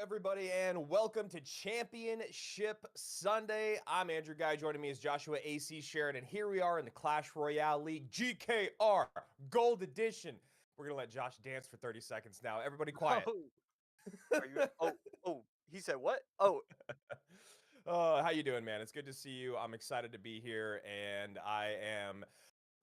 everybody, and welcome to Championship Sunday. I'm Andrew Guy. Joining me is Joshua AC Sharon, and here we are in the Clash Royale League GKR Gold Edition. We're gonna let Josh dance for 30 seconds now. Everybody, quiet. Oh, are you? Oh, he said what? Oh, How you doing, man? It's good to see you. I'm excited to be here, and I am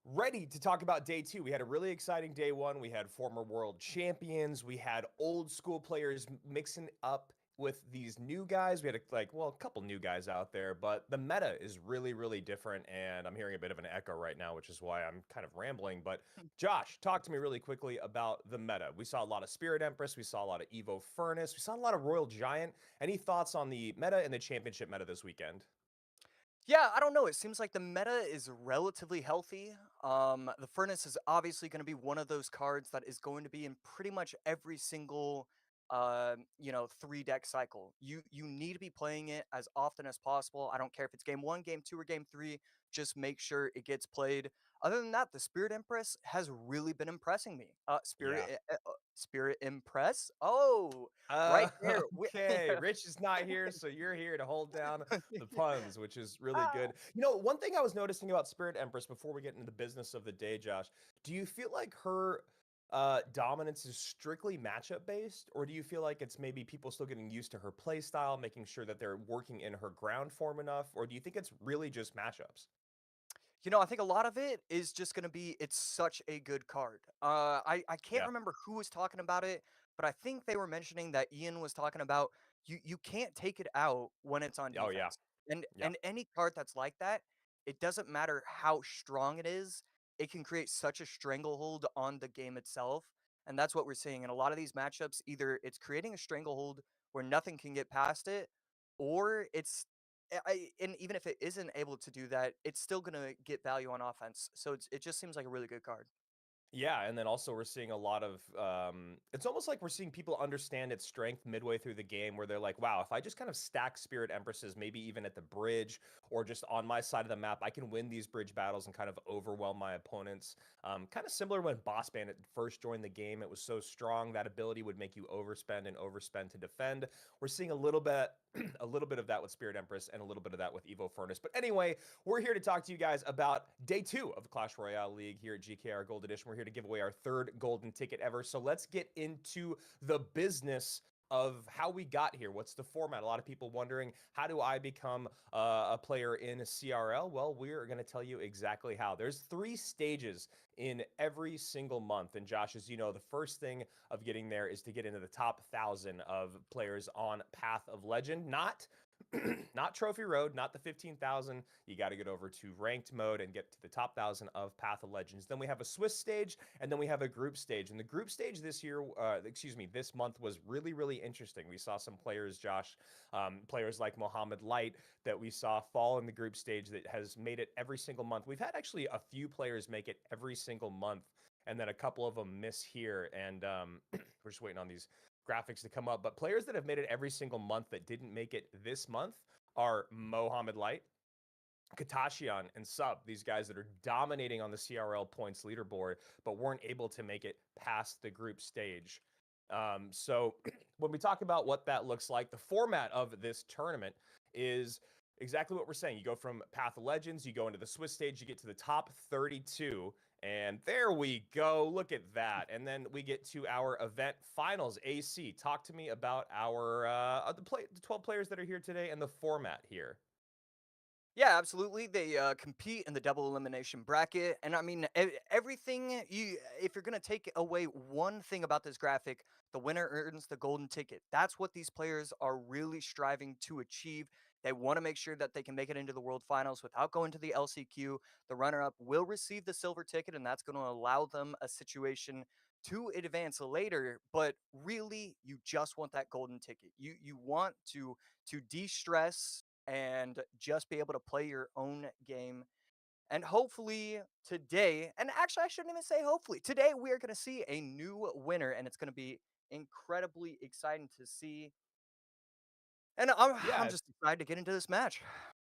ready to talk about day two. We had a really exciting day one. We had former world champions. We had old school players mixing up with these new guys. We had a couple new guys out there, but the meta is really, really different. And I'm hearing a bit of an echo right now, which is why I'm kind of rambling. But Josh, talk to me really quickly about the meta. We saw a lot of Spirit Empress. We saw a lot of Evo Furnace. We saw a lot of Royal Giant. Any thoughts on the meta and the championship meta this weekend? yeah, I don't know. It seems like the meta is relatively healthy. The Furnace is obviously going to be one of those cards that is going to be in pretty much every single, 3 deck cycle. You need to be playing it as often as possible. I don't care if it's game one, game two, or game three. Just make sure it gets played. Other than that, the Spirit Empress has really been impressing me. Yeah. Spirit Impress. Oh, Uh, right there. okay. Rich is not here, so you're here to hold down the puns, which is really Ah. good. You know, one thing I was noticing about Spirit Empress before we get into the business of the day, Josh, do you feel like her dominance is strictly matchup based, or do you feel like it's maybe people still getting used to her play style, making sure that they're working in her ground form enough, or do you think it's really just matchups? I think a lot of it is just gonna be it's such a good card. I can't Yeah. remember who was talking about it, but I think they were mentioning that Ian was talking about you can't take it out when it's on Oh yeah. defense. And Yeah. and any card that's like that, it doesn't matter how strong it is, it can create such a stranglehold on the game itself. And that's what we're seeing in a lot of these matchups. Either it's creating a stranglehold where nothing can get past it, or it's and even if it isn't able to do that, it's still gonna get value on offense. So it just seems like a really good card. Yeah, and then also we're seeing a lot of it's almost like we're seeing people understand its strength midway through the game where they're like, wow, if I just kind of stack Spirit Empresses, maybe even at the bridge or just on my side of the map, I can win these bridge battles and kind of overwhelm my opponents. Kind of similar when Boss Bandit first joined the game. It was so strong that ability would make you overspend and overspend to defend. We're seeing a little bit a little bit of that with Spirit Empress and a little bit of that with Evo Furnace. But anyway, we're here to talk to you guys about day two of the Clash Royale League here at GKR Gold Edition. We're here to give away our third golden ticket ever. So let's get into the business of how we got here. What's the format? A lot of people wondering, how do I become a player in a CRL? Well, we're going to tell you exactly how. There's 3 stages in every single month. And Josh, as you know, the first thing of getting there is to get into the top 1,000 of players on Path of Legend, not not Trophy Road, not the 15,000. You got to get over to ranked mode and get to the top 1,000 of Path of Legends. Then we have a Swiss stage, and then we have a group stage. And the group stage this year, this month was really, really interesting. We saw some players, Josh, players like Mohammed Light that we saw fall in the group stage that has made it every single month. We've had actually a few players make it every single month, and then a couple of them miss here. And we're just waiting on these graphics to come up. But players that have made it every single month that didn't make it this month are Mohammed Light, Katashian, and Sub. These guys that are dominating on the CRL points leaderboard, but weren't able to make it past the group stage. So when we talk about what that looks like, the format of this tournament is exactly what we're saying. You go from Path of Legends, you go into the Swiss stage, you get to the top 32, and there we go. Look at that. And then we get to our event finals. AC, talk to me about our the 12 players that are here today and the format here. Yeah, absolutely. They compete in the double elimination bracket, and I mean everything. If you're gonna take away one thing about this graphic, the winner earns the golden ticket. That's what these players are really striving to achieve. They want to make sure that they can make it into the world finals without going to the LCQ. The runner-up will receive the silver ticket, and that's going to allow them a situation to advance later. But really, you just want that golden ticket. You want to de-stress and just be able to play your own game. And hopefully today, and actually, I shouldn't even say hopefully, today we are going to see a new winner, and it's going to be incredibly exciting to see. And I'm Yeah, just excited to get into this match.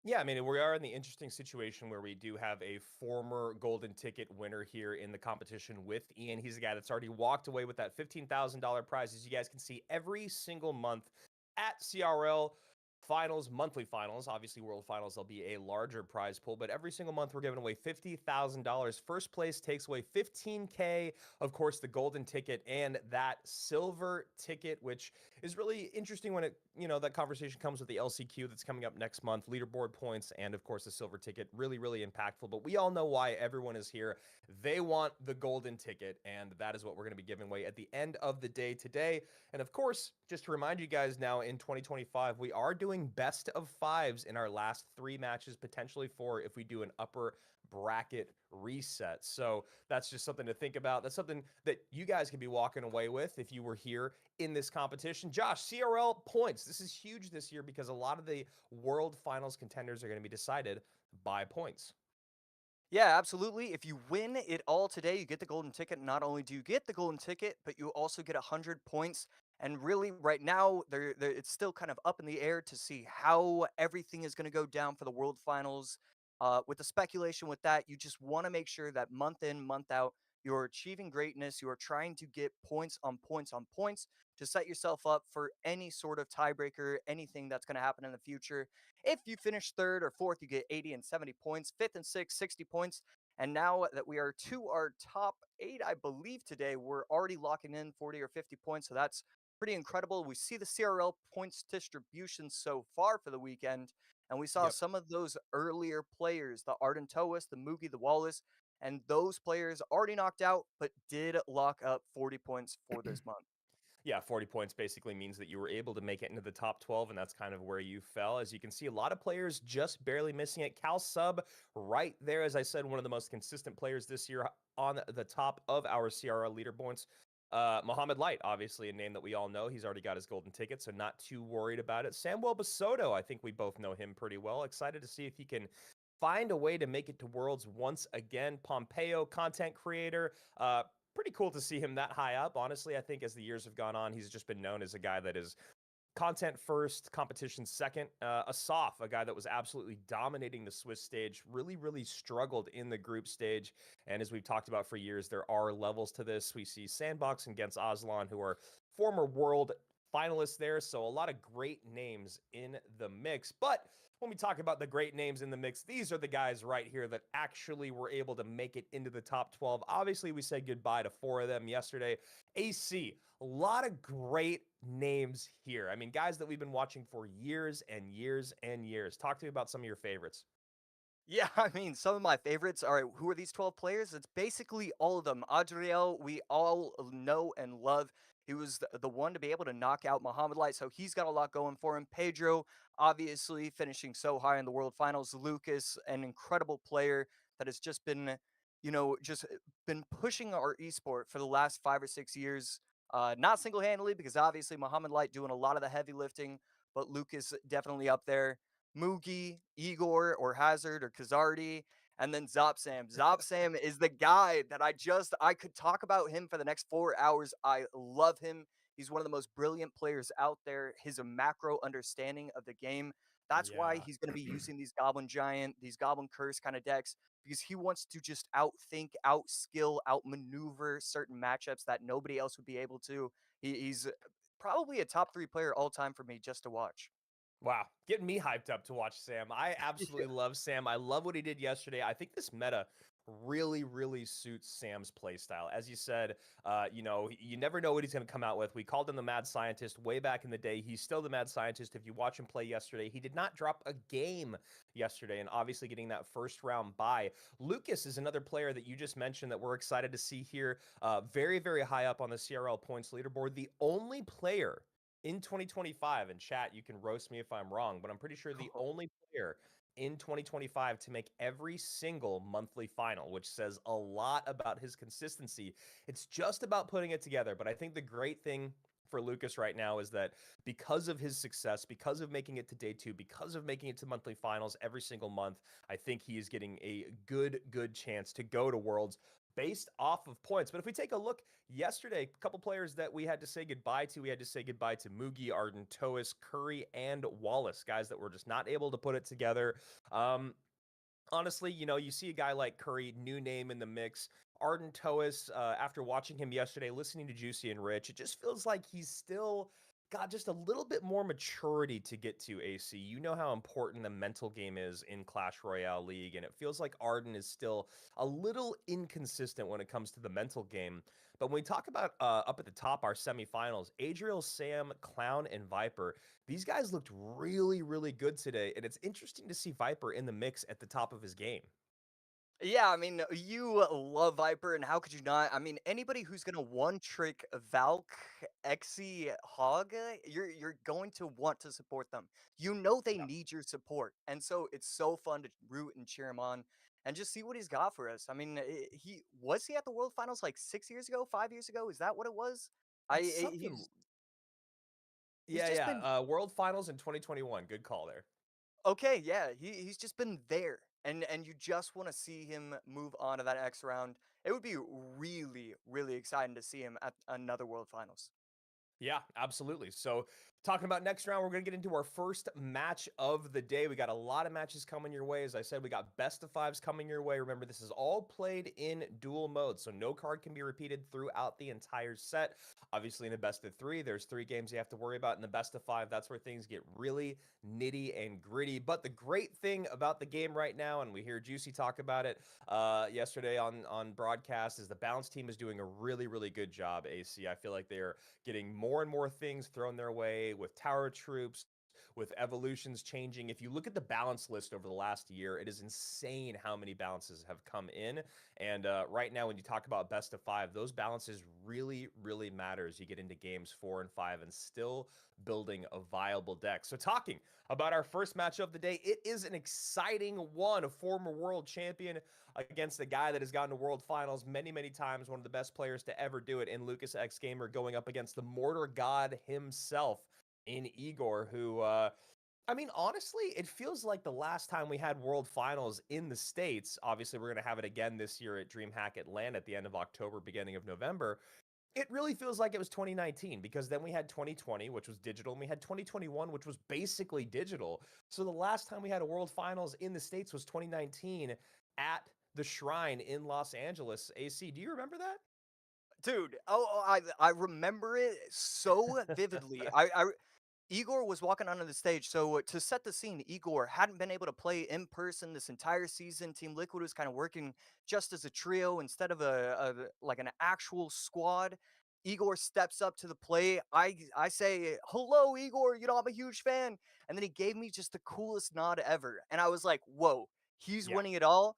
Yeah, I mean, we are in the interesting situation where we do have a former golden ticket winner here in the competition with Ian. He's a guy that's already walked away with that $15,000 prize. As you guys can see, every single month at CRL finals, monthly finals. Obviously, world finals, there'll be a larger prize pool, but every single month we're giving away $50,000. First place takes away $15K, of course, the golden ticket and that silver ticket, which is really interesting when that conversation comes with the LCQ that's coming up next month, leaderboard points, and of course, the silver ticket. Really, really impactful. But we all know why everyone is here. They want the golden ticket, and that is what we're going to be giving away at the end of the day today. And of course, just to remind you guys now in 2025, we are doing best of fives in our last 3 matches, potentially 4 if we do an upper bracket reset. So that's just something to think about. That's something that you guys can be walking away with if you were here in this competition. Josh, CRL points. This is huge this year because a lot of the world finals contenders are going to be decided by points. Yeah, absolutely. If you win it all today, you get the golden ticket. Not only do you get the golden ticket, but you also get 100 points. And really, right now, it's still kind of up in the air to see how everything is going to go down for the World Finals. With the speculation with that, you just want to make sure that month in, month out, you're achieving greatness. You are trying to get points on points on points to set yourself up for any sort of tiebreaker, anything that's going to happen in the future. If you finish third or fourth, you get 80 and 70 points. Fifth and sixth, 60 points. And now that we are to our top 8, I believe today, we're already locking in 40 or 50 points. So that's pretty incredible. We see the CRL points distribution so far for the weekend. And we saw Yep. some of those earlier players, the Arden Toas, the Moogie, the Wallace, and those players already knocked out, but did lock up 40 points for this month. Yeah, 40 points basically means that you were able to make it into the top 12, and that's kind of where you fell. As you can see, a lot of players just barely missing it. Cal Sub right there, as I said, one of the most consistent players this year on the top of our CRL leaderboards. Mohamed Light, obviously a name that we all know. He's already got his golden ticket, so not too worried about it. Samuel Basoto, I think we both know him pretty well. Excited to see if he can find a way to make it to Worlds once again. Pompeo, content creator, pretty cool to see him that high up. Honestly, I think as the years have gone on, he's just been known as a guy that is content first, competition second. Asaf, a guy that was absolutely dominating the Swiss stage, really, really struggled in the group stage. And as we've talked about for years, there are levels to this. We see Sandbox and against Aslan, who are former world finalists there. So a lot of great names in the mix. But when we talk about the great names in the mix, these are the guys right here that actually were able to make it into the top 12. Obviously, we said goodbye to 4 of them yesterday. AC, a lot of great names here. I mean, guys that we've been watching for years and years and years. Talk to me about some of your favorites. Yeah, I mean, some of my favorites are who are these 12 players? It's basically all of them. Adriel, we all know and love. He was the one to be able to knock out Muhammad Light, so he's got a lot going for him. Pedro, obviously finishing so high in the World Finals. Lucas, an incredible player that has just been, just been pushing our esport for the last 5 or 6 years. Not single-handedly, because obviously Muhammad Light doing a lot of the heavy lifting, but Lucas definitely up there. Moogie, Eigor, or Hazard, or Kazardi, and then Zopsam. Zopsam is the guy that I could talk about him for the next 4 hours. I love him. He's one of the most brilliant players out there. His macro understanding of the game. That's why Yeah. he's going to be using these Goblin Giant, these Goblin Curse kind of decks, because he wants to just outthink, outskill, outmaneuver certain matchups that nobody else would be able to. He's probably a top 3 player all time for me just to watch. Wow, getting me hyped up to watch Sam. I absolutely love Sam. I love what he did yesterday. I think this meta really, really suits Sam's playstyle. As you said, you never know what he's going to come out with. We called him the mad scientist way back in the day. He's still the mad scientist. If you watch him play yesterday, he did not drop a game yesterday, and obviously getting that first round bye. Lucas is another player that you just mentioned that we're excited to see here. Very, very high up on the CRL points leaderboard. The only player in 2025, and chat, you can roast me if I'm wrong, but I'm pretty sure the only player in 2025 to make every single monthly final, which says a lot about his consistency. It's just about putting it together. But I think the great thing for Lucas right now is that because of his success, because of making it to day 2, because of making it to monthly finals every single month, I think he is getting a good chance to go to Worlds based off of points. But if we take a look yesterday, a couple players that we had to say goodbye to. We had to say goodbye to Moogie, Arden, Toas, Curry, and Wallace, guys that were just not able to put it together. Honestly, you see a guy like Curry, new name in the mix. Arden Toas, after watching him yesterday, listening to Juicy and Rich, it just feels like he's still got just a little bit more maturity to get to, AC. You know how important the mental game is in Clash Royale League, and it feels like Arden is still a little inconsistent when it comes to the mental game. But when we talk about up at the top, our semifinals, Adriel, Sam, Clown, and Viper, these guys looked really, really good today. And it's interesting to see Viper in the mix at the top of his game. Yeah, I mean, you love Viper, and how could you not? I mean, anybody who's gonna one trick Valk, Exy, Hog, you're going to want to support them. You know they need your support, and so it's so fun to root and cheer him on, and just see what he's got for us. I mean, he at the World Finals like 6 years ago, 5 years ago? Is that what it was? It's something. He's Yeah, just yeah. been World Finals in 2021. Good call there. okay, yeah, he's just been there, and you just want to see him move on to that X round. It would be really, really exciting to see him at another World Finals. Yeah, absolutely. So, talking about next round, we're going to get into our first match of the day. We got a lot of matches coming your way. As I said, we got best of fives coming your way. Remember, this is all played in dual mode, so no card can be repeated throughout the entire set. Obviously, in a best of three, there's 3 games you have to worry about. In the best of five, that's where things get really nitty and gritty. But the great thing about the game right now, and we hear Juicy talk about it yesterday on broadcast, is the balance team is doing a really, really good job, AC. I feel like they're getting more and more things thrown their way with tower troops, with evolutions changing. If you look at the balance list over the last year, it is insane how many balances have come in. And right now, when you talk about best of five, those balances really, really matter as you get into games 4 and 5 and still building a viable deck. So, talking about our first match of the day, it is an exciting one. A former world champion against a guy that has gotten to world finals many, many times, one of the best players to ever do it in Lucas X Gamer, going up against the mortar god himself in Eigor, who I mean, honestly, it feels like the last time we had World Finals in the States. Obviously, we're going to have it again this year at DreamHack Atlanta at the end of October, beginning of November. It really feels like it was 2019 because then we had 2020, which was digital, and we had 2021, which was basically digital. So the last time we had a World Finals in the States was 2019 at the Shrine in Los Angeles. AC, do you remember that? Dude, I remember it so vividly. Igor was walking onto the stage. So to set the scene, Igor hadn't been able to play in person this entire season. Team Liquid was kind of working just as a trio instead of a like an actual squad. Igor steps up to the plate. I say, "Hello, Igor. You know I'm a huge fan." And then he gave me just the coolest nod ever, and I was like, "Whoa, he's Yeah. winning it all."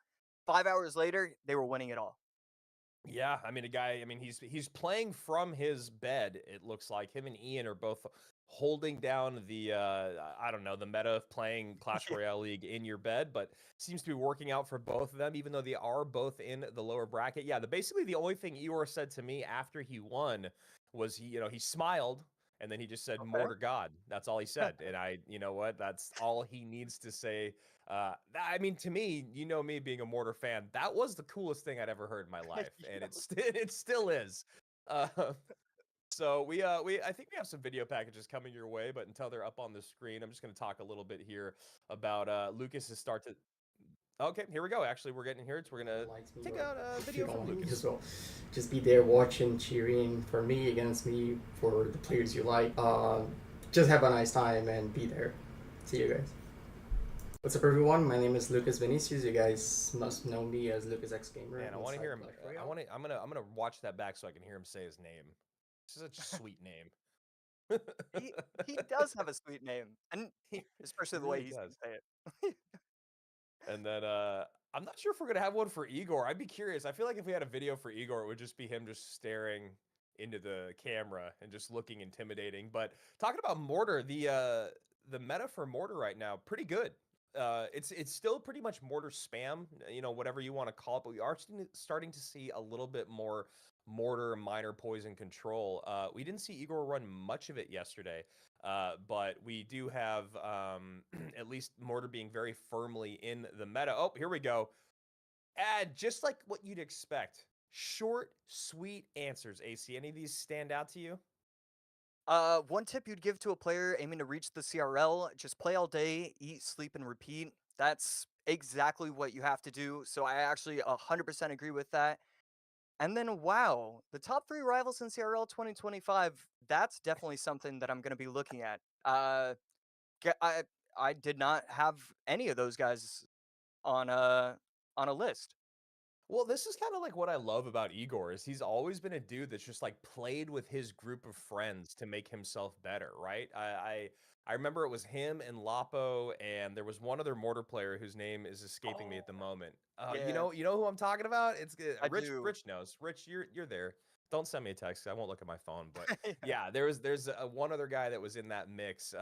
5 hours later, they were winning it all. Yeah, I mean, a guy. I mean, he's playing from his bed. It looks like him and Ian are both holding down the I don't know, the meta of playing Clash Yeah, Royale League in your bed, but seems to be working out for both of them, even though they are both in the lower bracket. Yeah, basically the only thing Eeyore said to me after he won was he smiled and then he just said okay. "Mortar God." That's all he said, and you know what? That's all he needs to say. I mean, to me, you know me being a Mortar fan, that was the coolest thing I'd ever heard in my life, and Yeah. it still is. Uh, so I think we have some video packages coming your way, but until they're up on the screen, I'm just going to talk a little bit here about Lucas's start to. Okay, here we go. Actually, we're getting here. We're gonna Likes me, take but out a if you video don't from like me Lucas. as well, just be there watching, cheering for me, against me, for the players you like. Just have a nice time and be there. See you guys. What's up, everyone? My name is Lucas Vinicius. You guys must know me as Lucas X Gamer Man, I want to inside hear him. Clash I Royale. want to. I'm gonna watch that back so I can hear him say his name. This is such a sweet name. He does have a sweet name, and He especially the way really he's does. gonna say it. And then I'm not sure if we're gonna have one for Igor. I'd be curious. I feel like if we had a video for Igor, it would just be him just staring into the camera and just looking intimidating. But talking about Mortar, the meta for Mortar right now, pretty good. It's still pretty much Mortar spam, whatever you want to call it, but we are starting to see a little bit more Mortar minor poison control. We didn't see Igor run much of it yesterday. But we do have at least Mortar being very firmly in the meta. Oh, here we go. And just like what you'd expect, short, sweet answers. AC, any of these stand out to you? One tip you'd give to a player aiming to reach the CRL: just play all day, eat, sleep, and repeat. That's exactly what you have to do. So I actually 100% agree with that. And then, wow, the top 3 rivals in CRL 2025, that's definitely something that I'm going to be looking at. Ge- I I did not have any of those guys on a list. Well, this is kind of like what I love about Igor is he's always been a dude that's just like played with his group of friends to make himself better, right? I remember it was him and Lapo, and there was one other mortar player whose name is escaping me at the Oh, moment. yeah, You know who I'm talking about? It's I Rich. do. Rich knows. Rich, you're there. Don't send me a text. 'Cause I won't look at my phone. But yeah, there's one other guy that was in that mix.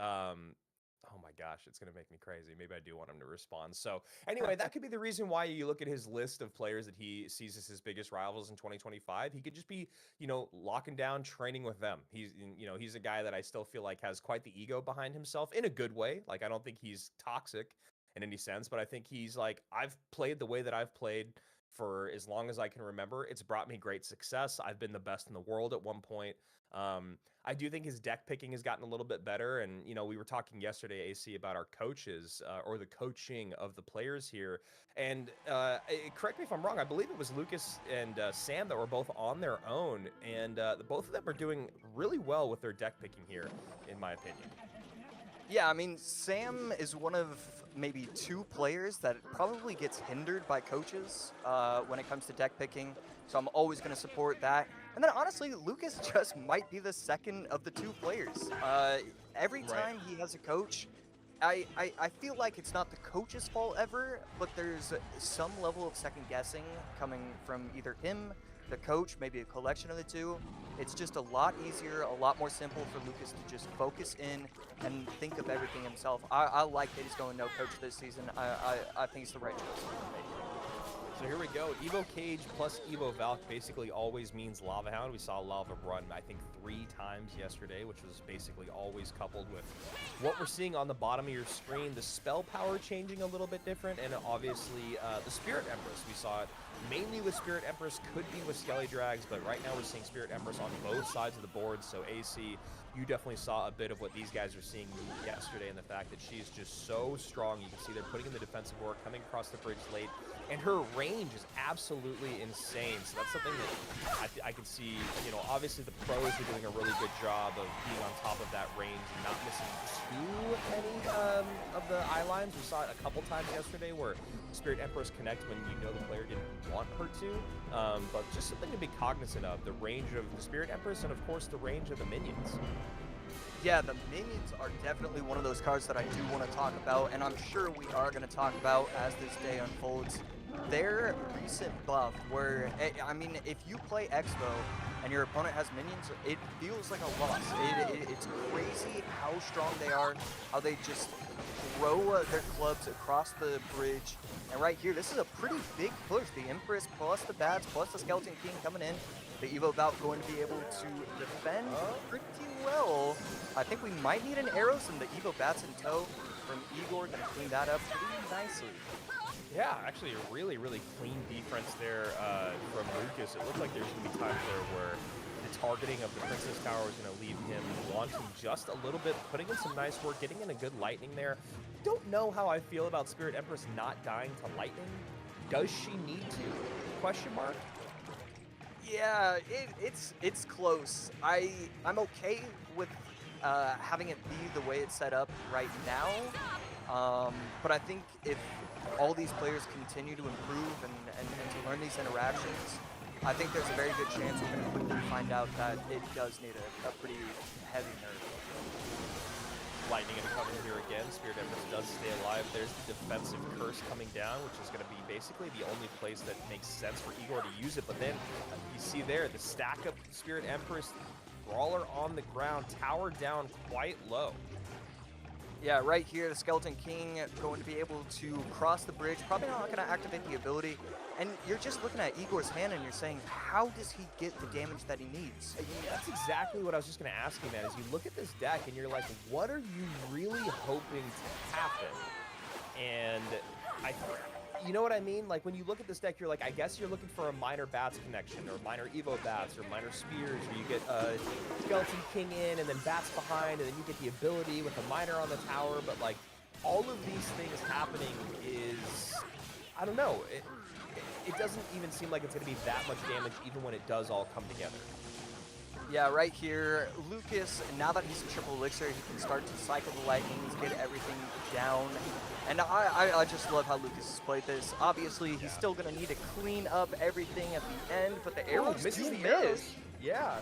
Oh my gosh, it's gonna make me crazy. Maybe I do want him to respond. So anyway, that could be the reason why you look at his list of players that he sees as his biggest rivals in 2025. He could just be, locking down, training with them. He's a guy that I still feel like has quite the ego behind himself in a good way. Like, I don't think he's toxic in any sense, but I think he's like, I've played the way that I've played for as long as I can remember. It's brought me great success. I've been the best in the world at one point. I do think his deck picking has gotten a little bit better. And, we were talking yesterday, AC, about our coaches or the coaching of the players here. And correct me if I'm wrong, I believe it was Lucas and Sam that were both on their own. And both of them are doing really well with their deck picking here, in my opinion. Yeah, I mean, Sam is one of maybe 2 players that probably gets hindered by coaches when it comes to deck picking. So I'm always going to support that. And then honestly, Lucas just might be the second of the 2 players. Every Right. time he has a coach, I feel like it's not the coach's fault ever, but there's some level of second guessing coming from either him, the coach, maybe a collection of the 2. It's just a lot easier, a lot more simple for Lucas to just focus in and think of everything himself. I like that he's going no coach this season. I think it's the right choice. So here we go. Evo Cage plus Evo Valk basically always means Lava Hound. We saw Lava run, I think, 3 times yesterday, which was basically always coupled with what we're seeing on the bottom of your screen. The spell power changing a little bit different, and obviously the Spirit Empress. We saw it mainly with Spirit Empress, could be with Skelly Drags, but right now we're seeing Spirit Empress on both sides of the board. So AC, you definitely saw a bit of what these guys are seeing yesterday, and the fact that she's just so strong. You can see they're putting in the defensive work, coming across the bridge late, and her range is absolutely insane. So that's something that I can see, obviously the pros are doing a really good job of being on top of that range and not missing too many of the eye lines. We saw it a couple times yesterday where Spirit Empress connect when the player didn't want her to. But just something to be cognizant of, the range of the Spirit Empress and, of course, the range of the minions. Yeah, the minions are definitely one of those cards that I do want to talk about, and I'm sure we are going to talk about as this day unfolds. Their recent buff, where, I mean, if you play Expo and your opponent has minions, it feels like a loss. It's crazy how strong they are, how they just throw their clubs across the bridge. And right here, this is a pretty big push. The Empress plus the Bats plus the Skeleton King coming in. The Evo Valk going to be able to defend pretty well. I think we might need an Arrows and the Evo Bats in tow from Eigor. Going to clean that up pretty nicely. Yeah, actually a really, really clean defense there from Lucas. It looked like there's going to be times there where the targeting of the Princess Tower is going to leave him wanting just a little bit, putting in some nice work, getting in a good lightning there. Don't know how I feel about Spirit Empress not dying to lightning. Does she need to? Question mark. Yeah, it's close. I'm okay with having it be the way it's set up right now. But I think if all these players continue to improve and to learn these interactions, I think there's a very good chance we're going to quickly find out that it does need a pretty heavy nerf. Lightning and cover here again. Spirit Empress does stay alive. There's the defensive curse coming down, which is going to be basically the only place that makes sense for Eigor to use it. But then you see there, the stack up Spirit Empress, Brawler on the ground, tower down quite low. Yeah, right here, the Skeleton King going to be able to cross the bridge. Probably not going to activate the ability. And you're just looking at Igor's hand and you're saying, how does he get the damage that he needs? That's exactly what I was just going to ask you, man. As you look at this deck and you're like, what are you really hoping to happen? And you know what I mean? Like, when you look at this deck, you're like, I guess you're looking for a minor Bats connection, or minor Evo Bats, or minor Spears, where you get a Skeleton King in, and then Bats behind, and then you get the ability with a minor on the tower. But, like, all of these things happening is I don't know. It doesn't even seem like it's going to be that much damage even when it does all come together. Yeah, right here, Lucas, now that he's in triple elixir, he can start to cycle the lightnings, get everything down. And I just love how Lucas has played this. Obviously, he's still going to need to clean up everything at the end, but the arrows misses do the miss. arrows. Yeah,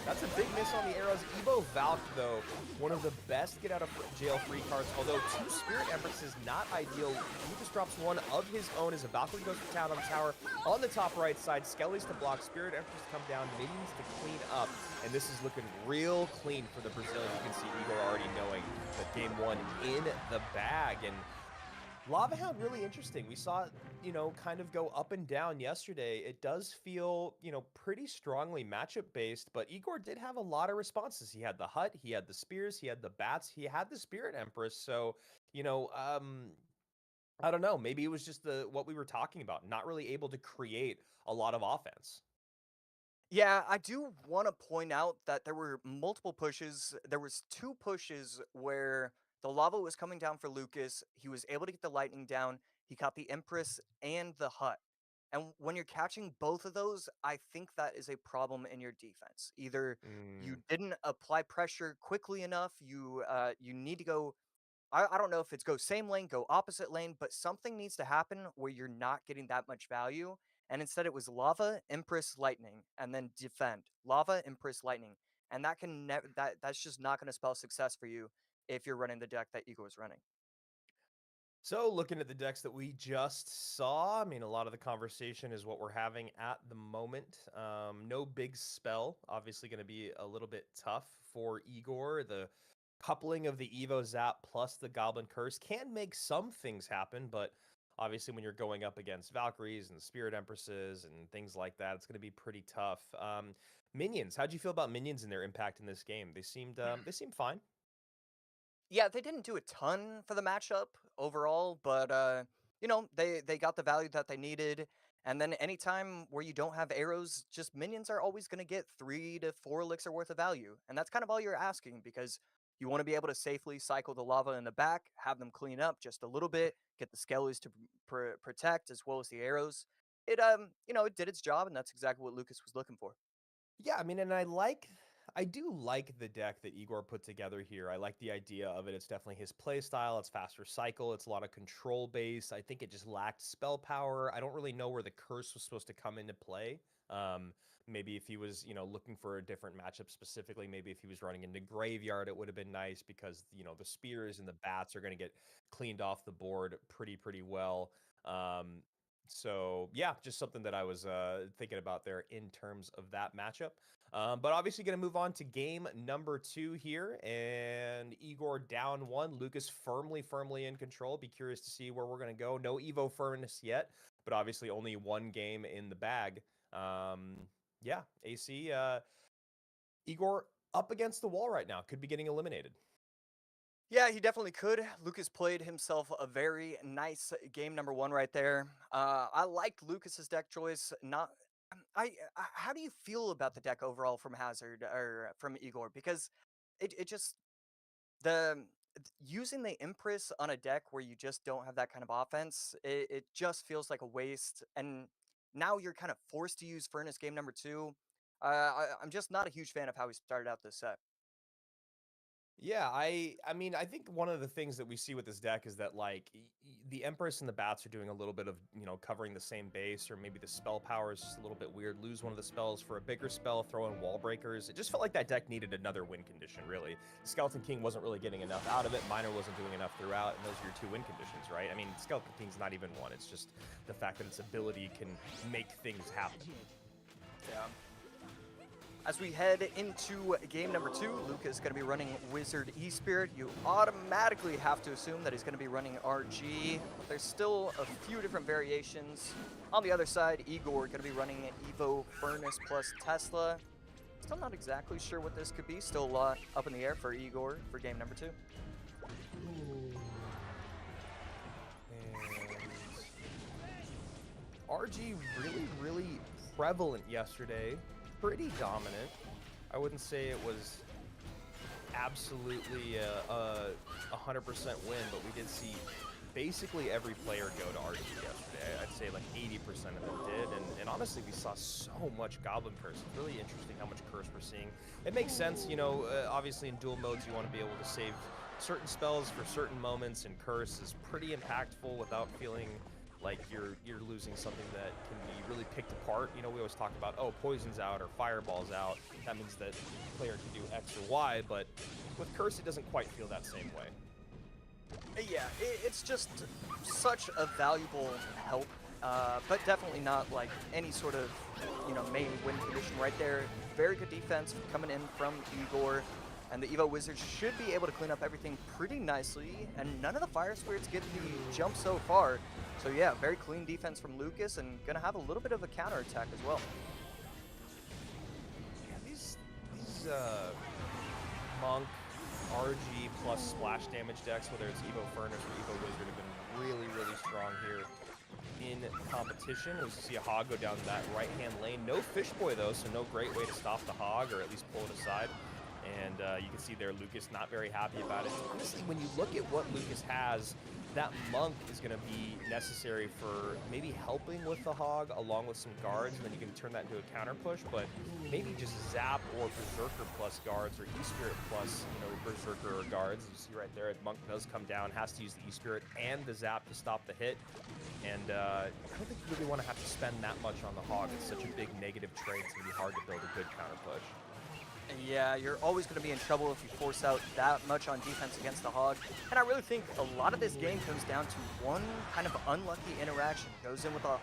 that's a big miss on the arrows. Evo Valk, though, one of the best get out of jail free cards. Although 2 Spirit Empresses not ideal. Lucas drops one of his own as a Valkyrie goes to town on the tower. On the top right side, Skellies to block, Spirit Empress come down, minions to clean up. And this is looking real clean for the Brazilians. You can see Eigor already knowing that game 1 in the bag. And Lava Hound, really interesting. We saw it, you know, kind of go up and down yesterday. It does feel, you know, pretty strongly matchup based, but Eigor did have a lot of responses. He had the hut, he had the spears, he had the bats, he had the Spirit Empress. So, you know, I don't know. Maybe it was just what we were talking about, not really able to create a lot of offense. Yeah, I do want to point out that there were multiple pushes. There was 2 pushes where the lava was coming down for Lucas. He was able to get the lightning down. He caught the Empress and the hut. And when you're catching both of those, I think that is a problem in your defense. Either you Mm. didn't apply pressure quickly enough, you need to go. I don't know if it's go same lane, go opposite lane, but something needs to happen where you're not getting that much value. And instead it was lava, Empress, lightning, and then defend. Lava, Empress, lightning. And that can never that's just not going to spell success for you if you're running the deck that Ego is running. So, looking at the decks that we just saw, I mean, a lot of the conversation is what we're having at the moment. No big spell, obviously going to be a little bit tough for Eigor. The coupling of the Evo Zap plus the Goblin Curse can make some things happen, but obviously when you're going up against Valkyries and Spirit Empresses and things like that, it's going to be pretty tough. Minions, how'd you feel about minions and their impact in this game? They seemed fine. Yeah, they didn't do a ton for the matchup overall, but you know, they got the value that they needed. And then anytime where you don't have arrows, just minions are always going to get 3 to 4 elixir worth of value. And that's kind of all you're asking because you want to be able to safely cycle the lava in the back, have them clean up just a little bit, get the skellies to protect as well as the arrows. It you know, it did its job and that's exactly what Lucas was looking for. Yeah, I mean, and I do like the deck that Igor put together here. I like the idea of it. It's definitely his play style. It's faster cycle. It's a lot of control base. I think it just lacked spell power. I don't really know where the curse was supposed to come into play. Um, Maybe if he was, you know, looking for a different matchup specifically, maybe if he was running into graveyard, it would have been nice because, you know, the spears and the bats are going to get cleaned off the board pretty well. Um, so yeah, just something that I was thinking about there in terms of that matchup. But obviously going to move on to game number 2 here, and Igor down 1. Lucas firmly in control. Be curious to see where we're going to go. No Evo furnace yet, but obviously only 1 game in the bag. Yeah, AC Igor up against the wall right now. Could be getting eliminated. Yeah, he definitely could. Lucas played himself a very nice game number 1 right there. I liked Lucas's deck choice. Not, how do you feel about the deck overall from Hazard or from Igor? Because it just the using the Empress on a deck where you just don't have that kind of offense, it just feels like a waste. And now you're kind of forced to use Furnace game number 2. I'm just not a huge fan of how he started out this set. Yeah, I mean, I think one of the things that we see with this deck is that like the Empress and the Bats are doing a little bit of, you know, covering the same base, or maybe the spell power is just a little bit weird. Lose one of the spells for a bigger spell, throw in wall breakers. It just felt like that deck needed another win condition, really. Skeleton King wasn't really getting enough out of it. Miner wasn't doing enough throughout, and those are your 2 win conditions, right? I mean, Skeleton King's not even one. It's just the fact that its ability can make things happen. Yeah. As we head into game number 2, Luca is going to be running Wizard E-Spirit. You automatically have to assume that he's going to be running RG, but there's still a few different variations. On the other side, Eigor going to be running Evo Furnace plus Tesla. Still not exactly sure what this could be. Still a lot up in the air for Eigor for game number 2. And RG really prevalent yesterday. Pretty dominant. I wouldn't say it was absolutely a 100% win, but we did see basically every player go to RG yesterday. I'd say like 80% of them did, and honestly, we saw so much Goblin Curse. It's really interesting how much Curse we're seeing. It makes sense, you know, obviously in dual modes, you want to be able to save certain spells for certain moments, and Curse is pretty impactful without feeling like you're losing something that can be really picked apart. You know, we always talk about, oh, poison's out or fireball's out. That means that the player can do X or Y, but with Curse, it doesn't quite feel that same way. Yeah, it's just such a valuable help, but definitely not like any sort of, you know, main win condition right there. Very good defense coming in from Eigor, and the Evo Wizards should be able to clean up everything pretty nicely, and none of the Fire Spirits get the jump so far. So yeah, very clean defense from Lucas, and gonna have a little bit of a counter attack as well. Yeah, these Monk, RG plus splash damage decks, whether it's Evo Furnace or Evo Wizard, have been really strong here in competition. We see a Hog go down that right-hand lane. No Fish Boy, though, so no great way to stop the Hog, or at least pull it aside. And you can see there Lucas not very happy about it. Honestly, when you look at what Lucas has, that Monk is going to be necessary for maybe helping with the Hog along with some guards, and then you can turn that into a counter push, but maybe just Zap or Berserker plus guards, or E-Spirit plus, you know, Berserker or guards. You see right there, Monk does come down, has to use the E-Spirit and the Zap to stop the hit, and I don't think you really want to have to spend that much on the Hog. It's such a big negative trait, it's going to be hard to build a good counter push. Yeah, you're always going to be in trouble if you force out that much on defense against the Hog. And I really think a lot of this game comes down to one kind of unlucky interaction. Goes in with the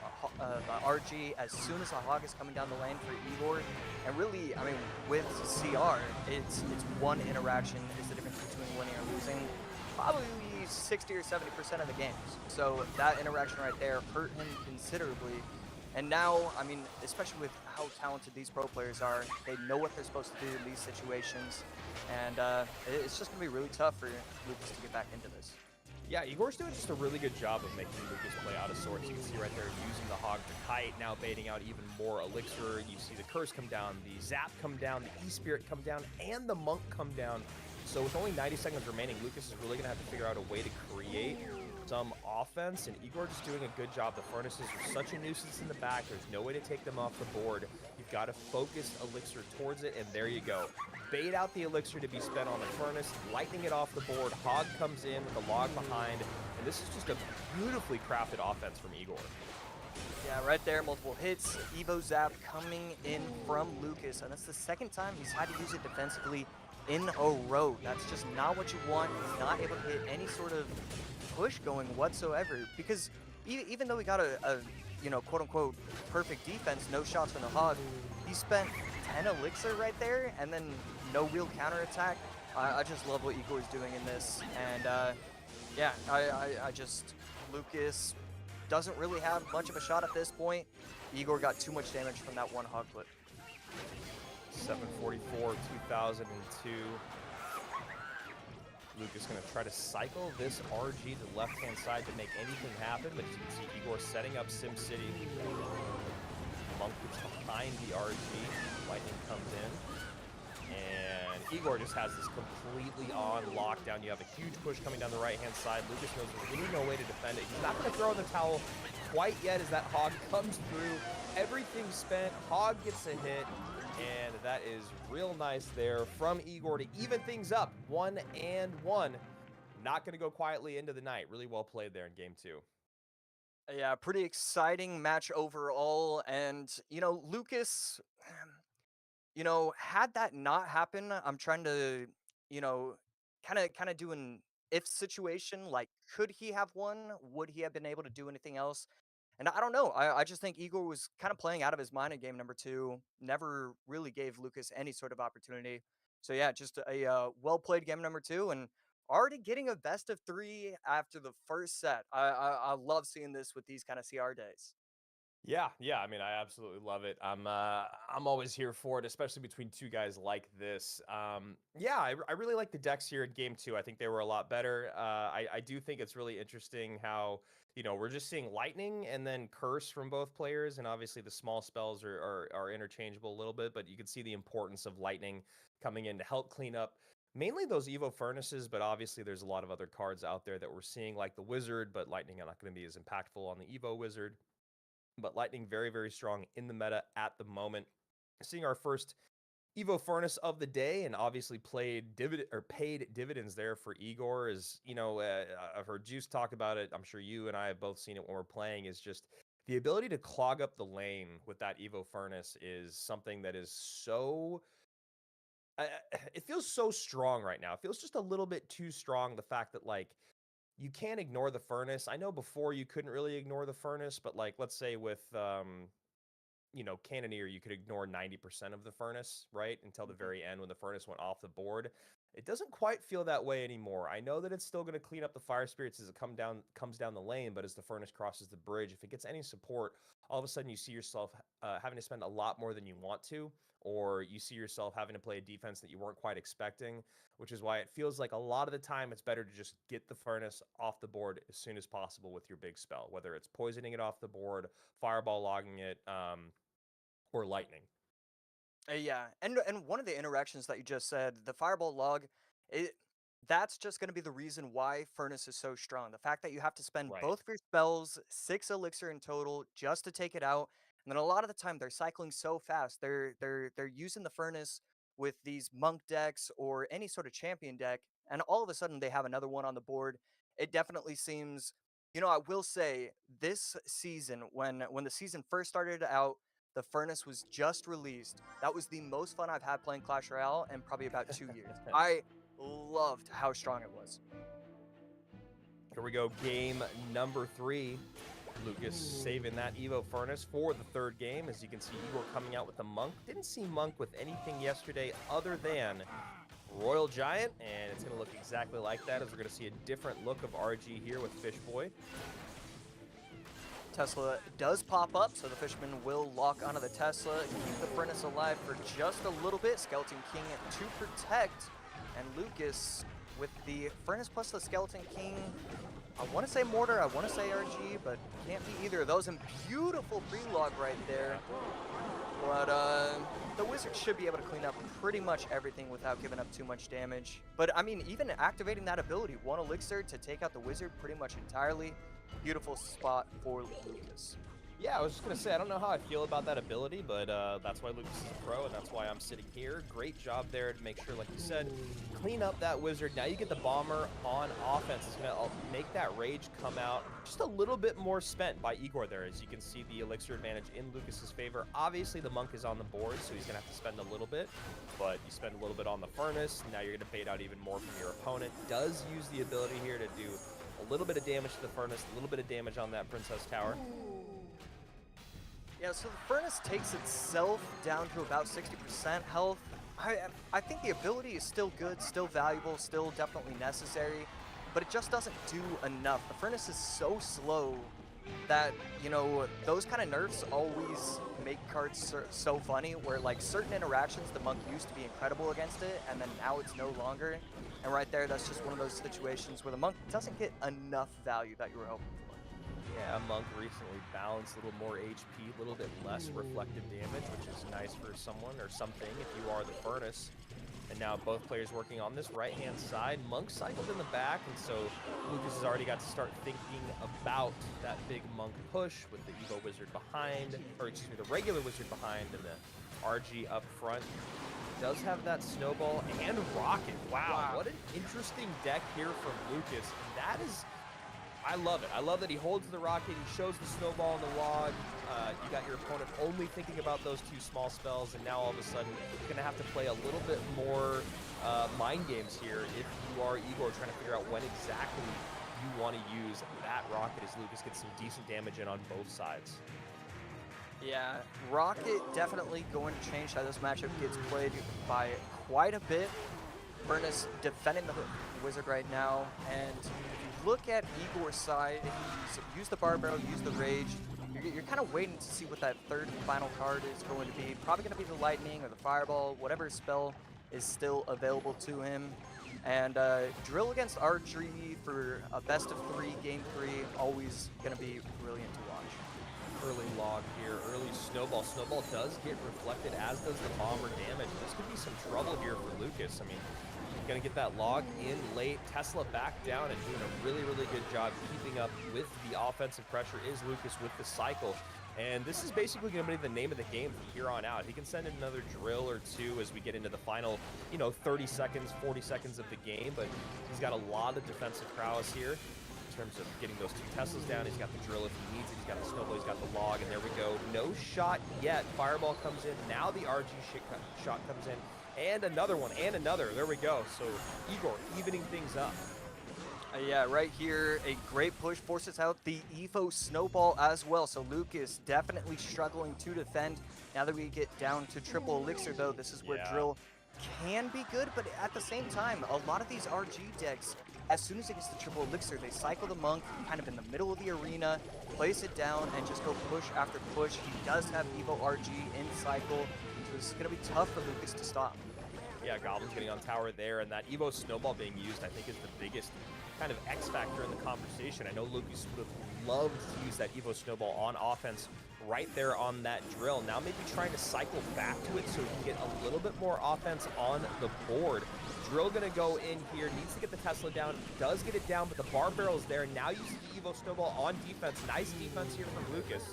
RG as soon as the Hog is coming down the lane for Eigor. And really, I mean, with CR, it's one interaction is the difference between winning or losing. Probably 60 or 70% of the games. So that interaction right there hurt him considerably. And now, I mean, especially with how talented these pro players are, they know what they're supposed to do in these situations. And it's just going to be really tough for Lucas to get back into this. Yeah, Igor's doing just a really good job of making Lucas play out of sorts. You can see right there using the Hog to kite, now baiting out even more Elixir. You see the Curse come down, the Zap come down, the E-Spirit come down, and the Monk come down. So with only 90 seconds remaining, Lucas is really going to have to figure out a way to create some offense, and Eigor just doing a good job. The Furnaces are such a nuisance in the back. There's no way to take them off the board. You've got to focus Elixir towards it, and there you go. Bait out the Elixir to be spent on the Furnace, lightning it off the board. Hog comes in with a log behind, and this is just a beautifully crafted offense from Eigor. Yeah, right there, multiple hits. Evo Zap coming in from Lucas, and that's the second time he's had to use it defensively in a row. That's just not what you want. He's not able to get any sort of push going whatsoever, because even though he got a you know, quote-unquote perfect defense, no shots from the Hog, he spent 10 Elixir right there, and then no real counterattack. I just love what Eigor is doing in this, and yeah, I just, Lucas doesn't really have much of a shot at this point. Eigor got too much damage from that one Hog clip. 744, 2002. Lucas going to try to cycle this RG to the left-hand side to make anything happen, but as you can see, Eigor setting up SimCity. Monk gets behind the RG. Lightning comes in. And Eigor just has this completely on lockdown. You have a huge push coming down the right-hand side. Lucas knows there's really no way to defend it. He's not going to throw in the towel quite yet as that Hog comes through. Everything's spent. Hog gets a hit. And that is real nice there from Eigor to even things up. 1-1. Not going to go quietly into the night. Really well played there in game 2. Yeah, pretty exciting match overall. And, you know, Lucas, you know, had that not happen, I'm trying to, you know, kind of do an if situation. Like, could he have won? Would he have been able to do anything else? And I don't know. I just think Eigor was kind of playing out of his mind in game number 2. Never really gave Lucas any sort of opportunity. So yeah, just a well-played game number 2, and already getting a best of 3 after the first set. I love seeing this with these kind of CR days. Yeah, I mean, I absolutely love it. I'm always here for it, especially between two guys like this. Yeah, I really like the decks here in game 2. I think they were a lot better. I do think it's really interesting how, you know, we're just seeing lightning and then curse from both players, and obviously the small spells are interchangeable a little bit, but you can see the importance of lightning coming in to help clean up mainly those Evo Furnaces, but obviously there's a lot of other cards out there that we're seeing, like the Wizard, but Lightning are not going to be as impactful on the Evo Wizard. But Lightning very, very strong in the meta at the moment. Seeing our first Evo Furnace of the day, and obviously paid dividends there for Eigor. Is, you know, I've heard Juice talk about it. I'm sure you and I have both seen it when we're playing. Is just the ability to clog up the lane with that Evo Furnace is something that is so. It feels so strong right now. It feels just a little bit too strong. The fact that, like, you can't ignore the furnace. I know before you couldn't really ignore the furnace, but like, let's say with you know, Cannoneer, you could ignore 90% of the furnace, right? Until the very end when the furnace went off the board. It doesn't quite feel that way anymore. I know that it's still going to clean up the fire spirits as it comes down the lane, but as the furnace crosses the bridge, if it gets any support, all of a sudden you see yourself having to spend a lot more than you want to, or you see yourself having to play a defense that you weren't quite expecting, which is why it feels like a lot of the time it's better to just get the furnace off the board as soon as possible with your big spell, whether it's poisoning it off the board, fireball logging it, or lightning. Yeah, and one of the interactions that you just said, the fireball log, it that's just going to be the reason why Furnace is so strong. The fact that you have to spend Right. both of your spells, 6 elixir in total, just to take it out, and then a lot of the time they're cycling so fast. They're using the Furnace with these monk decks or any sort of champion deck, and all of a sudden they have another one on the board. It definitely seems, you know, I will say this season when the season first started out, the Furnace was just released. That was the most fun I've had playing Clash Royale in probably about 2 years. I loved how strong it was. Here we go, game number 3. Lucas saving that Evo Furnace for the third game. As you can see, Igor coming out with the Monk. Didn't see Monk with anything yesterday other than Royal Giant, and it's going to look exactly like that, as we're going to see a different look of RG here with Fish Boy. Tesla does pop up, so the Fisherman will lock onto the Tesla, keep the Furnace alive for just a little bit. Skeleton King to protect, and Lucas with the Furnace plus the Skeleton King. I want to say Mortar, I want to say RG, but can't be either of those. And beautiful pre-log right there. But the Wizard should be able to clean up pretty much everything without giving up too much damage. But I mean, even activating that ability, 1 elixir to take out the Wizard pretty much entirely. Beautiful spot for Lucas. Yeah, I was just going to say, I don't know how I feel about that ability, but that's why Lucas is a pro, and that's why I'm sitting here. Great job there to make sure, like you said, clean up that Wizard. Now you get the Bomber on offense. It's going to make that Rage come out just a little bit more spent by Eigor there. As you can see, the Elixir advantage in Lucas's favor. Obviously, the Monk is on the board, so he's going to have to spend a little bit, but you spend a little bit on the Furnace. Now you're going to bait out even more from your opponent. Does use the ability here to do a little bit of damage to the Furnace, a little bit of damage on that Princess Tower. Yeah, so the Furnace takes itself down to about 60% health. I think the ability is still good, still valuable, still definitely necessary, but it just doesn't do enough. The Furnace is so slow that, you know, those kind of nerfs always make cards so funny, where like certain interactions the Monk used to be incredible against it, and then now it's no longer. And right there, that's just one of those situations where the Monk doesn't get enough value that you were hoping for. Yeah, Monk recently balanced a little more HP, a little bit less reflective damage, which is nice for someone or something if you are the Furnace. And now both players working on this right-hand side. Monk cycled in the back, and so Lucas has already got to start thinking about that big Monk push with the Evo Wizard behind, or excuse me, the regular Wizard behind and the RG up front. Does have that Snowball and Rocket. Wow, what an interesting deck here from Lucas. And that is, I love it. I love that he holds the Rocket, he shows the Snowball in the log. You got your opponent only thinking about those 2 small spells, and now all of a sudden you're going to have to play a little bit more mind games here if you are Eigor, trying to figure out when exactly you want to use that Rocket, as Lucas gets some decent damage in on both sides. Yeah, Rocket definitely going to change how this matchup gets played by quite a bit. Furnace defending the Wizard right now, and if you look at Igor's side, he's used the Barbaro, used the Rage. You're kind of waiting to see what that third and final card is going to be. Probably going to be the Lightning or the Fireball, whatever spell is still available to him. And Drill against R3 for a best of 3, game 3, always going to be brilliant to watch. Early log here, early Snowball. Snowball does get reflected, as does the Bomber damage. This could be some trouble here for Lucas. I mean, Gonna get that log in late. Tesla back down and doing a really, really good job keeping up with the offensive pressure is Lucas with the cycle. And this is basically going to be the name of the game from here on out. He can send in another drill or two as we get into the final, 30 seconds, 40 seconds of the game. But he's got a lot of defensive prowess here in terms of getting those 2 Teslas down. He's got the drill if he needs it. He's got the snowball. He's got the log. And there we go. No shot yet. Fireball comes in. Now the RG shot comes in. And another one. And another. There we go. So Eigor evening things up. Yeah, right here, a great push forces out the Evo snowball as well. So Lucas definitely struggling to defend. Now that we get down to triple elixir, though, this is where drill can be good, but at the same time, a lot of these RG decks, as soon as it gets to triple elixir, they cycle the monk kind of in the middle of the arena, place it down, and just go push after push. He does have Evo RG in cycle, so this is going to be tough for Lucas to stop. Yeah, Goblin's getting on tower there, and that Evo snowball being used, I think, is the biggest kind of X factor in the conversation. I know Lucas would have loved to use that Evo snowball on offense right there on that drill. Now maybe trying to cycle back to it so he can get a little bit more offense on the board. Drill gonna go in here, needs to get the Tesla down, does get it down, but the bar barrel is there. Now uses the Evo snowball on defense. Nice defense here from Lucas.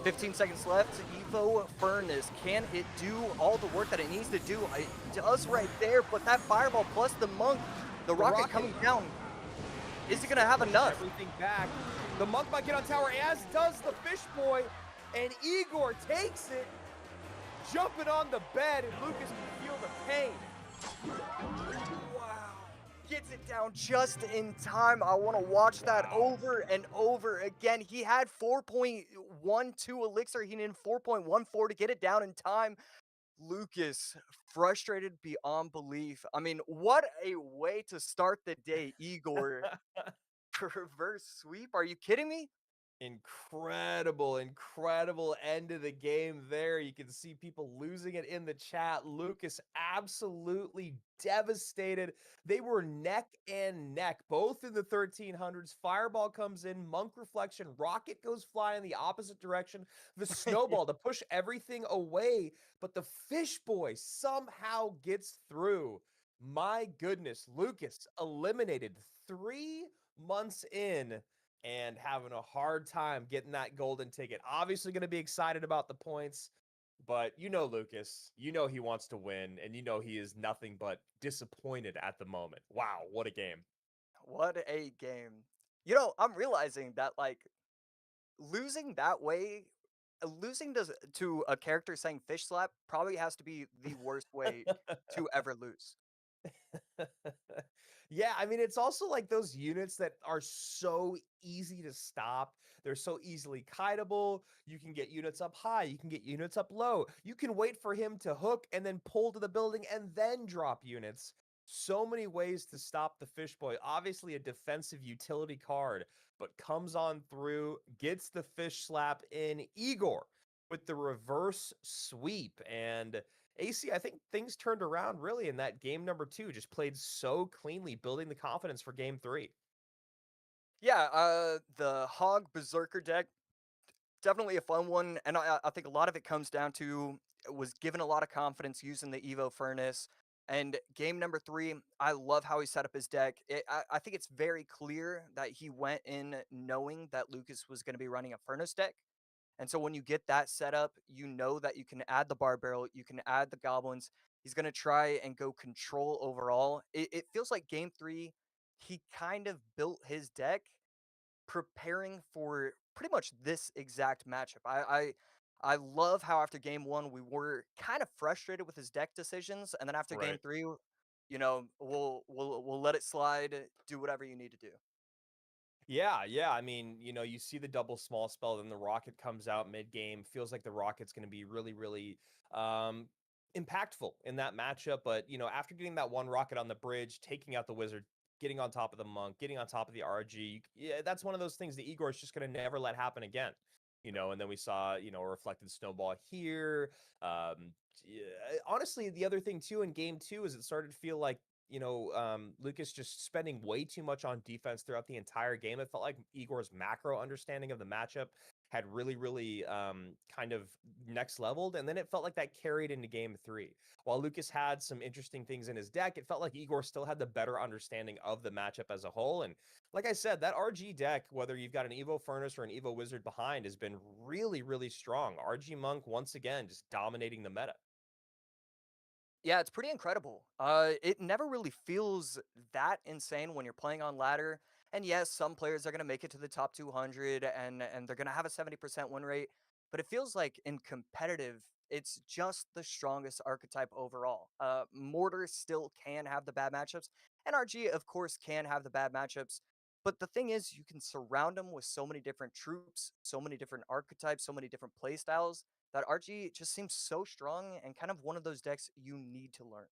15 seconds left. Evo Furnace, can it do all the work that it needs to do? It does right there, but that fireball plus the monk, the rocket coming down, is it going to have enough? Everything back. The monk might get on tower, as does the fish boy, and Eigor takes it, jumping on the bed, and Lucas can feel the pain. Wow. Gets it down just in time. I want to watch that over and over again. He had 4.12 elixir. He needed 4.14 to get it down in time. Lucas, frustrated beyond belief. I mean, what a way to start the day, Eigor. Reverse sweep? Are you kidding me? Incredible end of the game there. You can see people losing it in the chat. Lucas absolutely devastated. They were neck and neck, both in the 1300s. Fireball comes in, monk reflection, rocket goes flying in the opposite direction. The snowball to push everything away, but the fish boy somehow gets through. My goodness, Lucas eliminated 3 months in and having a hard time getting that golden ticket. Obviously going to be excited about the points, but Lucas, he wants to win, and he is nothing but disappointed at the moment. Wow, what a game. What a game. I'm realizing that, losing that way, losing to a character saying fish slap probably has to be the worst way to ever lose. Yeah, I mean, it's also like those units that are so easy to stop. They're so easily kiteable. You can get units up high. You can get units up low. You can wait for him to hook and then pull to the building and then drop units. So many ways to stop the fish boy. Obviously a defensive utility card, but comes on through, gets the fish slap in. Eigor with the reverse sweep. And AC, I think things turned around really in that game number 2. Just played so cleanly, building the confidence for game 3. Yeah, the Hog Berserker deck, definitely a fun one. And I think a lot of it comes down to was given a lot of confidence using the Evo Furnace. And game number 3, I love how he set up his deck. I think it's very clear that he went in knowing that Lucas was going to be running a Furnace deck. And so when you get that set up, you know that you can add the bar barrel, you can add the goblins. He's going to try and go control overall. It feels like game 3, he kind of built his deck preparing for pretty much this exact matchup. I love how after game 1 we were kind of frustrated with his deck decisions, and then after game Right. 3, we'll let it slide, do whatever you need to do. Yeah. I mean, you see the double small spell, then the rocket comes out mid-game. Feels like the rocket's going to be really, really impactful in that matchup. But, after getting that one rocket on the bridge, taking out the wizard, getting on top of the monk, getting on top of the RG, yeah, that's one of those things that Igor is just going to never let happen again. And then we saw, a reflected snowball here. Yeah, honestly, the other thing too in game 2 is it started to feel like Lucas just spending way too much on defense throughout the entire game. It felt like Igor's macro understanding of the matchup had really kind of next leveled, and then it felt like that carried into game 3. While Lucas had some interesting things in his deck, it felt like Eigor still had the better understanding of the matchup as a whole. And like I said, that RG deck, whether you've got an Evo Furnace or an Evo Wizard behind, has been really strong. RG Monk once again just dominating the meta. Yeah, it's pretty incredible. It never really feels that insane when you're playing on ladder. And yes, some players are gonna make it to the top 200 and they're gonna have a 70% win rate. But it feels like in competitive, it's just the strongest archetype overall. Mortar still can have the bad matchups, and RG of course can have the bad matchups. But the thing is, you can surround them with so many different troops, so many different archetypes, so many different play styles that RG just seems so strong and kind of one of those decks you need to learn.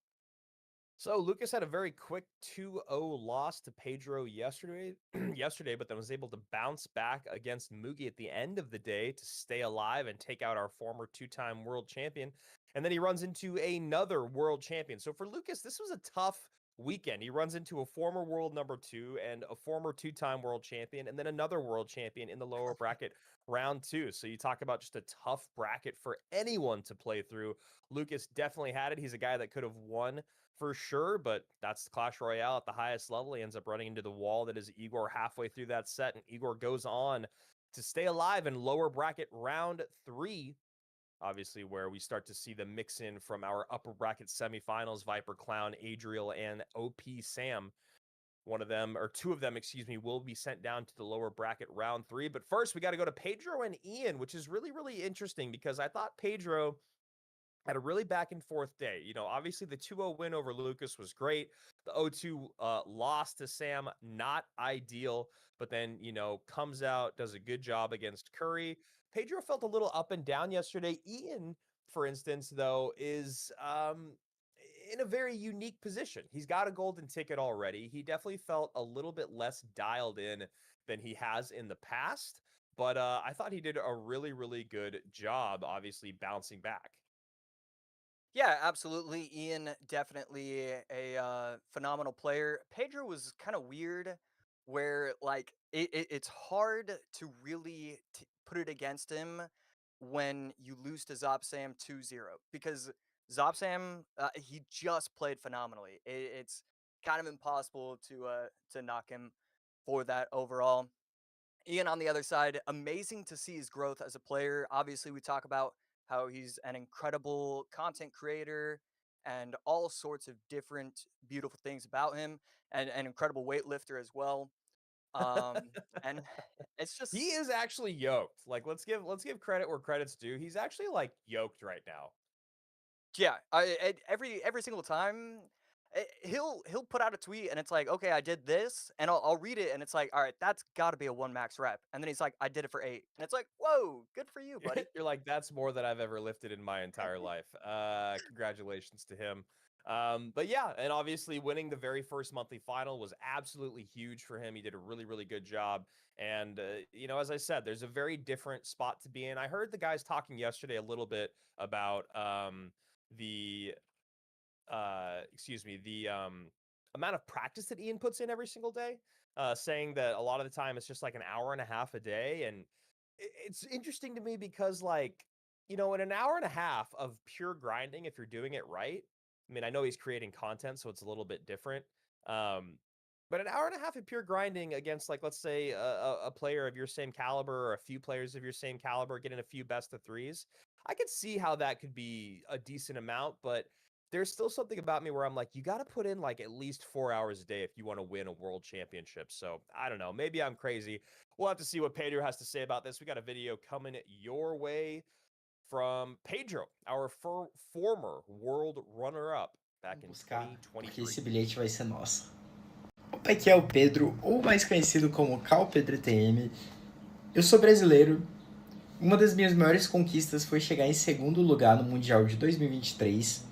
So Lucas had a very quick 2-0 loss to Pedro yesterday, but then was able to bounce back against Mugi at the end of the day to stay alive and take out our former 2-time world champion. And then he runs into another world champion. So for Lucas, this was a tough weekend. He runs into a former world number 2 and a former 2-time world champion, and then another world champion in the lower bracket round 2. So you talk about just a tough bracket for anyone to play through. Lucas definitely had it. He's a guy that could have won for sure, but that's Clash Royale at the highest level. He ends up running into the wall that is Eigor halfway through that set, and Eigor goes on to stay alive in lower bracket round 3, obviously, where we start to see the mix in from our upper bracket semifinals. Viper Clown, Adriel, and OP Sam. One of them, or two of them, excuse me, will be sent down to the lower bracket round 3. But first, we got to go to Pedro and Ian, which is really interesting because I thought Pedro had a really back and forth day. You know, obviously the 2-0 win over Lucas was great. The 0-2 loss to Sam, not ideal, but then, you know, comes out, does a good job against Curry. Pedro felt a little up and down yesterday. Ian, for instance, though, is in a very unique position. He's got a golden ticket already. He definitely felt a little bit less dialed in than he has in the past, but I thought he did a really good job, obviously bouncing back. Yeah, absolutely. Ian definitely a phenomenal player. Pedro was kind of weird, where like it's hard to really put it against him when you lose to Zopsam 2-0 because Zopsam he just played phenomenally. It's kind of impossible to knock him for that overall. Ian on the other side, amazing to see his growth as a player. Obviously, we talk about how he's an incredible content creator and all sorts of different beautiful things about him, and an incredible weightlifter as well. Um, and it's He just is actually yoked. Like let's give credit where credit's due. He's actually like yoked right now. yeah, every single time he'll put out a tweet and it's like, okay, I did this, and I'll read it and it's like, all right, that's got to be a one max rep, and then he's like, I did it for 8, and it's like, whoa, good for you, buddy. You're like, that's more than I've ever lifted in my entire life. Congratulations to him. But yeah, and obviously winning the very first monthly final was absolutely huge for him. He did a really good job. And, you know, as I said, there's a very different spot to be in. I heard the guys talking yesterday a little bit about the amount of practice that Ian puts in every single day, saying that a lot of the time it's just like an hour and a half a day. And it's interesting to me because, like, you know, in an hour and a half of pure grinding, if you're doing it right, I mean, I know he's creating content, so it's a little bit different. Um, but an hour and a half of pure grinding against, like, let's say a player of your same caliber or a few players of your same caliber, getting a few best of threes, I could see how that could be a decent amount, but there's still something about me where I'm like, you got to put in like at least 4 hours a day if you want to win a world championship. So I don't know. Maybe I'm crazy. We'll have to see what Pedro has to say about this. We got a video coming your way from Pedro, our former world runner-up back in Buscar, porque 2023. esse bilhete vai ser nosso. Opa, aqui é o Pedro, ou mais conhecido como Cal Pedro TM. Eu sou brasileiro. Uma das minhas maiores conquistas foi chegar em segundo lugar no Mundial de 2023.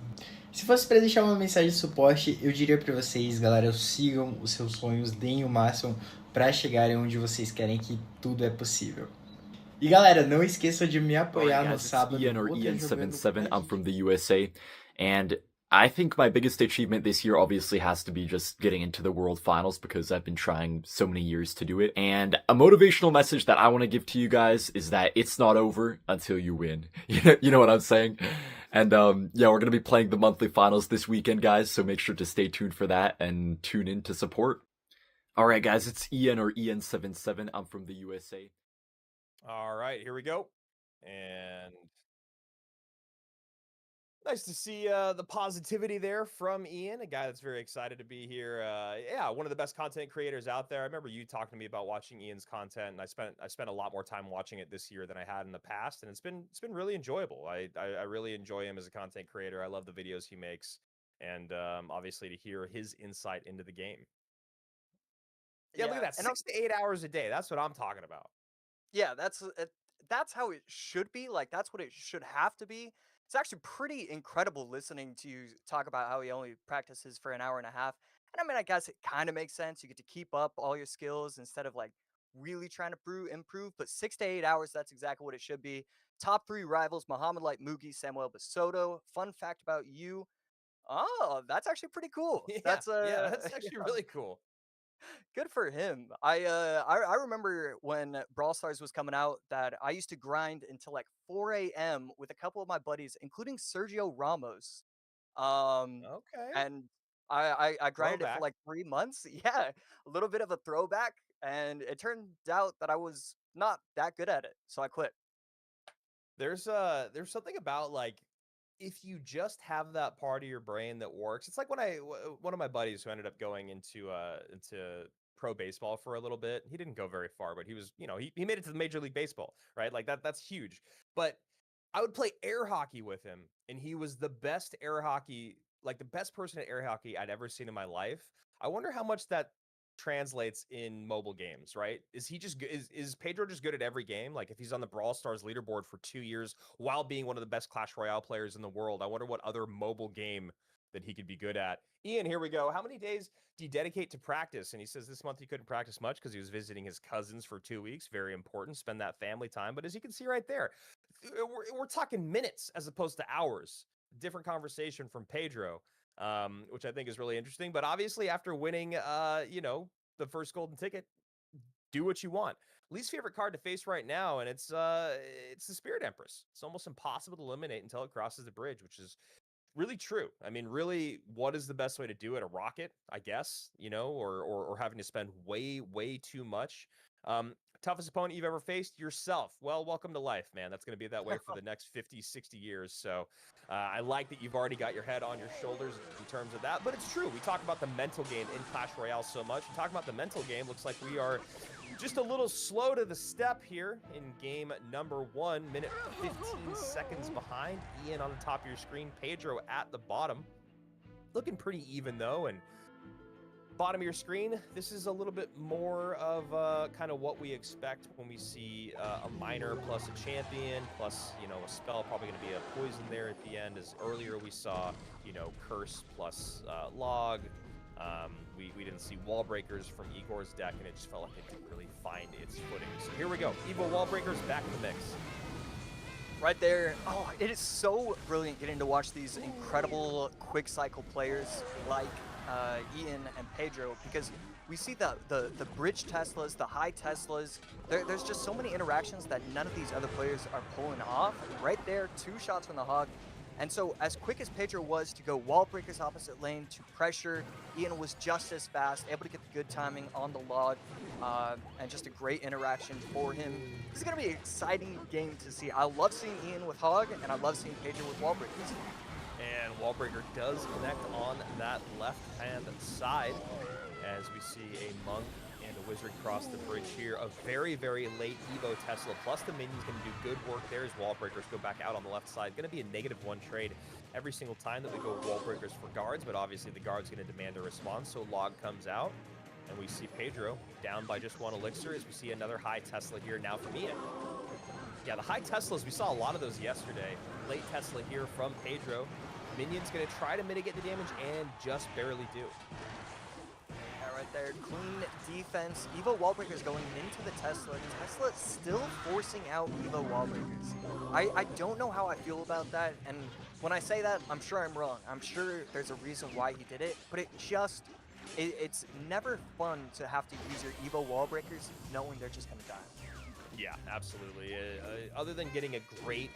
Se fosse para deixar uma mensagem de suporte, eu diria para vocês, galera, sigam os seus sonhos, deem o máximo para chegarem onde vocês querem, que tudo é possível. E galera, não esqueçam de me apoiar no sábado. Ian or Ian77. I'm from the USA, and I think my biggest achievement this year obviously has to be just getting into the World Finals because I've been trying so many years to do it. And a motivational message that I want to give to you guys is that it's not over until you win. You know what I'm saying? And yeah, we're going to be playing the monthly finals this weekend, guys, so make sure to stay tuned for that and tune in to support. All right, guys, it's Ian or Ian77. I'm from the USA. All right, here we go. And nice to see the positivity there from Ian, a guy that's very excited to be here. Yeah, one of the best content creators out there. I remember you talking to me about watching Ian's content, and I spent a lot more time watching it this year than I had in the past, and it's been really enjoyable. I really enjoy him as a content creator. I love the videos he makes, and obviously to hear his insight into the game. Yeah, look at that, and 6 to 8 hours a day. That's what I'm talking about. yeah, that's how it should be. Like that's what it should have to be. It's actually pretty incredible listening to you talk about how he only practices for an hour and a half. And I mean, I guess it kind of makes sense. You get to keep up all your skills instead of like really trying to improve. But 6 to 8 hours, that's exactly what it should be. Top 3 rivals: Muhammad Light Mugi, Samuel Basoto. Fun fact about you. Oh, that's actually pretty cool. Yeah, yeah, that's actually really cool. Good for him. I remember when Brawl Stars was coming out that I used to grind until like 4 a.m. with a couple of my buddies, including Sergio Ramos. Um, Okay. and I grinded it for Throwback. like 3 months. Yeah, a little bit of a throwback, and it turned out that I was not that good at it, so I quit. There's something about like if you just have that part of your brain that works. It's like when one of my buddies who ended up going into pro baseball for a little bit. He didn't go very far, but he was, he made it to the Major League Baseball, right? Like that's huge. But I would play air hockey with him, and he was the best air hockey, like the best person at air hockey I'd ever seen in my life. I wonder how much that translates in mobile games, right? Is he just is Pedro just good at every game? Like if he's on the Brawl Stars leaderboard for 2 years while being one of the best Clash Royale players in the world, I wonder what other mobile game that he could be good at. Ian, here we go. How many days do you dedicate to practice? And he says this month he couldn't practice much because he was visiting his cousins for 2 weeks. Very important. Spend that family time. But as you can see right there, we're talking minutes as opposed to hours. Different conversation from Pedro, which I think is really interesting. But obviously, after winning, the first golden ticket, do what you want. Least favorite card to face right now, and it's the Spirit Empress. It's almost impossible to eliminate until it crosses the bridge, which is really true. I mean, really, what is the best way to do it? A rocket, I guess, or having to spend way too much. Toughest opponent you've ever faced? Yourself. Well, welcome to life, man. That's going to be that way for the next 50, 60 years. So I like that you've already got your head on your shoulders in terms of that. But it's true. We talk about the mental game in Clash Royale so much. We talk about the mental game. Looks like we are just a little slow to the step here in game number 1. Minute 15 seconds behind. Ian on the top of your screen. Pedro at the bottom. Looking pretty even, though, and bottom of your screen, this is a little bit more of kind of what we expect when we see a miner plus a champion plus, a spell, probably going to be a poison there at the end, as earlier we saw, curse plus log. We didn't see wall breakers from Eigor's deck, and it just felt like it didn't really find its footing. So here we go. Evo wall breakers back in the mix. Right there. Oh, it is so brilliant getting to watch these incredible quick cycle players like Ian and Pedro, because we see the bridge Teslas, the high Teslas. There's just so many interactions that none of these other players are pulling off. Right there, 2 shots from the hog. And so as quick as Pedro was to go wall breakers opposite lane to pressure, Ian was just as fast, able to get the good timing on the log, and just a great interaction for him. This is going to be an exciting game to see. I love seeing Ian with hog, and I love seeing Pedro with wall breakers. And Wallbreaker does connect on that left-hand side as we see a Monk and a Wizard cross the bridge here. A very, very late Evo Tesla, plus the minions going to do good work there as Wallbreakers go back out on the left side. Going to be a -1 trade every single time that we go Wallbreakers for guards, but obviously the guard's going to demand a response, so log comes out. And we see Pedro down by just 1 elixir as we see another high Tesla here now from Ian. Yeah, the high Teslas, we saw a lot of those yesterday. Late Tesla here from Pedro. Minion's going to try to mitigate the damage and just barely do. Yeah, right right there. Clean defense. Evo Wallbreakers going into the Tesla. Tesla still forcing out Evo Wallbreakers. I don't know how I feel about that, and when I say that, I'm sure I'm wrong. I'm sure there's a reason why he did it, but it's never fun to have to use your Evo Wallbreakers knowing they're just gonna die. Yeah, absolutely. Other than getting a great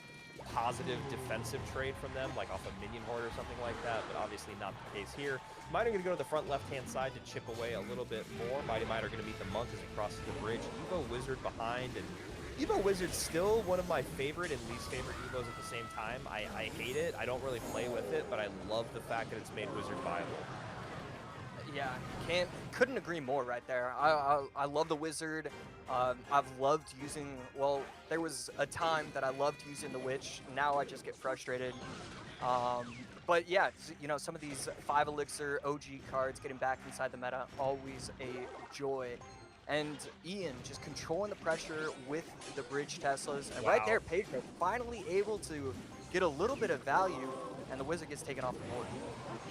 positive defensive trade from them, like off a minion horde or something like that, but obviously not the case here. Might are going to go to the front left-hand side to chip away a little bit more. Mighty Might are going to meet the Monk as he crosses the bridge. Evo Wizard behind, and Evo Wizard's still one of my favorite and least favorite Evos at the same time. I hate it. I don't really play with it, but I love the fact that it's made Wizard viable. Yeah, couldn't agree more right there. I love the Wizard. I've loved using, well, there was a time that I loved using the Witch. Now I just get frustrated. But yeah, you know, some of these 5 Elixir OG cards getting back inside the meta, always a joy. And Ian just controlling the pressure with the bridge Teslas. And right there, Pedro finally able to get a little bit of value, and the Wizard gets taken off the board.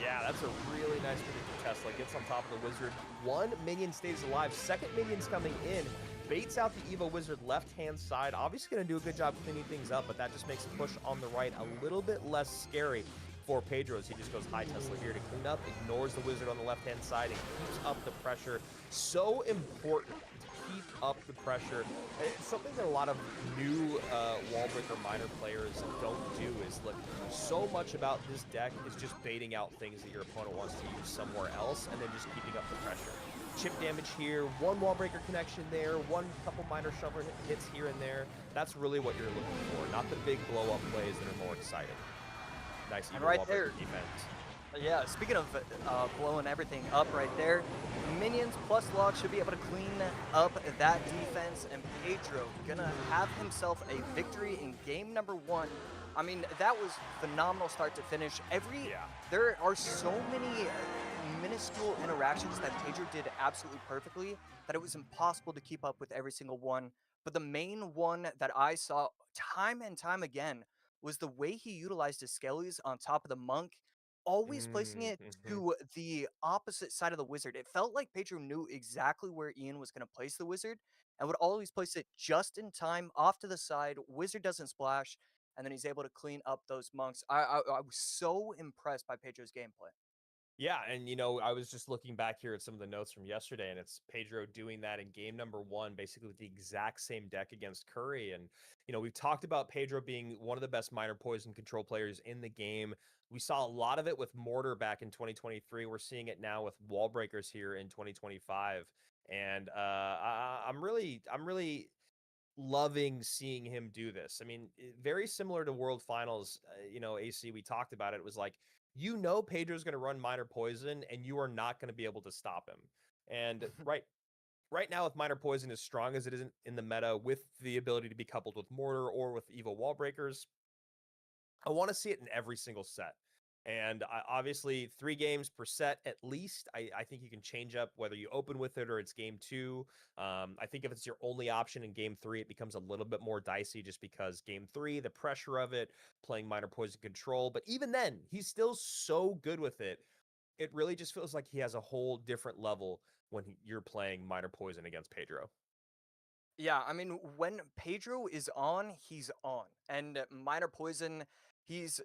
Yeah, that's a really nice predictive Tesla. Gets on top of the Wizard. 1 minion stays alive. 2nd minion's coming in. Baits out the Evo Wizard left-hand side. Obviously going to do a good job cleaning things up, but that just makes the push on the right a little bit less scary for Pedro as he just goes high Tesla here to clean up, ignores the Wizard on the left-hand side, and keeps up the pressure. So important to keep up the pressure. It's something that a lot of new Wallbreaker minor players don't do is, look, so much about this deck is just baiting out things that your opponent wants to use somewhere else and then just keeping up the pressure. Chip damage here, 1 Wallbreaker connection there, 1 couple minor shovel hits here and there. That's really what you're looking for, not the big blow-up plays that are more exciting. Nice and right Wallbreaker there, defense. Yeah, speaking of blowing everything up right there, minions plus log should be able to clean up that defense, and Pedro gonna have himself a victory in game number 1. I mean, that was phenomenal start to finish. There are so many minuscule interactions that Pedro did absolutely perfectly that it was impossible to keep up with every single one. But the main one that I saw time and time again was the way he utilized his skellies on top of the Monk, always placing it to the opposite side of the Wizard. It felt like Pedro knew exactly where Ian was going to place the Wizard and would always place it just in time off to the side. Wizard doesn't splash, and then he's able to clean up those Monks. I was so impressed by Pedro's gameplay. Yeah, and you know, I was just looking back here at some of the notes from yesterday, and it's Pedro doing that in game number 1, basically with the exact same deck against Curry. And you know, we've talked about Pedro being one of the best minor poison control players in the game. We saw a lot of it with Mortar back in 2023. We're seeing it now with Wallbreakers here in 2025, and I'm really loving seeing him do this. I mean, very similar to World Finals. You know, AC, we talked about it. It was like, you know, Pedro's going to run minor poison and you are not going to be able to stop him. And right now, with minor poison as strong as it is in the meta, with the ability to be coupled with Mortar or with Evo Wallbreakers, I want to see it in every single set. And obviously 3 games per set at least. I think you can change up whether you open with it or it's game 2. I think if it's your only option in game 3, it becomes a little bit more dicey just because game 3, the pressure of it, playing minor poison control. But even then, he's still so good with it. It really just feels like he has a whole different level when you're playing minor poison against Pedro. Yeah, I mean, when Pedro is on, he's on. And minor poison, he's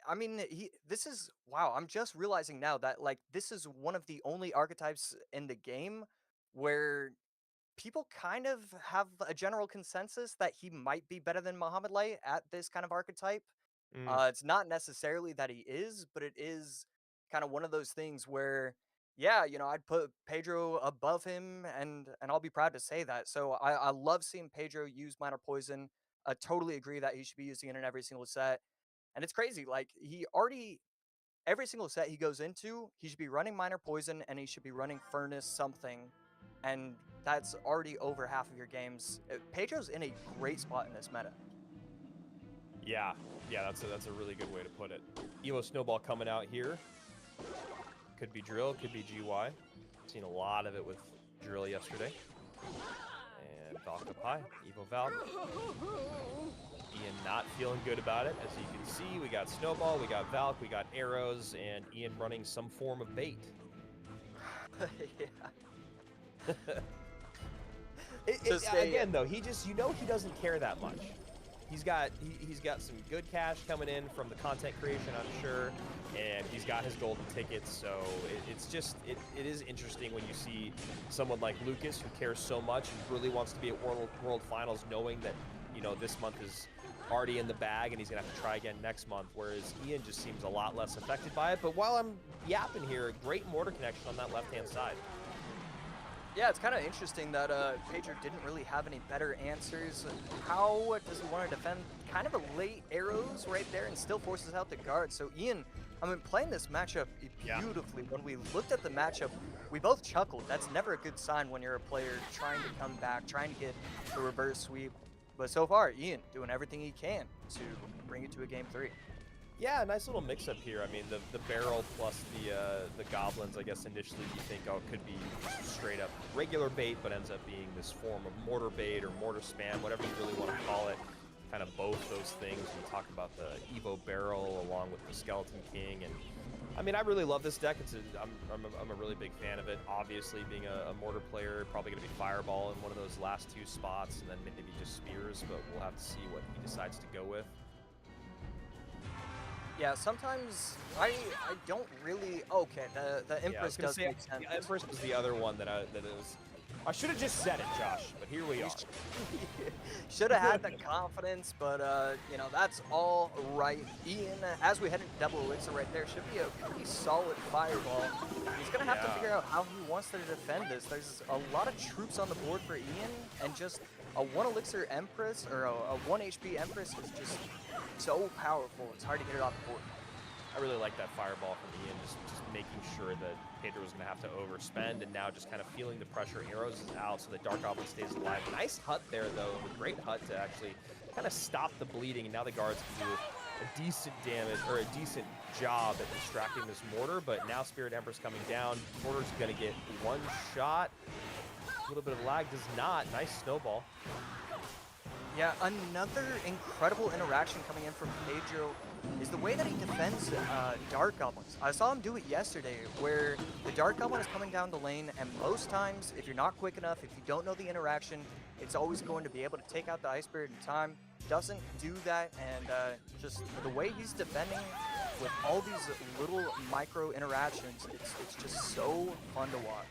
I mean, this is wow, I'm just realizing now that like this is one of the only archetypes in the game where people kind of have a general consensus that he might be better than Muhammad Light at this kind of archetype. It's not necessarily that he is, but it is kind of one of those things where, yeah, you know, I'd put Pedro above him, and I'll be proud to say that. So I love seeing Pedro use minor poison. I totally agree that he should be using it in every single set. And it's crazy, like he already every single set he goes into, he should be running minor poison and he should be running furnace something, and that's already over half of your games. Pedro's in a great spot in this meta. Yeah, that's a really good way to put it. Evo Snowball coming out here. Could be Drill, could be GY. Seen a lot of it with Drill yesterday. And Valk up high, Evo Valk. Ian not feeling good about it. As you can see, we got Snowball, we got Valk, we got arrows, and Ian running some form of bait. Yeah. Again, though, he just, he doesn't care that much. He's got some good cash coming in from the content creation, I'm sure, and he's got his golden tickets. So it is interesting when you see someone like Lucas who cares so much and really wants to be at World Finals, knowing that this month is already in the bag and he's gonna have to try again next month. Whereas Ian just seems a lot less affected by it. But while I'm yapping here, great mortar connection on that left-hand side. Yeah, it's kind of interesting that Pedro didn't really have any better answers. How does he want to defend kind of a late arrows right there and still forces out the guard? So Ian, I mean, playing this matchup beautifully. When we looked at the matchup, we both chuckled. That's never a good sign when you're a player trying to come back, trying to get the reverse sweep. But so far, Ian doing everything he can to bring it to a game 3. Yeah, nice little mix-up here. I mean, the barrel plus the goblins, I guess initially you think, oh, it could be straight up regular bait, but ends up being this form of mortar bait or mortar spam, whatever you really want to call it. Kind of both those things. We talk about the Evo barrel along with the Skeleton King, and I mean, I really love this deck. I'm a really big fan of it. Obviously, being a mortar player, probably going to be Fireball in one of those last 2 spots, and then maybe just Spears, but we'll have to see what he decides to go with. Yeah, sometimes I don't really. Okay, the Empress does make sense. The Empress was the other one that it was. I should have just said it, Josh, but here we are. Should have had the confidence, but that's all right. Ian, as we head into double elixir right there, should be a pretty solid fireball. He's gonna have to figure out how he wants to defend this. There's a lot of troops on the board for Ian, and just a 1 elixir Empress or a 1 HP Empress is just so powerful. It's hard to get it off the board. I really like that fireball from Ian, just making sure that Pedro was going to have to overspend, and now just kind of feeling the pressure. Arrows is out, so the Dark Goblin stays alive. Nice hut there, though. A great hut to actually kind of stop the bleeding, and now the guards can do a decent damage, or a decent job at distracting this mortar, but now Spirit Empress coming down. Mortar's going to get 1 shot. A little bit of lag, does not. Nice snowball. Yeah, another incredible interaction coming in from Pedro is the way that he defends Dark Goblins. I saw him do it yesterday, where the Dark Goblin is coming down the lane, and most times, if you're not quick enough, if you don't know the interaction, it's always going to be able to take out the Ice Spirit in time. Doesn't do that, and just the way he's defending with all these little micro interactions, it's just so fun to watch.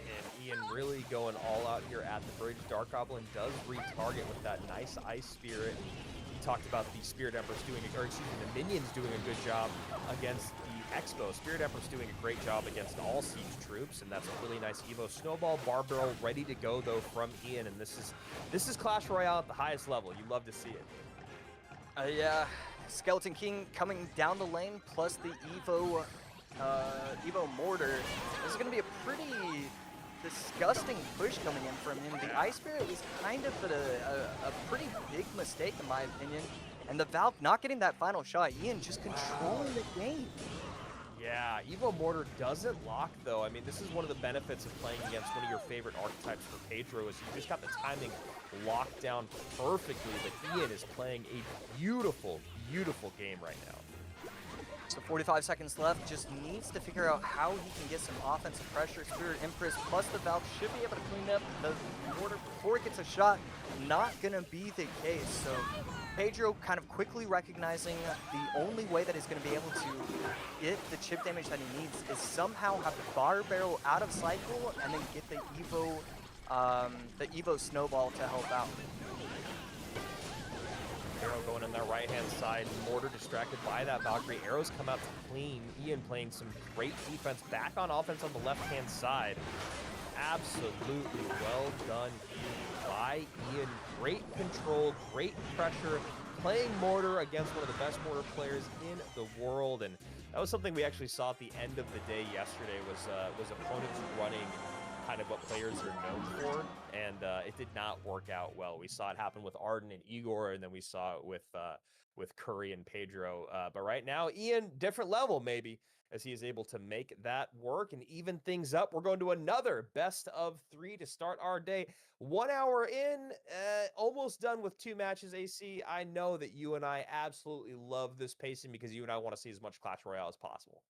And Ian really going all out here at the bridge. Dark Goblin does retarget with that nice Ice Spirit. He talked about the Spirit Empress doing, the minions doing a good job against the Expo. Spirit Empress doing a great job against all siege troops, and that's a really nice Evo snowball. Bar barrel ready to go though from Ian, and this is Clash Royale at the highest level. You love to see it. Yeah, Skeleton King coming down the lane, plus the Evo Mortar. This is going to be a pretty disgusting push coming in from him. The Ice Spirit was kind of a pretty big mistake in my opinion. And the Valve not getting that final shot. Ian just controlling the game. Yeah, Evo Mortar doesn't lock though. I mean, this is one of the benefits of playing against one of your favorite archetypes for Pedro is you just got the timing locked down perfectly, but Ian is playing a beautiful, beautiful game right now. So 45 seconds left, just needs to figure out how he can get some offensive pressure. Spirit Empress plus the Valve should be able to clean up the mortar before it gets a shot. Not gonna be the case. So Pedro kind of quickly recognizing the only way that he's gonna be able to get the chip damage that he needs is somehow have the bar barrel out of cycle and then get the Evo snowball to help out. Arrow going in their right-hand side, Mortar distracted by that Valkyrie. Arrows come out to clean. Ian playing some great defense, back on offense on the left-hand side. Absolutely well done by Ian. Great control, great pressure, playing Mortar against one of the best Mortar players in the world. And that was something we actually saw at the end of the day yesterday was opponents running kind of what players are known for, and it did not work out well. We saw it happen with Arden and Eigor, and then we saw it with Curry and Pedro. But right now, Ian, different level maybe, as he is able to make that work and even things up. We're going to another best of 3 to start our day. 1 hour in, almost done with 2 matches, AC. I know that you and I absolutely love this pacing because you and I want to see as much Clash Royale as possible.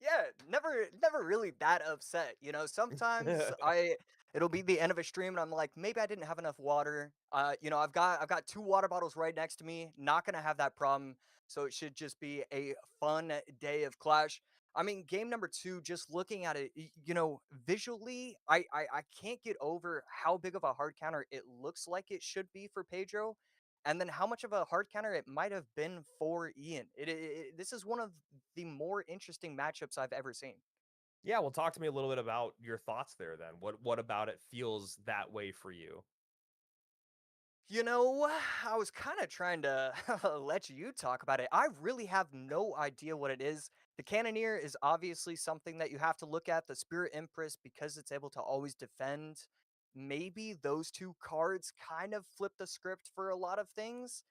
Yeah, never really that upset. You know, sometimes it'll be the end of a stream, and I'm like, maybe I didn't have enough water. You know, I've got 2 water bottles right next to me. Not gonna have that problem. So it should just be a fun day of Clash. I mean, game number 2, just looking at it, you know, visually, I can't get over how big of a hard counter it looks like it should be for Pedro, and then how much of a hard counter it might have been for Ian. This is one of the more interesting matchups I've ever seen. Yeah, well, talk to me a little bit about your thoughts there then. What about it feels that way for you? You know, I was kind of trying to let you talk about it. I really have no idea what it is. The Cannoneer is obviously something that you have to look at. The Spirit Empress, because it's able to always defend. Maybe those 2 cards kind of flip the script for a lot of things.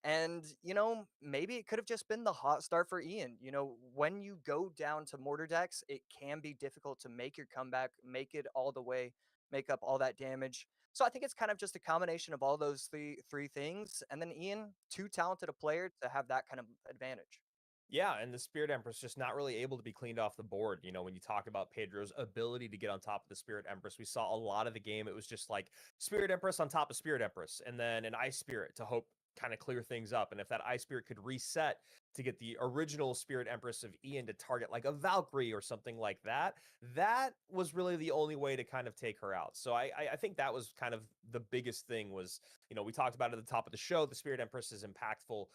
And, you know, maybe it could have just been the hot start for Ian. You know, when you go down to mortar decks, it can be difficult to make your comeback, make it all the way, make up all that damage. So I think it's kind of just a combination of all those three things. And then Ian, too talented a player to have that kind of advantage. Yeah, and the Spirit Empress just not really able to be cleaned off the board. You know, when you talk about Pedro's ability to get on top of the Spirit Empress, we saw a lot of the game. It was just like Spirit Empress on top of Spirit Empress, and then an Ice Spirit to hope kind of clear things up. And if that Ice Spirit could reset to get the original Spirit Empress of Ian to target like a Valkyrie or something like that, that was really the only way to kind of take her out. So I think that was kind of the biggest thing was, you know, we talked about it at the top of the show. The Spirit Empress is impactful.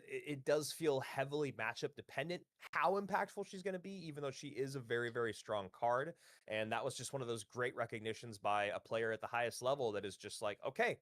It does feel heavily matchup dependent how impactful she's going to be, even though she is a very, very strong card. And that was just one of those great recognitions by a player at the highest level that is just like, okay,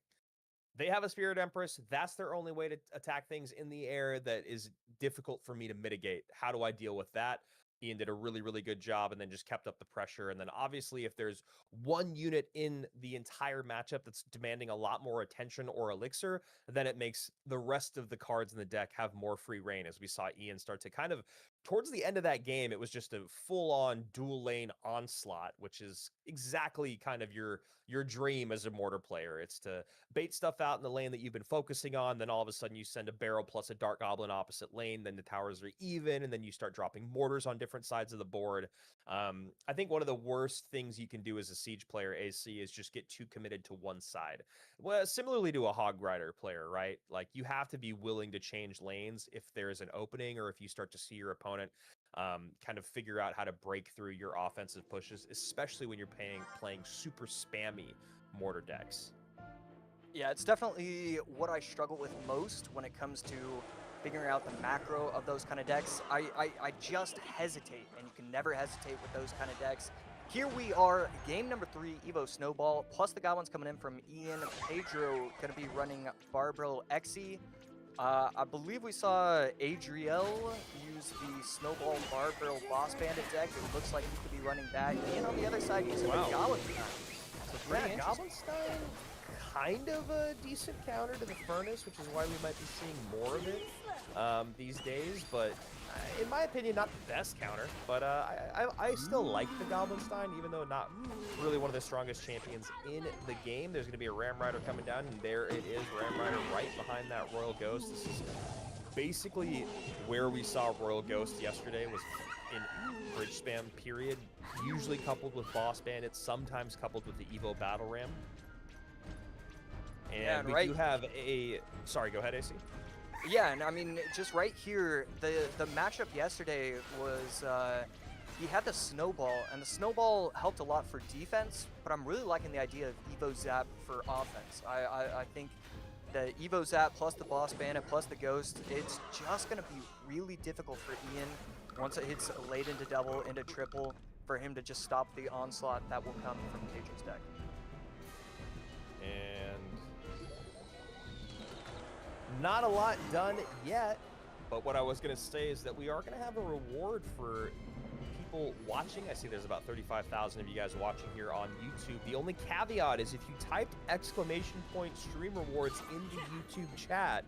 they have a Spirit Empress. That's their only way to attack things in the air that is difficult for me to mitigate. How do I deal with that? Ian did a really, really good job and then just kept up the pressure. And then obviously, if there's one unit in the entire matchup that's demanding a lot more attention or elixir, then it makes the rest of the cards in the deck have more free reign. As we saw Ian start to kind of, towards the end of that game, it was just a full-on dual lane onslaught, which is exactly kind of your dream as a mortar player. It's to bait stuff out in the lane that you've been focusing on, then all of a sudden you send a barrel plus a dark goblin opposite lane, then the towers are even, and then you start dropping mortars on different sides of the board. I think one of the worst things you can do as a siege player, AC, is just get too committed to one side. Well, similarly to a hog rider player, right? Like you have to be willing to change lanes if there's an opening or if you start to see your opponent kind of figure out how to break through your offensive pushes, especially when you're playing super spammy mortar decks. Yeah, it's definitely what I struggle with most when it comes to figuring out the macro of those kind of decks. I just hesitate, and you can never hesitate with those kind of decks. Here we are, game number 3, Evo Snowball, plus the goblins coming in from Ian. Pedro going to be running Barbell Xe. I believe we saw Adriel use the Snowball Barbell Boss Bandit deck. It looks like he could be running that. Ian on the other side using the Goblin Stein. So pretty interesting. Goblin Stein, kind of a decent counter to the Furnace, which is why we might be seeing more of it these days. But in my opinion, not the best counter. But I still like the Goblin Stein, even though not really one of the strongest champions in the game. There's going to be a Ram Rider coming down, and there it is, Ram Rider right behind that Royal Ghost. This is basically where we saw Royal Ghost yesterday, was in bridge spam period, usually coupled with Boss Bandits, sometimes coupled with the Evo Battle Ram. And we do have a... Sorry, go ahead, AC. Yeah, and I mean, just right here, the matchup yesterday was... he had the Snowball, and the Snowball helped a lot for defense, but I'm really liking the idea of Evo Zap for offense. I think the Evo Zap plus the Boss Bandit plus the Ghost, it's just going to be really difficult for Ian once it hits late into double, into triple, for him to just stop the onslaught that will come from Pedro's deck. And not a lot done yet, but what I was going to say is that we are going to have a reward for people watching. I see there's about 35,000 of you guys watching here on YouTube. The only caveat is if you typed ! stream rewards in the YouTube chat,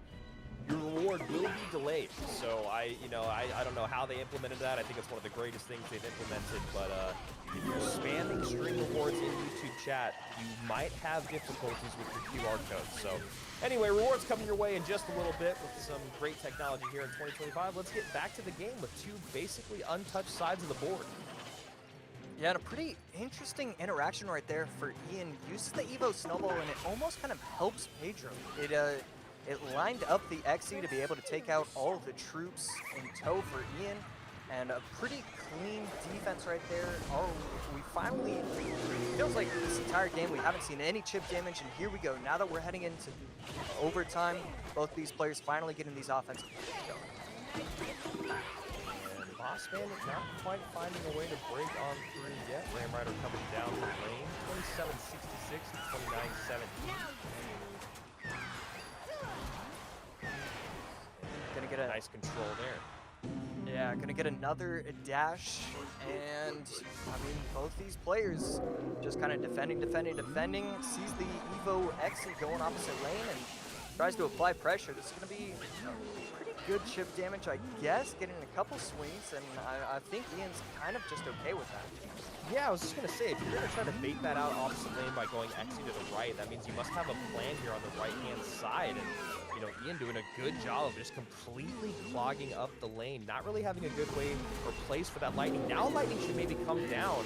your reward will be delayed. So I don't know how they implemented that. I think it's one of the greatest things they've implemented, but if you're spamming stream rewards in YouTube chat, you might have difficulties with your QR code. So anyway, rewards coming your way in just a little bit with some great technology here in 2025. Let's get back to the game with two basically untouched sides of the board. Yeah, and a pretty interesting interaction right there for Ian. Uses the Evo Snowball, and it almost kind of helps Pedro. It lined up the Xe to be able to take out all of the troops in tow for Ian, and a pretty clean defense right there. Oh, we finally, feels like this entire game we haven't seen any chip damage, and here we go. Now that we're heading into overtime, both these players finally getting these offensive plays going. And Boss Bandit not quite finding a way to break on through yet. Ram Rider coming down the lane, 27-66 to 29-17. Gonna get a Nice control there. Yeah, gonna get another dash, and I mean, both these players just kind of defending, sees the Evo Xe going opposite lane and tries to apply pressure. This is gonna be pretty good chip damage, I guess, getting a couple swings, and I think Ian's kind of just okay with that. Yeah, I was just going to say, if you're going to try to bait that out opposite lane by going Xe to the right, that means you must have a plan here on the right-hand side. And, you know, Ian doing a good job of just completely clogging up the lane, not really having a good way or place for that lightning. Now lightning should maybe come down.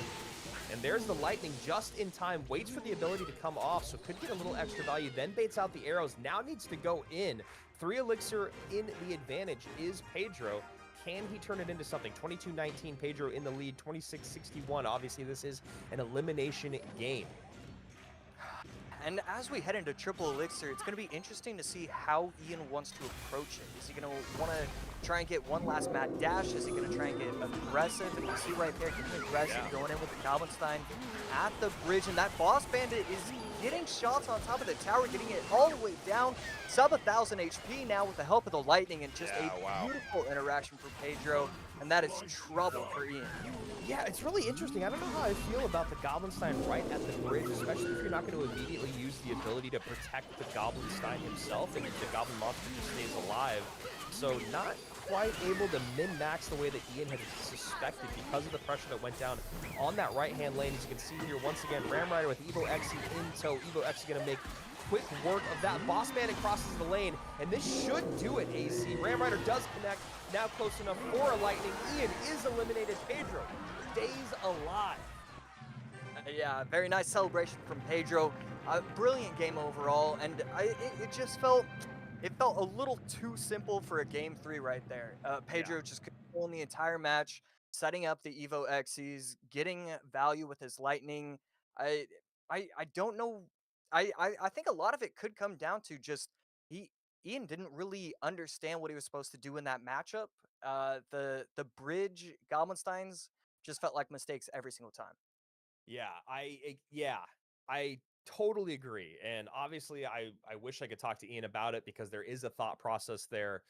And there's the lightning just in time, waits for the ability to come off, so could get a little extra value, then baits out the arrows, now needs to go in. 3 elixir in the advantage is Pedro. Can he turn it into something? 22-19, Pedro in the lead, 26-61. Obviously, this is an elimination game. And as we head into triple elixir, it's going to be interesting to see how Ian wants to approach it. Is he going to want to try and get one last mad dash? Is he going to try and get aggressive? And you see right there, getting aggressive, going in with the Goblinstein at the bridge. And that Boss Bandit is getting shots on top of the tower, getting it all the way down. Sub 1,000 HP now with the help of the lightning, and just a beautiful interaction for Pedro. And that is trouble for Ian. Yeah, it's really interesting. I don't know how I feel about the Goblinstein right at the bridge, especially if you're not going to immediately use the ability to protect the Goblinstein himself and the Goblin monster just stays alive. So not quite able to min-max the way that Ian had suspected because of the pressure that went down on that right-hand lane. As you can see here, once again, Ram Rider with Evo Xe in tow. Evo Xe going to make quick work of that. Boss Bandit crosses the lane, and this should do it, AC. Ram Rider does connect, now close enough for a lightning. Ian is eliminated. Pedro stays alive. Yeah, very nice celebration from Pedro. Brilliant game overall, and it just felt a little too simple for a game 3 right there. Pedro just controlling the entire match, setting up the Evo Xes, getting value with his lightning. I don't know. I think a lot of it could come down to just Ian didn't really understand what he was supposed to do in that matchup. The bridge Goblinsteins just felt like mistakes every single time. I totally agree. And obviously I wish I could talk to Ian about it because there is a thought process there.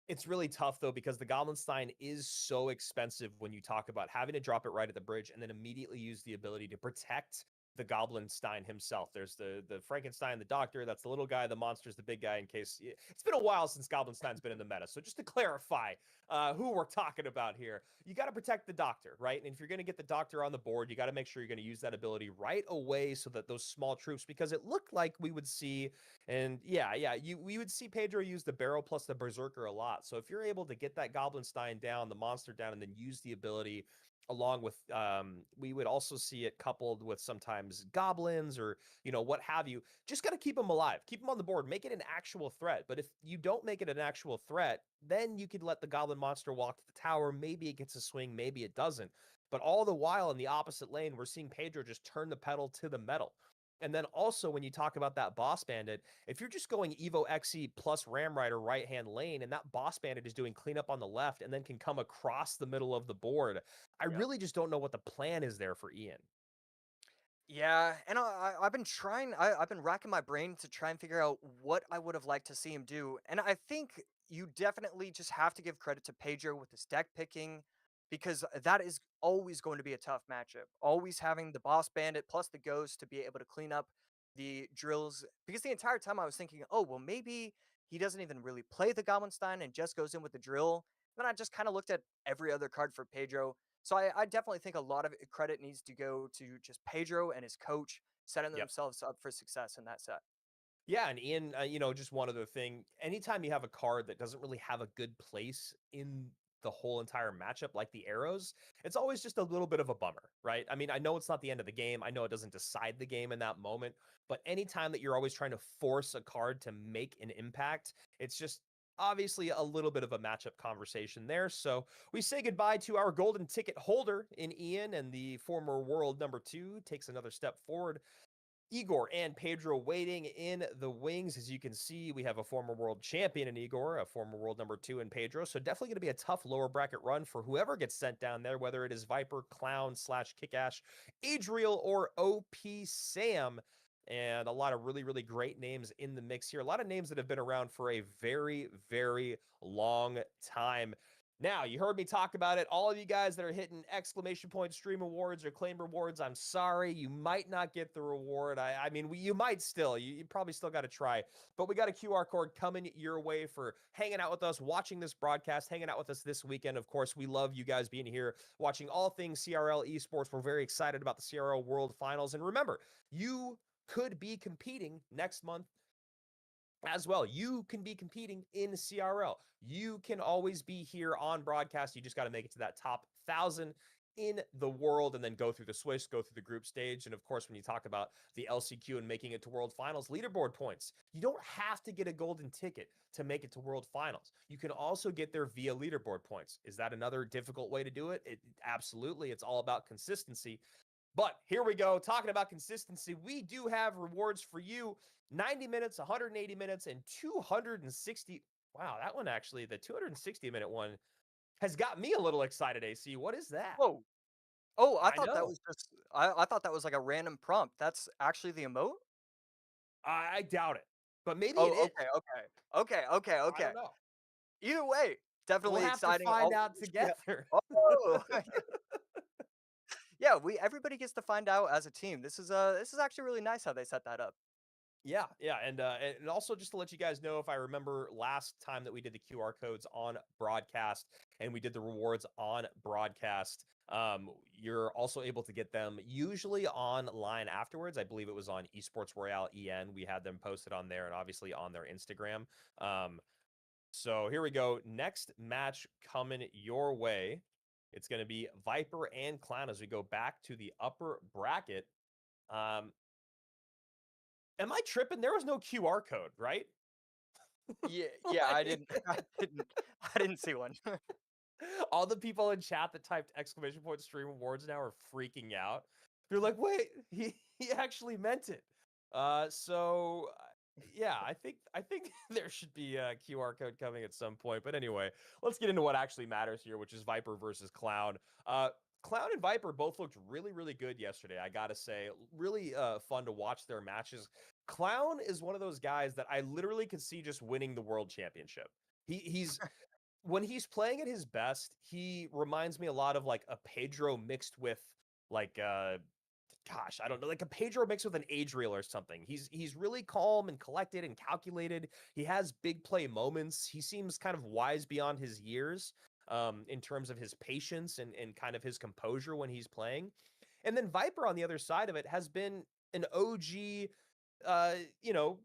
It's really tough though, because the Goblinstein is so expensive when you talk about having to drop it right at the bridge and then immediately use the ability to protect the Goblinstein himself. There's the Frankenstein, the doctor, that's the little guy, the monster's the big guy, in case it's been a while since Goblinstein's been in the meta. So just to clarify who we're talking about here, you got to protect the doctor, right? And if you're going to get the doctor on the board, you got to make sure you're going to use that ability right away so that those small troops, because it looked like we would see, and we would see Pedro use the barrel plus the berserker a lot. So if you're able to get that Goblinstein down, the monster down, and then use the ability along with we would also see it coupled with sometimes goblins or what have you, just got to keep them alive, keep them on the board, make it an actual threat. But if you don't make it an actual threat, then you could let the goblin monster walk to the tower. Maybe it gets a swing, maybe it doesn't. But all the while in the opposite lane, we're seeing Pedro just turn the pedal to the metal. And then also when you talk about that Boss Bandit, if you're just going Evo Xe plus Ram Rider right-hand lane, and that Boss Bandit is doing cleanup on the left and then can come across the middle of the board, I really just don't know what the plan is there for Ian. Yeah, and I've been trying. I've been racking my brain to try and figure out what I would have liked to see him do. And I think you definitely just have to give credit to Pedro with his deck picking, because that is always going to be a tough matchup. Always having the Boss Bandit plus the Ghost to be able to clean up the drills. Because the entire time I was thinking, oh, well, maybe he doesn't even really play the Goblinstein and just goes in with the drill. Then I just kind of looked at every other card for Pedro. So I definitely think a lot of credit needs to go to just Pedro and his coach setting themselves up for success in that set. Yeah, and Ian, just one other thing. Anytime you have a card that doesn't really have a good place in the whole entire matchup, like the arrows, it's always just a little bit of a bummer, right? I mean, I know it's not the end of the game. I know it doesn't decide the game in that moment, but anytime that you're always trying to force a card to make an impact, it's just obviously a little bit of a matchup conversation there. So we say goodbye to our golden ticket holder in Ian, and the former world number 2 takes another step forward. Eigor and Pedro waiting in the wings. As you can see, we have a former world champion in Eigor, a former world number 2 in Pedro. So definitely going to be a tough lower bracket run for whoever gets sent down there, whether it is Viper, Clown / Kickash, Adriel, or OP Sam. And a lot of really, really great names in the mix here. A lot of names that have been around for a very, very long time. Now, you heard me talk about it. All of you guys that are hitting exclamation point stream awards or claim rewards, I'm sorry. You might not get the reward. I mean, you might still. You probably still got to try. But we got a QR code coming your way for hanging out with us, watching this broadcast, hanging out with us this weekend. Of course, we love you guys being here, watching all things CRL Esports. We're very excited about the CRL World Finals. And remember, you could be competing next month as well. You can be competing in CRL. You can always be here on broadcast. You just got to make it to that top 1,000 in the world and then go through the Swiss, go through the group stage. And of course, when you talk about the LCQ and making it to World Finals, leaderboard points, you don't have to get a golden ticket to make it to World Finals. You can also get there via leaderboard points. Is that another difficult way to do it? Absolutely. It's all about consistency. But here we go, talking about consistency. We do have rewards for you. 90 minutes, 180 minutes, and 260. Wow, that one actually, the 260-minute one has got me a little excited, AC. What is that? Whoa. Oh, I I thought that know. was just I thought that was like a random prompt. That's actually the emote? I doubt it, but maybe it Oh, is. okay. I don't know. Either way, We'll definitely have to exciting. find Oh, out yeah. together. Oh, yeah. Everybody gets to find out as a team. This is actually really nice how they set that up. Yeah, and also just to let you guys know, if I remember last time that we did the QR codes on broadcast and we did the rewards on broadcast, you're also able to get them usually online afterwards. I believe it was on Esports Royale EN. We had them posted on there and obviously on their Instagram. So here we go. Next match coming your way. It's going to be Viper and Clown as we go back to the upper bracket. Am I tripping? There was no QR code, right? Yeah. I didn't see one. All the people in chat that typed exclamation point stream awards now are freaking out. They're like, wait, he actually meant it. Yeah, I think there should be a QR code coming at some point. But anyway, let's get into what actually matters here, which is Viper versus Clown. Clown and Viper both looked really, really good yesterday. I gotta say, really fun to watch their matches. Clown is one of those guys that I literally could see just winning the world championship. He's when he's playing at his best, he reminds me a lot of like a Pedro mixed with like gosh, I don't know, like a Pedro mixed with an Adriel or something. He's really calm and collected and calculated. He has big play moments. He seems kind of wise beyond his years in terms of his patience and kind of his composure when he's playing. And then Viper on the other side of it has been an OG you know,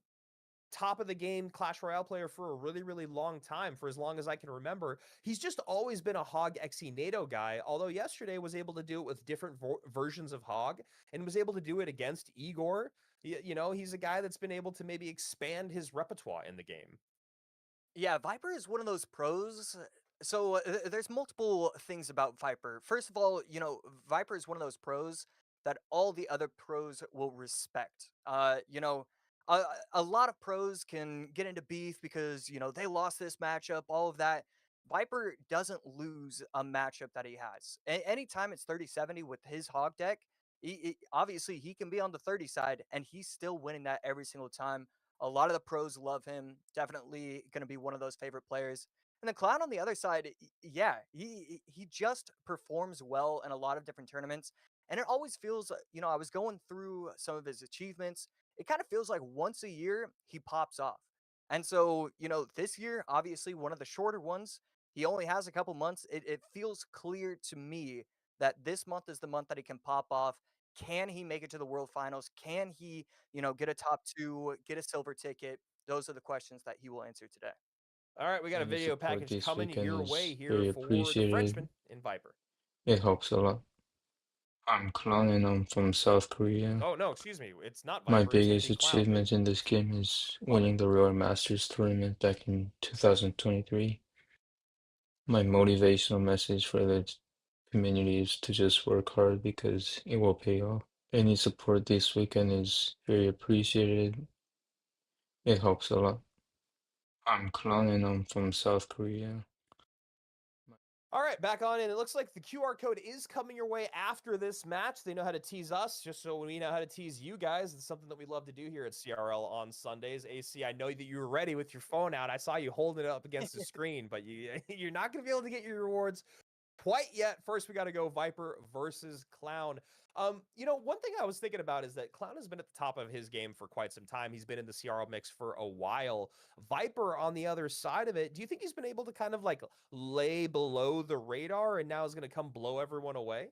top of the game Clash Royale player for a really, really long time, for as long as I can remember. He's just always been a Hog XE NATO guy, although yesterday was able to do it with different versions of Hog and was able to do it against Eigor. You know, he's a guy that's been able to maybe expand his repertoire in the game. Yeah, Viper is one of those pros. So there's multiple things about Viper. First of all, Viper is one of those pros that all the other pros will respect. A lot of pros can get into beef because they lost this matchup, all of that. Viper doesn't lose a matchup that he has. Anytime it's 30-70 with his hog deck, obviously he can be on the 30 side and he's still winning that every single time. A lot of the pros love him. Definitely going to be one of those favorite players. And the Clown on the other side, yeah, he just performs well in a lot of different tournaments. And it always feels, I was going through some of his achievements. It kind of feels like once a year he pops off. And so, this year, obviously one of the shorter ones, he only has a couple months. It feels clear to me that this month is the month that he can pop off. Can he make it to the World Finals? Can he get a top 2, get a silver ticket? Those are the questions that he will answer today. All right, we got a Any video support package this coming weekend your is way very here for the appreciated. Frenchman in Viper. It helps a lot. I'm Clown and I'm from South Korea. Oh, no, excuse me. It's not My Viper. It's going to biggest be Clown. achievement in this game is winning the Royal Masters tournament back in 2023. My motivational message for the community is to just work hard because it will pay off. Any support this weekend is very appreciated. It helps a lot. I'm Clown and I'm from South Korea. All right, back on in. It looks like the QR code is coming your way after this match. They know how to tease us, just so we know how to tease you guys. It's something that we love to do here at CRL on Sundays. AC, I know that you were ready with your phone out. I saw you holding it up against the screen, but you're not going to be able to get your rewards quite yet. First, we got to go Viper versus Clown. One thing I was thinking about is that Clown has been at the top of his game for quite some time. He's been in the CRL mix for a while. Viper on the other side of it, do you think he's been able to kind of like lay below the radar and now is going to come blow everyone away?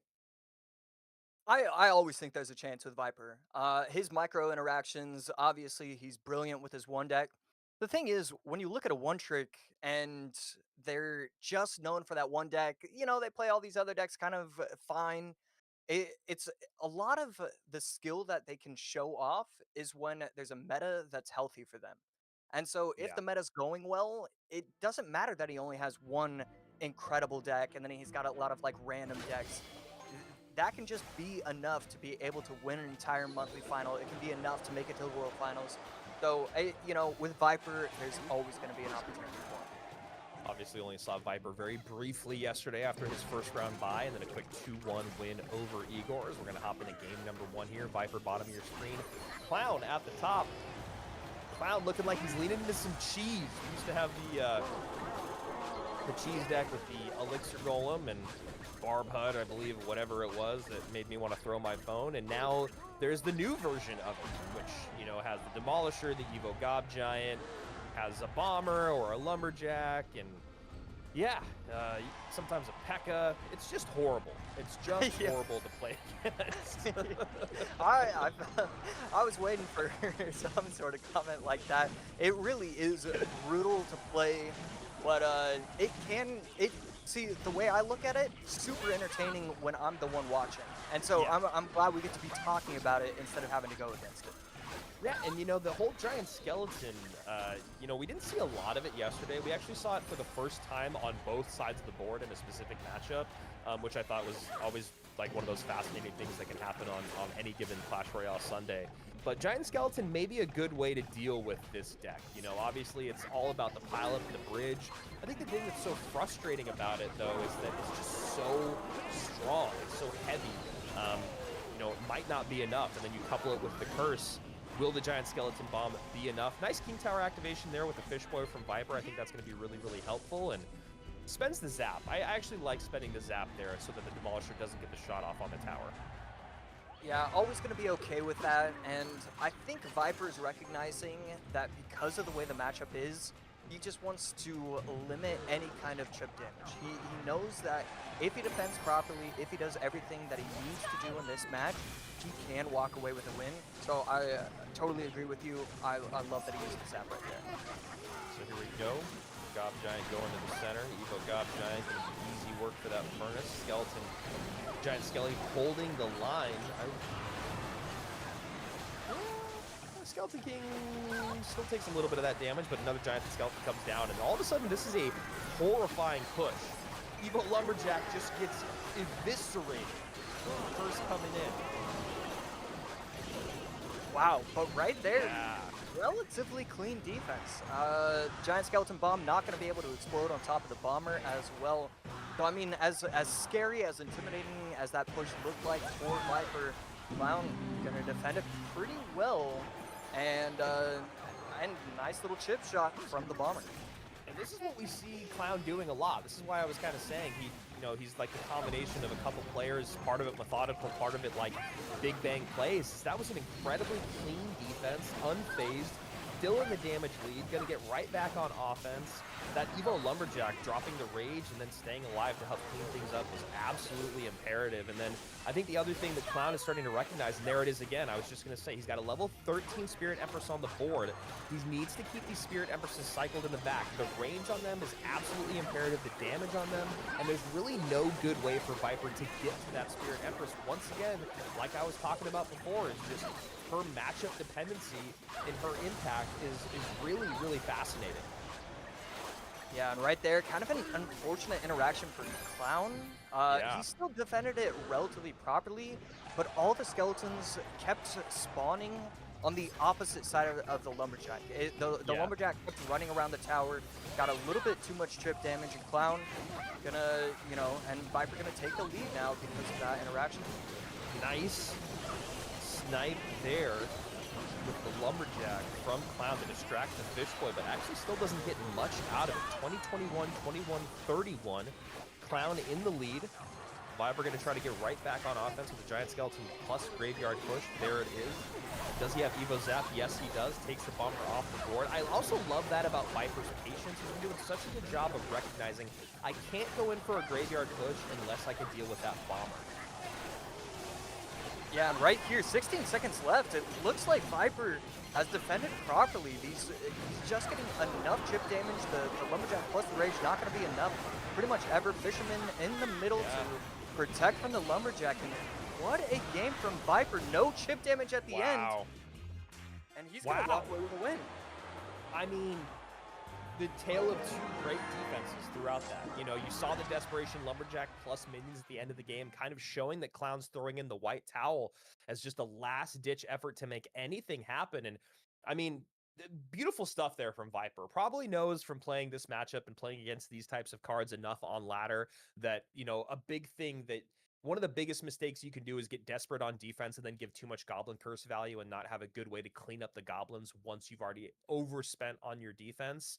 I always think there's a chance with Viper. His micro interactions, obviously, he's brilliant with his one deck. The thing is, when you look at a one trick and they're just known for that one deck, they play all these other decks kind of fine. It's a lot of the skill that they can show off is when there's a meta that's healthy for them. And so if Yeah. the meta's going well, it doesn't matter that he only has one incredible deck and then he's got a lot of like random decks. That can just be enough to be able to win an entire monthly final. It can be enough to make it to the World Finals. So, with Viper, there's always going to be an opportunity for him. Obviously only saw Viper very briefly yesterday after his first round bye, and then a quick 2-1 win over Eigor. We're going to hop into game number 1 here. Viper bottom of your screen. Clown at the top. Clown looking like he's leaning into some cheese. We used to have the cheese deck with the Elixir Golem and Barb Hud, I believe, whatever it was that made me want to throw my phone. And now there's the new version of it, which, has the Demolisher, the Evo Gob Giant, has a Bomber or a Lumberjack, and sometimes a P.E.K.K.A. It's just horrible. It's just horrible to play against. I was waiting for some sort of comment like that. It really is brutal to play, but see, the way I look at it, super entertaining when I'm the one watching. And so I'm glad we get to be talking about it instead of having to go against it. Yeah, and the whole giant skeleton, we didn't see a lot of it yesterday. We actually saw it for the first time on both sides of the board in a specific matchup, which I thought was always like one of those fascinating things that can happen on any given Clash Royale Sunday. But giant skeleton may be a good way to deal with this deck. Obviously it's all about the pileup and the bridge. I think the thing that's so frustrating about it, though, is that it's just so strong, it's so heavy. It might not be enough, and then you couple it with the curse. Will the giant skeleton bomb be enough? Nice King Tower activation there with the Fish Boy from Viper. I think that's going to be really, really helpful. And spends the zap. I actually like spending the zap there so that the Demolisher doesn't get the shot off on the tower. Yeah, always going to be okay with that. And I think Viper's recognizing that because of the way the matchup is, he just wants to limit any kind of chip damage. He knows that if he defends properly, if he does everything that he needs to do in this match, he can walk away with a win. So I totally agree with you. I love that he used the zap right there. So here we go. Gob Giant going to the center. Evo Gob Giant, going to be easy work for that furnace. Skeleton, Giant Skelly holding the line. Skeleton King still takes a little bit of that damage, but another Giant Skeleton comes down, and all of a sudden this is a horrifying push. Evo Lumberjack just gets eviscerated. First coming in. Wow, but right there, relatively clean defense. Giant Skeleton Bomb not going to be able to explode on top of the Bomber as well. So, I mean, as scary, as intimidating as that push looked like for Viper, Clown going to defend it pretty well. And nice little chip shot from the Bomber. And this is what we see Clown doing a lot. This is why I was kind of saying he's like the combination of a couple players, part of it methodical, part of it like big bang plays. That was an incredibly clean defense, unfazed, still in the damage lead, gonna get right back on offense. that Evo Lumberjack dropping the rage and then staying alive to help clean things up was absolutely imperative. And then I think the other thing that Clown is starting to recognize, and there it is again, I was just going to say, he's got a level 13 Spirit Empress on the board. He needs to keep these Spirit Empresses cycled in the back. The range on them is absolutely imperative, the damage on them, and there's really no good way for Viper to get to that Spirit Empress. Once again, like I was talking about before, is just her matchup dependency and her impact is really, really fascinating. Yeah, and right there, kind of an unfortunate interaction for Clown. He still defended it relatively properly, but all the skeletons kept spawning on the opposite side of the Lumberjack. The Lumberjack kept running around the tower, got a little bit too much trip damage, and Clown gonna, and Viper gonna take the lead now because of that interaction. Nice snipe there with the Lumberjack from Clown to distract the Fish Boy, but actually still doesn't get much out of it. 20-21, 21-31. Clown in the lead. Viper going to try to get right back on offense with a Giant Skeleton plus Graveyard Push. There it is. Does he have Evo Zap? Yes, he does. Takes the Bomber off the board. I also love that about Viper's patience. He's been doing such a good job of recognizing I can't go in for a Graveyard Push unless I can deal with that Bomber. Yeah, and right here, 16 seconds left. It looks like Viper has defended properly. He's just getting enough chip damage. The Lumberjack plus the Rage not going to be enough pretty much ever. Fisherman in the middle to protect from the Lumberjack. And what a game from Viper. No chip damage at the end. And he's going to walk away with a win. I mean, the tale of two great defenses throughout that. You saw the Desperation Lumberjack plus minions at the end of the game, kind of showing that Clown's throwing in the white towel as just a last-ditch effort to make anything happen. And, I mean, beautiful stuff there from Viper. Probably knows from playing this matchup and playing against these types of cards enough on ladder that, a big thing that one of the biggest mistakes you can do is get desperate on defense and then give too much Goblin Curse value and not have a good way to clean up the Goblins once you've already overspent on your defense.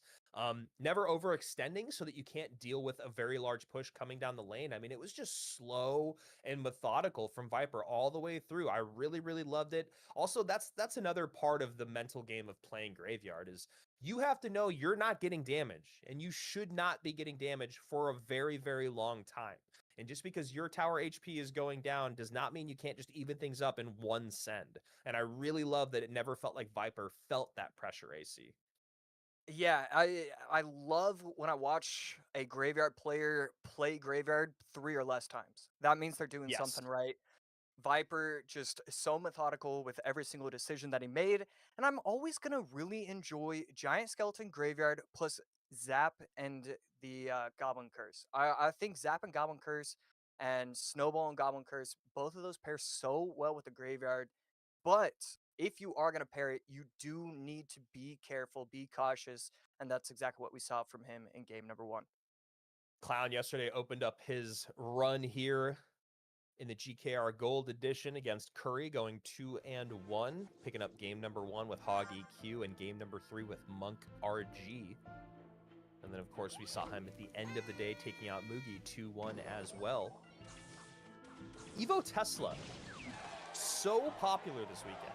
Never overextending so that you can't deal with a very large push coming down the lane. I mean, it was just slow and methodical from Viper all the way through. I really, really loved it. Also, that's another part of the mental game of playing Graveyard is you have to know you're not getting damage, and you should not be getting damage for a very, very long time. And just because your tower HP is going down does not mean you can't just even things up in one send. And I really love that it never felt like Viper felt that pressure, AC. Yeah, I love when I watch a Graveyard player play Graveyard 3 or less times. That means they're doing something right. Viper just so methodical with every single decision that he made, and I'm always gonna really enjoy Giant Skeleton Graveyard plus Zap and the Goblin Curse. I think Zap and Goblin Curse and Snowball and Goblin Curse, both of those pair so well with the Graveyard, but if you are going to pair it, you do need to be careful, be cautious, and that's exactly what we saw from him in game number 1. Clown yesterday opened up his run here in the GKR Gold Edition against Curry, going 2-1, picking up game number 1 with Hog EQ and game number 3 with Monk RG. And then, of course, we saw him at the end of the day taking out Mugi 2-1 as well. Evo Tesla, so popular this weekend.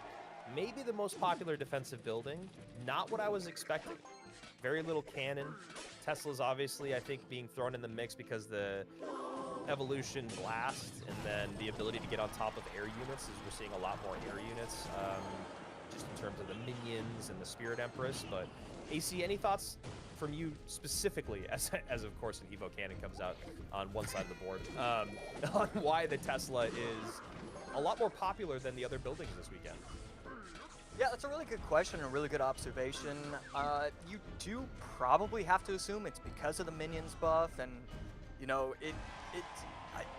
Maybe the most popular defensive building. Not what I was expecting. Very little cannon. Tesla's obviously, I think, being thrown in the mix because the evolution blast and then the ability to get on top of air units, as we're seeing a lot more air units, just in terms of the minions and the Spirit Empress. But AC, any thoughts from you specifically, as of course an Evo cannon comes out on one side of the board, on why the Tesla is a lot more popular than the other buildings this weekend? Yeah, that's a really good question and a really good observation. You do probably have to assume it's because of the minions buff, and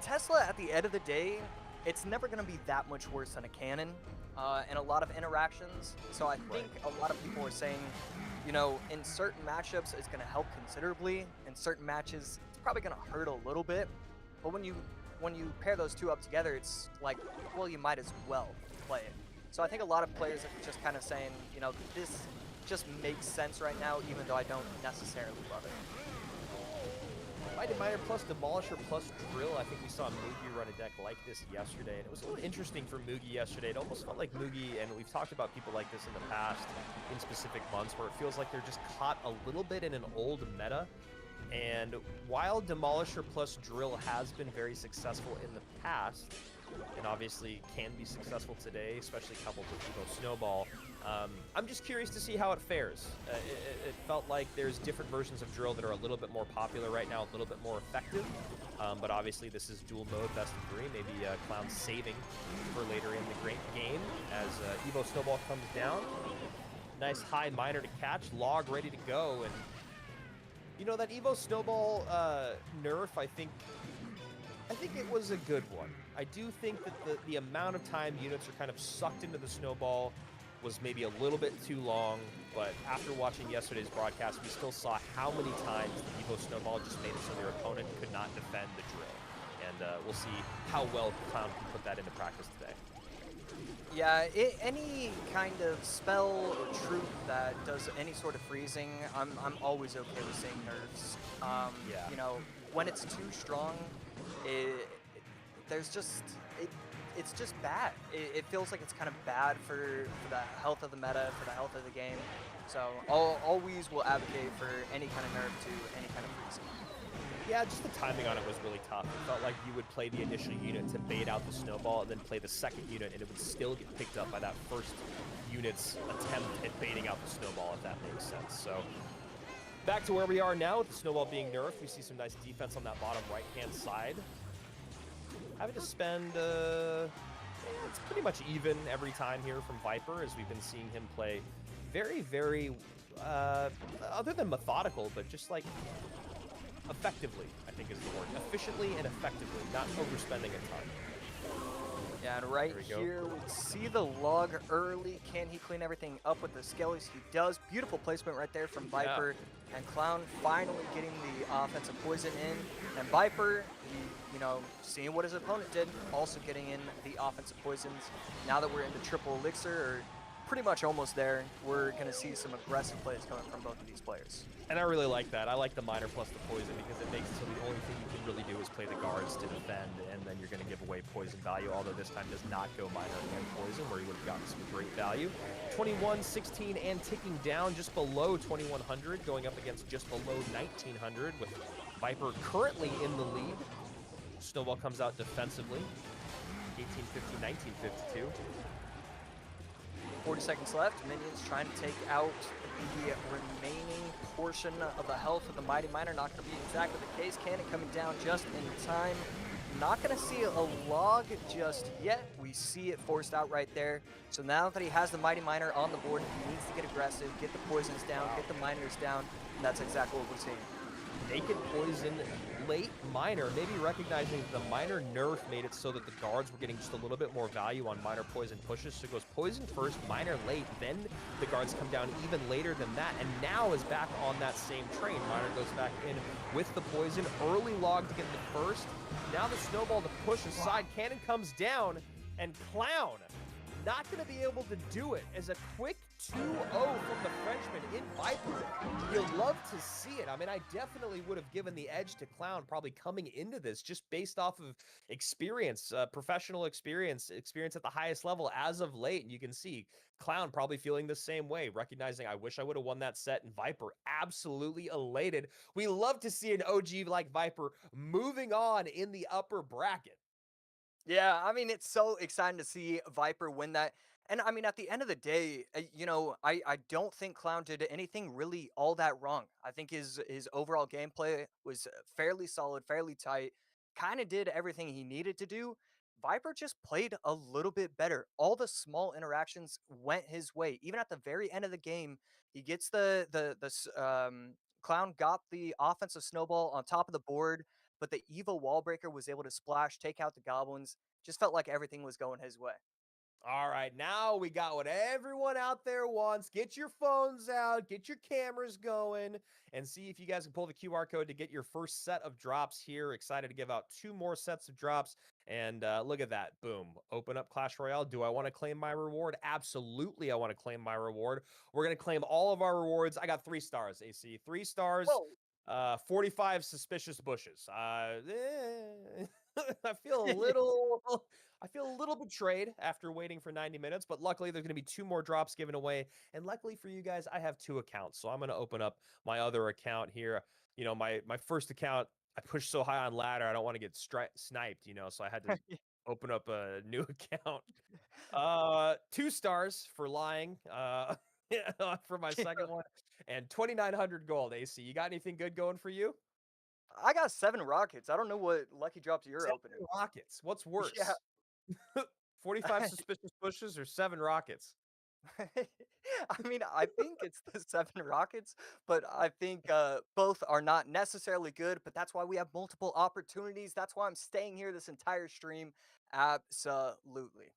Tesla at the end of the day, it's never going to be that much worse than a cannon in a lot of interactions. So I think a lot of people are saying, in certain matchups it's going to help considerably. In certain matches, it's probably going to hurt a little bit. But when you pair those two up together, it's like, well, you might as well play it. So I think a lot of players are just kind of saying, this just makes sense right now, even though I don't necessarily love it. I Mighty Miner plus Demolisher plus Drill. I think we saw Mugi run a deck like this yesterday, and it was a little interesting for Mugi yesterday. It almost felt like Mugi, and we've talked about people like this in the past in specific months, where it feels like they're just caught a little bit in an old meta. And while Demolisher plus Drill has been very successful in the past, and obviously can be successful today, especially coupled with Evo Snowball, I'm just curious to see how it fares. It felt like there's different versions of Drill that are a little bit more popular right now, a little bit more effective. But obviously this is dual mode, best of 3. Maybe Clown saving for later in the great game as Evo Snowball comes down. Nice high miner to catch, log ready to go, and you know, that Evo Snowball nerf, I think it was a good one. I do think that the amount of time units are kind of sucked into the Snowball was maybe a little bit too long, but after watching yesterday's broadcast, we still saw how many times the Evo Snowball just made it so their opponent could not defend the drill. And we'll see how well Clown can put that into practice today. Yeah, any kind of spell or troop that does any sort of freezing, I'm always okay with seeing nerfs. Yeah. You know, when it's too strong, it's just bad. It feels like it's kind of bad for the health of the meta, for the health of the game. So always will advocate for any kind of nerf to any kind of freezing. Yeah, just the timing on it was really tough. It felt like you would play the initial unit to bait out the Snowball and then play the second unit, and it would still get picked up by that first unit's attempt at baiting out the Snowball, if that makes sense. So back to where we are now with the Snowball being nerfed. We see some nice defense on that bottom right-hand side. Having to spend, it's pretty much even every time here from Viper, as we've been seeing him play very, very, other than methodical, but just like effectively, I think is the word. Efficiently and effectively, not overspending a ton. Yeah, and right here, we see the log early. Can he clean everything up with the skellies? He does. Beautiful placement right there from Viper. Yeah. And Clown finally getting the offensive poison in. And Viper, you know, seeing what his opponent did, also getting in the offensive poisons. Now that we're in the triple elixir, or pretty much almost there, we're going to see some aggressive plays coming from both of these players. And I really like that. I like the miner plus the poison because it makes it so the only thing you can really do is play the guards to defend, and then you're going to give away poison value, although this time does not go miner and poison, where you would have gotten some great value. 21, 16, and ticking down just below 2100, going up against just below 1900, with Viper currently in the lead. Snowball comes out defensively. 1850, 1952. 40 seconds left. Minions trying to take out the remaining portion of the health of the Mighty Miner. Not going to be exactly the case. Cannon coming down just in time. Not going to see a log just yet. We see it forced out right there. So now that he has the Mighty Miner on the board, he needs to get aggressive, get the poisons down, get the miners down, and that's exactly what we're seeing. Naked poison late miner, maybe recognizing the miner nerf made it so that the guards were getting just a little bit more value on miner poison pushes. So it goes poison first, miner late, then the guards come down even later than that, and now is back on that same train. Miner goes back in with the poison, early log to get the first. Now the Snowball to push aside, cannon comes down, and Clown not going to be able to do it as a quick 2-0 from the Frenchman in Viper. You'll love to see it. I mean, I definitely would have given the edge to Clown probably coming into this just based off of experience, professional experience at the highest level as of late. And you can see Clown probably feeling the same way, recognizing I wish I would have won that set, and Viper absolutely elated. We love to see an OG like Viper moving on in the upper bracket. Yeah, I mean, it's so exciting to see Viper win that. And I mean, at the end of the day, you know, I don't think Clown did anything really all that wrong. I think his overall gameplay was fairly solid, fairly tight, kind of did everything he needed to do. Viper just played a little bit better. All the small interactions went his way. Even at the very end of the game, he gets Clown got the offensive snowball on top of the board, but the Evo Wallbreaker was able to splash, take out the goblins. Just felt like everything was going his way. All right, now we got what everyone out there wants. Get your phones out, get your cameras going, and see if you guys can pull the QR code to get your first set of drops here. Excited to give out 2 more sets of drops. And look at that. Boom. Open up Clash Royale. Do I want to claim my reward? Absolutely, I want to claim my reward. We're going to claim all of our rewards. I got 3 stars, AC. 3 stars. Whoa. 45 suspicious bushes. I feel a little betrayed after waiting for 90 minutes, but luckily there's going to be 2 more drops given away. And luckily for you guys, I have 2 accounts. So I'm going to open up my other account here. You know, my first account, I pushed so high on ladder, I don't want to get sniped, you know, so I had to open up a new account. 2 stars for lying. For my second one, and 2,900 gold. AC, you got anything good going for you? I got 7 rockets. I don't know what lucky drops you're 7 opening. rockets. What's worse? Yeah. 45 suspicious bushes or 7 rockets? I mean, I think it's the 7 rockets, but I think both are not necessarily good, but that's why we have multiple opportunities. That's why I'm staying here this entire stream. Absolutely.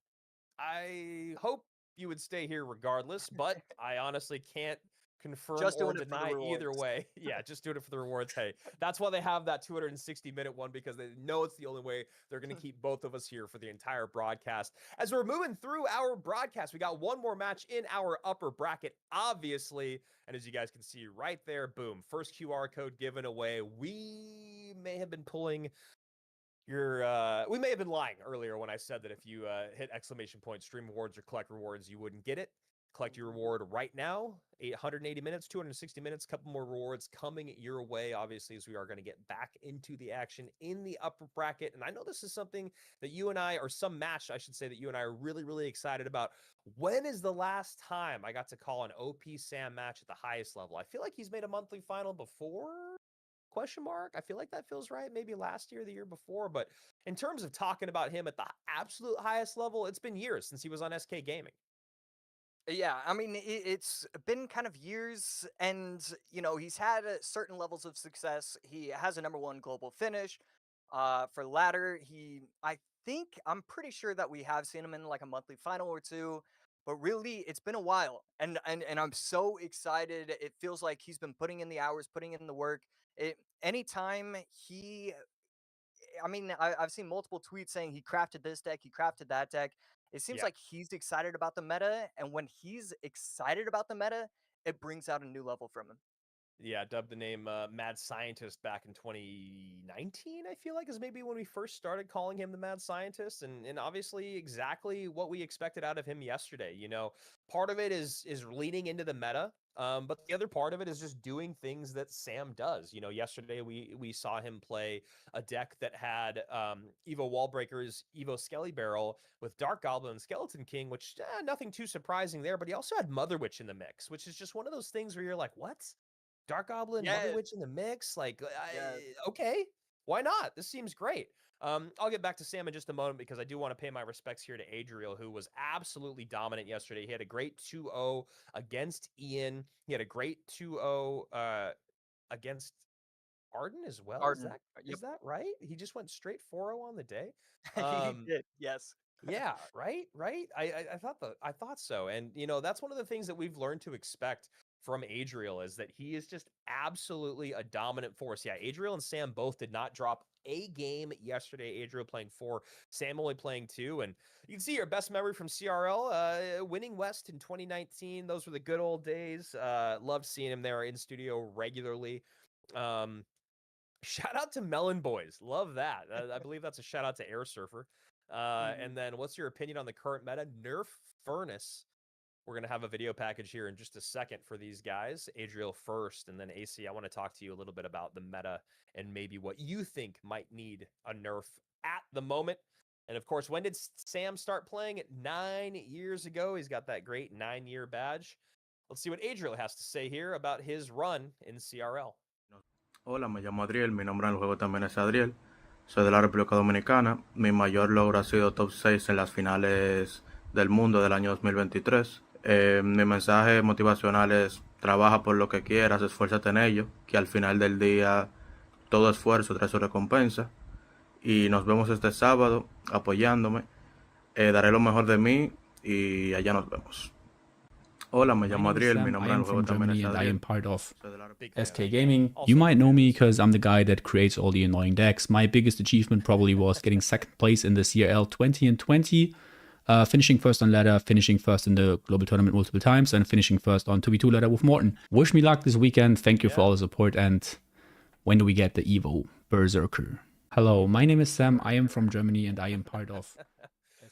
I hope you would stay here regardless, but I honestly can't confirm Just or doing it for the deny either rewards. way. Yeah, just doing it for the rewards. Hey, that's why they have that 260-minute one, because they know it's the only way they're going to keep both of us here for the entire broadcast. As we're moving through our broadcast, we got one more match in our upper bracket, obviously. And as you guys can see right there, boom, first QR code given away. We may have been pulling we may have been lying earlier when I said that if you hit exclamation point stream rewards or collect rewards, you wouldn't get it. Collect your reward right now. 180 minutes, 260 minutes, couple more rewards coming your way, obviously, as we are going to get back into the action in the upper bracket. And I know this is something that you and I, or some match, I should say, that you and I are really, really excited about. When is the last time I got to call an OP Sam match at the highest level? I feel like he's made a monthly final before. Question mark. I feel like that feels right. Maybe last year, the year before. But in terms of talking about him at the absolute highest level, it's been years since he was on SK Gaming. Yeah, I mean, it's been kind of years, and you know, he's had certain levels of success. He has a #1 global finish. For ladder, I'm pretty sure that we have seen him in like a monthly final or 2, but really, it's been a while, and I'm so excited. It feels like he's been putting in the hours, putting in the work. Anytime I mean, I've seen multiple tweets saying he crafted this deck, he crafted that deck. It seems Yeah. like he's excited about the meta, and when he's excited about the meta, it brings out a new level from him. Yeah, dubbed the name Mad Scientist back in 2019, I feel like, is maybe when we first started calling him the Mad Scientist, and obviously exactly what we expected out of him yesterday. You know, part of it is leaning into the meta, but the other part of it is just doing things that Sam does. You know, yesterday we saw him play a deck that had Evo Wallbreakers, Evo Skelly Barrel with Dark Goblin and Skeleton King, which nothing too surprising there, but he also had Mother Witch in the mix, which is just one of those things where you're like, what? Dark Goblin, Mother Yes. Witch in the mix? Like, Yes. okay, why not? This seems great. I'll get back to Sam in just a moment because I do want to pay my respects here to Adriel, who was absolutely dominant yesterday. He had a great 2-0 against Ian. He had a great 2-0 against Arden as well. Arden. Is that right? He just went straight 4-0 on the day. He did. Yes. Yeah, right. I thought so. And you know, that's one of the things that we've learned to expect from Adriel, is that he is just absolutely a dominant force. Yeah, Adriel and Sam both did not drop a game yesterday. Adriel playing 4, Sam only playing 2. And you can see your best memory from CRL, winning West in 2019. Those were the good old days. Loved seeing him there in studio regularly. Shout out to Melon Boys. Love that. I believe that's a shout out to Air Surfer. And then what's your opinion on the current meta? Nerf Furnace. We're going to have a video package here in just a second for these guys. Adriel first, and then AC, I want to talk to you a little bit about the meta and maybe what you think might need a nerf at the moment. And of course, when did Sam start playing it? 9 years ago. He's got that great 9-year badge. Let's see what Adriel has to say here about his run in CRL. Hola, me llamo Adriel, mi nombre en el juego también es Adriel, soy de la República Dominicana, mi mayor logro ha sido top 6 en las finales del mundo del año 2023. Mi mensaje motivacional es: trabaja por lo que quieras, esfuérzate en ello, que al final del día todo esfuerzo trae su recompensa. Y nos vemos este sábado apoyándome. Daré lo mejor de mí y allá nos vemos. Hola, me llamo Adriel, mi nombre en el juego también es and I Adriel. am part of Big fan. SK Gaming. You might know me because I'm the guy that creates all the annoying decks. My biggest achievement probably was getting second place in the CRL 20 and 20, finishing first on ladder, finishing first in the global tournament multiple times, and finishing first on 2v2 ladder with Morten. Wish me luck this weekend. Thank you for all the support, and When do we get the Evo Berserker? Hello, my name is Sam. I am from Germany and I am part of...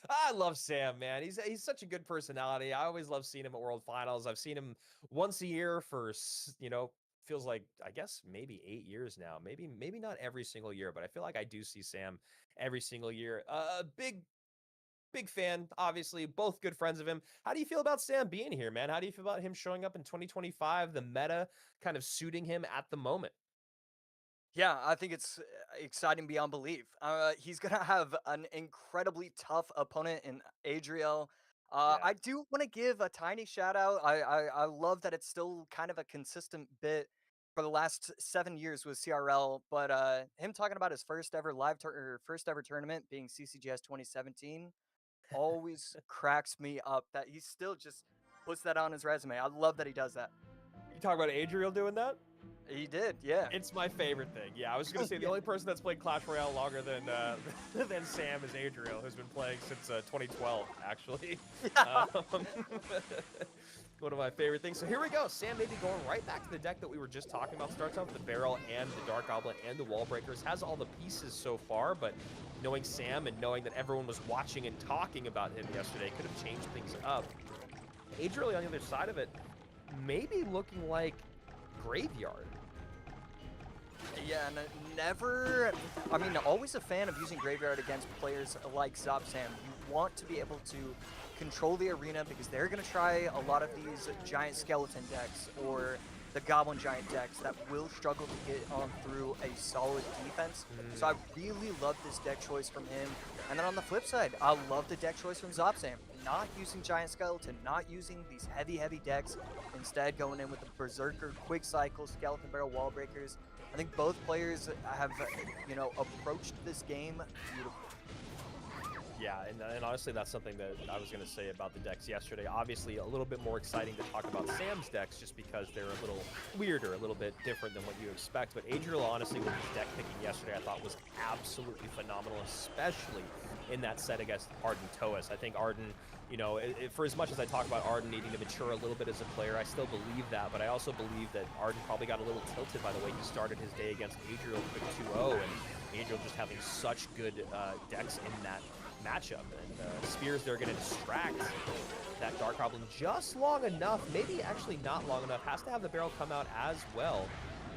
I love Sam, man. He's such a good personality. I always love seeing him at World Finals. I've seen him once a year for, feels like, I guess maybe 8 years now. Maybe not every single year, but I feel like I do see Sam every single year. Big fan, obviously, both good friends of him. How do you feel about Sam being here, man? How do you feel about him showing up in 2025, the meta kind of suiting him at the moment? Yeah, I think it's exciting beyond belief. He's gonna have an incredibly tough opponent in Adriel. Yeah. I do want to give a tiny shout out. I love that it's still kind of a consistent bit for the last 7 years with CRL, but him talking about his first ever first ever tournament being CCGS 2017 always cracks me up. That he still just puts that on his resume. I love that he does that. You talk about Adriel doing that? He did, yeah. It's my favorite thing. Yeah, I was gonna say the only person that's played Clash Royale longer than than Sam is Adriel, who's been playing since 2012, actually. One of my favorite things. So here we go. Sam maybe going right back to the deck that we were just talking about. Starts off with the Barrel and the Dark Goblin and the Wall Breakers. Has all the pieces so far, but knowing Sam and knowing that everyone was watching and talking about him yesterday could have changed things up. Adriel on the other side of it, maybe looking like Graveyard. Yeah, always a fan of using Graveyard against players like Zop Sam. You want to be able to control the arena because they're going to try a lot of these giant skeleton decks or the Goblin Giant decks that will struggle to get on through a solid defense. So I really love this deck choice from him. And then on the flip side, I love the deck choice from Zop Sam. Not using Giant Skeleton, not using these heavy decks, instead going in with the Berserker, Quick Cycle, Skeleton Barrel, Wall Breakers. I think both players have, approached this game beautifully. Yeah, and honestly, that's something that I was going to say about the decks yesterday. Obviously, a little bit more exciting to talk about Sam's decks just because they're a little weirder, a little bit different than what you expect. But Adriel, honestly, with his deck picking yesterday, I thought was absolutely phenomenal, especially in that set against Arden Toas. I think Arden, for as much as I talk about Arden needing to mature a little bit as a player, I still believe that. But I also believe that Arden probably got a little tilted by the way he started his day against Adriel quick 2-0, and Adriel just having such good decks in that matchup, and spears, they're going to distract that Dark Goblin just long enough, maybe actually not long enough, has to have the barrel come out as well.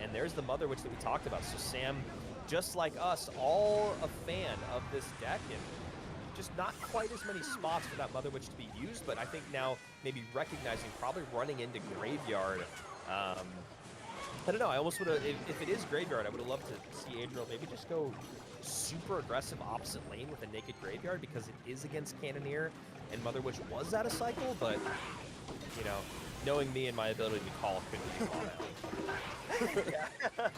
And there's the Mother Witch that we talked about. So Sam, just like us, all a fan of this deck, and just not quite as many spots for that Mother Witch to be used, but I think now maybe recognizing probably running into Graveyard. I don't know, I almost would have, if it is Graveyard, I would have loved to see Adriel maybe just go super aggressive opposite lane with a naked Graveyard because it is against Cannoneer and Mother Witch was out of cycle, but, knowing me and my ability to call couldn't be on.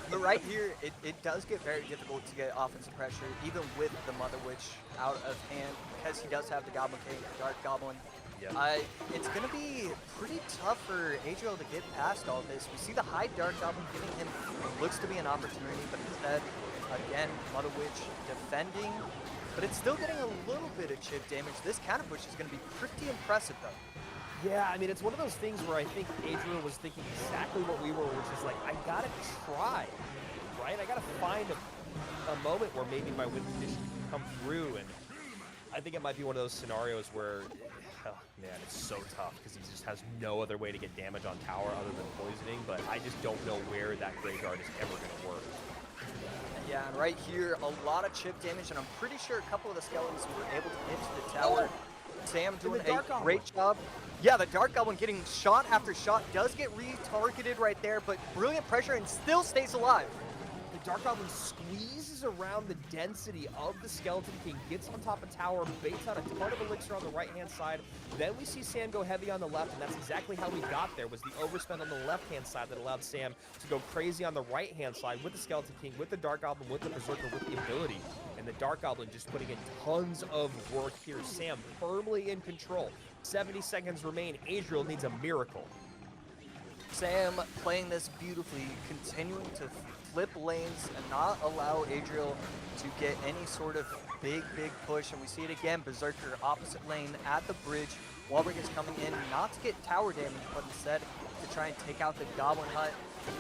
But right here, it does get very difficult to get offensive pressure, even with the Mother Witch out of hand, because he does have the Goblin King, the Dark Goblin. Yeah. It's going to be pretty tough for Adriel to get past all this. We see the high Dark Goblin giving him what looks to be an opportunity, but instead, again, Mother Witch defending, but it's still getting a little bit of chip damage. This counter push is going to be pretty impressive, though. Yeah, I mean, it's one of those things where I think Adriel was thinking exactly what we were, which is like, I got to try, right? I got to find a moment where maybe my win condition can come through, and I think it might be one of those scenarios where, man, it's so tough because he just has no other way to get damage on tower other than poisoning, but I just don't know where that Graveyard is ever going to work. Yeah, and right here, a lot of chip damage, and I'm pretty sure a couple of the skeletons were able to hit to the tower. Sam doing a great job. Yeah, the Dark Goblin getting shot after shot, does get retargeted right there, but brilliant pressure and still stays alive. The Dark Goblin squeezes around the density of the Skeleton King, gets on top of tower, baits out a ton of elixir on the right-hand side. Then we see Sam go heavy on the left, and that's exactly how we got there, was the overspend on the left-hand side that allowed Sam to go crazy on the right-hand side with the Skeleton King, with the Dark Goblin, with the Berserker, with the ability. And the Dark Goblin just putting in tons of work here. Sam firmly in control. 70 seconds remain. Adriel needs a miracle. Sam playing this beautifully, continuing to flip lanes and not allow Adriel to get any sort of big push. And we see it again, Berserker opposite lane at the bridge. Wallbreak is coming in not to get tower damage, but instead to try and take out the Goblin Hut.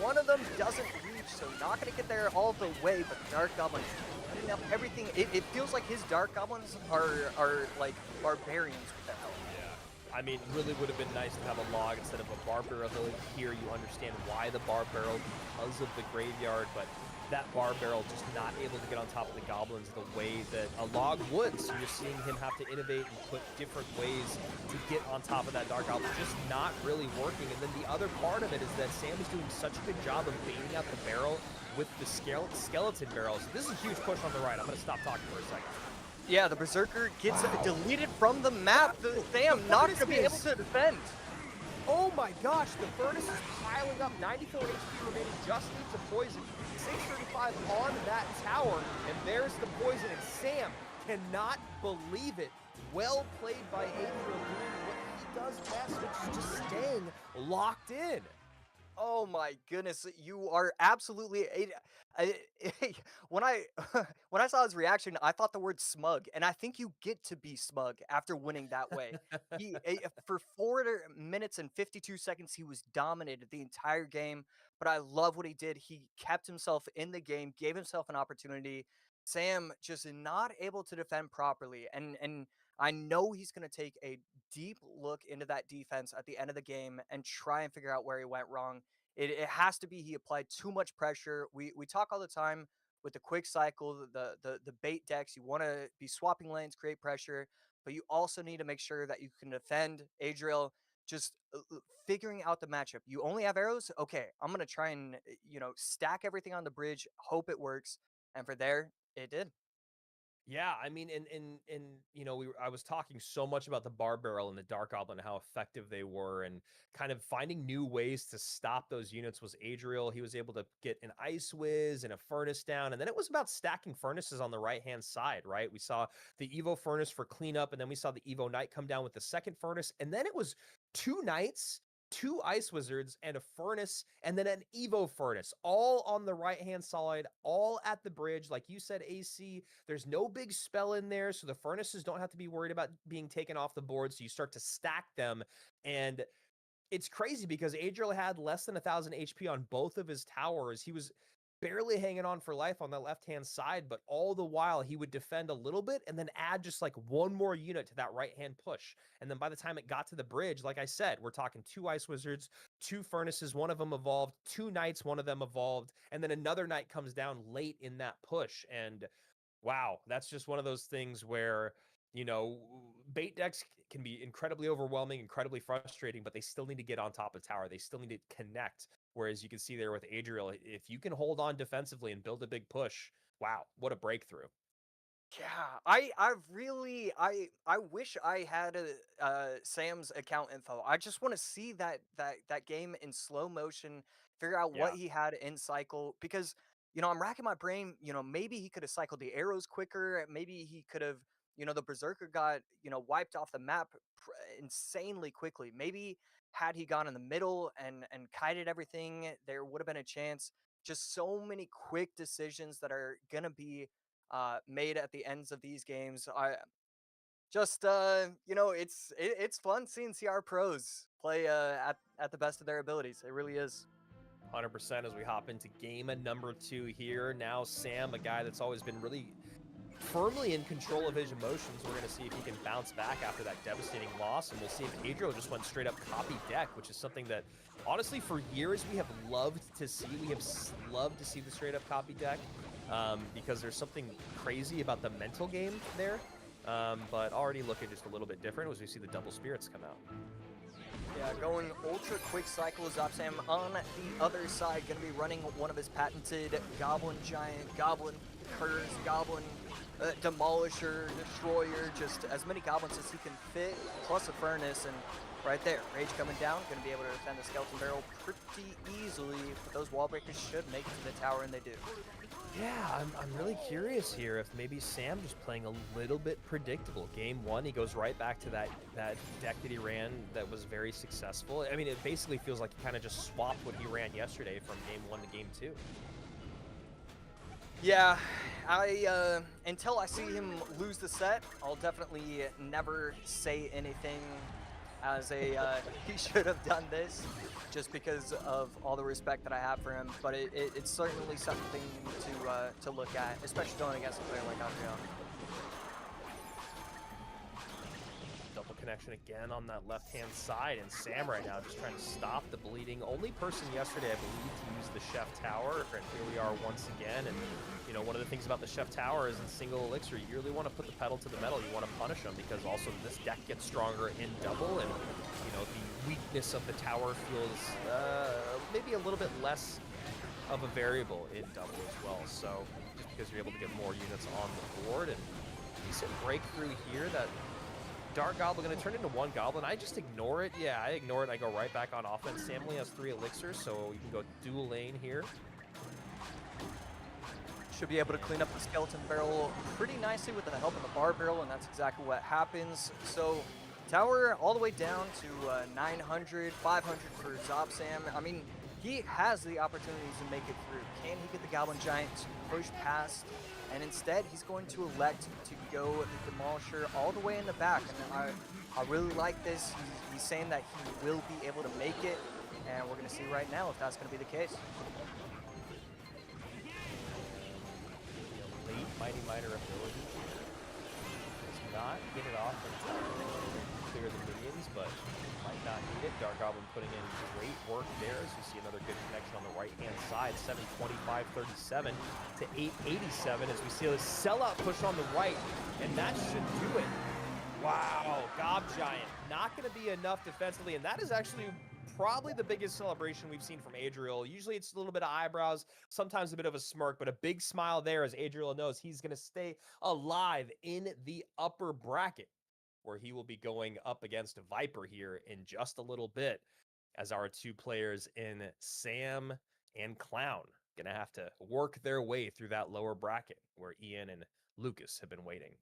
One of them doesn't reach, so not going to get there all the way, but the Dark Goblin putting up everything. It feels like his Dark Goblins are like barbarians with their health. I mean, really would have been nice to have a log instead of a bar barrel. Here you understand why the bar barrel, because of the graveyard, but that bar barrel just not able to get on top of the goblins the way that a log would. So you're seeing him have to innovate and put different ways to get on top of that dark goblin, just not really working. And then the other part of it is that Sam is doing such a good job of baiting out the barrel with the skeleton barrels. This is a huge push on the right. I'm going to stop talking for a second. Yeah, the Berserker gets deleted from the map. Sam not going to be able to defend. Oh my gosh, the Furnace is piling up. 94 HP remaining, just needs a poison. 635 on that tower, and there's the poison, and Sam cannot believe it. Well played by Adriel, doing what he does best, which is just staying locked in. Oh my goodness, you are absolutely... when I saw his reaction, I thought the word smug, and I think you get to be smug after winning that way. For 4 minutes and 52 seconds, he was dominated the entire game, but I love what he did. He kept himself in the game, gave himself an opportunity. Sam just not able to defend properly, and I know he's going to take a deep look into that defense at the end of the game and try and figure out where he went wrong. It has to be he applied too much pressure. We talk all the time with the quick cycle, the bait decks. You want to be swapping lanes, create pressure, but you also need to make sure that you can defend. Adriel just figuring out the matchup. You only have arrows? Okay, I'm going to try and, stack everything on the bridge, hope it works. And for there, it did. Yeah, I mean, I was talking so much about the bar barrel and the dark goblin, how effective they were, and kind of finding new ways to stop those units was Adriel. He was able to get an ice whiz and a furnace down, and then it was about stacking furnaces on the right hand side, right? We saw the Evo furnace for cleanup, and then we saw the Evo Knight come down with the second furnace, and then it was 2 knights, 2 ice wizards, and a furnace, and then an Evo furnace, all on the right-hand side, all at the bridge. Like you said, AC, there's no big spell in there, so the furnaces don't have to be worried about being taken off the board, so you start to stack them, and it's crazy because Adriel had less than 1,000 HP on both of his towers. He was barely hanging on for life on the left-hand side, but all the while he would defend a little bit and then add just like one more unit to that right-hand push. And then by the time it got to the bridge, like I said, we're talking 2 ice wizards, 2 furnaces, one of them evolved, 2 knights, one of them evolved, and then another knight comes down late in that push. And wow, that's just one of those things where, bait decks can be incredibly overwhelming, incredibly frustrating, but they still need to get on top of tower. They still need to connect. Whereas you can see there with Adriel, if you can hold on defensively and build a big push, wow, what a breakthrough. Yeah, I wish I had Sam's account info. I just want to see that game in slow motion, figure out what he had in cycle, because I'm racking my brain. Maybe he could have cycled the arrows quicker. Maybe he could have, the Berserker got wiped off the map insanely quickly. Maybe had he gone in the middle and kited everything, there would have been a chance. Just so many quick decisions that are gonna be made at the ends of these games. I just it's fun seeing CR pros play at the best of their abilities. It really is. 100% as we hop into game number 2 here. Now Sam, a guy that's always been really firmly in control of his emotions. We're going to see if he can bounce back after that devastating loss, and we'll see if Adriel just went straight up copy deck, which is something that honestly for years we have loved to see. We have loved to see the straight up copy deck because there's something crazy about the mental game there, but already looking just a little bit different as we see the double spirits come out. Yeah, going ultra quick cycle is Sam on the other side, going to be running one of his patented Goblin Giant, Goblin Curse, Goblin Demolisher, Destroyer, just as many goblins as he can fit, plus a furnace, and right there, Rage coming down, going to be able to defend the Skeleton Barrel pretty easily, but those wall breakers should make it to the tower, and they do. Yeah, I'm really curious here if maybe Sam just playing a little bit predictable. Game 1, he goes right back to that deck that he ran that was very successful. I mean, it basically feels like he kind of just swapped what he ran yesterday from game 1 to game 2. Yeah, until I see him lose the set, I'll definitely never say anything as a he should have done this just because of all the respect that I have for him. But it's certainly something to look at, especially going against a player like Adriel. Double connection again on that left-hand side, and Sam right now just trying to stop the bleeding. Only person yesterday, I believe, to use the Chef Tower, and here we are once again. And you know, one of the things about the Chef Tower is in single elixir, you really want to put the pedal to the metal. You want to punish them because also this deck gets stronger in double, and you know, the weakness of the tower feels maybe a little bit less of a variable in double as well. So just because you're able to get more units on the board, and decent breakthrough here. That Dark Goblin going to turn into one Goblin. I just ignore it. Yeah, I ignore it. I go right back on offense. Sam only has 3 elixirs, so we can go dual lane here. Should be able to clean up the Skeleton Barrel pretty nicely with the help of the Bar Barrel, and that's exactly what happens. So tower all the way down to 900, 500 for Zobsam. I mean, he has the opportunities to make it through. Can he get the Goblin Giant to push past? And instead, he's going to elect to go the Demolisher all the way in the back. And I really like this. He's saying that he will be able to make it, and we're going to see right now if that's going to be the case. Late Mighty Miner ability here. Does not get it off in time to clear the minions, but might not need it. Dark Goblin putting in great work there as you see another good connection on the right-hand side. 725-37 to 887 as we see a sellout push on the right, and that should do it. Wow, Gob Giant not going to be enough defensively, and that is actually probably the biggest celebration we've seen from Adriel. Usually it's a little bit of eyebrows, sometimes a bit of a smirk, but a big smile there as Adriel knows he's going to stay alive in the upper bracket, where he will be going up against Viper here in just a little bit, as our 2 players in Sam and Clown gonna have to work their way through that lower bracket where Ian and Lucas have been waiting.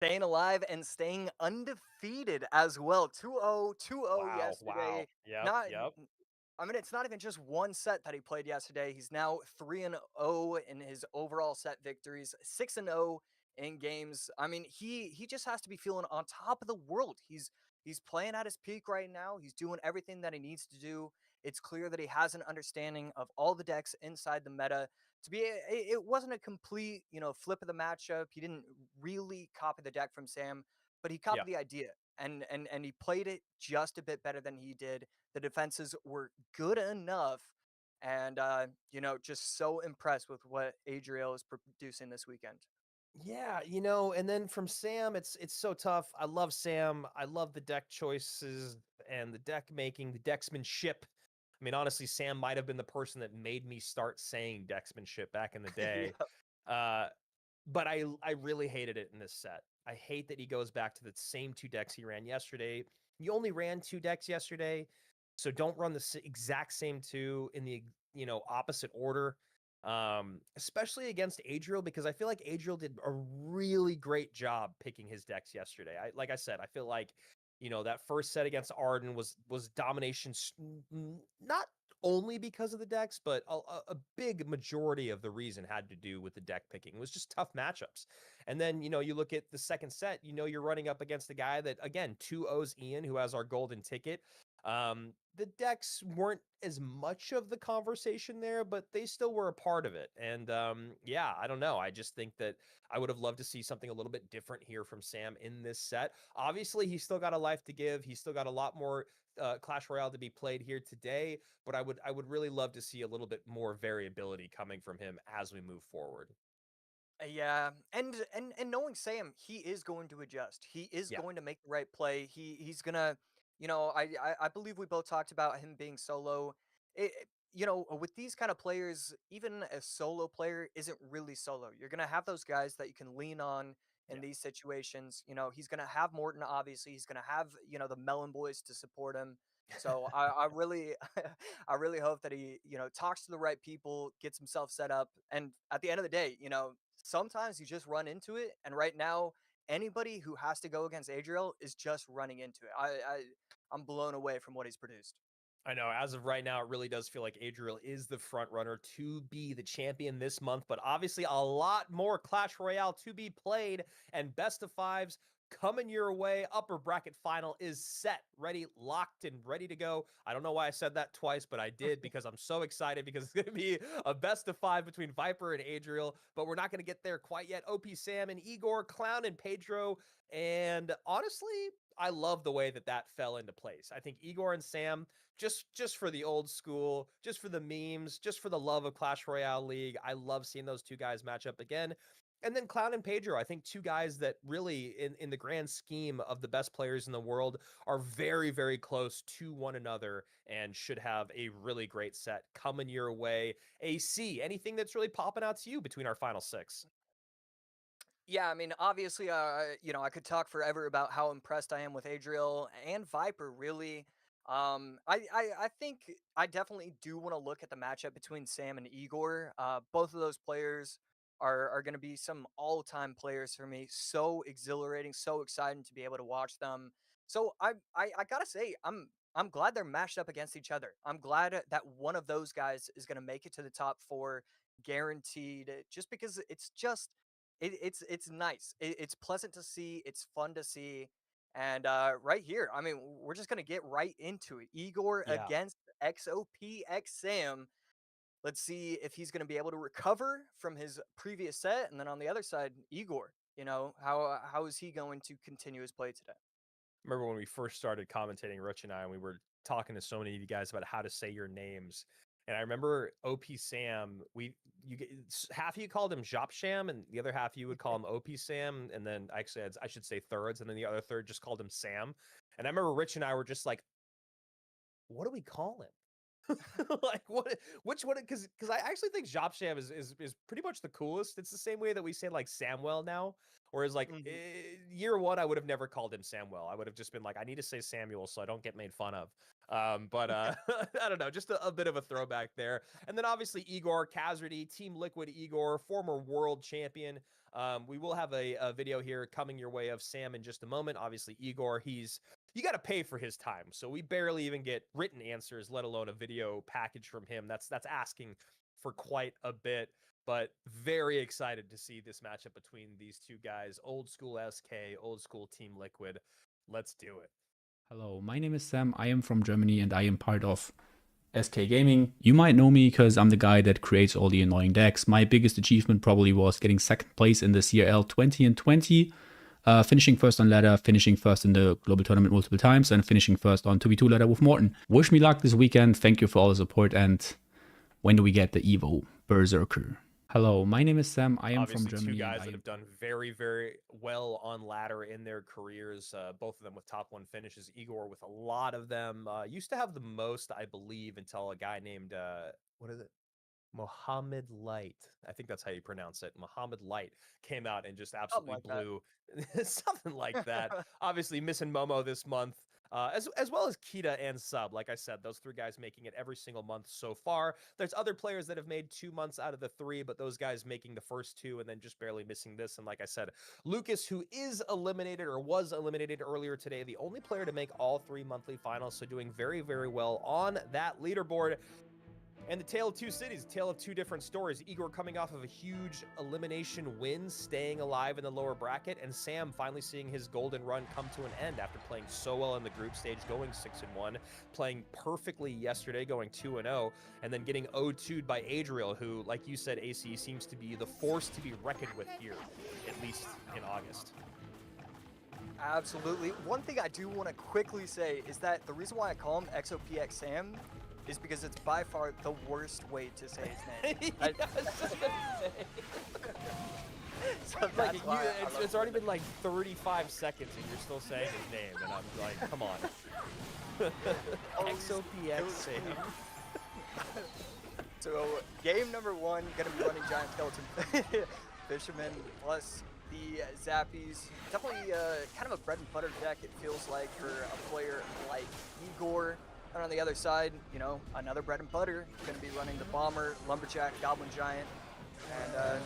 Staying alive and staying undefeated as well. 2-0, 2-0 yesterday. Wow. Yep. I mean, it's not even just one set that he played yesterday. He's now 3-0 in his overall set victories, 6-0 in games. I mean, he just has to be feeling on top of the world. He's playing at his peak right now. He's doing everything that he needs to do. It's clear that he has an understanding of all the decks inside the meta. It wasn't a complete, flip of the matchup. He didn't really copy the deck from Sam, but he copied the idea. And he played it just a bit better than he did. The defenses were good enough, and just so impressed with what Adriel is producing this weekend. Yeah, and then from Sam, it's so tough. I love Sam. I love the deck choices and the deck making, the decksmanship. I mean, honestly, Sam might have been the person that made me start saying decksmanship back in the day. But I really hated it in this set. I hate that he goes back to the same 2 decks he ran yesterday. You only ran 2 decks yesterday, so don't run the exact same 2 in the opposite order. Especially against Adriel, because I feel like Adriel did a really great job picking his decks yesterday. Like I said, I feel like that first set against Arden was domination, not only because of the decks, but a big majority of the reason had to do with the deck picking. It was just tough matchups. And then, you look at the second set, you're running up against a guy that, again, 2-0's Ian, who has our golden ticket. The decks weren't as much of the conversation there, but they still were a part of it. And yeah, I don't know. I just think that I would have loved to see something a little bit different here from Sam in this set. Obviously, he's still got a life to give. He's still got a lot more Clash Royale to be played here today, but I would really love to see a little bit more variability coming from him as we move forward. Yeah, and knowing Sam, he is going to adjust. He is going to make the right play. He's gonna, I believe we both talked about him being solo. With these kind of players, even a solo player isn't really solo. You're gonna have those guys that you can lean on in these situations. He's gonna have Morton, obviously. He's gonna have the Melon Boys to support him. So I really, I really hope that he talks to the right people, gets himself set up, and at the end of the day, sometimes you just run into it. And right now, anybody who has to go against Adriel is just running into it. I'm blown away from what he's produced. I know, as of right now, it really does feel like Adriel is the front runner to be the champion this month, but obviously a lot more Clash Royale to be played, and best of fives coming your way. Upper bracket final is set, ready, locked, and ready to go. I don't know why I said that twice, but I did because I'm so excited because it's going to be a best of 5 between Viper and Adriel, but we're not going to get there quite yet. OP Sam and Igor, Clown and Pedro, and honestly, I love the way that that fell into place. I think Igor and Sam, just for the old school, just for the memes, just for the love of Clash Royale League, I love seeing those two guys match up again. And then Clown and Pedro, I think two guys that really, in the grand scheme of the best players in the world, are very, very close to one another and should have a really great set coming your way. AC, anything that's really popping out to you between our final 6? Yeah, I mean, obviously, I could talk forever about how impressed I am with Adriel and Viper, really. I think I definitely do want to look at the matchup between Sam and Igor. Both of those players are going to be some all-time players for me. So exhilarating, so exciting to be able to watch them. So I gotta say, I'm glad they're matched up against each other. I'm glad that one of those guys is going to make it to the top 4, guaranteed. Just because it's nice. It's pleasant to see. It's fun to see. And right here, I mean, we're just gonna get right into it. Igor Yeah. against XOPX Sam. Let's see if he's gonna be able to recover from his previous set. And then on the other side, Igor. How is he going to continue his play today? Remember when we first started commentating, Rich and I, and we were talking to so many of you guys about how to say your names. And I remember OP Sam, half of you called him Jopsham, and the other half you would call him OP Sam. And then actually, I should say thirds, and then the other third just called him Sam. And I remember Rich and I were just like, what do we call him? Like which one? Because I actually think Jopsham is pretty much the coolest. It's the same way that we say like Samwell now. Whereas like year 1, I would have never called him Samwell. I would have just been like, I need to say Samuel so I don't get made fun of. But I don't know, just a bit of a throwback there. And then obviously Igor, Kazrady, Team Liquid Igor, former world champion. We will have a video here coming your way of Sam in just a moment. Obviously Igor, you got to pay for his time. So we barely even get written answers, let alone a video package from him. That's asking for quite a bit, but very excited to see this matchup between these two guys. Old school SK, old school Team Liquid. Let's do it. Hello, my name is Sam. I am from Germany and I am part of SK Gaming. You might know me because I'm the guy that creates all the annoying decks. My biggest achievement probably was getting 2nd place in the CRL 20 and 20. Finishing first on ladder, finishing first in the global tournament multiple times, and finishing first on 2v2 ladder with Morten. Wish me luck this weekend. Thank you for all the support. And when do we get the Evo Berserker? Hello, my name is Sam. I am Obviously, from Germany. Two guys that have done very, very well on ladder in their careers. Both of them with top 1 finishes. Igor with a lot of them. Used to have the most, I believe, until a guy named what is it? Mohammed Light. I think that's how you pronounce it. Mohammed Light came out and just absolutely blew something like that. Obviously missing Momo this month, as well as Kita and Sub. Like I said, those 3 guys making it every single month so far. There's other players that have made 2 months out of the 3, but those guys making the first 2 and then just barely missing this. And like I said, Lucas, who is eliminated or was eliminated earlier today, the only player to make all 3 monthly finals. So doing very, very well on that leaderboard. And the tale of 2 cities, tale of 2 different stories. Igor coming off of a huge elimination win, staying alive in the lower bracket, and Sam finally seeing his golden run come to an end after playing so well in the group stage, going 6-1, playing perfectly yesterday, going 2-0, and then getting 0-2'd by Adriel, who, like you said, AC, seems to be the force to be reckoned with here, at least in August. Absolutely. One thing I do want to quickly say is that the reason why I call him XOPX Sam is because it's by far the worst way to say his name. So like it's already been like 35 seconds and you're still saying his name, and I'm like, come on. XOPX Sam. So game number 1, gonna be running Giant Skeleton Fisherman plus the Zappies. Definitely kind of a bread and butter deck, it feels like, for a player like Igor. And on the other side, another bread and butter. Going to be running the Bomber, Lumberjack, Goblin Giant. And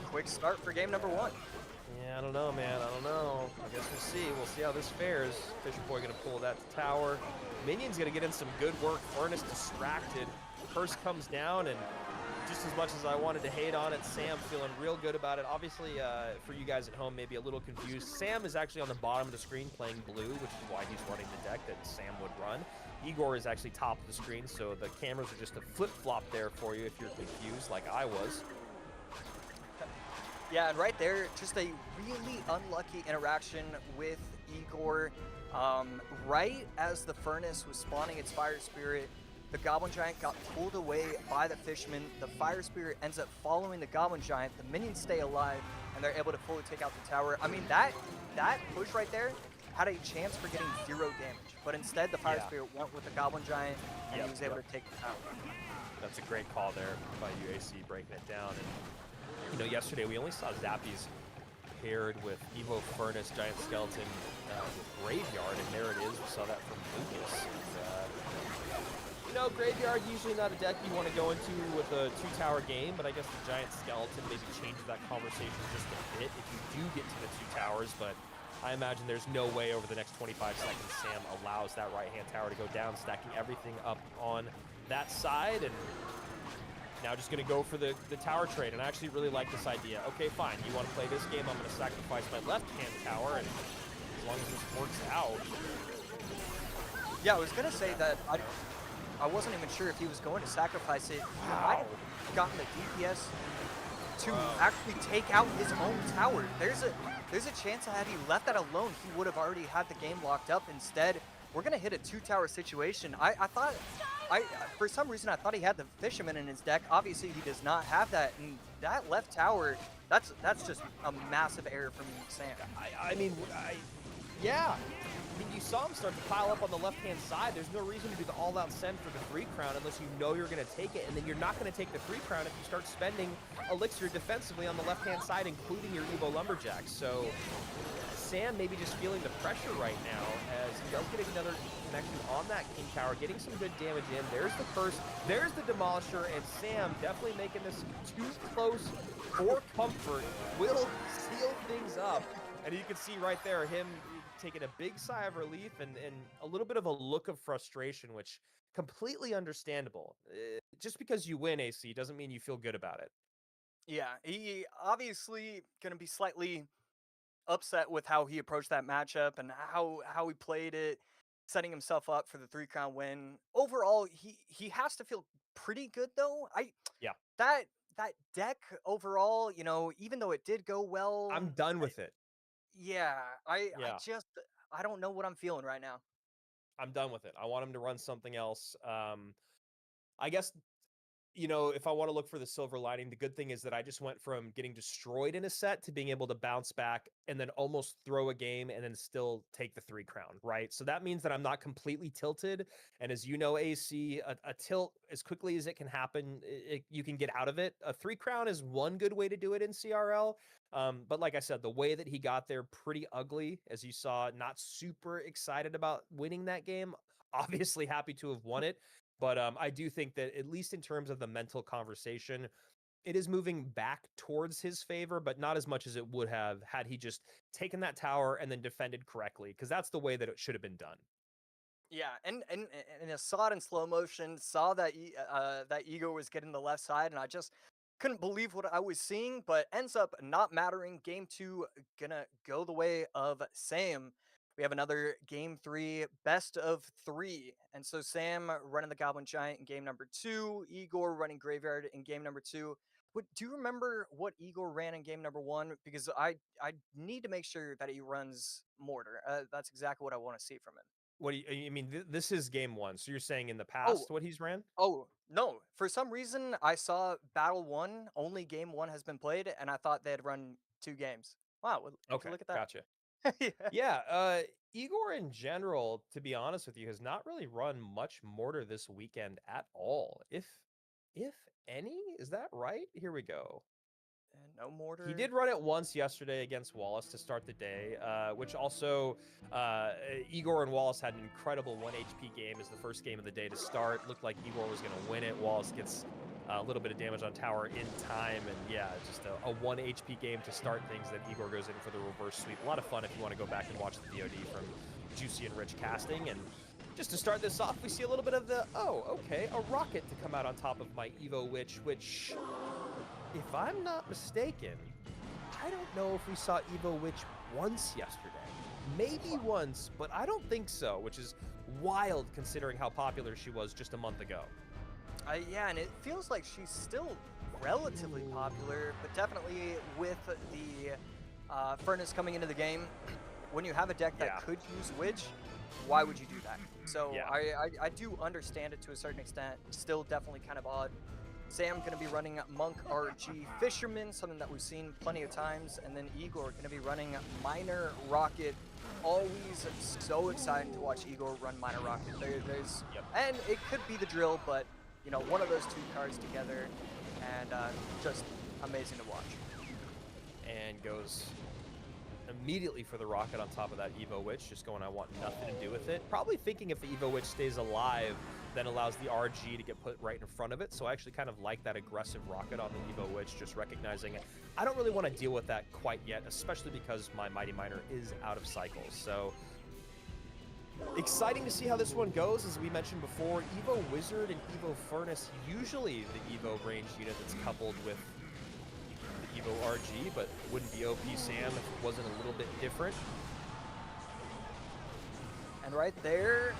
quick start for game number 1. Yeah, I don't know, man. I don't know. I guess we'll see. We'll see how this fares. Fisher Boy going to pull that to tower. Minion's going to get in some good work. Furnace distracted. Curse comes down, and just as much as I wanted to hate on it, Sam feeling real good about it. Obviously, for you guys at home, maybe a little confused. Sam is actually on the bottom of the screen playing blue, which is why he's running the deck that Sam would run. Igor is actually top of the screen, so the cameras are just a flip-flop there for you if you're confused like I was. Yeah, and right there, just a really unlucky interaction with Igor. Right as the furnace was spawning its fire spirit, the Goblin Giant got pulled away by the Fishman. The fire spirit ends up following the Goblin Giant. The minions stay alive, and they're able to fully take out the tower. I mean, that push right there had a chance for getting 0 damage, but instead the fire spirit went with the Goblin Giant, and he was able to take the tower. That's a great call there by UAC breaking it down. And you know, yesterday we only saw Zappies paired with Evo Furnace, Giant Skeleton with Graveyard, and there it is. We saw that from Lucas. And, you know, Graveyard usually not a deck you want to go into with a 2-tower game, but I guess the Giant Skeleton maybe changes that conversation just a bit if you do get to the 2 towers, but I imagine there's no way over the next 25 seconds Sam allows that right-hand tower to go down, stacking everything up on that side, and now just going to go for the tower trade, and I actually really like this idea. Okay, fine, you want to play this game, I'm going to sacrifice my left-hand tower, and as long as this works out. Yeah, I was going to say that I wasn't even sure if he was going to sacrifice it. He might have gotten the DPS to actually take out his own tower. There's a chance that had he left that alone, he would have already had the game locked up. Instead, we're going to hit a 2-tower situation. For some reason, I thought he had the Fisherman in his deck. Obviously, he does not have that. And that left tower, that's just a massive error from Sam. Yeah. I mean, you saw him start to pile up on the left-hand side. There's no reason to do the all-out send for the 3 crown unless you know you're going to take it. And then you're not going to take the 3 crown if you start spending elixir defensively on the left-hand side, including your Evo Lumberjacks. So Sam maybe just feeling the pressure right now as he does get another connection on that King Tower, getting some good damage in. There's the curse, there's the Demolisher, and Sam definitely making this too close for comfort. Will seal things up. And you can see right there him taking a big sigh of relief and a little bit of a look of frustration, which completely understandable. Just because you win, AC, doesn't mean you feel good about it. Yeah, he obviously going to be slightly upset with how he approached that matchup and how he played it, setting himself up for the 3 crown win. Overall, he has to feel pretty good though. That deck overall, you know, even though it did go well, I'm done with it. Yeah, I don't know what I'm feeling right now. I'm done with it. I want him to run something else. I guess, you know, if I want to look for the silver lining, the good thing is that I just went from getting destroyed in a set to being able to bounce back and then almost throw a game and then still take the 3 crown, right? So that means that I'm not completely tilted. And as you know, AC, a tilt as quickly as it can happen, you can get out of it. A 3 crown is one good way to do it in CRL. But like I said, the way that he got there, pretty ugly, as you saw, not super excited about winning that game. Obviously happy to have won it. But I do think that at least in terms of the mental conversation, it is moving back towards his favor, but not as much as it would have had he just taken that tower and then defended correctly, because that's the way that it should have been done. Yeah, and I saw it in slow motion, saw that that Eigor was getting the left side, and I just couldn't believe what I was seeing, but ends up not mattering. Game 2 gonna go the way of Sam. We have another game 3, best of 3. And so Sam running the Goblin Giant in game number 2, Eigor running Graveyard in game number 2. Do you remember what Eigor ran in game number 1? Because I need to make sure that he runs Mortar. That's exactly what I want to see from him. What do you mean? This is game 1. So you're saying in the past what he's ran? Oh, no. For some reason, I saw Battle 1, only game 1 has been played, and I thought they had run 2 games. Wow. Okay, look at that. Gotcha. Yeah, Eigor in general, to be honest with you, has not really run much Mortar this weekend at all. If any, is that right? Here we go. No Mortar. He did run it once yesterday against Wallace to start the day, which also Eigor and Wallace had an incredible 1 HP game as the first game of the day to start. Looked like Eigor was going to win it. Wallace gets a little bit of damage on tower in time, and yeah, just a 1 HP game to start things. Then Eigor goes in for the reverse sweep. A lot of fun if you want to go back and watch the VOD from Juicy and Rich Casting. And Just to start this off, we see a little bit of the, oh, okay, a rocket to come out on top of my Evo Witch, which, if I'm not mistaken, I don't know if we saw Evo Witch once yesterday. Maybe once, but I don't think so, which is wild considering how popular she was just a month ago. Yeah, and it feels like she's still relatively popular, but definitely with the Furnace coming into the game, when you have a deck that could use Witch, why would you do that? So I do understand it to a certain extent. Still definitely kind of odd. Sam going to be running Monk RG Fisherman, something that we've seen plenty of times, and then Eigor going to be running Miner Rocket. Always so excited to watch Eigor run Miner Rocket. And it could be the drill, but you know, one of those two cards together, and just amazing to watch. And goes immediately for the rocket on top of that Evo Witch, just going, I want nothing to do with it. Probably thinking if the Evo Witch stays alive, then allows the RG to get put right in front of it. So I actually kind of like that aggressive rocket on the Evo Witch, just recognizing it. I don't really want to deal with that quite yet, especially because my Mighty Miner is out of cycles. So exciting to see how this one goes. As we mentioned before, Evo Wizard and Evo Furnace, usually the Evo range unit that's coupled with the Evo RG, but wouldn't be OP Sam if it wasn't a little bit different. And right there,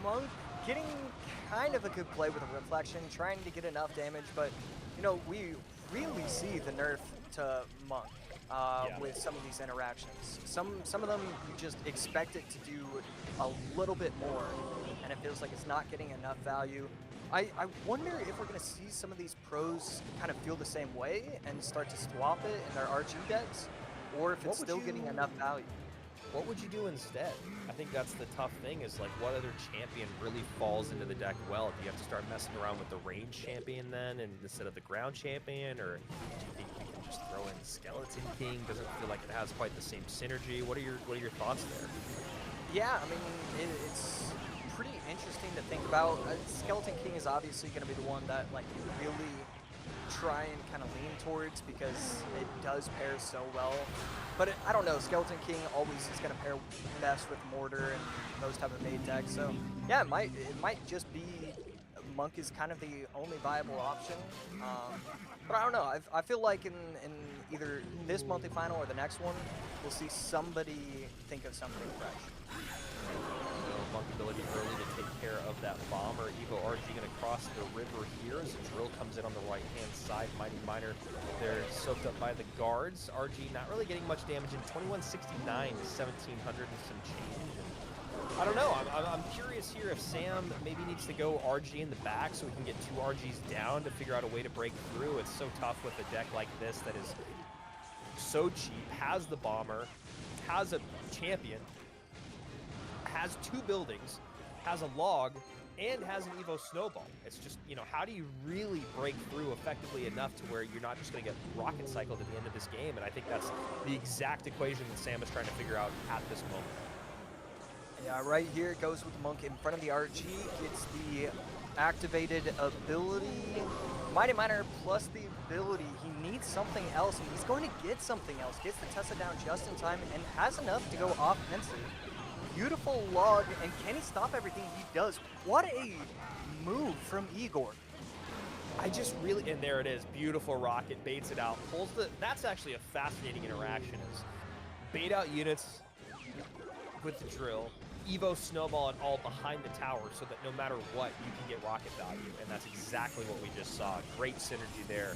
Monk getting kind of a good play with a reflection, trying to get enough damage, but you know, we really see the nerf to Monk with some of these interactions. Some of them you just expect it to do a little bit more, and it feels like it's not getting enough value. I wonder if we're going to see some of these pros kind of feel the same way and start to swap it in their RG decks, or if it's still getting enough value. What would you do instead? I think that's the tough thing, is like, what other champion really falls into the deck well? Do you have to start messing around with the range champion then, and instead of the ground champion, or do you think you can just throw in Skeleton King? Doesn't feel like it has quite the same synergy. What are your thoughts there? Yeah, I mean, it's pretty interesting to think about. Skeleton King is obviously going to be the one that like you really try and kind of lean towards because it does pair so well. But I don't know, Skeleton King always is going to pair best with Mortar and those type of made decks. So yeah, it might just be Monk is kind of the only viable option. But I don't know. I feel like in either this monthly final or the next one, we'll see somebody think of something fresh. Monk ability early to take care of that bomber. Evo RG going to cross the river here as the drill comes in on the right-hand side. Mighty Miner, they're soaked up by the guards. RG not really getting much damage in 2169 to 1700 and some change. And I don't know. I'm curious here if Sam maybe needs to go RG in the back so we can get two RGs down to figure out a way to break through. It's so tough with a deck like this that is so cheap, has the bomber, has a champion, has two buildings, has a log, and has an Evo Snowball. It's just, you know, how do you really break through effectively enough to where you're not just going to get rocket cycled at the end of this game? And I think that's the exact equation that Sam is trying to figure out at this moment. Yeah, right here it goes with the Monk in front of the RG, gets the activated ability. Mighty Miner plus the ability. He needs something else, and he's going to get something else. Gets the Tessa down just in time and has enough to go offensive. Beautiful log, and can he stop everything he does? What a move from Eigor. I just really, and there it is, beautiful rocket, baits it out, pulls the, that's actually a fascinating interaction, is bait out units with the drill, Evo Snowball and all behind the tower so that no matter what, you can get rocket value, and that's exactly what we just saw. Great synergy there.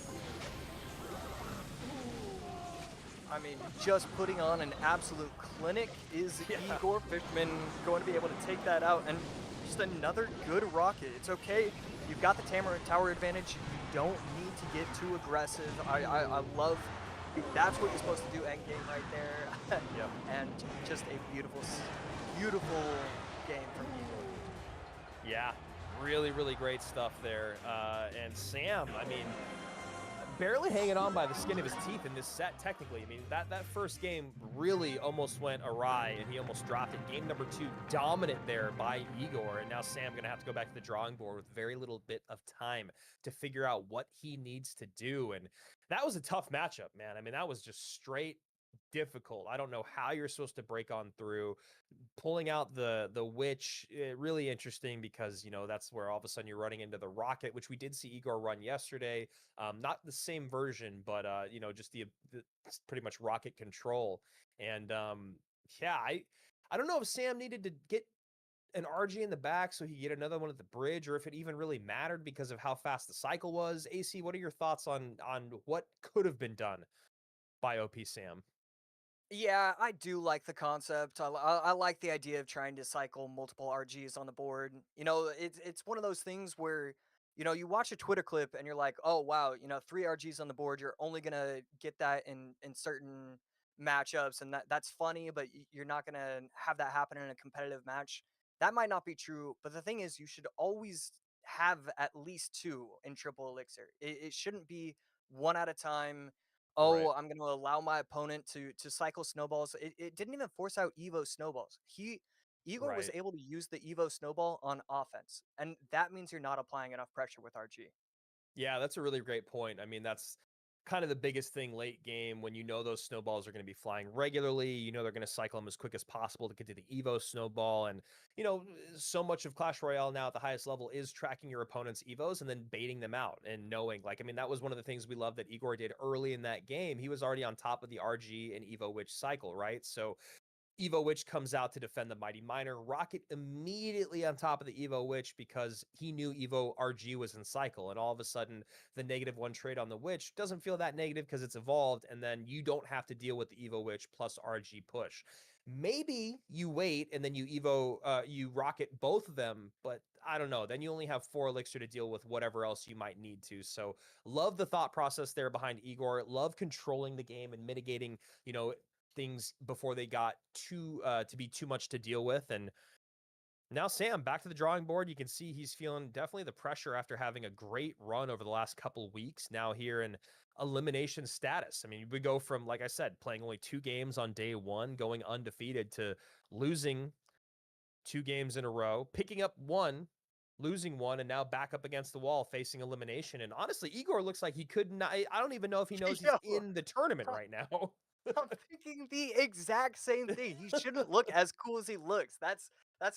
I mean, just putting on an absolute clinic. Is Eigor Fishman going to be able to take that out? And just another good rocket. It's okay. You've got the tower advantage. You don't need to get too aggressive. I love, that's what you're supposed to do end game right there. Yep. And just a beautiful, beautiful game from Eigor. Yeah, really, really great stuff there. And Sam, I mean, barely hanging on by the skin of his teeth in this set, technically. I mean, that first game really almost went awry, and he almost dropped it. Game number 2, dominant there by Eigor, and now Sam going to have to go back to the drawing board with very little bit of time to figure out what he needs to do, and that was a tough matchup, man. I mean, that was just straight difficult. I don't know how you're supposed to break on through. Pulling out the witch, really interesting because, you know, that's where all of a sudden you're running into the rocket, which we did see Igor run yesterday. Not the same version, but you know, just the pretty much rocket control. And yeah, I don't know if Sam needed to get an RG in the back so he get another one at the bridge, or if it even really mattered because of how fast the cycle was. AC, what are your thoughts on what could have been done by OP Sam? Yeah, I do like the concept. I like the idea of trying to cycle multiple RGs on the board. You know, it's one of those things where, you know, you watch a Twitter clip and you're like, oh wow, you know, 3 RGs on the board. You're only gonna get that in certain matchups, and that's funny, but you're not gonna have that happen in a competitive match. That might not be true, but the thing is, you should always have at least 2 in triple elixir. It shouldn't be one at a time. Right, Oh, I'm gonna allow my opponent to cycle snowballs. It didn't even force out Evo snowballs. Igor was right. able to use the Evo snowball on offense, and that means you're not applying enough pressure with RG. Yeah, that's a really great point. I mean, that's kind of the biggest thing late game when you know those snowballs are going to be flying regularly. You know they're going to cycle them as quick as possible to get to the Evo snowball. And, you know, so much of Clash Royale now at the highest level is tracking your opponent's Evos and then baiting them out and knowing, like, I mean, that was one of the things we loved that Igor did early in that game. He was already on top of the RG and Evo Witch cycle, right? So Evo Witch comes out to defend the Mighty Miner. Rocket immediately on top of the Evo Witch because he knew Evo RG was in cycle. And all of a sudden, the -1 trade on the Witch doesn't feel that negative because it's evolved. And then you don't have to deal with the Evo Witch plus RG push. Maybe you wait and then you Rocket both of them, but I don't know. Then you only have 4 elixir to deal with whatever else you might need to. So love the thought process there behind Igor. Love controlling the game and mitigating, you know, things before they got to be too much to deal with. And now Sam back to the drawing board. You can see he's feeling definitely the pressure after having a great run over the last couple weeks. Now here in elimination status. I mean, we go from, like I said, playing only 2 games on day 1, going undefeated, to losing 2 games in a row, picking up 1, losing 1, and now back up against the wall facing elimination. And honestly, Igor looks like he could not, I don't even know if he knows he's Yo, in the tournament right now. I'm thinking the exact same thing. He shouldn't look as cool as he looks. That's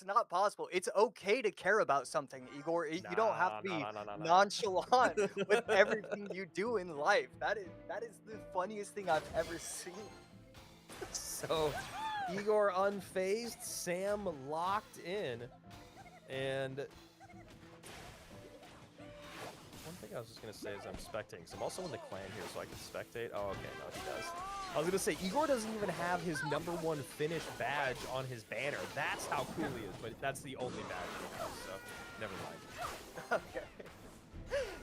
not possible. It's okay to care about something, Igor. You don't have Nah, to nah, be nah, nah, nah, nah. nonchalant with everything you do in life. That is the funniest thing I've ever seen. So, Igor unfazed, Sam locked in, and one thing I was just gonna say is I'm spectating. So I'm also in the clan here, so I can spectate. Oh, okay, no, he does. I was gonna say Igor doesn't even have his #1 finish badge on his banner. That's how cool he is, but that's the only badge he has. So never mind. Okay.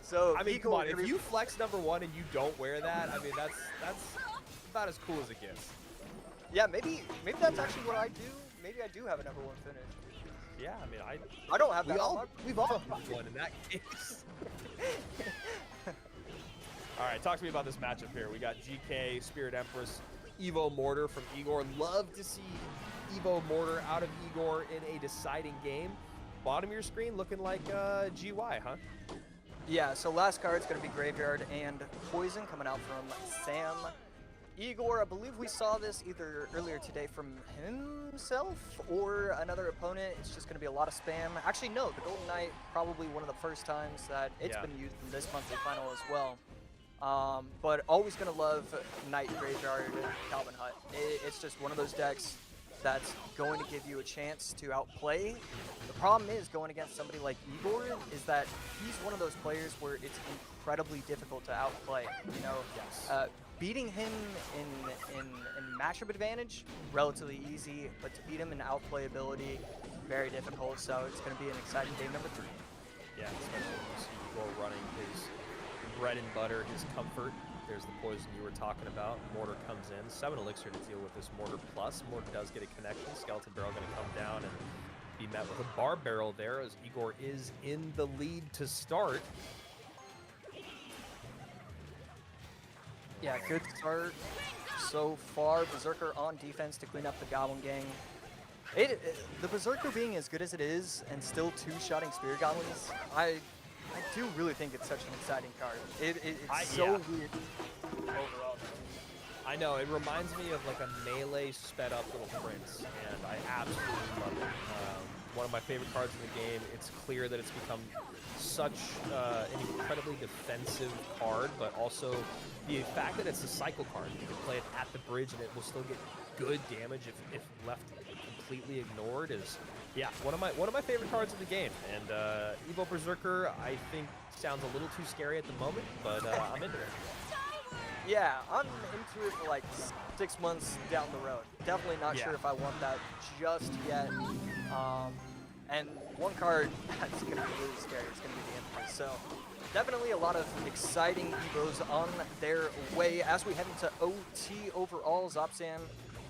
So I mean, Igor, come on, if you flex #1 and you don't wear that, I mean that's about as cool as it gets. yeah, maybe that's actually what I do. Maybe I do have a #1 finish. Yeah, I mean I don't have that. we've all have one in that case. All right, talk to me about this matchup here. We got GK, Spirit Empress, Evo Mortar from Igor. Love to see Evo Mortar out of Igor in a deciding game. Bottom of your screen looking like GY, huh? Yeah, so last card's going to be Graveyard and Poison coming out from Sam. Igor, I believe we saw this either earlier today from himself or another opponent. It's just going to be a lot of spam. Actually, no, the Golden Knight, probably one of the first times that it's been used in this monthly final as well. But always going to love Knight, Graveyard, Calvin Hut. It's just one of those decks that's going to give you a chance to outplay. The problem is going against somebody like Igor is that he's one of those players where it's incredibly difficult to outplay. You know, beating him in matchup advantage, relatively easy, but to beat him in outplayability, very difficult. So it's going to be an exciting game #3. Yeah, especially when you see Igor running his bread and butter, his comfort. There's the poison you were talking about. Mortar comes in. 7 elixir to deal with this Mortar plus. Mortar does get a connection. Skeleton Barrel going to come down and be met with a Bar Barrel there as Igor is in the lead to start. Yeah, good start so far. Berserker on defense to clean up the Goblin Gang. The Berserker being as good as it is and still 2-shotting Spirit Goblins, I do really think it's such an exciting card. It's so weird overall. I know, it reminds me of like a melee sped up little prince, and I absolutely love it. One of my favorite cards in the game. It's clear that it's become such an incredibly defensive card, but also the fact that it's a cycle card. You can play it at the bridge and it will still get good damage if left completely ignored is, yeah, one of my favorite cards in the game. And Evo Berserker, I think, sounds a little too scary at the moment, but I'm into it. Yeah, I'm into it like 6 months down the road. Definitely not sure if I want that just yet. And one card that's going to be really scary is going to be the Empress. So definitely a lot of exciting Evos on their way as we head into OT overall. Zopsam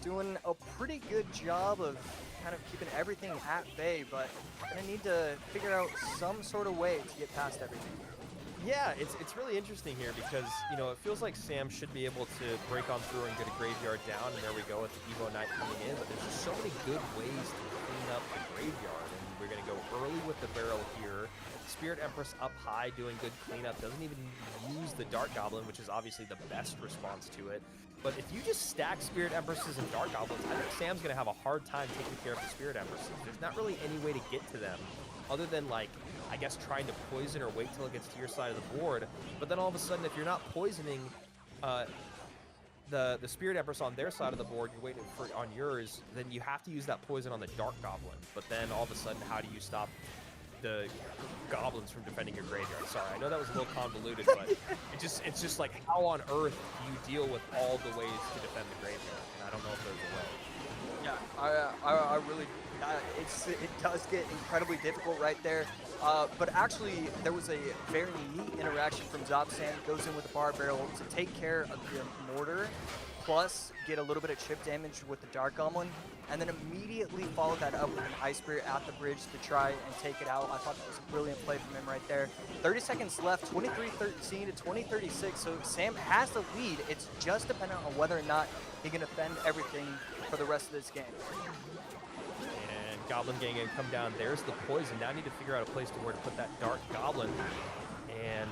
doing a pretty good job of kind of keeping everything at bay, but going to need to figure out some sort of way to get past everything. Yeah, it's really interesting here because, you know, it feels like Sam should be able to break on through and get a graveyard down, and there we go with the Evo Knight coming in, but there's just so many good ways to clean up the graveyard, and we're going to go early with the barrel here. Spirit Empress up high doing good cleanup, doesn't even use the Dark Goblin, which is obviously the best response to it. But if you just stack Spirit Empresses and Dark Goblins, I think Sam's going to have a hard time taking care of the Spirit Empresses. There's not really any way to get to them other than, like, I guess trying to poison or wait till it gets to your side of the board. But then all of a sudden, if you're not poisoning the Spirit Empress on their side of the board, you're waiting for it on yours, then you have to use that poison on the Dark Goblin. But then all of a sudden, how do you stop the goblins from defending your graveyard? Sorry, I know that was a little convoluted, but it's just like, how on earth do you deal with all the ways to defend the graveyard? And I don't know if there's a way. Yeah, I really, it does get incredibly difficult right there. But actually, there was a very neat interaction from Zopsam. Goes in with the bar barrel to take care of the mortar, plus get a little bit of chip damage with the Dark Goblin, and then immediately follow that up with an Ice Spirit at the bridge to try and take it out. I thought that was a brilliant play from him right there. 30 seconds left, 23-13 to 20-36, so Sam has the lead. It's just dependent on whether or not he can defend everything for the rest of this game. And Goblin Gang gonna come down. There's the poison. Now I need to figure out a place to where to put that Dark Goblin. And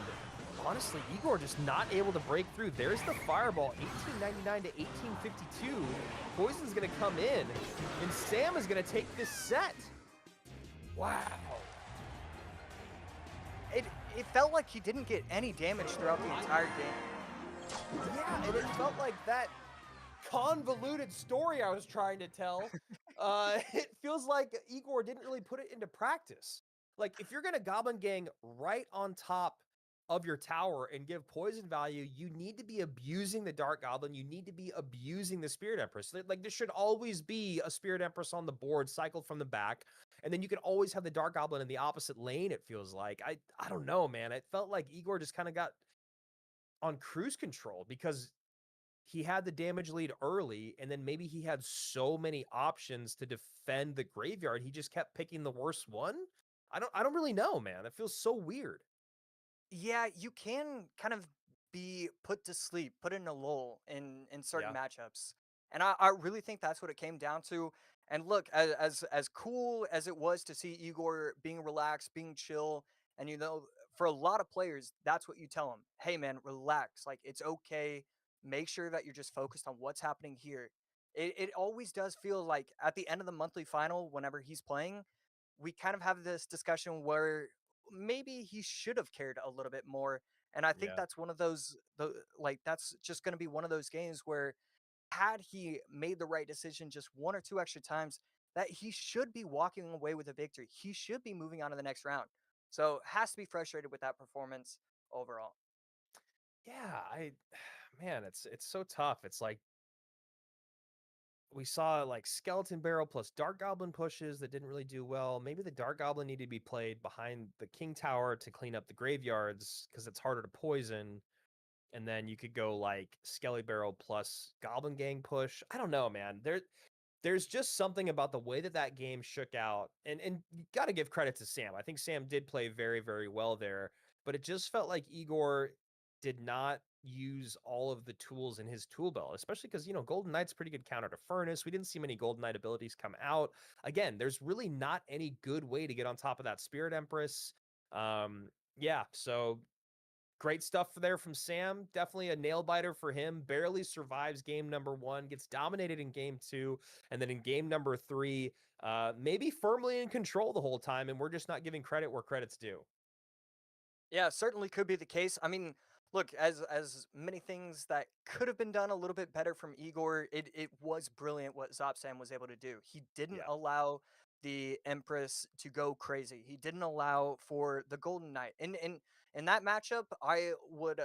honestly, Eigor just not able to break through. There's the Fireball, 1899 to 1852. Poison's gonna come in, and Sam is gonna take this set. Wow. It felt like he didn't get any damage throughout the entire game. Yeah, and it felt like that convoluted story I was trying to tell. It feels like Eigor didn't really put it into practice. Like, if you're gonna Goblin Gang right on top of your tower and give poison value, you need to be abusing the Dark Goblin. You need to be abusing the Spirit Empress. Like, there should always be a Spirit Empress on the board, cycled from the back, and then you can always have the Dark Goblin in the opposite lane, it feels like. I don't know, man. It felt like Eigor just kind of got on cruise control because he had the damage lead early, and then maybe he had so many options to defend the graveyard, he just kept picking the worst one. I don't really know, man. It feels so weird. Yeah, you can kind of be put to sleep, put in a lull in certain matchups. And I really think that's what it came down to. And look, as cool as it was to see Eigor being relaxed, being chill, and you know, for a lot of players, that's what you tell them. Hey man, relax. Like, it's okay. Make sure that you're just focused on what's happening here. It always does feel like at the end of the monthly final, whenever he's playing, we kind of have this discussion where maybe he should have cared a little bit more. And I think Yeah. that's one of those, that's just going to be one of those games where had he made the right decision just one or two extra times, that he should be walking away with a victory. He should be moving on to the next round. So has to be frustrated with that performance overall. Yeah, man, it's so tough. It's like we saw like Skeleton Barrel plus Dark Goblin pushes that didn't really do well. Maybe the Dark Goblin needed to be played behind the King Tower to clean up the graveyards because it's harder to poison. And then you could go like Skelly Barrel plus Goblin Gang push. I don't know, man. There's just something about the way that that game shook out. And you got to give credit to Sam. I think Sam did play very, very well there. But it just felt like Eigor did not use all of the tools in his tool belt, especially because, you know, Golden Knight's pretty good counter to Furnace. We didn't see many Golden Knight abilities come out. Again, there's really not any good way to get on top of that Spirit Empress. Yeah, so Great stuff there from Sam. Definitely a nail biter for him. Barely survives game number 1, gets dominated in game 2, and then in game number 3, maybe firmly in control the whole time, and we're just not giving credit where credit's due. Yeah, certainly could be the case. I mean, look, as many things that could have been done a little bit better from Eigor, it was brilliant what Zopsam was able to do. He didn't Yeah. allow the Empress to go crazy. He didn't allow for the Golden Knight. In that matchup, I would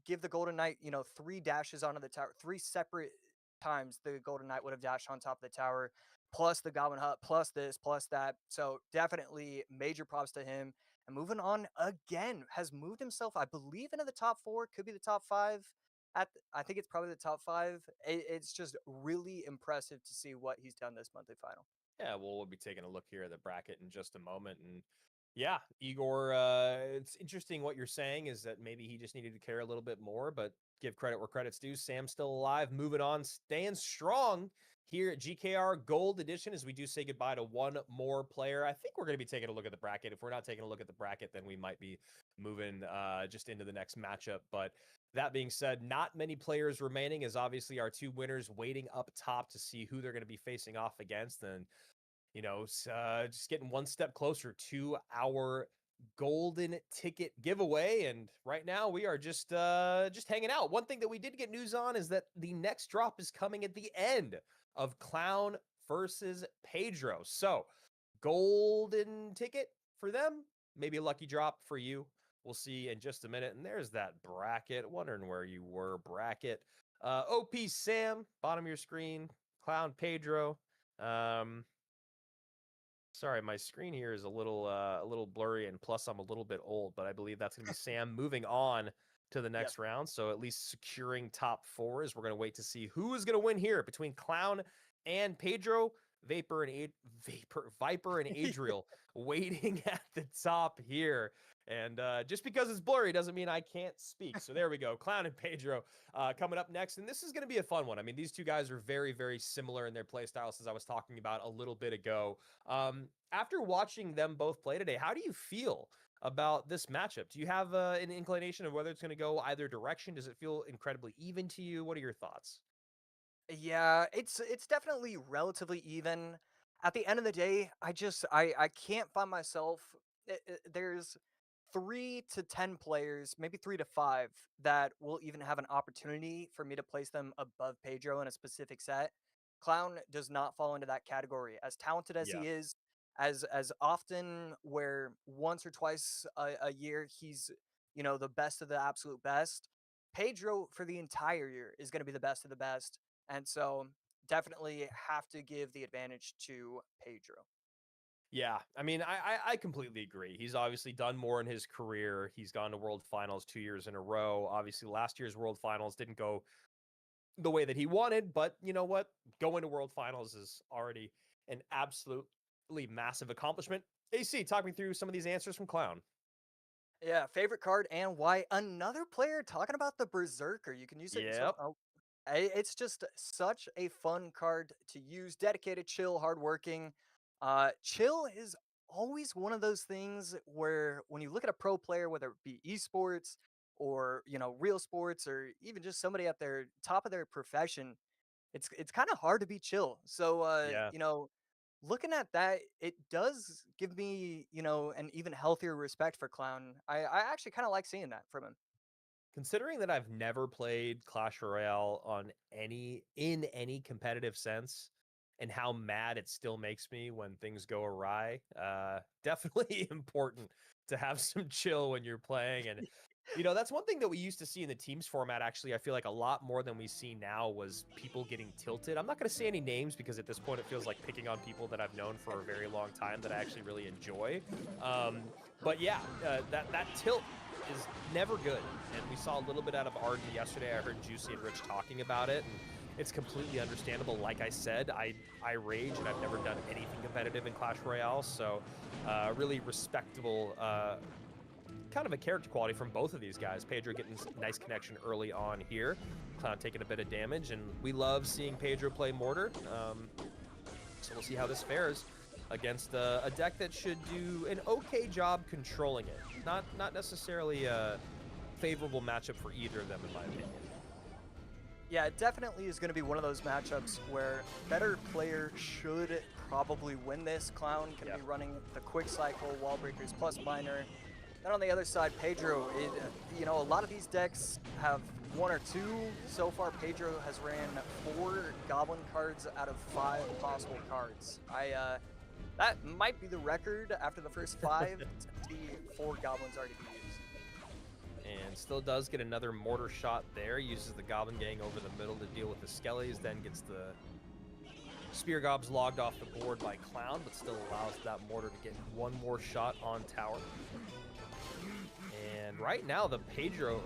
give the Golden Knight, 3 dashes onto the tower, 3 separate times the Golden Knight would have dashed on top of the tower, plus the Goblin Hut, plus this, plus that. So definitely major props to him. And moving on again, has moved himself, I believe, into the top 4, could be the top 5. I think it's probably the top 5. It's just really impressive to see what he's done this monthly final. Yeah, well, we'll be taking a look here at the bracket in just a moment. And yeah, Eigor, it's interesting what you're saying is that maybe he just needed to care a little bit more, but give credit where credit's due. Sam's still alive, moving on, staying strong here at GKR Gold Edition as we do say goodbye to one more player. I think we're going to be taking a look at the bracket. If we're not taking a look at the bracket, then we might be moving just into the next matchup. But that being said, not many players remaining, as obviously our 2 winners waiting up top to see who they're going to be facing off against. And just getting one step closer to our golden ticket giveaway. And right now we are just hanging out. One thing that we did get news on is that the next drop is coming at the end of Clown versus Pedro. So golden ticket for them, maybe a lucky drop for you. We'll see in just a minute. And there's that bracket. Wondering where you were, bracket. OP Sam, bottom of your screen. Clown Pedro. Sorry, my screen here is a little blurry, and plus I'm a little bit old, but I believe that's going to be Sam moving on to the next round. So at least securing top 4 as we're going to wait to see who is going to win here between Clown and Pedro. Viper and Adriel waiting at the top here. And just because it's blurry doesn't mean I can't speak. So there we go. Clown and Pedro coming up next. And this is going to be a fun one. I mean, these 2 guys are very, very similar in their play styles, as I was talking about a little bit ago. After watching them both play today, how do you feel about this matchup? Do you have an inclination of whether it's going to go either direction? Does it feel incredibly even to you? What are your thoughts? Yeah, it's definitely relatively even. At the end of the day, I can't find myself. There's 3 to 10 players, maybe 3 to 5, that will even have an opportunity for me to place them above Pedro in a specific set. Clown does not fall into that category. As talented as Yeah. he is, as often where once or twice a year he's the best of the absolute best. Pedro for the entire year is going to be the best of the best. And so definitely have to give the advantage to Pedro. Yeah, I mean, I completely agree. He's obviously done more in his career. He's gone to World Finals 2 years in a row. Obviously, last year's World Finals didn't go the way that he wanted, but you know what? Going to World Finals is already an absolutely massive accomplishment. AC, talk me through some of these answers from Clown. Yeah, favorite card and why. Another player talking about the Berserker. You can use it. Yep. It's just such a fun card to use. Dedicated, chill, hardworking. Chill is always one of those things where when you look at a pro player, whether it be esports or real sports or even just somebody at their top of their profession, it's kind of hard to be chill. So Yeah. looking at that, it does give me an even healthier respect for Clown. I actually kind of like seeing that from him. Considering that I've never played Clash Royale in any competitive sense, and how mad it still makes me when things go awry, definitely important to have some chill when you're playing. And that's one thing that we used to see in the teams format. Actually, I feel like a lot more than we see now was people getting tilted. I'm not going to say any names because at this point it feels like picking on people that I've known for a very long time that I actually really enjoy. But yeah, that tilt is never good. And we saw a little bit out of Arden yesterday. I heard Juicy and Rich talking about it, and it's completely understandable. Like I said, I rage, and I've never done anything competitive in Clash Royale, so really respectable kind of a character quality from both of these guys. Pedro getting nice connection early on here. Clown taking a bit of damage, and we love seeing Pedro play Mortar. So we'll see how this fares against a deck that should do an okay job controlling it. Not necessarily favorable matchup for either of them, in my opinion. Yeah, it definitely is going to be one of those matchups where better player should probably win this. Clown can be running the quick cycle, wall breakers plus minor. Then on the other side, Pedro, you know, a lot of these decks have 1 or 2. So far, Pedro has ran 4 goblin cards out of 5 possible cards. That might be the record after the first 5 to see 4 goblins already be used. And still does get another mortar shot there, uses the Goblin Gang over the middle to deal with the Skellies, then gets the Spear Gobs logged off the board by Clown, but still allows that mortar to get one more shot on tower. And right now, the Pedro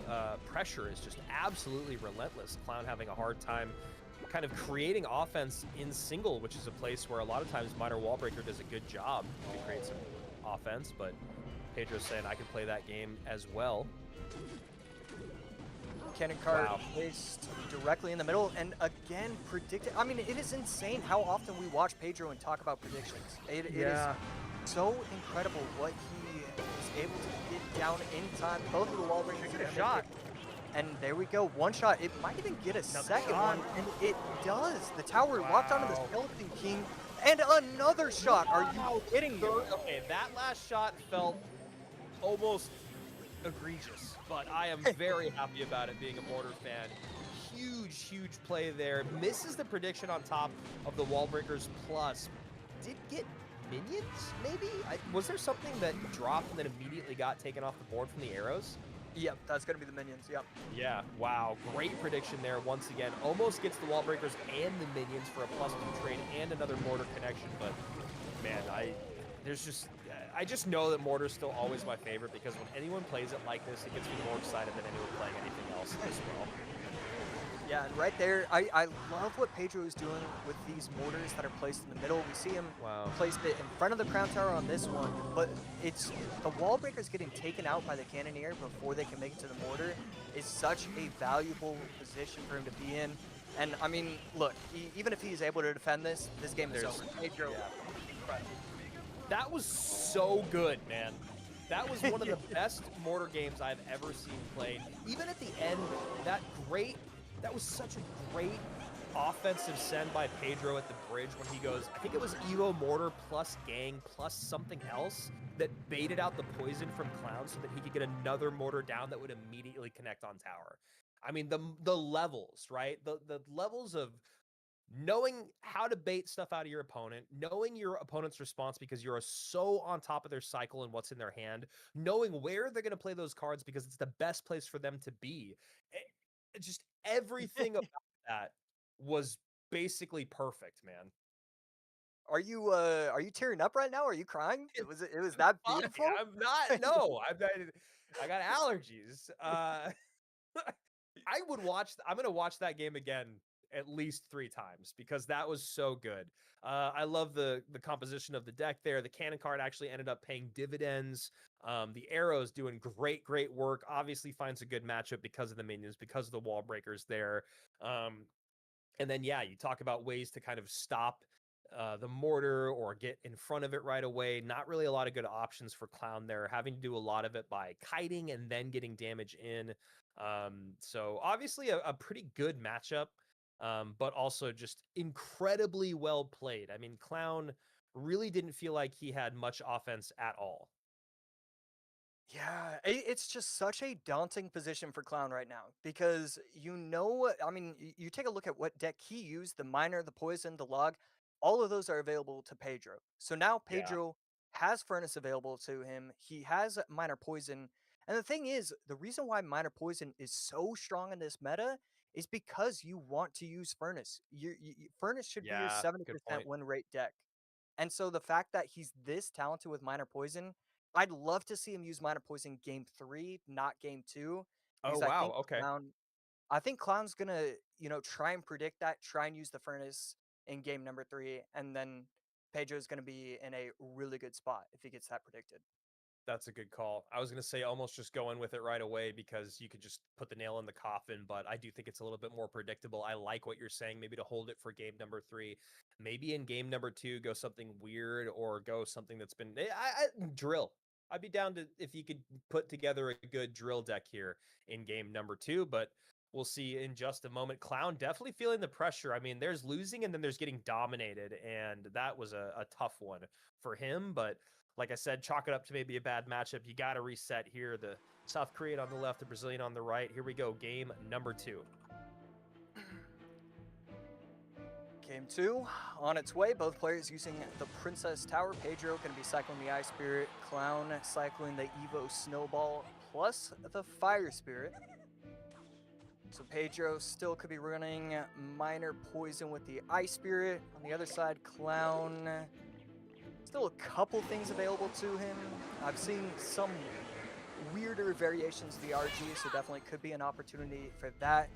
pressure is just absolutely relentless. Clown having a hard time kind of creating offense in single, which is a place where a lot of times Minor Wallbreaker does a good job to create some offense, but Pedro's saying I can play that game as well. Cannon card placed directly in the middle, and again predicted. I mean, it is insane how often we watch Pedro and talk about predictions. It is so incredible what he is able to get down in time. Both of the wall breakers get a shot, and there we go. One shot. It might even get a second one, and it does. The tower locked onto the Skeleton King, and another shot. Are you kidding me? Okay, that last shot felt almost egregious, but I am very happy about it being a Mortar fan. Huge play there. Misses the prediction on top of the wall breakers plus. Did get minions, maybe? Was there something that dropped and then immediately got taken off the board from the arrows? Yep, that's going to be the minions, yep. Yeah, wow. Great prediction there once again. Almost gets the wall breakers and the minions for a +2 trade and another mortar connection, but man, I just know that Mortar's still always my favorite because when anyone plays it like this, it gets me more excited than anyone playing anything else as well. Yeah, and right there, I love what Pedro is doing with these mortars that are placed in the middle. We see him place it in front of the crown tower on this one, but it's the wall breakers getting taken out by the cannoneer before they can make it to the mortar is such a valuable position for him to be in. And I mean, look, even if he's able to defend this game is over. Pedro, incredible. That was so good, man. That was one of the best mortar games I've ever seen played. Even at the end, that was such a great offensive send by Pedro at the bridge when he goes, I think it was Evo Mortar plus Gang plus something else that baited out the poison from Clown so that he could get another mortar down that would immediately connect on tower. I mean, the levels, right? The levels of knowing how to bait stuff out of your opponent, knowing your opponent's response because you're so on top of their cycle and what's in their hand, knowing where they're going to play those cards because it's the best place for them to be. Just everything about that was basically perfect, man. Are you tearing up right now? Are you crying? It was that beautiful? I'm not. No, I got allergies. I'm going to watch that game again at least 3 times because that was so good. I love the composition of the deck there. The cannon card actually ended up paying dividends. The arrows doing great work. Obviously finds a good matchup because of the minions, because of the wall breakers there. And then, yeah, you talk about ways to kind of stop the mortar or get in front of it right away. Not really a lot of good options for Clown there, having to do a lot of it by kiting and then getting damage in. So obviously a pretty good matchup, but also just incredibly well played. I mean, Clown really didn't feel like he had much offense at all. Yeah, it's just such a daunting position for Clown right now because I mean, you take a look at what deck he used, the Miner, the Poison, the Log, all of those are available to Pedro. So now Pedro has Furnace available to him. He has Miner Poison. And the thing is, the reason why Miner Poison is so strong in this meta is because you want to use Furnace. Furnace should be your 70% win rate deck. And so the fact that he's this talented with Miner Poison, I'd love to see him use Minor Poison game 3, not game 2. Oh, wow. Okay. I think Clown's going to, try and predict that, try and use the Furnace in game number 3, and then Pedro's going to be in a really good spot if he gets that predicted. That's a good call. I was going to say almost just go in with it right away because you could just put the nail in the coffin, but I do think it's a little bit more predictable. I like what you're saying, maybe to hold it for game number 3. Maybe in game number 2, go something weird or go something that's been... drill. I'd be down to if you could put together a good drill deck here in game number 2, but we'll see in just a moment. Clown definitely feeling the pressure. I mean, there's losing and then there's getting dominated, and that was a tough one for him. But like I said, chalk it up to maybe a bad matchup. You got to reset here. The South Korean on the left, the Brazilian on the right. Here we go, game number 2. Game 2 on its way. Both players using the Princess Tower. Pedro going to be cycling the Ice Spirit. Clown cycling the Evo Snowball plus the Fire Spirit. So Pedro still could be running Minor Poison with the Ice Spirit. On the other side, Clown, still a couple things available to him. I've seen some weirder variations of the RG, so definitely could be an opportunity for that.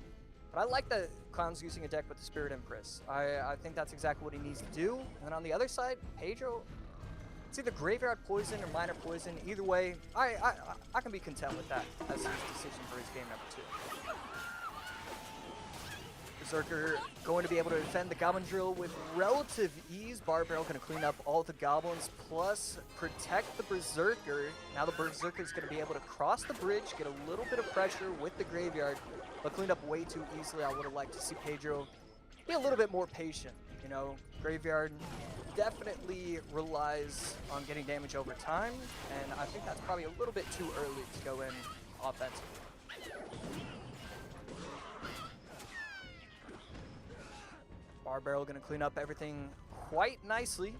But I like that Clown's using a deck with the Spirit Empress. I think that's exactly what he needs to do. And then on the other side, Pedro, it's either Graveyard Poison or Minor Poison. Either way, I can be content with that as his decision for his game number 2. Berserker going to be able to defend the Goblin Drill with relative ease. Barbarrel going to clean up all the Goblins, plus protect the Berserker. Now the Berserker is going to be able to cross the bridge, get a little bit of pressure with the Graveyard, but cleaned up way too easily. I would have liked to see Pedro be a little bit more patient. You know, Graveyard definitely relies on getting damage over time, and I think that's probably a little bit too early to go in offensively. Barbarrel going to clean up everything quite nicely.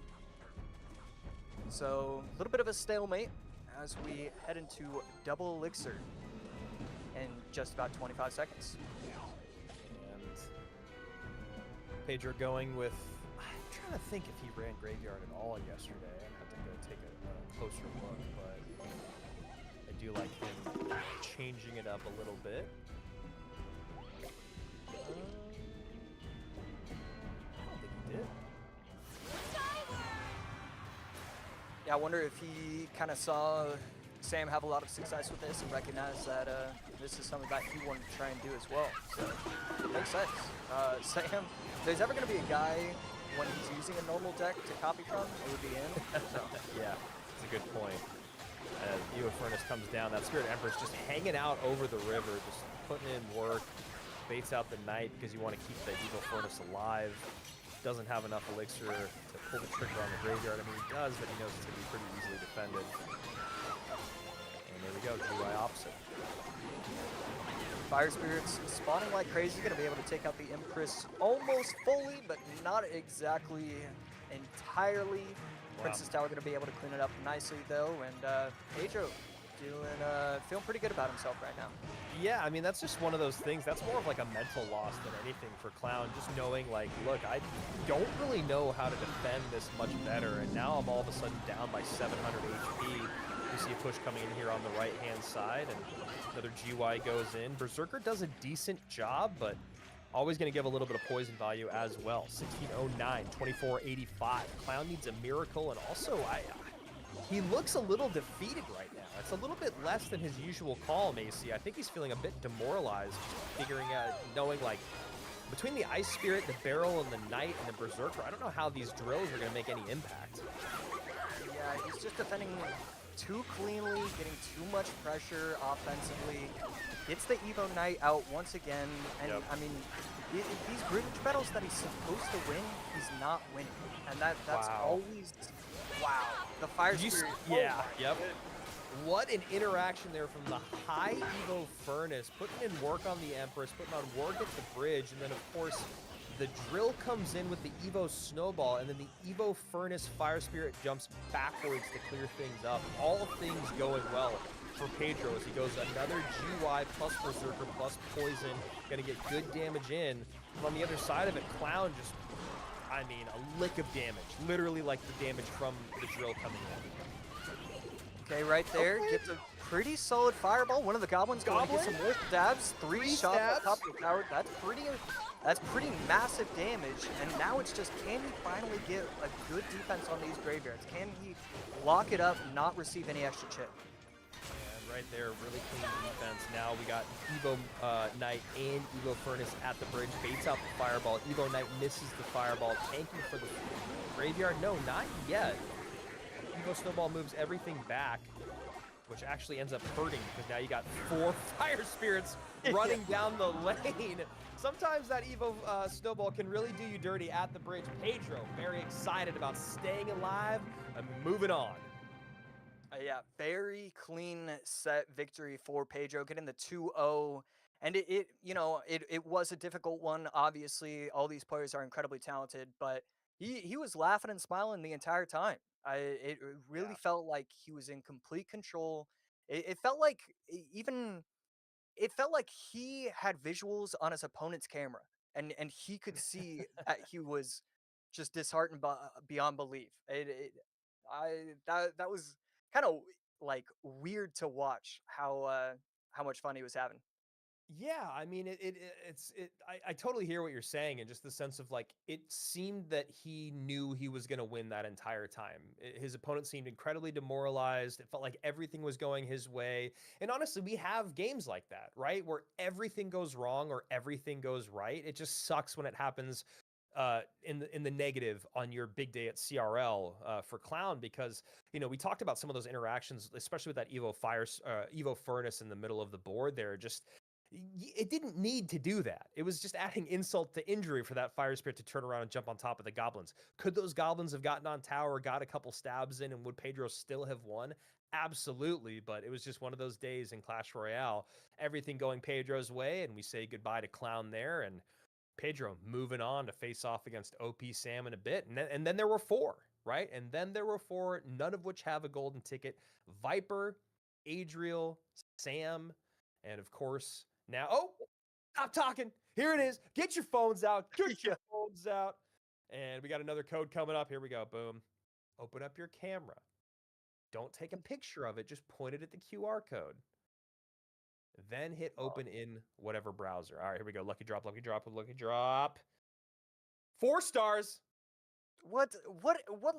So a little bit of a stalemate as we head into double elixir in just about 25 seconds. And Pedro going with, I'm trying to think if he ran Graveyard at all yesterday. I'd have to go take a closer look, but I do like him changing it up a little bit. Yeah, I wonder if he kind of saw Sam have a lot of success with this and recognized that this is something that he wanted to try and do as well. So, it makes sense. Sam, if there's ever going to be a guy when he's using a normal deck to copy from, it would be him. So. Yeah, it's a good point. As Evo Furnace comes down, that Spirit Empress just hanging out over the river, just putting in work, baits out the Knight because you want to keep the Evo Furnace alive. Doesn't have enough elixir to pull the trigger on the Graveyard. I mean, he does, but he knows it's going to be pretty easily defended. And there we go, GY opposite. Fire Spirit's spawning like crazy, going to be able to take out the Empress almost fully, but not exactly entirely. Wow. Princess Tower going to be able to clean it up nicely, though, and Pedro feeling pretty good about himself right now. Yeah, I mean, that's just one of those things. That's more of like a mental loss than anything for Clown. Just knowing, like, look, I don't really know how to defend this much better, and now I'm all of a sudden down by 700 HP. You see a push coming in here on the right-hand side, and another GY goes in. Berserker does a decent job, but always going to give a little bit of poison value as well. 1609, 2485. Clown needs a miracle, and also he looks a little defeated right now. It's a little bit less than his usual call, Macy. I think he's feeling a bit demoralized, figuring out, knowing, like, between the Ice Spirit, the Barrel, and the Knight, and the Berserker, I don't know how these drills are going to make any impact. Yeah, he's just defending too cleanly, getting too much pressure offensively. Gets the Evo Knight out once again, and I mean, these bridge battles that he's supposed to win, he's not winning. And that's always, wow. The Fire Spirit. Yeah, yep. What an interaction there from the high Evo Furnace, putting in work on the Empress, putting on work at the bridge, and then of course the drill comes in with the Evo Snowball, and then the Evo Furnace Fire Spirit jumps backwards to clear things up. All things going well for Pedro as he goes another GY plus Berserker plus Poison, gonna get good damage in. And on the other side of it, Clown just, I mean, a lick of damage, literally like the damage from the drill coming in. Okay, right there, gets a pretty solid fireball. One of the goblins going to get some more stabs. Three shots on top of the tower. That's pretty massive damage. And now it's just, can he finally get a good defense on these graveyards? Can he lock it up, not receive any extra chip? And right there, really clean defense. Now we got Evo Knight and Evo Furnace at the bridge. Baits out the fireball. Evo Knight misses the fireball. Tanking for the graveyard. No, not yet. Evo Snowball moves everything back. which actually ends up hurting because now you got 4 fire spirits running down the lane. Sometimes that Evo snowball can really do you dirty at the bridge. Pedro, very excited about staying alive and moving on. Yeah, very clean set victory for Pedro, getting the 2-0. And it was a difficult one. Obviously, all these players are incredibly talented, but he was laughing and smiling the entire time. It really felt like he was in complete control. It felt like it felt like he had visuals on his opponent's camera, and he could see that he was just disheartened beyond belief. That was kind of like weird to watch how much fun he was having. Yeah, I mean, I totally hear what you're saying, and just the sense of like, it seemed that he knew he was going to win that entire time. His opponent seemed incredibly demoralized. It felt like everything was going his way. And honestly, we have games like that, right? Where everything goes wrong or everything goes right. It just sucks when it happens in the negative on your big day at CRL for Clown, because we talked about some of those interactions, especially with that Evo Furnace in the middle of the board there. Just it didn't need to do that. It was just adding insult to injury for that fire spirit to turn around and jump on top of the goblins. Could those goblins have gotten on tower, got a couple stabs in, and would Pedro still have won? Absolutely, but it was just one of those days in Clash Royale, everything going Pedro's way, and we say goodbye to Clown there, and Pedro moving on to face off against OP Sam in a bit. And then there were 4, right? And then there were 4, none of which have a golden ticket. Viper, Adriel, Sam, and of course, now, stop talking. Here it is. Get your phones out. Get your phones out. And we got another code coming up. Here we go. Boom. Open up your camera. Don't take a picture of it. Just point it at the QR code. Then hit open in whatever browser. All right, here we go. Lucky drop, lucky drop, lucky drop. 4 stars. What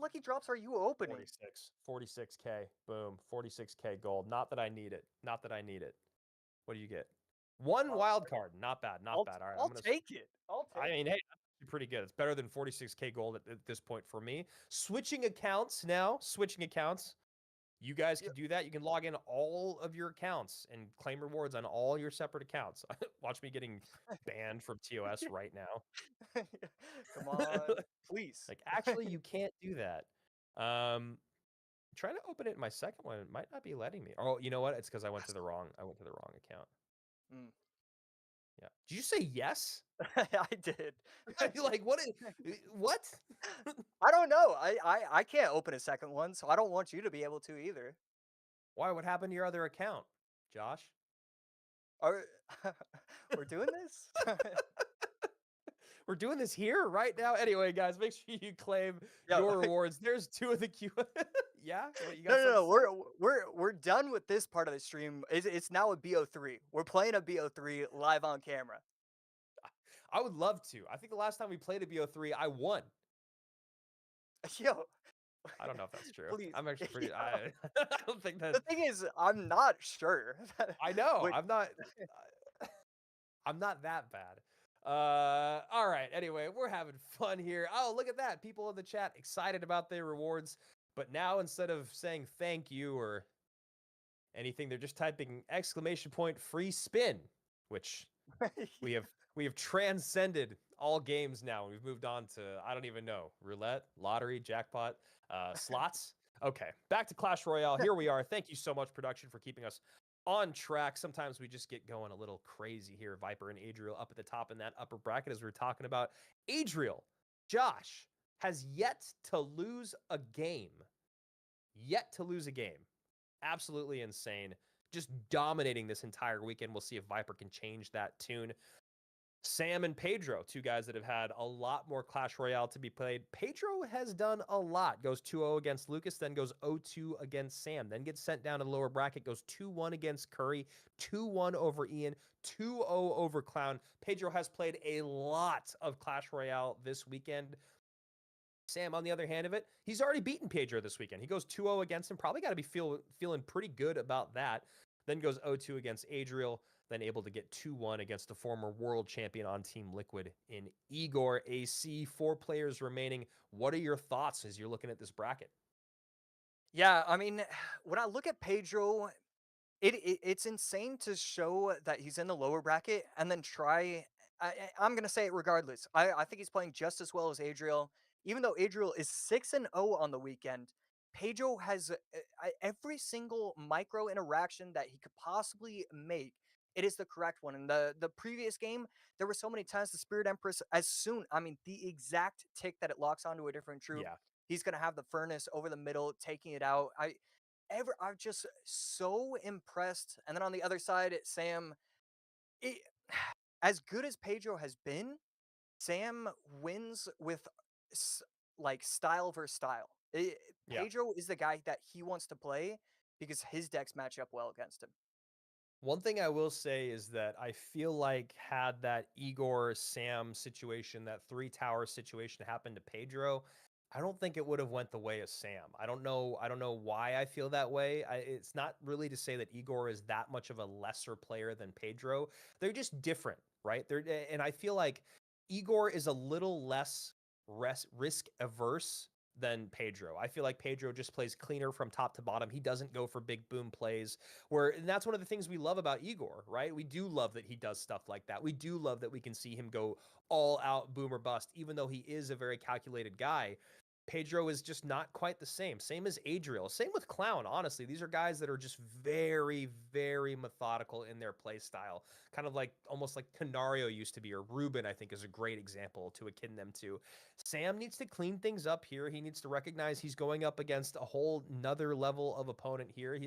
lucky drops are you opening? 46K. Boom. 46K gold. Not that I need it. Not that I need it. What do you get? 1 wild card. Not bad. Not bad. All right, I'll take it. I mean, hey, that's pretty good. It's better than 46K gold at this point for me. Switching accounts now. Switching accounts. You guys can do that. You can log in all of your accounts and claim rewards on all your separate accounts. Watch me getting banned from TOS right now. Come on, please. Like, actually, you can't do that. Trying to open it in my second one. It might not be letting me. Oh, you know what? It's because I went to the wrong account. Mm. Yeah. Did you say yes? I did. You're like, what? What? I don't know. I can't open a second one, so I don't want you to be able to either. Why? What happened to your other account, Josh? We're doing this? We're doing this here right now. Anyway, guys, make sure you claim your rewards. There's 2 of the Q. Yeah. What, you got no. We're done with this part of the stream. It's now a BO3. We're playing a BO3 live on camera. I would love to. I think the last time we played a BO3, I won. Yo. I don't know if that's true. Please. I'm actually pretty. I don't think that. The thing is, I'm not sure. I know. I'm not. I'm not that bad. All right. Anyway, we're having fun here. Oh, look at that. People in the chat excited about their rewards. But now instead of saying thank you or anything, they're just typing ! free spin, which we have transcended all games now. We've moved on to, I don't even know, roulette, lottery, jackpot, slots. Okay, back to Clash Royale. Here we are. Thank you so much, production, for keeping us on track. Sometimes we just get going a little crazy here. Viper and Adriel up at the top in that upper bracket, as we were talking about. Adriel, Josh, has yet to lose a game. Yet to lose a game. Absolutely insane. Just dominating this entire weekend. We'll see if Viper can change that tune. Sam and Pedro, 2 guys that have had a lot more Clash Royale to be played. Pedro has done a lot. Goes 2-0 against Lucas, then goes 0-2 against Sam, then gets sent down to the lower bracket, goes 2-1 against Curry, 2-1 over Ian, 2-0 over Clown. Pedro has played a lot of Clash Royale this weekend. Sam, on the other hand of it, he's already beaten Pedro this weekend. He goes 2-0 against him. Probably got to be feeling pretty good about that. Then goes 0-2 against Adriel, then able to get 2-1 against the former world champion on Team Liquid in Eigor AC. 4 players remaining. What are your thoughts as you're looking at this bracket? Yeah, I mean, when I look at Pedro, it's insane to show that he's in the lower bracket and then try. I'm gonna say it regardless. I think he's playing just as well as Adriel, even though Adriel is 6-0 on the weekend. Pedro has every single micro interaction that he could possibly make. It is the correct one. In the previous game, there were so many times the Spirit Empress, the exact tick that it locks onto a different troop, Yeah. he's gonna have the furnace over the middle, taking it out. I'm just so impressed. And then on the other side, Sam, it, as good as Pedro has been, Sam wins with like style versus style. Yeah. Pedro is the guy that he wants to play because his decks match up well against him. One thing I will say is that I feel like had that Eigor Sam situation, that 3-tower situation happened to Pedro, I don't think it would have went the way of Sam. I don't know why I feel that way. It's not really to say that Eigor is that much of a lesser player than Pedro. They're just different, right? And I feel like Eigor is a little less risk averse than Pedro. I feel like Pedro just plays cleaner from top to bottom. He doesn't go for big boom plays, and that's one of the things we love about Eigor, right? We do love that he does stuff like that. We do love that we can see him go all out boom or bust, even though he is a very calculated guy. Pedro is just not quite the same. Same as Adriel. Same with Clown, honestly. These are guys that are just very, very methodical in their play style. Kind of like almost like Canario used to be, or Ruben, I think, is a great example to akin them to. Sam needs to clean things up here. He needs to recognize he's going up against a whole nother level of opponent here.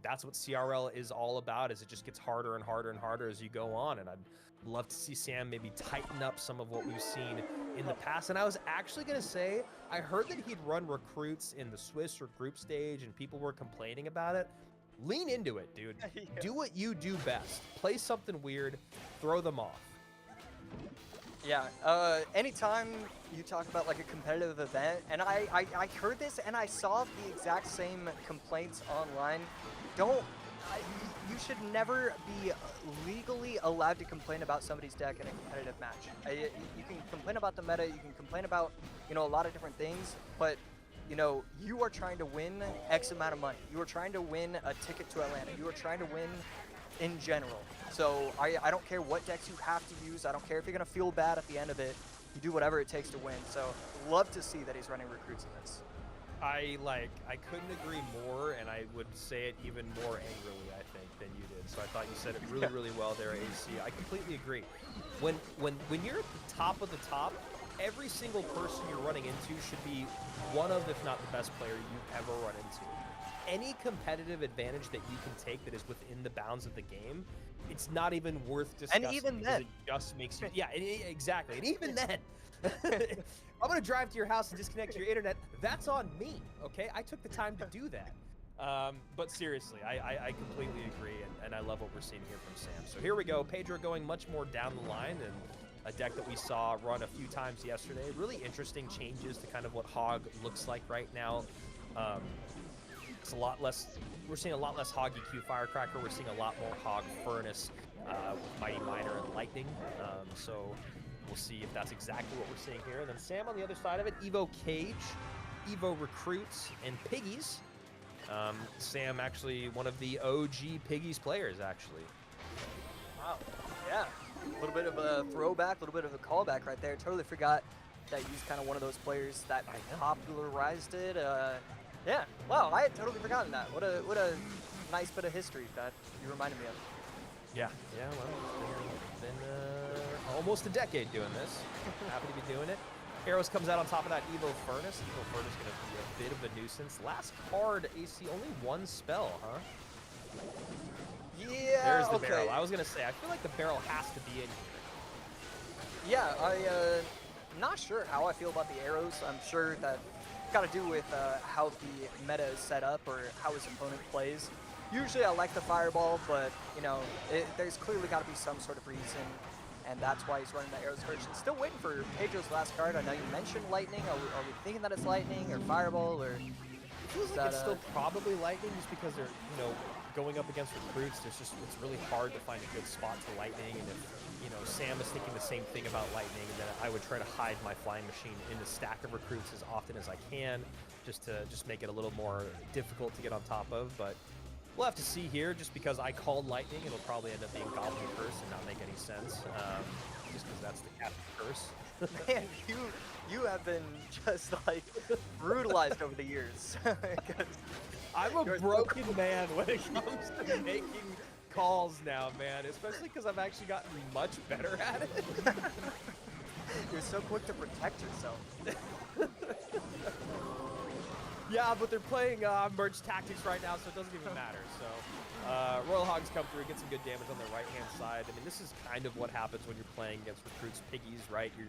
That's what CRL is all about, is it just gets harder and harder and harder as you go on. And I'd love to see Sam maybe tighten up some of what we've seen in the past. And I was actually going to say, I heard that he'd run recruits in the Swiss or group stage and people were complaining about it. Lean into it, dude. Yeah. Do what you do best. Play something weird, throw them off. Yeah, anytime you talk about like a competitive event, and I heard this and I saw the exact same complaints online. You should never be legally allowed to complain about somebody's deck in a competitive match. You can complain about the meta, you can complain about, a lot of different things, but, you are trying to win X amount of money. You are trying to win a ticket to Atlanta. You are trying to win in general. So I don't care what decks you have to use. I don't care if you're going to feel bad at the end of it. You do whatever it takes to win. So love to see that he's running recruits in this. I couldn't agree more, and I would say it even more angrily, I think, than you did. So I thought you said it really, really well there, AC. I completely agree. When you're at the top of the top, every single person you're running into should be one of, if not the best player you've ever run into. Any competitive advantage that you can take that is within the bounds of the game, it's not even worth discussing. And even then, it just makes you, exactly. And even then, I'm gonna drive to your house and disconnect your internet. That's on me, okay? I took the time to do that. But seriously, I completely agree, and I love what we're seeing here from Sam. So here we go, Pedro going much more down the line, and a deck that we saw run a few times yesterday. Really interesting changes to kind of what Hog looks like right now. It's a lot less, we're seeing a lot less Hog EQ Firecracker. We're seeing a lot more Hog Furnace with Mighty Miner and Lightning. So we'll see if that's exactly what we're seeing here. And then Sam on the other side of it, Evo Cage, Evo Recruits, and Piggies. Sam actually one of the OG Piggies players, actually. Wow, yeah. A little bit of a throwback, a little bit of a callback right there. Totally forgot that he's kind of one of those players that popularized it. Yeah, wow, I had totally forgotten that. What a nice bit of history that you reminded me of. Yeah, well, been almost a decade doing this. Happy to be doing it. Arrows comes out on top of that Evo Furnace. Evo Furnace going to be a bit of a nuisance. Last card, AC, only one spell, huh? Yeah, there's the barrel. I was going to say, I feel like the barrel has to be in here. Yeah, I'm not sure how I feel about the arrows. I'm sure that got to do with how the meta is set up or how his opponent plays. Usually I like the fireball, but, there's clearly got to be some sort of reason, and that's why he's running the arrows version. Still waiting for Pedro's last card. I know you mentioned lightning. Are we thinking that it's lightning or fireball, or it feels like it's still probably lightning just because they're, going up against recruits, it's really hard to find a good spot to lightning. And if Sam is thinking the same thing about lightning, then I would try to hide my flying machine in the stack of recruits as often as I can, just to make it a little more difficult to get on top of. But we'll have to see here. Just because I called lightning, it'll probably end up being Goblin Curse and not make any sense. Just because that's the captain curse. Man, you have been just like brutalized over the years. I'm a broken man when it comes to making calls now, man. Especially because I've actually gotten much better at it. You're so quick to protect yourself. Yeah, but they're playing merge tactics right now, so it doesn't even matter. So Royal Hogs come through, get some good damage on the right-hand side. I mean, this is kind of what happens when you're playing against recruits piggies, right? You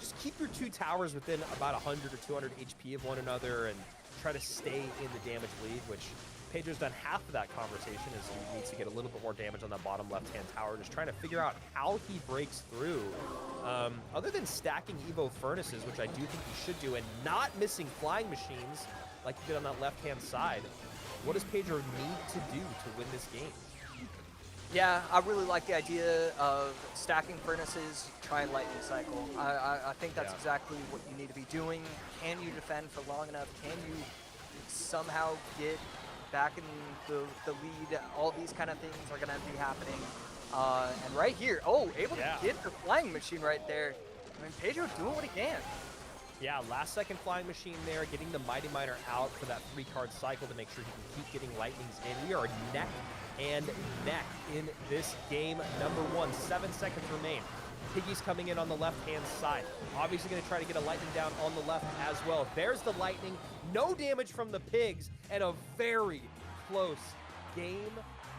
just keep your two towers within about 100 or 200 HP of one another and try to stay in the damage lead, which Pedro's done half of that conversation as he needs to get a little bit more damage on that bottom left-hand tower, just trying to figure out how he breaks through. Other than stacking Evo Furnaces, which I do think he should do, and not missing flying machines like he did on that left-hand side, what does Pedro need to do to win this game? Yeah, I really like the idea of stacking furnaces, try and lightning cycle. I think that's exactly what you need to be doing. Can you defend for long enough? Can you somehow get back in the lead? All these kind of things are going to be happening. And right here, able to get the flying machine right there. I mean, Pedro doing what he can. Yeah, last second flying machine there, getting the Mighty Miner out for that 3-card cycle to make sure he can keep getting lightnings in. We are neck and neck in this game. Number 1, 7 seconds remain. Piggy's coming in on the left-hand side. Obviously going to try to get a lightning down on the left as well. There's the lightning. No damage from the pigs, and a very close game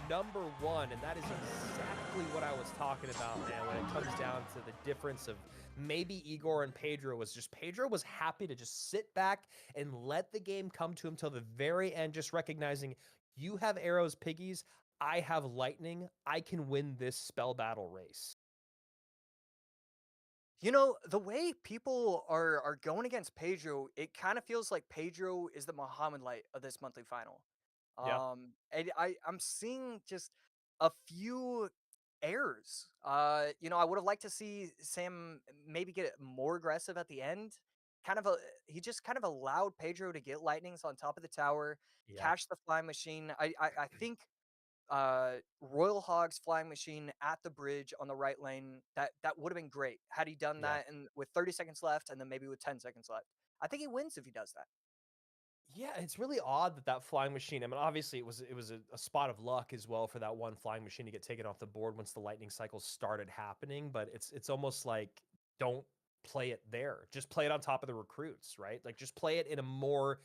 number 1. And that is exactly what I was talking about, man, when it comes down to the difference of maybe Eigor and Pedro was happy to just sit back and let the game come to him till the very end, just recognizing you have arrows, piggies, I have lightning, I can win this spell battle race. You know, the way people are going against Pedro, it kind of feels like Pedro is the Muhammad Light of this monthly final. Yeah. And I'm seeing just a few errors. I would have liked to see Sam maybe get more aggressive at the end. He just kind of allowed Pedro to get lightnings on top of the tower, Yeah. catch the flying machine. I think Royal Hog's flying machine at the bridge on the right lane, that would have been great had he done that and with 30 seconds left and then maybe with 10 seconds left. I think he wins if he does that. Yeah, it's really odd that flying machine, I mean, obviously it was a spot of luck as well for that one flying machine to get taken off the board once the lightning cycles started happening, but it's almost like, don't play it there. Just play it on top of the recruits, right? Like, just play it in a more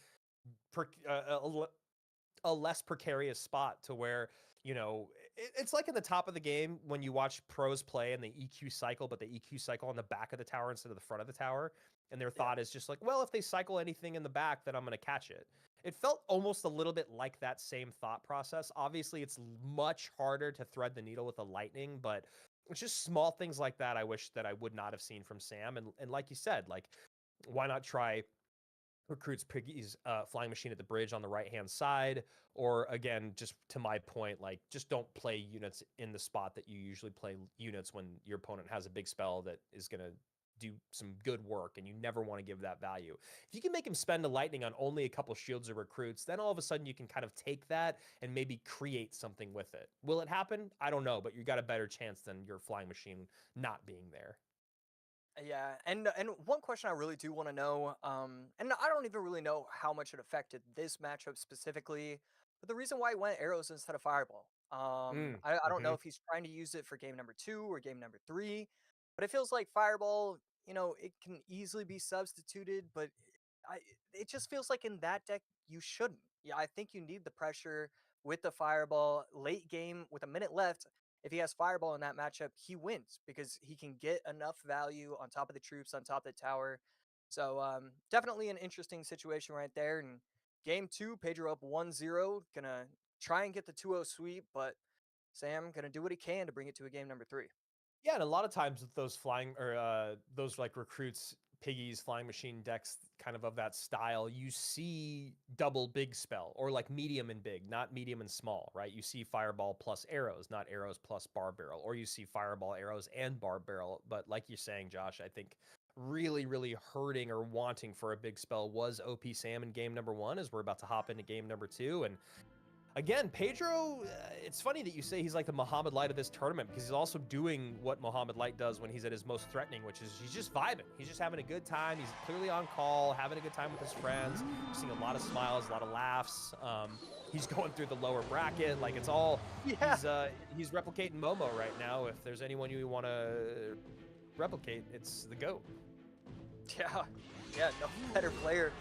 a less precarious spot to where, it's like in the top of the game when you watch pros play and they EQ cycle, but they EQ cycle on the back of the tower instead of the front of the tower. And their thought is just like, well, if they cycle anything in the back, then I'm going to catch it. It felt almost a little bit like that same thought process. Obviously, it's much harder to thread the needle with a lightning, but it's just small things like that I wish that I would not have seen from Sam. And like you said, like, why not try recruits piggies flying machine at the bridge on the right hand side, or again, just to my point, like, just don't play units in the spot that you usually play units when your opponent has a big spell that is going to do some good work, and you never want to give that value. If you can make him spend a lightning on only a couple shields or recruits, then all of a sudden you can kind of take that and maybe create something with it. Will it happen? I don't know, but you got a better chance than your flying machine not being there. Yeah, and one question I really do want to know, and I don't even really know how much it affected this matchup specifically, but the reason why he went arrows instead of fireball. I don't know if he's trying to use it for game number 2 or game number 3, but it feels like fireball, it can easily be substituted, but I it just feels like in that deck you shouldn't. Yeah, I think you need the pressure with the fireball late game with a minute left. If he has fireball in that matchup, he wins because he can get enough value on top of the troops, on top of the tower. So definitely an interesting situation right there. And game 2, Pedro up 1-0, gonna try and get the 2-0 sweep, but Sam gonna do what he can to bring it to a game number 3. Yeah, and a lot of times with those flying or those like recruits, piggies, flying machine decks, kind of that style, you see double big spell, or like medium and big, not medium and small, right? You see fireball plus arrows, not arrows plus bar barrel, or you see fireball, arrows, and bar barrel. But like you're saying, Josh, I think really, really hurting or wanting for a big spell was OP Sam in game number 1, as we're about to hop into game number 2. And again, Pedro, it's funny that you say he's like the Muhammad Light of this tournament, because he's also doing what Muhammad Light does when he's at his most threatening, which is he's just vibing. He's just having a good time. He's clearly on call, having a good time with his friends. We're seeing a lot of smiles, a lot of laughs. He's going through the lower bracket. Like, it's all, he's replicating Momo right now. If there's anyone you want to replicate, it's the GOAT. Yeah, no better player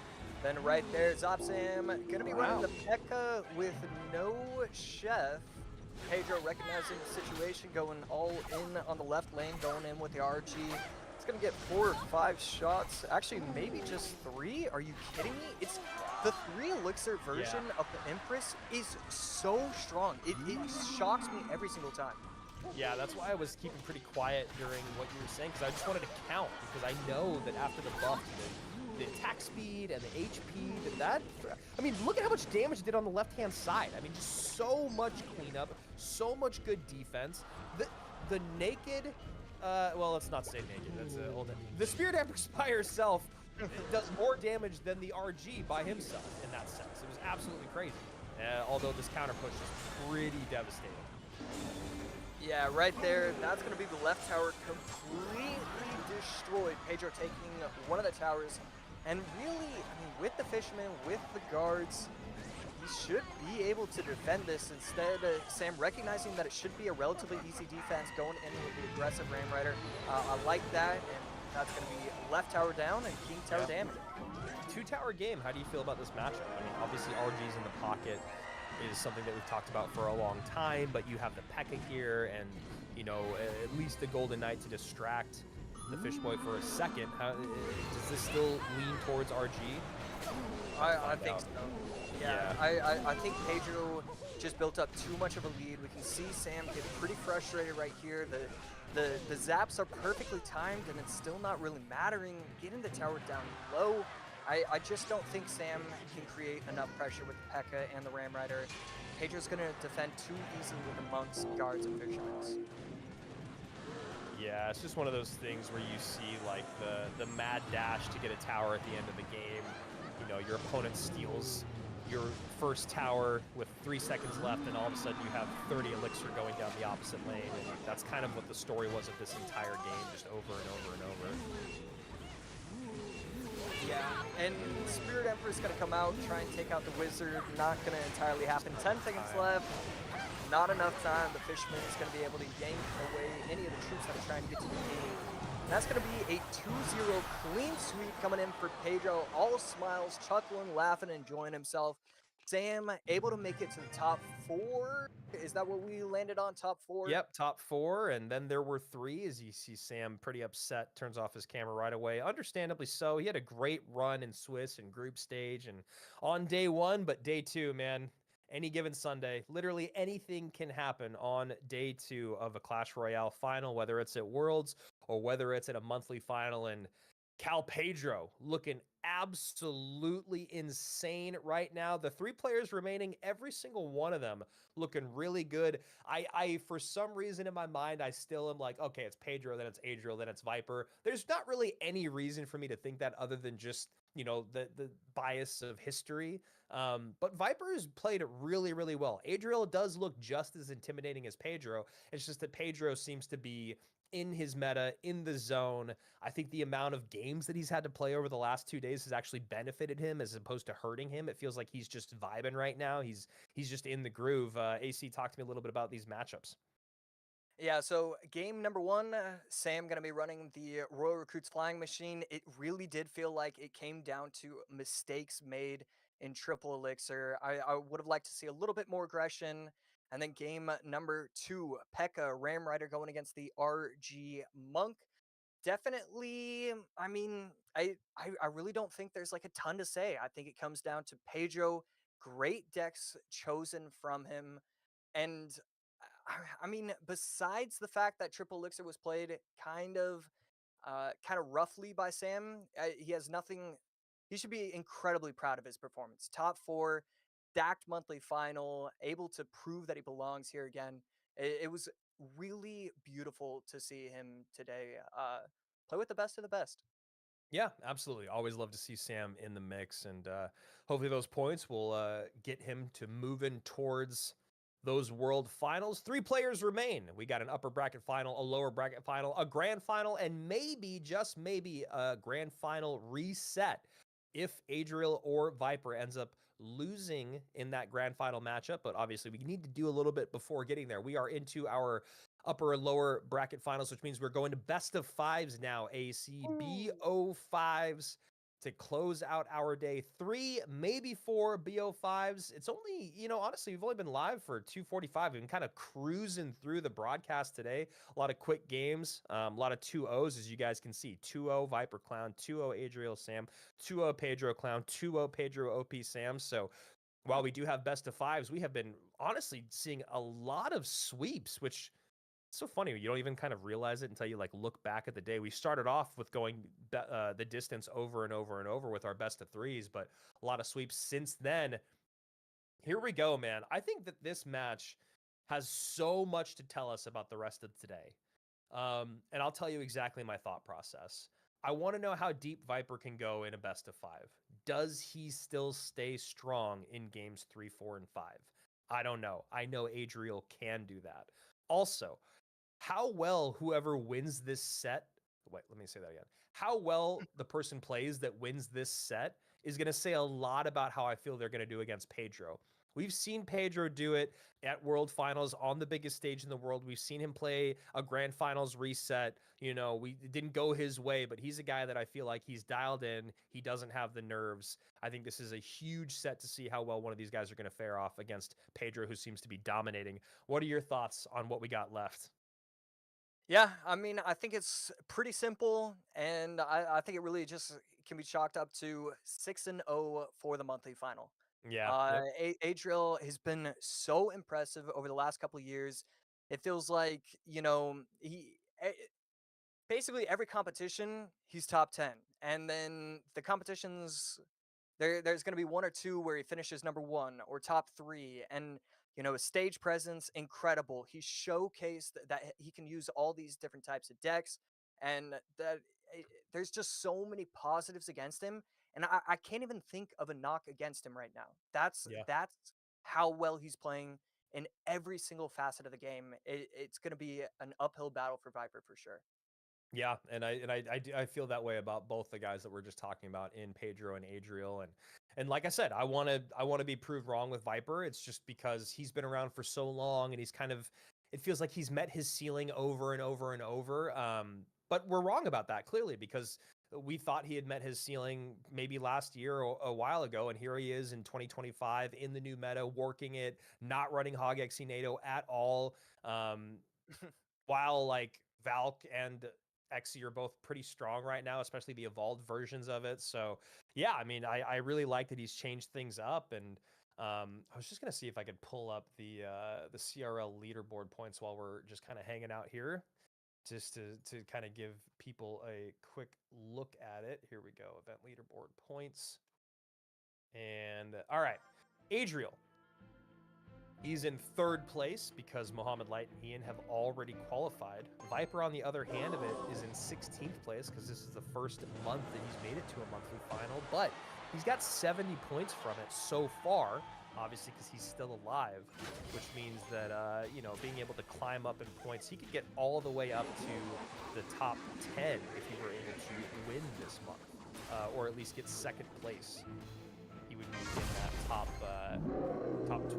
than right there. Zopsam gonna be running the P.E.K.K.A with no chef. Pedro recognizing the situation, going all in on the left lane, going in with the RG. It's gonna get 4 or 5 shots. Actually, maybe just 3. Are you kidding me? It's the 3 elixir version of the Empress is so strong. It shocks me every single time. Yeah, that's why I was keeping pretty quiet during what you were saying, because I just wanted to count, because I know that after the buff, the attack speed and the HP, I mean, look at how much damage it did on the left-hand side. I mean, just so much cleanup, so much good defense. The naked, well, let's not say naked, that's old. The Spirit Empress by herself does more damage than the RG by himself in that sense. It was absolutely crazy. Although this counter push is pretty devastating. Yeah, right there, that's going to be the left tower completely destroyed. Pedro taking one of the towers, and really, I mean, with the fishermen, with the guards, he should be able to defend this. Instead, Sam recognizing that it should be a relatively easy defense, going in with the aggressive Ram Rider. I like that, and that's going to be left tower down and king tower damage. 2-tower game, how do you feel about this matchup? I mean, obviously RG's in the pocket is something that we've talked about for a long time, but you have the P.E.K.K.A here, and, you know, at least the Golden Knight to distract the Fish Boy for a second. Does this still lean towards RG? I think so. Yeah. I think Pedro just built up too much of a lead. We can see Sam get pretty frustrated right here. The zaps are perfectly timed, and it's still not really mattering. Getting the tower down low, I just don't think Sam can create enough pressure with the P.E.K.K.A and the Ram Rider. Pedro's going to defend too easily with the monks, guards, and fishermen. Yeah, it's just one of those things where you see like the mad dash to get a tower at the end of the game. You know, your opponent steals your first tower with 3 seconds left, and all of a sudden you have 30 elixir going down the opposite lane. And that's kind of what the story was of this entire game, just over and over and over. Yeah, and Spirit Emperor is going to come out, try and take out the Wizard. Not going to entirely happen. 10 seconds left. Not enough time. The Fisherman is going to be able to yank away any of the troops that are trying to get to the game. And that's going to be a 2-0 clean sweep coming in for Pedro. All smiles, chuckling, laughing, enjoying himself. Sam able to make it to the top 4. Is that what we landed on, top 4? Yep, top 4, and then there were 3, as you see Sam pretty upset, turns off his camera right away. Understandably so. He had a great run in Swiss and group stage and on day 1, but day 2, man, any given Sunday, literally anything can happen on day 2 of a Clash Royale final, whether it's at Worlds or whether it's at a monthly final. And Cal Pedro looking absolutely insane right now. The 3 players remaining, every single one of them looking really good. I for some reason in my mind, I still am like, okay, it's Pedro, then it's Adriel, then it's Viper. There's not really any reason for me to think that other than just, you know, the bias of history. But Viper has played really, really well. Adriel does look just as intimidating as Pedro. It's just that Pedro seems to be in his meta, in the zone. I think the amount of games that he's had to play over the last 2 days has actually benefited him as opposed to hurting him. It feels like he's just vibing right now. He's just in the groove. AC, talk to me a little bit about these matchups. Yeah, so game number 1, Sam going to be running the Royal Recruits Flying Machine. It really did feel like it came down to mistakes made in triple elixir. I would have liked to see a little bit more aggression. And then game number 2, P.E.K.K.A Ram Rider going against the RG Monk. Definitely, I mean, I really don't think there's like a ton to say. I think it comes down to Pedro, great decks chosen from him. And I mean, besides the fact that triple elixir was played kind of roughly by Sam, he has nothing he should be incredibly proud of his performance. Top 4, stacked monthly final, able to prove that he belongs here again. It was really beautiful to see him today play with the best of the best. Yeah, absolutely. Always love to see Sam in the mix, and hopefully those points will get him to moving towards those world finals. 3 players remain. We got an upper bracket final, a lower bracket final, a grand final, and maybe, just maybe, a grand final reset if Adriel or Viper ends up losing in that grand final matchup. But obviously we need to do a little bit before getting there. We are into our upper and lower bracket finals, which means we're going to best of 5s now, AC. BO5s to close out our day. 3, maybe 4 BO5s. It's only, you know, honestly, we've only been live for 2:45. We've been kind of cruising through the broadcast today. A lot of quick games, a lot of 2-0s, as you guys can see. 2-0 Viper Clown, 2-0 Adriel Sam, 2-0 Pedro Clown, 2-0 Pedro OP Sam. So while we do have best of 5s, we have been honestly seeing a lot of sweeps, which it's so funny. You don't even kind of realize it until you like look back at the day. We started off with going the distance over and over and over with our best of 3s, but a lot of sweeps since then. Here we go, man. I think that this match has so much to tell us about the rest of today. And I'll tell you exactly my thought process. I want to know how deep Viper can go in a best of 5. Does he still stay strong in games 3, 4, and 5? I don't know. I know Adriel can do that. Also, how well whoever wins this set, wait, let me say that again. How well the person plays that wins this set is going to say a lot about how I feel they're going to do against Pedro. We've seen Pedro do it at World Finals on the biggest stage in the world. We've seen him play a Grand Finals reset. You know, it didn't go his way, but he's a guy that I feel like he's dialed in. He doesn't have the nerves. I think this is a huge set to see how well one of these guys are going to fare off against Pedro, who seems to be dominating. What are your thoughts on what we got left? Yeah, I mean, I think it's pretty simple, and I think it really just can be chalked up to 6-0 for the monthly final. Yeah. Yep. Adriel has been so impressive over the last couple of years. It feels like, you know, basically every competition, he's top 10. And then the competitions, there's going to be 1 or 2 where he finishes number 1 or top 3. And, you know, his stage presence, incredible. He showcased that he can use all these different types of decks, and that there's just so many positives against him. And I can't even think of a knock against him right now. That's how well he's playing in every single facet of the game. It's going to be an uphill battle for Viper for sure. Yeah, and I feel that way about both the guys that we're just talking about in Pedro and Adriel, and like I said, I want to be proved wrong with Viper. It's just because he's been around for so long, and he's kind of, it feels like he's met his ceiling over and over and over. But we're wrong about that clearly, because we thought he had met his ceiling maybe last year or a while ago, and here he is in 2025 in the new meta, working it, not running Hog XC NATO at all. While like Valk and XC are both pretty strong right now, especially the evolved versions of it. So yeah, I mean, I really like that he's changed things up. And I was just gonna see if I could pull up the CRL leaderboard points while we're just kind of hanging out here, just to kind of give people a quick look at it. Here we go, event leaderboard points. And all right, Adriel. He's in 3rd place because Mohamed Light and Ian have already qualified. Viper, on the other hand of it, is in 16th place because this is the first month that he's made it to a monthly final. But he's got 70 points from it so far, obviously because he's still alive, which means that, you know, being able to climb up in points, he could get all the way up to the top 10 if he were able to win this month, or at least get 2nd place. He would be in that top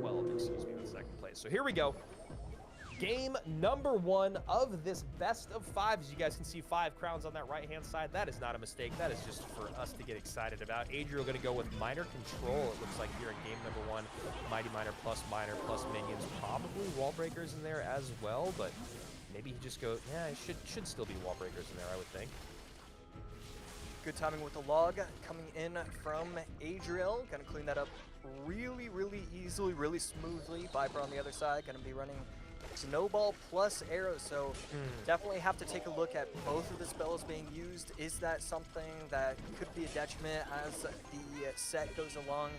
12, excuse me, with 2nd place. So here we go. Game number 1 of this best of 5. As you guys can see, 5 crowns on that right-hand side. That is not a mistake. That is just for us to get excited about. Adriel going to go with Minor Control, it looks like, here in game number 1. Mighty Minor plus minions. Probably wall breakers in there as well, but maybe he just goes, yeah, it should still be wall breakers in there, I would think. Good timing with the log coming in from Adriel. Gonna clean that up really, really easily, really smoothly. Viper on the other side, gonna be running snowball plus arrows. So definitely have to take a look at both of the spells being used. Is that something that could be a detriment as the set goes along?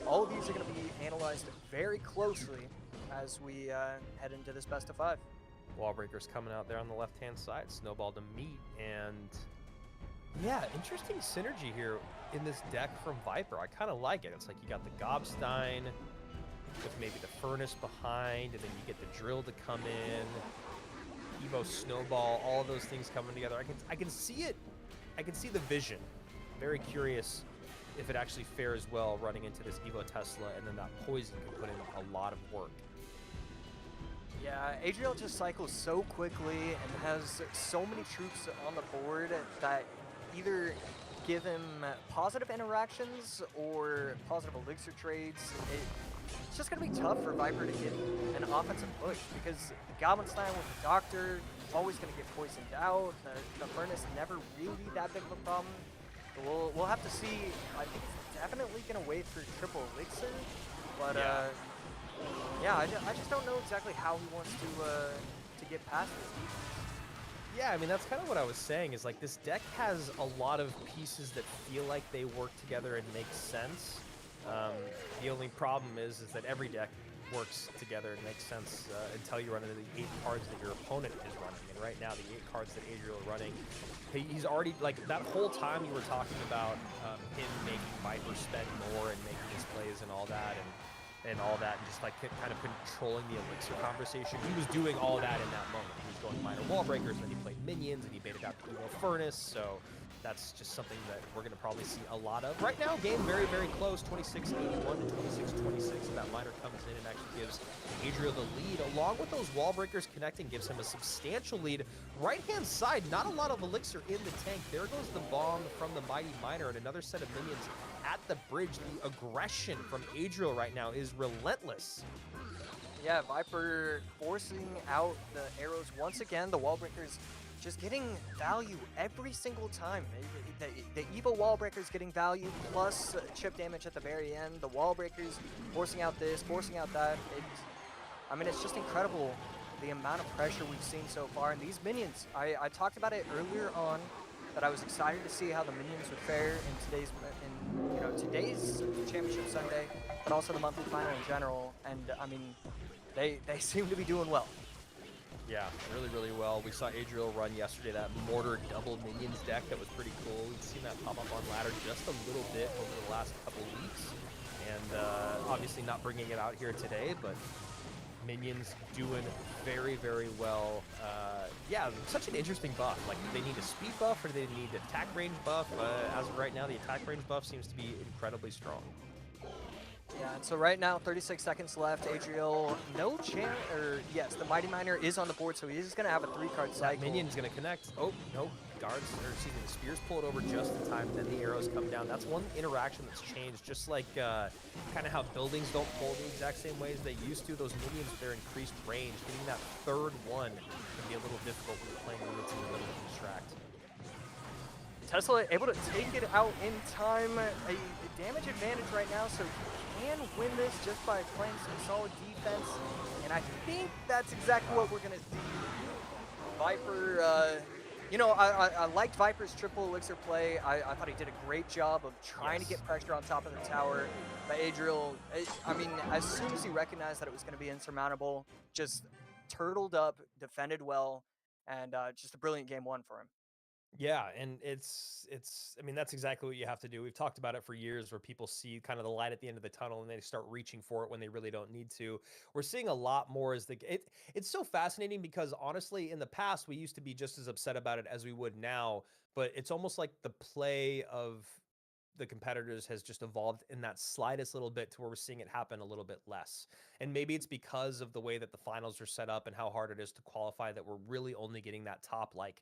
All of these are going to be analyzed very closely as we head into this best of 5. Wallbreaker's coming out there on the left-hand side, snowball to meet, and yeah, interesting synergy here in this deck from Viper. I kind of like it. It's like you got the Gobstein with maybe the Furnace behind, and then you get the Drill to come in, Evo Snowball, all of those things coming together. I can see it. I can see the vision. Very curious if it actually fares well running into this Evo Tesla, and then that Poison can put in a lot of work. Yeah, Adriel just cycles so quickly and has so many troops on the board that either give him positive interactions or positive elixir trades. It's just going to be tough for Viper to get an offensive push because the Goblinstein with the Doctor always going to get poisoned out. The Furnace never really that big of a problem. We'll have to see. I think he's definitely going to wait for triple elixir, but yeah, I just don't know exactly how he wants to get past this defense. Yeah, I mean, that's kind of what I was saying, is like this deck has a lot of pieces that feel like they work together and make sense. The only problem is that every deck works together and makes sense until you run into the 8 cards that your opponent is running. And right now, the 8 cards that Adriel is running, he's already, like, that whole time you were talking about him making Viper spend more and making his plays and all that, and all that, and just like kind of controlling the elixir conversation. He was doing all that in that moment. He was going minor wall breakers, and then he played minions, and he baited out the Evo Furnace, so that's just something that we're going to probably see a lot of. Right now, game very, very close, 26-81 to 26-26, and that minor comes in and actually gives Adriel the lead. Along with those wall breakers connecting, gives him a substantial lead. Right-hand side, not a lot of elixir in the tank. There goes the bomb from the Mighty Miner, and another set of minions at the bridge. The aggression from Adriel right now is relentless. Yeah, Viper forcing out the arrows once again. The wall breakers just getting value every single time. The Evo wall breakers getting value plus chip damage at the very end. The wall breakers forcing out this, forcing out that. I mean, it's just incredible the amount of pressure we've seen so far. And these minions, I talked about it earlier on, that I was excited to see how the minions would fare in today's Championship Sunday, but also the monthly final in general. And I mean, they seem to be doing well. Yeah, really, really well. We saw Adriel run yesterday that Mortar double minions deck that was pretty cool. We've seen that pop up on ladder just a little bit over the last couple weeks, and obviously not bringing it out here today, but minions doing very, very well. Yeah, such an interesting buff. Like, do they need a speed buff or do they need an attack range buff? As of right now, the attack range buff seems to be incredibly strong. Yeah, and so right now, 36 seconds left. Adriel, no chance, or yes, the Mighty Miner is on the board, so he's going to have a 3-card cycle. That minion's going to connect. Oh, no. Guards, or excuse me, the spears pull it over just in time, and then the arrows come down. That's one interaction that's changed, just like kind of how buildings don't pull the exact same way as they used to. Those minions with their increased range, getting that third one can be a little difficult when you're playing units in the middle of distract. Tesla able to take it out in time. A damage advantage right now, so he can win this just by playing some solid defense. And I think that's exactly what we're going to see. Viper, I liked Viper's triple elixir play. I thought he did a great job of trying to get pressure on top of the tower. But Adriel, I mean, as soon as he recognized that it was going to be insurmountable, just turtled up, defended well, and just a brilliant game 1 for him. Yeah, and I mean, that's exactly what you have to do. We've talked about it for years, where people see kind of the light at the end of the tunnel and they start reaching for it when they really don't need to. We're seeing a lot more as it's so fascinating, because honestly, in the past, we used to be just as upset about it as we would now, but it's almost like the play of the competitors has just evolved in that slightest little bit to where we're seeing it happen a little bit less. And maybe it's because of the way that the finals are set up and how hard it is to qualify, that we're really only getting that top, like,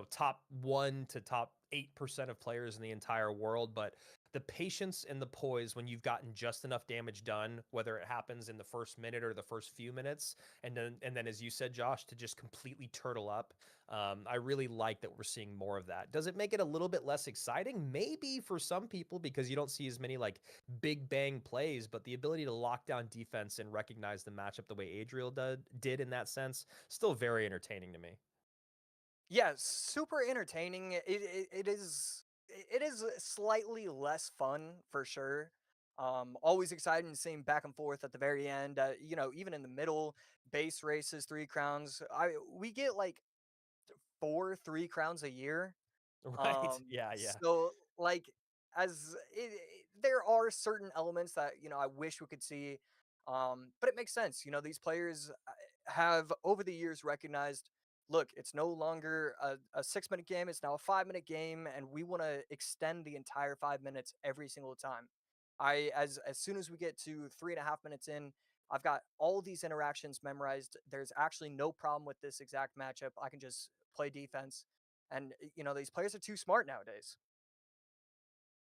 top 1 to top 8% of players in the entire world, but the patience and the poise when you've gotten just enough damage done, whether it happens in the first minute or the first few minutes, and then as you said, Josh, to just completely turtle up. I really like that we're seeing more of that. Does it make it a little bit less exciting? Maybe for some people, because you don't see as many like big bang plays, but the ability to lock down defense and recognize the matchup the way Adriel did in that sense, still very entertaining to me. Yeah, super entertaining. It is slightly less fun for sure. Always exciting seeing back and forth at the very end. Even in the middle, base races, 3 crowns. We get like 3 crowns a year. Right? Yeah, yeah. So like there are certain elements that I wish we could see, but it makes sense. These players have over the years recognized. Look, it's no longer a 6-minute game; it's now a 5-minute game, and we want to extend the entire 5 minutes every single time. As soon as we get to 3.5 minutes in, I've got all these interactions memorized. There's actually no problem with this exact matchup. I can just play defense. And these players are too smart nowadays.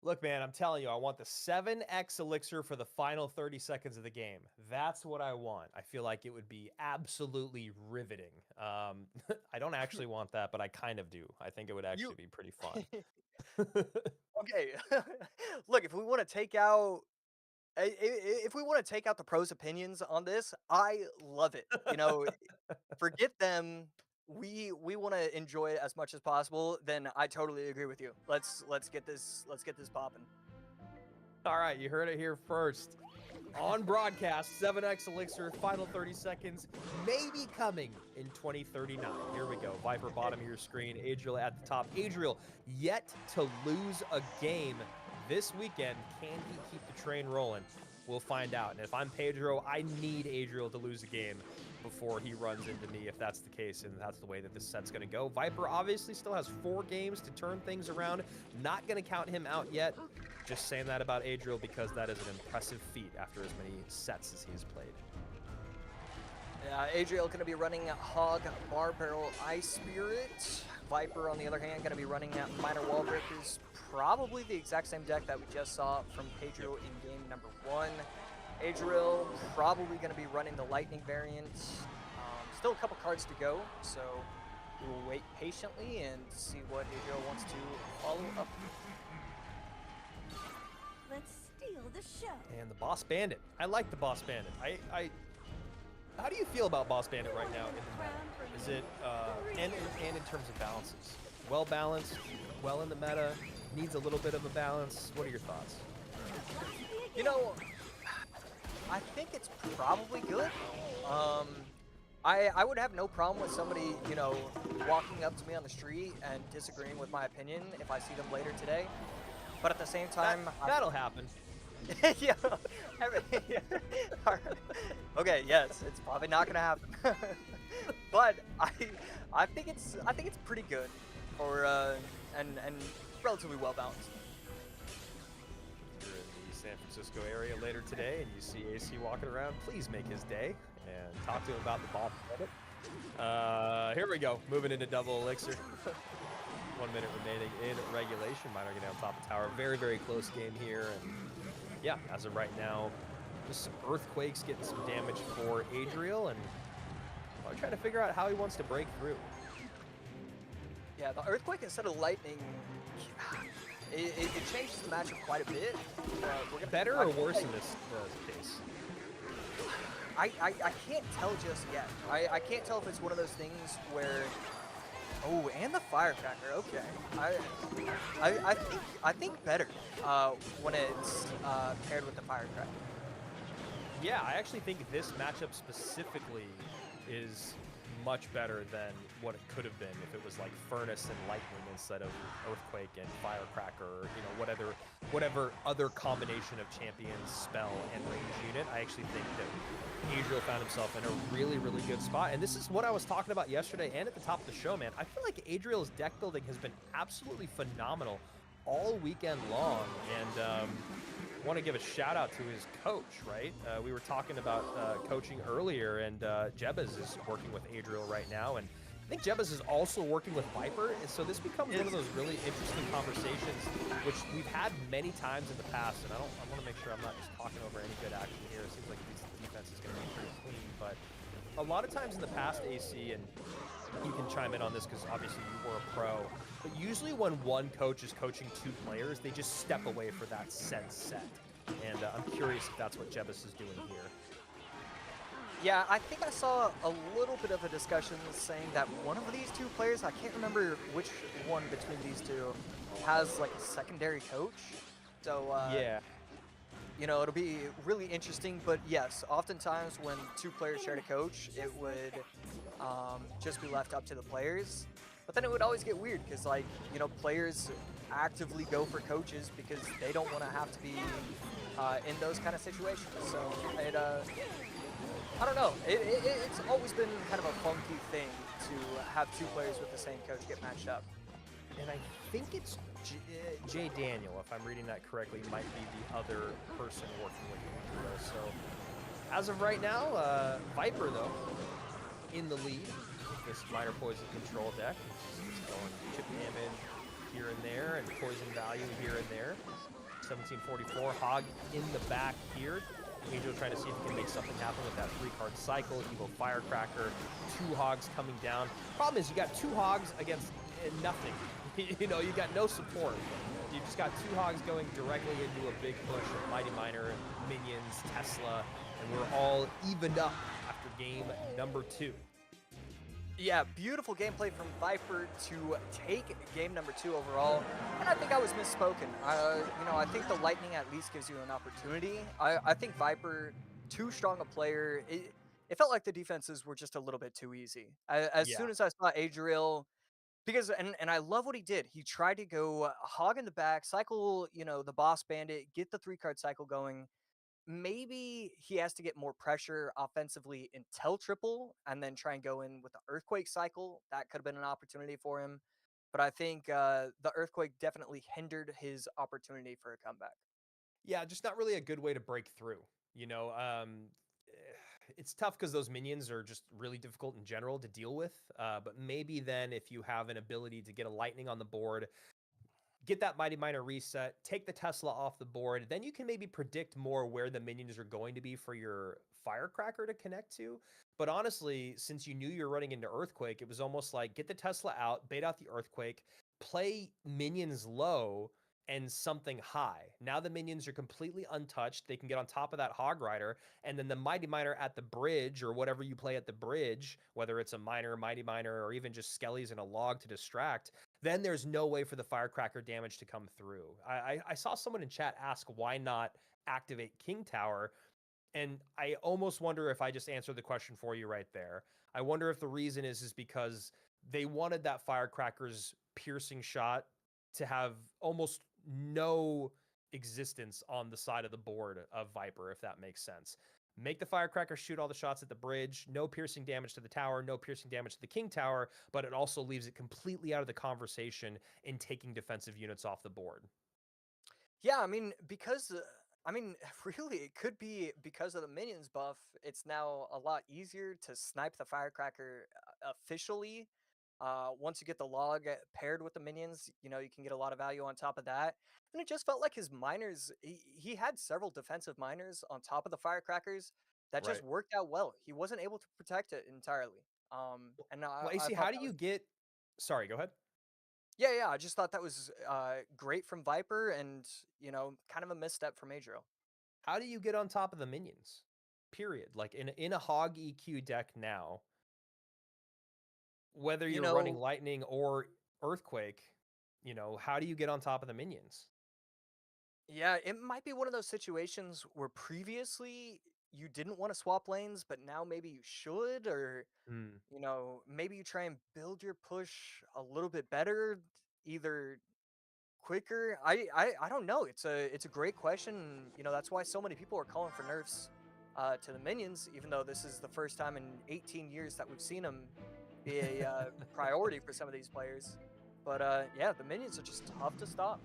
Look, man, I'm telling you, I want the 7x elixir for the final 30 seconds of the game. That's what I want. I feel like it would be absolutely riveting. I don't actually want that, but I kind of do. I think it would actually be pretty fun. Okay. Look, if we want to take out the pros' opinions on this, I love it. Forget them. We want to enjoy it as much as possible. Then I totally agree with you. Let's get this popping. All right, you heard it here first. On broadcast, 7x elixir, final 30 seconds, maybe coming in 2039. Here we go. Viper bottom of your screen, Adriel at the top. Adriel yet to lose a game this weekend. Can he keep the train rolling? We'll find out. And if I'm Pedro, I need Adriel to lose a game before he runs into me, if that's the case, and that's the way that this set's going to go. Viper obviously still has 4 games to turn things around. Not going to count him out yet. Just saying that about Adriel because that is an impressive feat after as many sets as he's played. Yeah, Adriel going to be running Hog, Bar Barrel, Ice Spirit. Viper, on the other hand, going to be running Minor Wall Breakers. Probably the exact same deck that we just saw from Pedro in game number 1. Adriel probably going to be running the Lightning variant. Still a couple cards to go, so we will wait patiently and see what Adriel wants to follow up. Let's steal the show. And the Boss Bandit. I like the Boss Bandit. How do you feel about Boss Bandit right now in the meta? Is it, and in terms of balances? Well balanced, well in the meta, needs a little bit of a balance. What are your thoughts? I think it's probably good. I would have no problem with somebody, walking up to me on the street and disagreeing with my opinion if I see them later today. But at the same time... That'll happen. Yeah. Okay, yes, it's probably not gonna happen. But I think it's pretty good for and relatively well balanced. If you're in the San Francisco area later today and you see AC walking around, please make his day and talk to him about the Boss Bandit. Here we go, moving into double elixir. 1 minute remaining in regulation. Miner getting on top of tower. Very, very close game here. And yeah, as of right now, just some earthquakes getting some damage for Adriel, and I'm trying to figure out how he wants to break through. Yeah, the earthquake instead of lightning, it changes the matchup quite a bit. Better or worse in this case? I can't tell just yet. I can't tell if it's one of those things where... Oh, and the firecracker. Okay, I think better when it's paired with the firecracker. Yeah, I actually think this matchup specifically is much better than what it could have been if it was like Furnace and Lightning instead of Earthquake and Firecracker, or whatever other combination of champions, spell, and range unit. I actually think that Adriel found himself in a really, really good spot. And this is what I was talking about yesterday and at the top of the show, man. I feel like Adriel's deck building has been absolutely phenomenal all weekend long. And I want to give a shout out to his coach, right? We were talking about coaching earlier, and Jebez is working with Adriel right now, and I think Jebus is also working with Viper, and so this becomes one of those really interesting conversations, which we've had many times in the past. And I want to make sure I'm not just talking over any good action here. It seems like this defense is going to be pretty clean, but a lot of times in the past, AC, and you can chime in on this because obviously you were a pro, but usually when one coach is coaching 2 players, they just step away for that said set. And I'm curious if that's what Jebus is doing here. Yeah, I think I saw a little bit of a discussion saying that one of these 2 players, I can't remember which one between these 2, has like a secondary coach. So, yeah. You know, it'll be really interesting, but yes, oftentimes when 2 players shared a coach, it would just be left up to the players. But then it would always get weird because, like, you know, players actively go for coaches because they don't want to have to be in those kind of situations. So it, I don't know. It's always been kind of a funky thing to have 2 players with the same coach get matched up. And I think it's Jay Daniel, if I'm reading that correctly, might be the other person working with Pedro. So as of right now, Viper, though, in the lead with this minor poison control deck. Just going chip damage here and there and poison value here and there. 1744, Hog in the back here. Angel trying to see if he can make something happen with that 3-card cycle. Evo Firecracker, 2 Hogs coming down. Problem is you got 2 Hogs against nothing. You know, you got no support. You just got 2 Hogs going directly into a big push of Mighty Miner, Minions, Tesla, and we're all evened up after game number 2. Yeah, beautiful gameplay from Viper to take game number 2 overall, and I think I was misspoken. You know, I think the Lightning at least gives you an opportunity. I think Viper, too strong a player. It felt like the defenses were just a little bit too easy. As soon as I saw Adriel, because and I love what he did. He tried to go Hog in the back, cycle, you know, the Boss Bandit, get the 3-card cycle going. Maybe he has to get more pressure offensively until triple and then try and go in with the Earthquake cycle. That could have been an opportunity for him. But I think the Earthquake definitely hindered his opportunity for a comeback. Yeah, just not really a good way to break through. You know, it's tough because those minions are just really difficult in general to deal with. But maybe then if you have an ability to get a Lightning on the board, get that Mighty Miner reset, take the Tesla off the board, then you can maybe predict more where the minions are going to be for your Firecracker to connect to. But honestly, since you knew you were running into Earthquake, it was almost like get the Tesla out, bait out the Earthquake, play minions low and something high. Now the minions are completely untouched. They can get on top of that Hog Rider, and then the Mighty Miner at the bridge or whatever you play at the bridge, whether it's a Miner, Mighty Miner, or even just Skellies and a Log to distract, then there's no way for the Firecracker damage to come through. I saw someone in chat ask why not activate King Tower, and I almost wonder if I just answered the question for you right there. I wonder if the reason is because they wanted that Firecracker's piercing shot to have almost no existence on the side of the board of Viper, if that makes sense. Make the Firecracker shoot all the shots at the bridge, no piercing damage to the tower, no piercing damage to the King Tower, but it also leaves it completely out of the conversation in taking defensive units off the board. Yeah, I mean, because, I mean, really, it could be because of the minions buff. It's now a lot easier to snipe the Firecracker officially. Once you get the log paired with the minions, you know, you can get a lot of value on top of that. And it just felt like his miners, he had several defensive miners on top of the Firecrackers that just Right. worked out well. He wasn't able to protect it entirely. And Well, I AC, thought how do that you was, get... Sorry, go ahead. yeah, I just thought that was great from Viper and, you know, kind of a misstep from Adriel. How do you get on top of the minions? Period. Like in a Hog EQ deck now, whether You you're running know, Lightning or Earthquake, you know, how do you get on top of the minions? yeah, it might be one of those situations where previously you didn't want to swap lanes, but now maybe you should, or Hmm. you know, maybe you try and build your push a little bit better, either quicker. I don't know. It's a great question. You know, that's why so many people are calling for nerfs to the minions, even though this is the first time in 18 years that we've seen them be a priority for some of these players. But yeah, the minions are just tough to stop.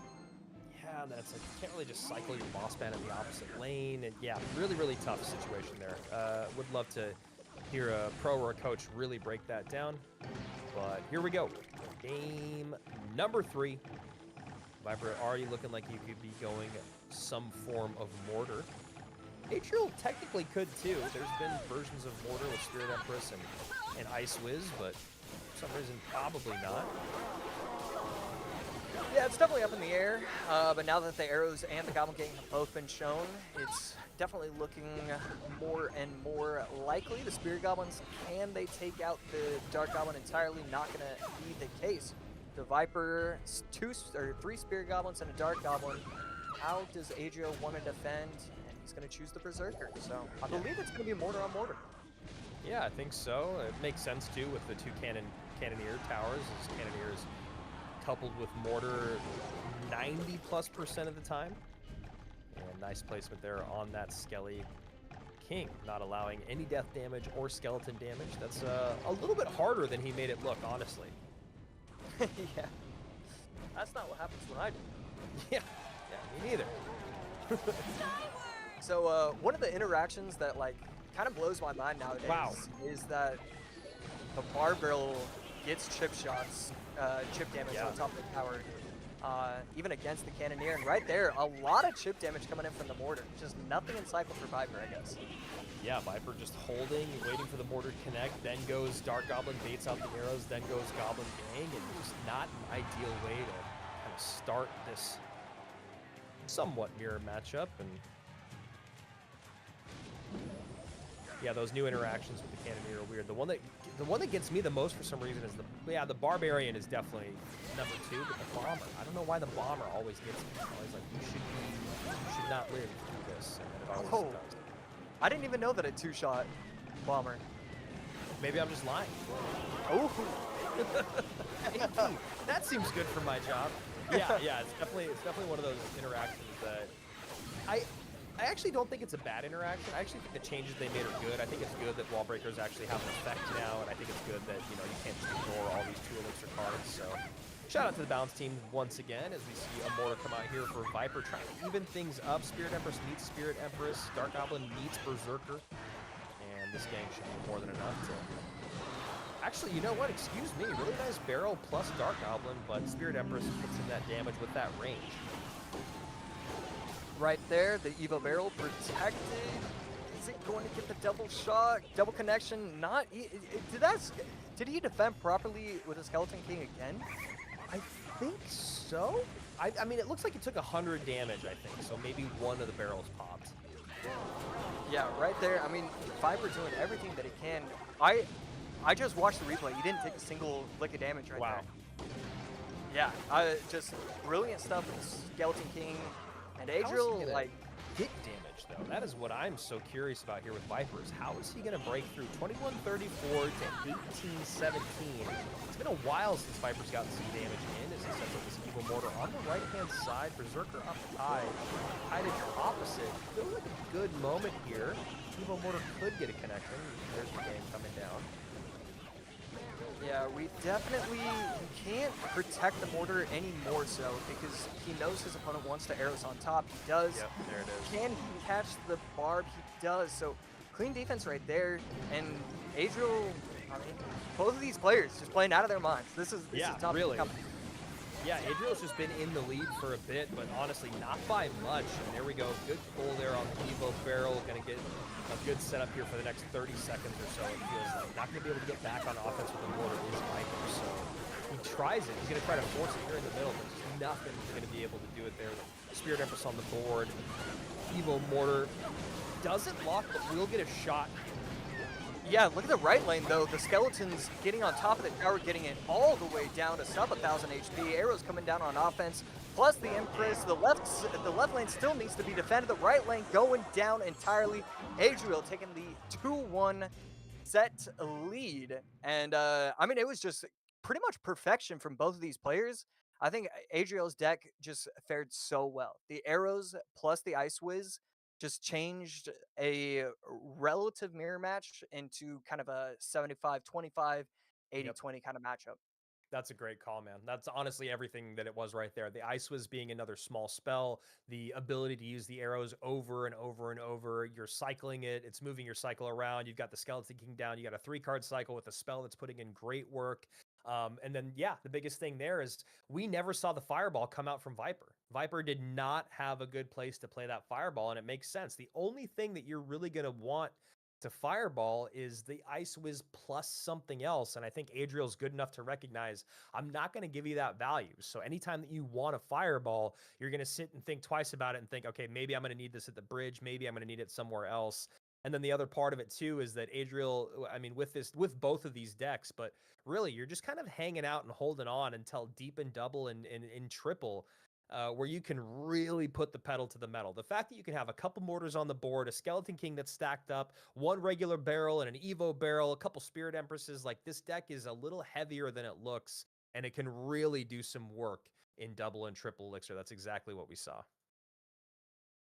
Yeah, that's like, you can't really just cycle your boss band in the opposite lane. And yeah, really, really tough situation there. Would love to hear a pro or a coach really break that down. But here we go. Game number 3. Viper already looking like you could be going some form of mortar. Adriel technically could too. There's been versions of mortar with Spirit Empress and Ice Wiz, but for some reason probably not. Yeah, it's definitely up in the air, but now that the arrows and the Goblin Gang have both been shown, it's definitely looking more and more likely. The Spirit Goblins, can they take out the Dark Goblin entirely? Not going to be the case. The Viper, 3 Spirit Goblins and a Dark Goblin. How does Adriel want to defend? And he's going to choose the Berserker, so I believe it's going to be mortar on mortar. Yeah, I think so. It makes sense too with the 2 Cannoneer towers, as Cannoneers coupled with mortar 90+% of the time. And nice placement there on that Skelly King, not allowing any death damage or skeleton damage. That's a little bit harder than he made it look, honestly. Yeah, that's not what happens when I do. Yeah, me neither. So one of the interactions that like kind of blows my mind nowadays is that the bar barrel gets chip shots, chip damage on top of the tower, even against the Cannoneer. And right there, a lot of chip damage coming in from the mortar. Just nothing in cycle for Viper, I guess. Yeah, Viper just holding, waiting for the mortar to connect, then goes Dark Goblin, baits out the arrows, then goes Goblin Gang, and just not an ideal way to kind of start this somewhat mirror matchup. And yeah, those new interactions with the Cannoneer are weird. The one that gets me the most for some reason is the Barbarian is definitely number 2, but the Bomber. I don't know why the Bomber always gets me. I'm always like, you should not live through this, and then it always does. I didn't even know that a 2-shot Bomber. Maybe I'm just lying. Oh, 18. That seems good for my job. Yeah, it's definitely one of those interactions that I actually don't think it's a bad interaction. I actually think the changes they made are good. I think it's good that wall breakers actually have an effect now, and I think it's good that you can't just ignore all these 2 elixir cards. So shout out to the balance team once again as we see a mortar come out here for Viper trying to even things up. Spirit Empress meets Spirit Empress. Dark Goblin meets Berserker. And this gang should be more than enough to... Actually, you know what? Excuse me. Really nice barrel plus Dark Goblin, but Spirit Empress puts in that damage with that range. right there, the Evo barrel protected. Is it going to get the double shot, double connection? Not. Did he defend properly with a Skeleton King again? I think so. I mean, it looks like it took 100 damage, I think, so maybe one of the barrels popped. Yeah, right there. I mean, Viper doing everything that he can. I just watched the replay. He didn't take a single lick of damage right there. Yeah, just brilliant stuff with the Skeleton King. And Adriel, like, hit damage, though. That is what I'm so curious about here with Vipers. How is he going to break through 2134 to 1817? It's been a while since Vipers gotten some damage in as he sets up this Evil Mortar on the right-hand side. Berserker up high. Tided opposite. Feels like a good moment here. Evil Mortar could get a connection. There's the game coming down. Yeah, we definitely can't protect the mortar any more so because he knows his opponent wants the arrows on top. He does. Yep, there it is. Can he catch the barb? He does. So clean defense right there. And Adriel, I mean, both of these players just playing out of their minds. This is tough. Really. Yeah, Adriel's just been in the lead for a bit, but honestly not by much. And there we go. Good pull there on the Evo barrel. Going to get a good setup here for the next 30 seconds or so. It feels like not going to be able to get back on offense with the mortar is Viper. So he tries it. He's going to try to force it here in the middle, but just nothing is going to be able to do it there. Spirit Empress on the board. Evo mortar doesn't lock, but will get a shot. Yeah, look at the right lane though. The Skeletons getting on top of the tower, getting it all the way down to sub 1000 HP. Arrows coming down on offense. Plus the Empress. The left lane still needs to be defended. The right lane going down entirely. Adriel taking the 2-1 set lead. And I mean, it was just pretty much perfection from both of these players. I think Adriel's deck just fared so well. The arrows plus the Ice Wiz just changed a relative mirror match into kind of a 75-25, 80-20 kind of matchup. That's a great call, man. That's honestly everything that it was right there. The Ice Wiz being another small spell, the ability to use the arrows over and over and over. You're cycling it. It's moving your cycle around. You've got the Skeleton King down. You got a 3-card cycle with a spell that's putting in great work. And then, yeah, the biggest thing there is we never saw the fireball come out from Viper. Viper did not have a good place to play that fireball, and it makes sense. The only thing that you're really going to want to fireball is the Ice Wiz plus something else. And I think Adriel's good enough to recognize I'm not going to give you that value. So anytime that you want a fireball, you're going to sit and think twice about it and think, okay, maybe I'm going to need this at the bridge. Maybe I'm going to need it somewhere else. And then the other part of it too is that Adriel, I mean, with both of these decks, but really you're just kind of hanging out and holding on until deep in double and in triple, where you can really put the pedal to the metal. The fact that you can have a couple mortars on the board, a Skeleton King that's stacked up, one regular barrel and an Evo barrel, a couple Spirit Empresses, like this deck is a little heavier than it looks, and it can really do some work in double and triple elixir. That's exactly what we saw.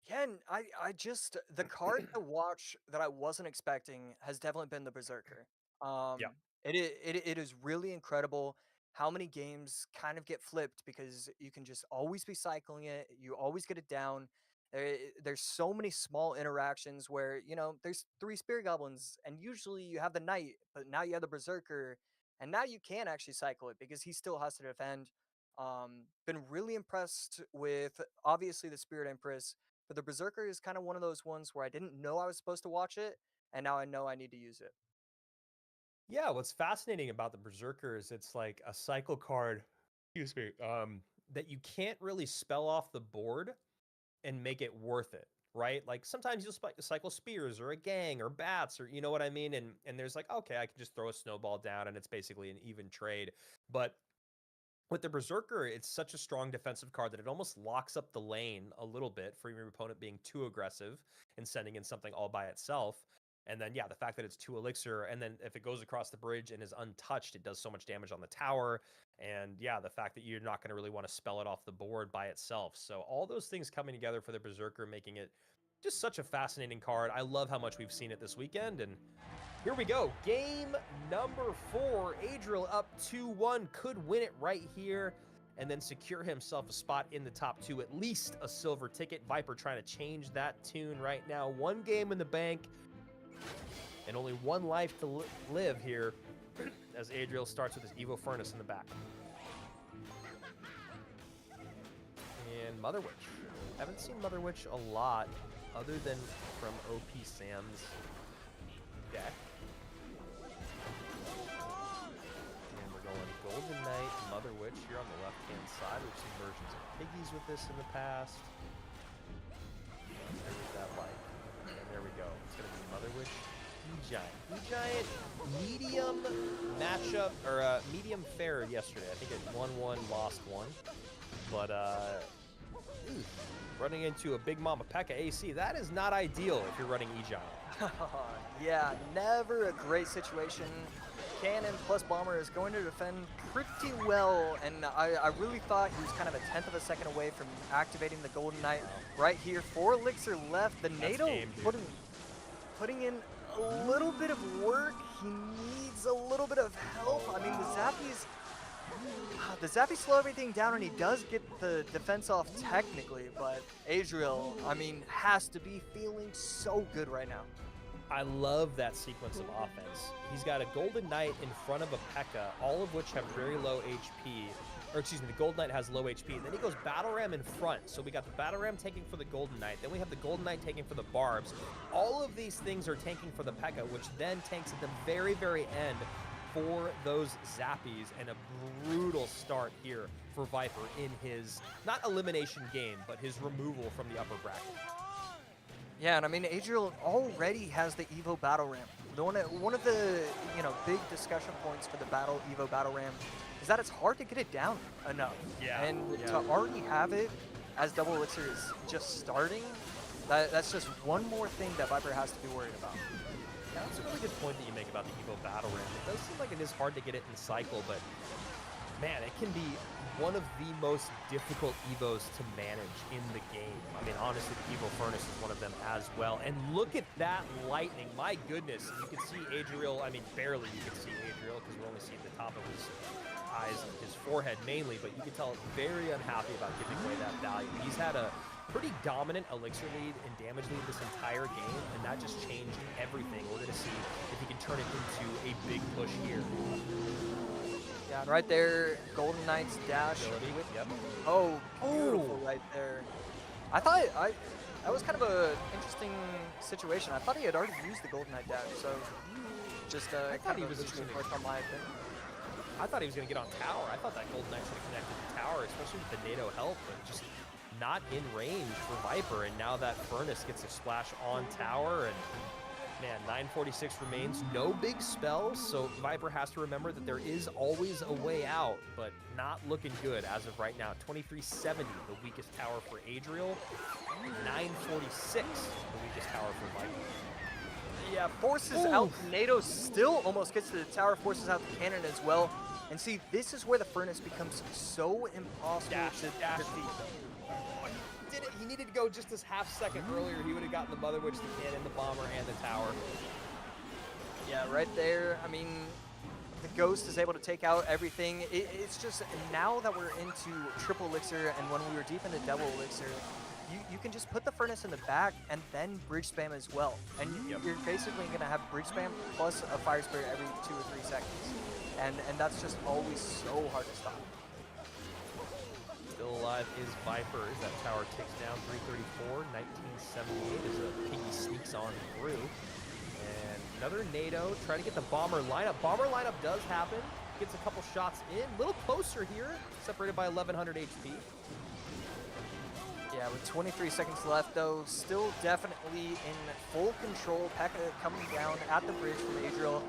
Yeah, and I just the card to watch that I wasn't expecting has definitely been the Berserker. Yep. It is really incredible how many games kind of get flipped because you can just always be cycling it. You always get it down. There's so many small interactions where there's 3 Spirit Goblins and usually you have the Knight, but now you have the Berserker, and now you can actually cycle it because he still has to defend. Been really impressed with obviously the Spirit Empress. But the Berserker is kind of one of those ones where I didn't know I was supposed to watch it, and now I know I need to use it. Yeah, what's fascinating about the Berserker is it's like a cycle card, excuse me, that you can't really spell off the board and make it worth it, right? Like sometimes you'll cycle spears or a gang or bats or you know what I mean? And there's like, okay, I can just throw a snowball down and it's basically an even trade. But with the Berserker, it's such a strong defensive card that it almost locks up the lane a little bit for your opponent being too aggressive and sending in something all by itself. And then, yeah, the fact that it's 2 elixir, and then if it goes across the bridge and is untouched, it does so much damage on the tower. And yeah, the fact that you're not going to really want to spell it off the board by itself. So all those things coming together for the Berserker, making it just such a fascinating card. I love how much we've seen it this weekend. And here we go. Game number 4. Adriel up 2-1. Could win it right here and then secure himself a spot in the top 2, at least a silver ticket. Viper trying to change that tune right now. 1 game in the bank and only 1 life to live here as Adriel starts with his Evo Furnace in the back. And Mother Witch. Haven't seen Mother Witch a lot other than from OP Sam's deck. And we're going Golden Knight, Mother Witch here on the left-hand side. We've seen versions of Piggies with this in the past. What is that like? And there we go. It's going to be Mother Witch, E-Giant. E-Giant, medium matchup, or medium fared yesterday. I think it 1-1, lost 1. But, running into a Big Mama P.E.K.K.A AC, that is not ideal if you're running E-Giant. Yeah, never a great situation. Cannon plus Bomber is going to defend pretty well, and I really thought he was kind of a 1/10 of a second away from activating the Golden Knight right here. 4 elixir left. The NATO putting in a little bit of work. He needs a little bit of help. I mean, the Zappies slow everything down, and he does get the defense off technically, but Adriel, I mean, has to be feeling so good right now. I love that sequence of offense. He's got a Golden Knight in front of a P.E.K.K.A, all of which have very low HP. Or excuse me, the Golden Knight has low HP. And then he goes Battle Ram in front. So we got the Battle Ram taking for the Golden Knight. Then we have the Golden Knight taking for the Barbs. All of these things are tanking for the P.E.K.K.A, which then tanks at the very, very end for those Zappies, and a brutal start here for Viper in his, not elimination game, but his removal from the upper bracket. Yeah, and I mean, Adriel already has the Evo Battle Ram. One of the big discussion points for the Evo Battle Ram is that it's hard to get it down enough. Yeah. And to already have it as Double Elixir is just starting, that's just one more thing that Viper has to be worried about. Yeah, that's a really good point that you make about the Evo Battle Ram. It does seem like it is hard to get it in cycle, but man, it can be one of the most difficult Evos to manage in the game. I mean, honestly, the Evo Furnace is one of them as well. And look at that lightning. My goodness. You can see Adriel, I mean, barely you can see Adriel because we're only seeing the top of his eyes and his forehead mainly, but you can tell very unhappy about giving away that value. He's had a pretty dominant elixir lead and damage lead this entire game, and that just changed everything. We're going to see if he can turn it into a big push here. Yeah, right there, Golden Knight's dash. Ability, With, yep. oh, beautiful Oh. right there. I thought that was kind of a interesting situation. I thought he had already used the Golden Knight dash, so just I thought kind he of a was just visual gonna- work on my opinion. I thought he was going to get on tower. I thought that Golden Knight should have connected the tower, especially with the NATO help, but just not in range for Viper. And now that Furnace gets a splash on tower, and man, 946 remains. No big spells, so Viper has to remember that there is always a way out, but not looking good as of right now. 2370, the weakest tower for Adriel. 946, the weakest tower for Viper. Yeah, forces out NATO, still almost gets to the tower, forces out the cannon as well. And see, this is where the Furnace becomes so impossible to defeat. Did it. He needed to go just this half second earlier. He would have gotten the Mother Witch, the cannon, the bomber, and the tower. Yeah, right there. I mean, the Ghost is able to take out everything. It's just now that we're into triple elixir, and when we were deep into double elixir, you can just put the Furnace in the back and then bridge spam as well. And you're basically going to have bridge spam plus a Fire Spirit every 2 or 3 seconds. And that's just always so hard to stop. Still alive is Viper as that tower ticks down. 334, 1978 as a Piggy sneaks on through. And another NATO trying to get the bomber lineup. Bomber lineup does happen. Gets a couple shots in. A little closer here, separated by 1100 HP. Yeah, with 23 seconds left, though, still definitely in full control. P.E.K.K.A coming down at the bridge from Adriel.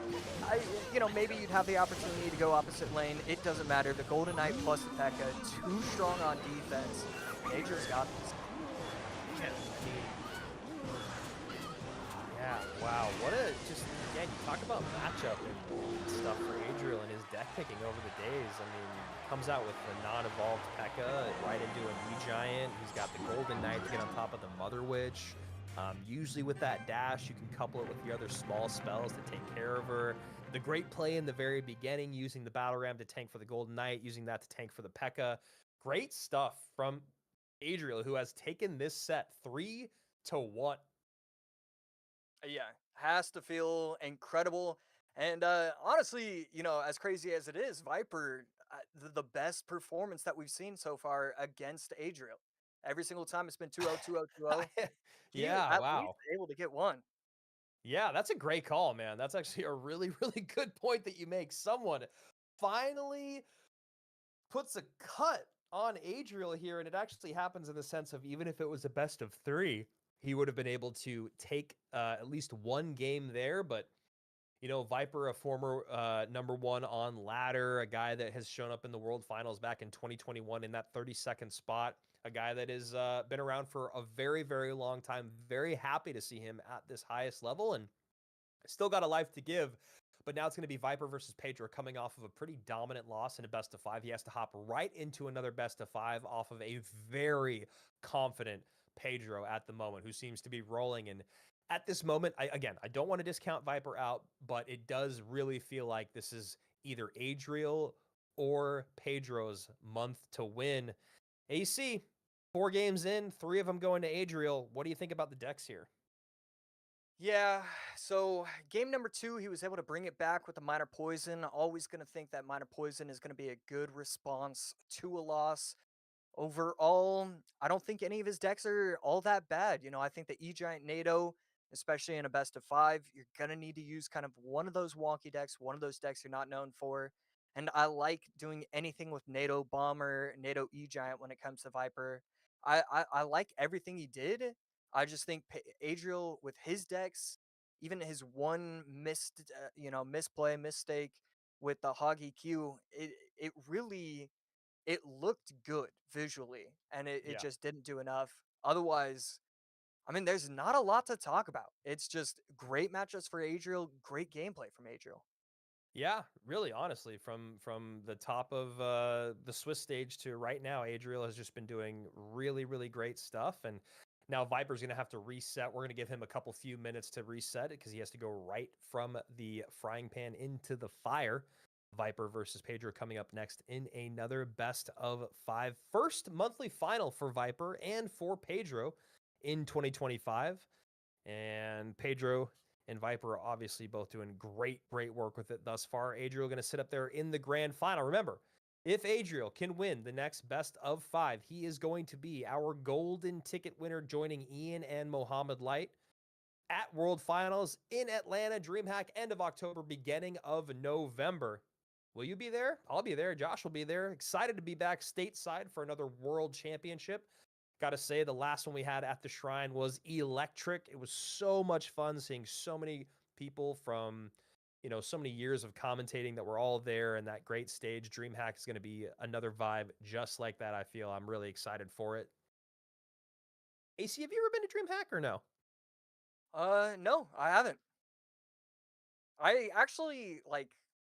Maybe you'd have the opportunity to go opposite lane. It doesn't matter. The Golden Knight plus the P.E.K.K.A, too strong on defense. Adriel's got this. Yeah, wow. What again, you talk about matchup and stuff for Adriel and his deck picking over the days. I mean, comes out with the non-evolved P.E.K.K.A right into an E-Giant. He's got the Golden Knight to get on top of the Mother Witch. Usually with that dash, you can couple it with your other small spells to take care of her. The great play in the very beginning, using the Battle Ram to tank for the Golden Knight, using that to tank for the P.E.K.K.A. Great stuff from Adriel, who has taken this set 3-1. Yeah, has to feel incredible. And honestly, as crazy as it is, Viper, the best performance that we've seen so far against Adriel. Every single time it's been 2-0, 2-0, 2-0. Yeah, at wow. least able to get one. Yeah, that's a great call, man. That's actually a really, really good point that you make. Someone finally puts a cut on Adriel here, and it actually happens in the sense of even if it was a best of 3, he would have been able to take at least one game there. But, Viper, a former #1 on ladder, a guy that has shown up in the World Finals back in 2021 in that 32nd spot, a guy that has been around for a very, very long time. Very happy to see him at this highest level, and still got a life to give. But now it's going to be Viper versus Pedro coming off of a pretty dominant loss in a best of 5. He has to hop right into another best of 5 off of a very confident Pedro at the moment, who seems to be rolling. And at this moment, I don't want to discount Viper out, but it does really feel like this is either Adriel or Pedro's month to win. AC, 4 games in, 3 of them going to Adriel. What do you think about the decks here? Yeah, so game number 2, he was able to bring it back with the Minor Poison. Always going to think that Minor Poison is going to be a good response to a loss. Overall, I don't think any of his decks are all that bad. I think the E-Giant NATO, especially in a best of 5, you're going to need to use kind of one of those wonky decks, one of those decks you're not known for. And I like doing anything with NATO Bomber, NATO E-Giant when it comes to Viper. I like everything he did. I just think Adriel with his decks, even his one misplay, mistake with the Hog EQ, it really it looked good visually, and it just didn't do enough. Otherwise, I mean, there's not a lot to talk about. It's just great matchups for Adriel, great gameplay from Adriel. Yeah, really, honestly, from the top of the Swiss stage to right now, Adriel has just been doing really, really great stuff. And now Viper's going to have to reset. We're going to give him a few minutes to reset it because he has to go right from the frying pan into the fire. Viper versus Pedro coming up next in another best of 5. First monthly final for Viper and for Pedro in 2025. And Pedro and Viper are obviously both doing great work with it thus far. Adriel going to sit up there in the grand final. Remember, if Adriel can win the next best of 5, he is going to be our golden ticket winner, joining Ian and Mohammed Light at World Finals in Atlanta, DreamHack, end of October, beginning of November. Will you be there? I'll be there. Josh will be there. Excited to be back stateside for another World Championship. Got to say, the last one we had at the Shrine was electric. It was so much fun seeing so many people from, so many years of commentating that were all there, and that great stage. DreamHack is going to be another vibe just like that, I feel. I'm really excited for it. AC, have you ever been to DreamHack or no? No, I haven't. I actually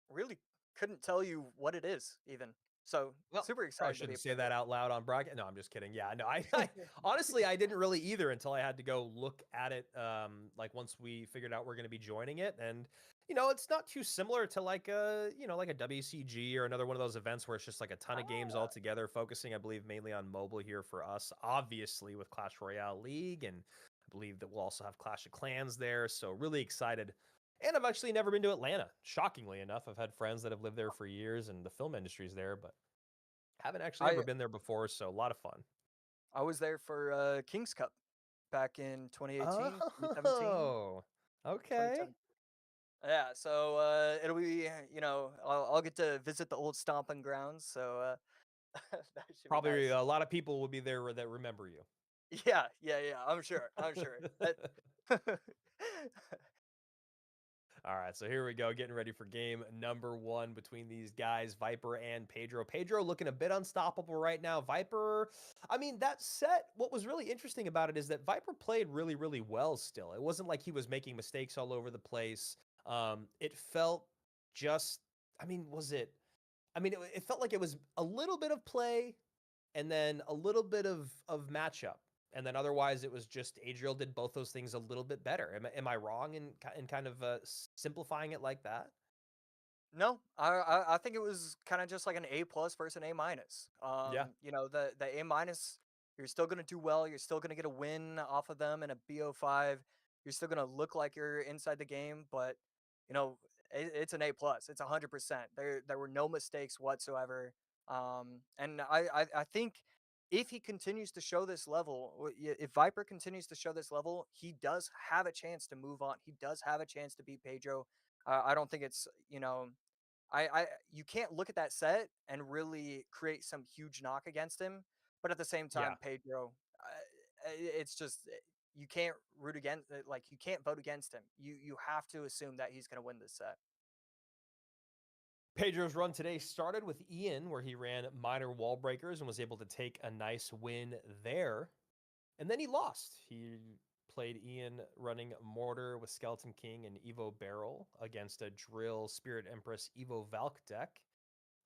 really couldn't tell you what it is even. So Well, super I excited to be shouldn't a say part of that it. out loud on broadcast. No, I'm just kidding. Yeah, no, I honestly, I didn't really either until I had to go look at it. Like once we figured out we're going to be joining it, and it's not too similar to like a WCG or another one of those events where it's just like a ton of games all together, focusing, I believe, mainly on mobile here for us, obviously with Clash Royale League, and I believe that we'll also have Clash of Clans there. So really excited. And I've actually never been to Atlanta. Shockingly enough, I've had friends that have lived there for years, and the film industry's there, but haven't actually ever been there before. So a lot of fun. I was there for King's Cup back in 2018, 2017. Oh, okay. 2017. Yeah, so it'll be, I'll get to visit the old stomping grounds. So that should be Probably nice. a lot of people will be there that remember you. Yeah. I'm sure. All right, so here we go, getting ready for game number 1 between these guys, Viper and Pedro. Pedro looking a bit unstoppable right now. Viper, I mean, that set, what was really interesting about it is that Viper played really, really well still. It wasn't like he was making mistakes all over the place. It felt just, I mean, it felt like it was a little bit of play and then a little bit of matchup. And then otherwise, it was just Adriel did both those things a little bit better. Am I wrong in kind of simplifying it like that? No, I think it was kind of just like an A+ versus an A-. Yeah. The A-, you're still gonna do well. You're still gonna get a win off of them in a BO5. You're still gonna look like you're inside the game, but it's an A+. It's 100%. There were no mistakes whatsoever. And I think if he continues to show this level, if Viper continues to show this level, he does have a chance to move on. He does have a chance to beat Pedro. I don't think it's, you can't look at that set and really create some huge knock against him. But at the same time, Yeah. Pedro, it's just you can't root against, you can't vote against him. You have to assume that he's going to win this set. Pedro's run today started with Ian, where he ran minor wall breakers and was able to take a nice win there. And then he lost. He played Ian running Mortar with Skeleton King and Evo Barrel against a Drill Spirit Empress Evo Valk deck.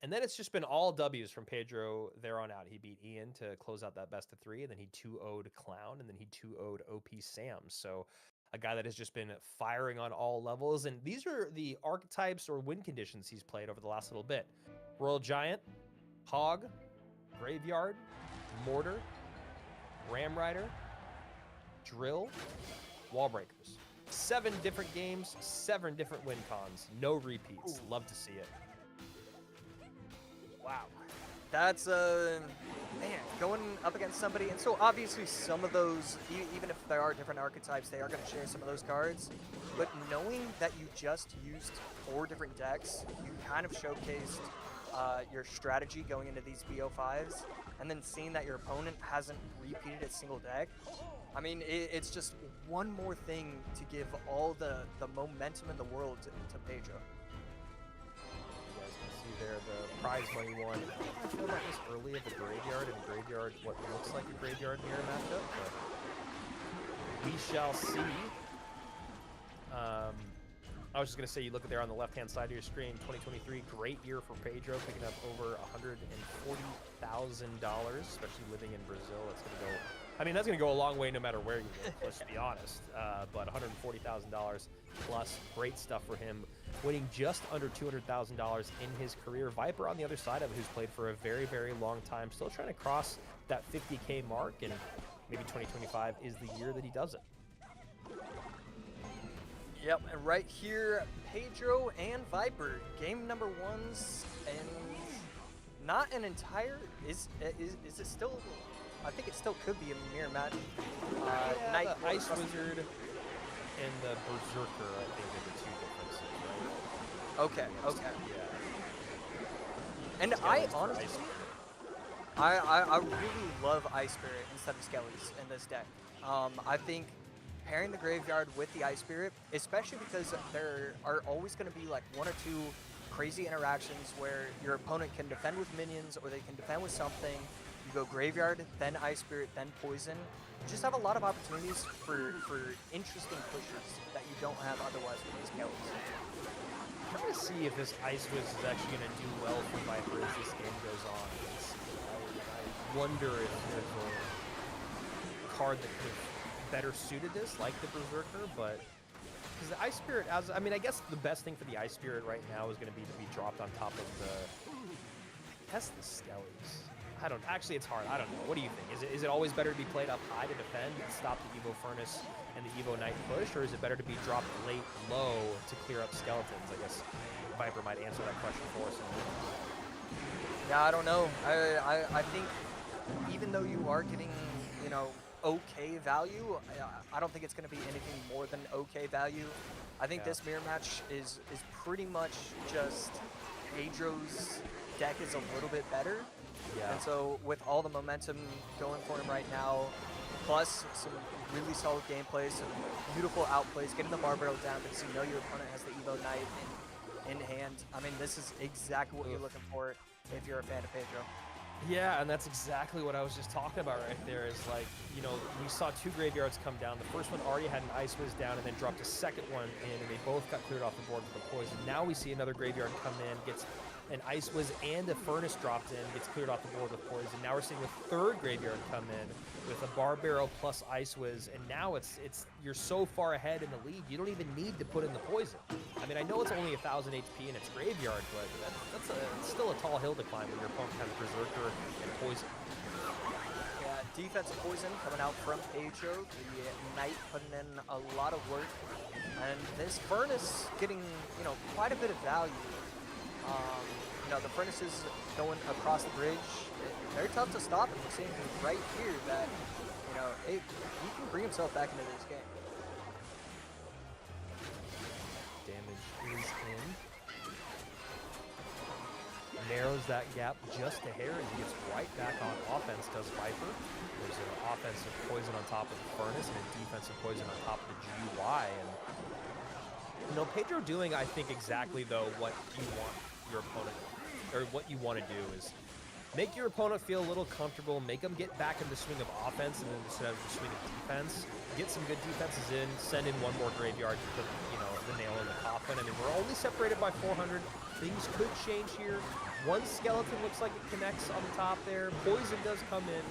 And then it's just been all W's from Pedro there on out. He beat Ian to close out that best of 3, and then he 2-0'd Clown, and then he 2-0'd OP Sam. So a guy that has just been firing on all levels. And these are the archetypes or win conditions he's played over the last little bit. Royal Giant, Hog, Graveyard, Mortar, Ram Rider, Drill, Wall Breakers. 7 different games, 7 different win cons. No repeats. Ooh. Love to see it. Wow. That's man, going up against somebody, and so obviously some of those, even if there are different archetypes, they are going to share some of those cards. But knowing that you just used 4 different decks, you kind of showcased your strategy going into these BO5s, and then seeing that your opponent hasn't repeated a single deck. I mean, it's just one more thing to give all the momentum in the world to Pedro. There, the prize money one. I feel like this early of a graveyard and graveyard, what looks like a graveyard mirror matchup, but we shall see. I was just going to say, you look at there on the left-hand side of your screen, 2023, great year for Pedro, picking up over $140,000, especially living in Brazil. That's going to go a long way no matter where you live, let's be honest. But $140,000 plus, great stuff for him. Winning just under $200,000 in his career. Viper on the other side of it, who's played for a very, very long time, still trying to cross that 50K mark, and maybe 2025 is the year that he does it. Yep, and right here, Pedro and Viper, game number ones, and not an entire. Is it still? I think it still could be a mirror match. Yeah, the Ice Wizard and the Berserker, I think, are the two differences, right? Okay. Yeah. And Skellies I for honestly, Ice Spirit. I really love Ice Spirit instead of Skellies in this deck. I think pairing the Graveyard with the Ice Spirit, especially because there are always going to be like one or two crazy interactions where your opponent can defend with minions or they can defend with something. You go Graveyard, then Ice Spirit, then Poison. You just have a lot of opportunities for interesting pushes that you don't have otherwise with these Skellies. I'm trying to see if this Ice Wiz is actually going to do well for Viper as this game goes on. I wonder if there's a card that could have better suited this, like the Berserker, but because the Ice Spirit, I mean, I guess the best thing for the Ice Spirit right now is going to be dropped on top of the. That's the Skellies. Actually, it's hard. I don't know. What do you think? Is it always better to be played up high to defend and stop the Evo Furnace and the Evo Knight push, or is it better to be dropped late low to clear up skeletons? I guess Viper might answer that question for us. Yeah, I don't know. I think even though you are getting, okay value, I don't think it's going to be anything more than okay value. I think this mirror match is pretty much just Pedro's deck is a little bit better. Yeah. And so with all the momentum going for him right now, plus some really solid gameplay, some beautiful outplays, getting the bar barrel down because you know your opponent has the Evo Knight in hand. I mean, this is exactly what you're looking for if you're a fan of Pedro. Yeah, and that's exactly what I was just talking about right there is like, we saw two Graveyards come down. The first one already had an Ice Wiz down and then dropped a second one in, and they both got cleared off the board with the Poison. Now we see another Graveyard come in, gets an Ice Wiz and a Furnace dropped in, gets cleared off the board with Poison. Now we're seeing a third Graveyard come in with a Bar Barrel plus Ice Wiz, and now it's you're so far ahead in the lead, you don't even need to put in the Poison. I mean, I know it's only 1,000 HP and it's Graveyard, but it's still a tall hill to climb when your opponent has Berserker and Poison. Yeah, defensive Poison coming out from Pedro. The Knight putting in a lot of work. And this Furnace getting, quite a bit of value. The Furnaces going across the bridge, very tough to stop. And we're seeing right here that, he can bring himself back into this game. Damage is in. Narrows that gap just a hair as he gets right back on offense, does Viper. There's an offensive Poison on top of the Furnace and a defensive Poison on top of the GUI. And, Pedro doing, I think, exactly, though, what you want your opponent, or what you want to do is make your opponent feel a little comfortable, make them get back in the swing of offense and then instead of the swing of defense, get some good defenses in, send in one more Graveyard to put, the nail in the coffin. I mean, we're only separated by 400. Things could change here. One skeleton looks like it connects on the top there. Poison does come in,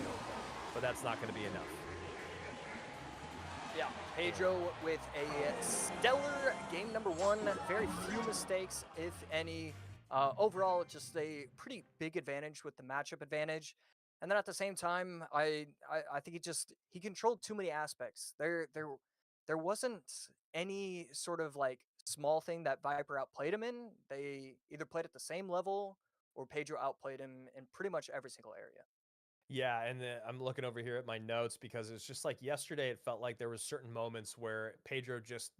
but that's not going to be enough. Yeah, Pedro with a stellar game number one. Very few mistakes, if any. Overall, just a pretty big advantage with the matchup advantage. And then at the same time, I think he controlled too many aspects. There wasn't any sort of like small thing that Viper outplayed him in. They either played at the same level or Pedro outplayed him in pretty much every single area. Yeah, and I'm looking over here at my notes because it's just like yesterday it felt like there was certain moments where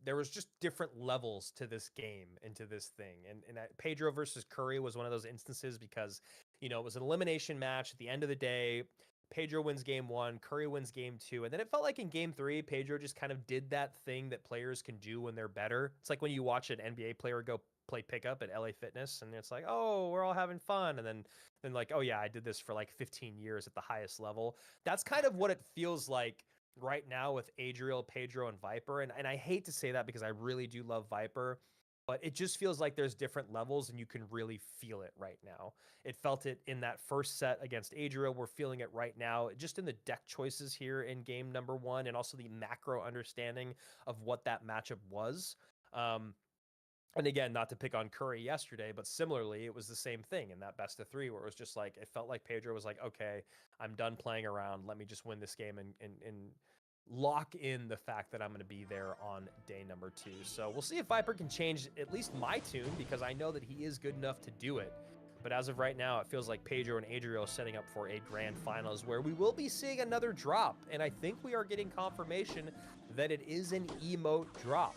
there was just different levels to this game and to this thing. And Pedro versus Curry was one of those instances because, it was an elimination match at the end of the day. Pedro wins game one, Curry wins game two. And then it felt like in game three, Pedro just kind of did that thing that players can do when they're better. It's like when you watch an NBA player go play pickup at LA Fitness and it's like, oh, we're all having fun. And then like, oh yeah, I did this for like 15 years at the highest level. That's kind of what it feels like right now with Adriel, Pedro, and Viper. And I hate to say that because I really do love Viper, but it just feels like there's different levels and you can really feel it right now. It felt it in that first set against Adriel. We're feeling it right now, just in the deck choices here in game number one, and also the macro understanding of what that matchup was. And again, not to pick on Curry yesterday, but similarly, it was the same thing in that best of three where it was just like, it felt like Pedro was like, okay, I'm done playing around. Let me just win this game and lock in the fact that I'm going to be there on day number 2. So we'll see if Viper can change at least my tune, because I know that he is good enough to do it. But as of right now, it feels like Pedro and Adriel setting up for a grand finals where we will be seeing another drop. And I think we are getting confirmation that it is an emote drop.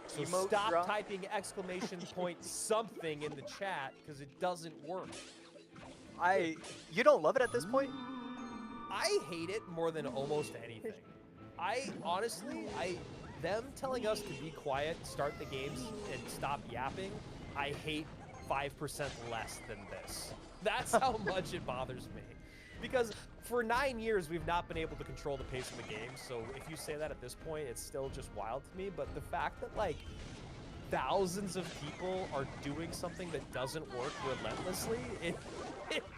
So Emote stop drop? typing exclamation point something in the chat, because it doesn't work. You don't love it at this point? I hate it more than almost anything. Them telling us to be quiet, start the games, and stop yapping, I hate 5% less than this. That's how much it bothers me. Because for 9 years, we've not been able to control the pace of the game, so if you say that at this point, it's still just wild to me. But the fact that, like, thousands of people are doing something that doesn't work relentlessly, it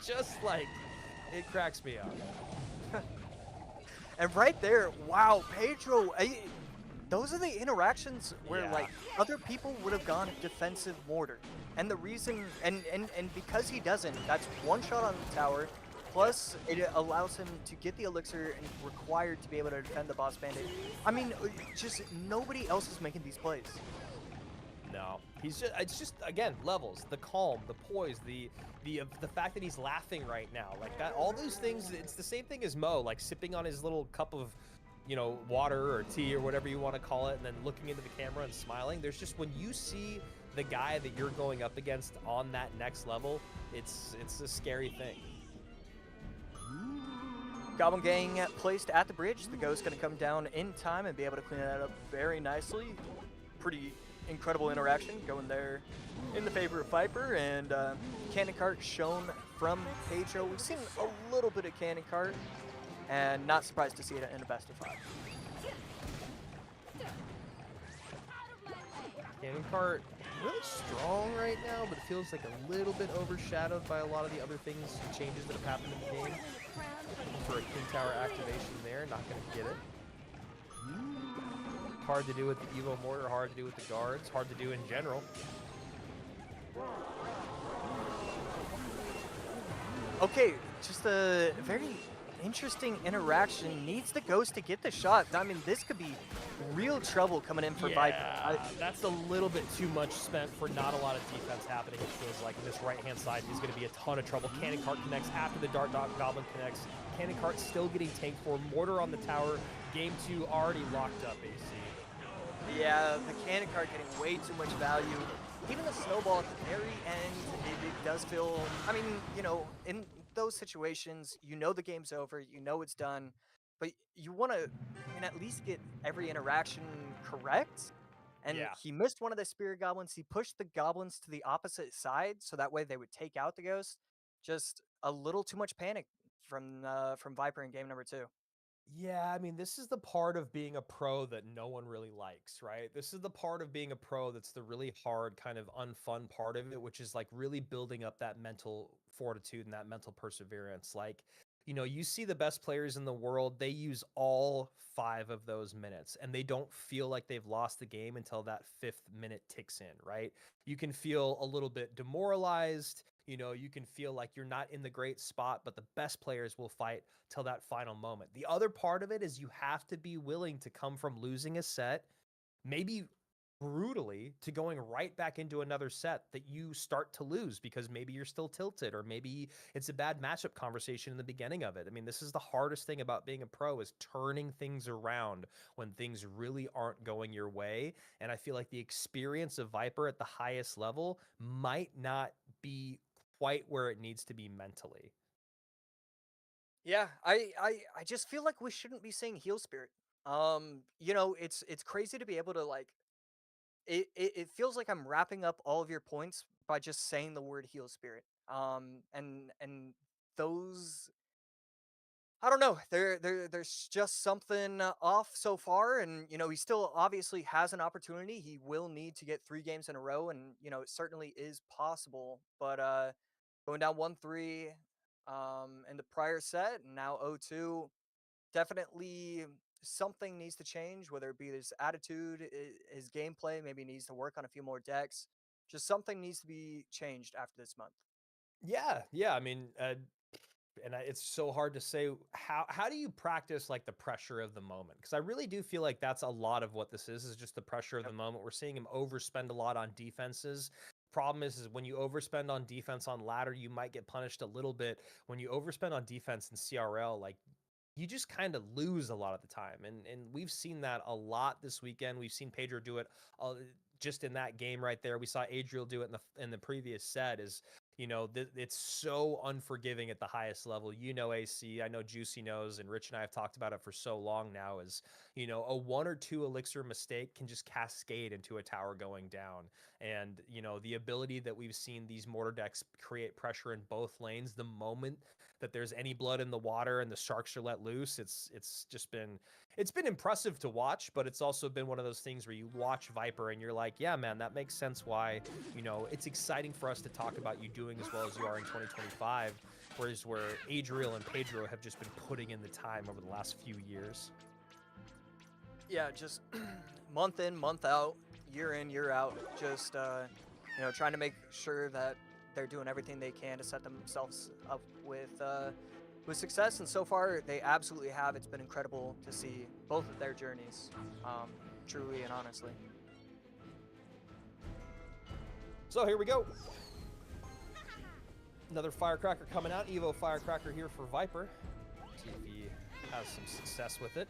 just, like, it cracks me up. And right there, wow, Pedro, those are the interactions where like other people would have gone defensive mortar. And the reason, and because he doesn't, that's one shot on the tower, plus it allows him to get the elixir and required to be able to defend the boss bandit. I mean, just nobody else is making these plays. No, it's just, again, levels, the calm, the poise, the fact that he's laughing right now, like that, all those things. It's the same thing as Mo, like sipping on his little cup of, you know, water or tea or whatever you want to call it, and then looking into the camera and smiling. There's just, when you see the guy that you're going up against on that next level, it's a scary thing. Goblin Gang placed at the bridge. The Ghost going to come down in time and be able to clean that up very nicely. Pretty incredible interaction going there in the favor of Viper, and Cannon Cart shown from Pedro. We've seen a little bit of Cannon Cart, and not surprised to see it in a best of 5. Cannon Cart really strong right now, but it feels like a little bit overshadowed by a lot of the other things and changes that have happened in the game. For a King Tower activation there, not going to get it. Hard to do with the Evo Mortar, hard to do with the guards, hard to do in general. Okay, just a very interesting interaction. Needs the Ghost to get the shot. I mean, this could be real trouble coming in for Viper. That's a little bit too much spent for not a lot of defense happening. It feels like this right-hand side is going to be a ton of trouble. Cannon Cart connects after the Dart Goblin connects. Cannon Cart still getting tanked for. Mortar on the tower. Game 2 already locked up, AC. Yeah, the Cannon Cart getting way too much value. Even the snowball at the very end, it does feel, I mean, you know, in those situations, you know the game's over, you know it's done, but you want to, I mean, at least get every interaction correct. And he missed one of the Spirit Goblins. He pushed the Goblins to the opposite side, so that way they would take out the Ghost. Just a little too much panic from Viper in game number 2. Yeah, I mean, this is the part of being a pro that no one really likes, right? This is the part of being a pro that's the really hard, kind of unfun part of it, which is like really building up that mental fortitude and that mental perseverance. Like, you know, you see the best players in the world, they use all 5 of those minutes, and they don't feel like they've lost the game until that 5th minute ticks in, right? You can feel a little bit demoralized. You know, you can feel like you're not in the great spot, but the best players will fight till that final moment. The other part of it is you have to be willing to come from losing a set, maybe brutally, to going right back into another set that you start to lose because maybe you're still tilted, or maybe it's a bad matchup conversation in the beginning of it. I mean, this is the hardest thing about being a pro, is turning things around when things really aren't going your way. And I feel like the experience of Viper at the highest level might not be quite where it needs to be mentally. Yeah, I just feel like we shouldn't be saying heal spirit. You know, it's crazy to be able to like it feels like I'm wrapping up all of your points by just saying the word heal spirit. And those, I don't know, there's just something off so far, and you know, he still obviously has an opportunity. He will need to get 3 games in a row, and you know, it certainly is possible, but going down 1-3 in the prior set, and now 0-2, definitely something needs to change, whether it be his attitude, his gameplay, maybe he needs to work on a few more decks. Just something needs to be changed after this month. Yeah, I mean, and it's so hard to say how do you practice like the pressure of the moment? Because I really do feel like that's a lot of what this is just the pressure of the moment. We're seeing him overspend a lot on defenses. Problem is when you overspend on defense on ladder, you might get punished a little bit. When you overspend on defense in CRL, like you just kind of lose a lot of the time, and we've seen that a lot this weekend. We've seen Pedro do it just in that game right there. We saw Adriel do it in the previous set. Is it's so unforgiving at the highest level. AC, I know Juicy knows, and Rich and I have talked about it for so long now. Is a 1 or 2 elixir mistake can just cascade into a tower going down. And the ability that we've seen these mortar decks create pressure in both lanes the moment that there's any blood in the water and the sharks are let loose, it's been impressive to watch. But it's also been one of those things where you watch Viper and you're like, yeah, man, that makes sense why it's exciting for us to talk about you doing as well as you are in 2025, whereas where Adriel and Pedro have just been putting in the time over the last few years. Yeah, just month in, month out, year in, year out, just trying to make sure that they're doing everything they can to set themselves up with success. And so far, they absolutely have. It's been incredible to see both of their journeys, truly and honestly. So here we go. Another firecracker coming out. Evo firecracker here for Viper. See if he has some success with it.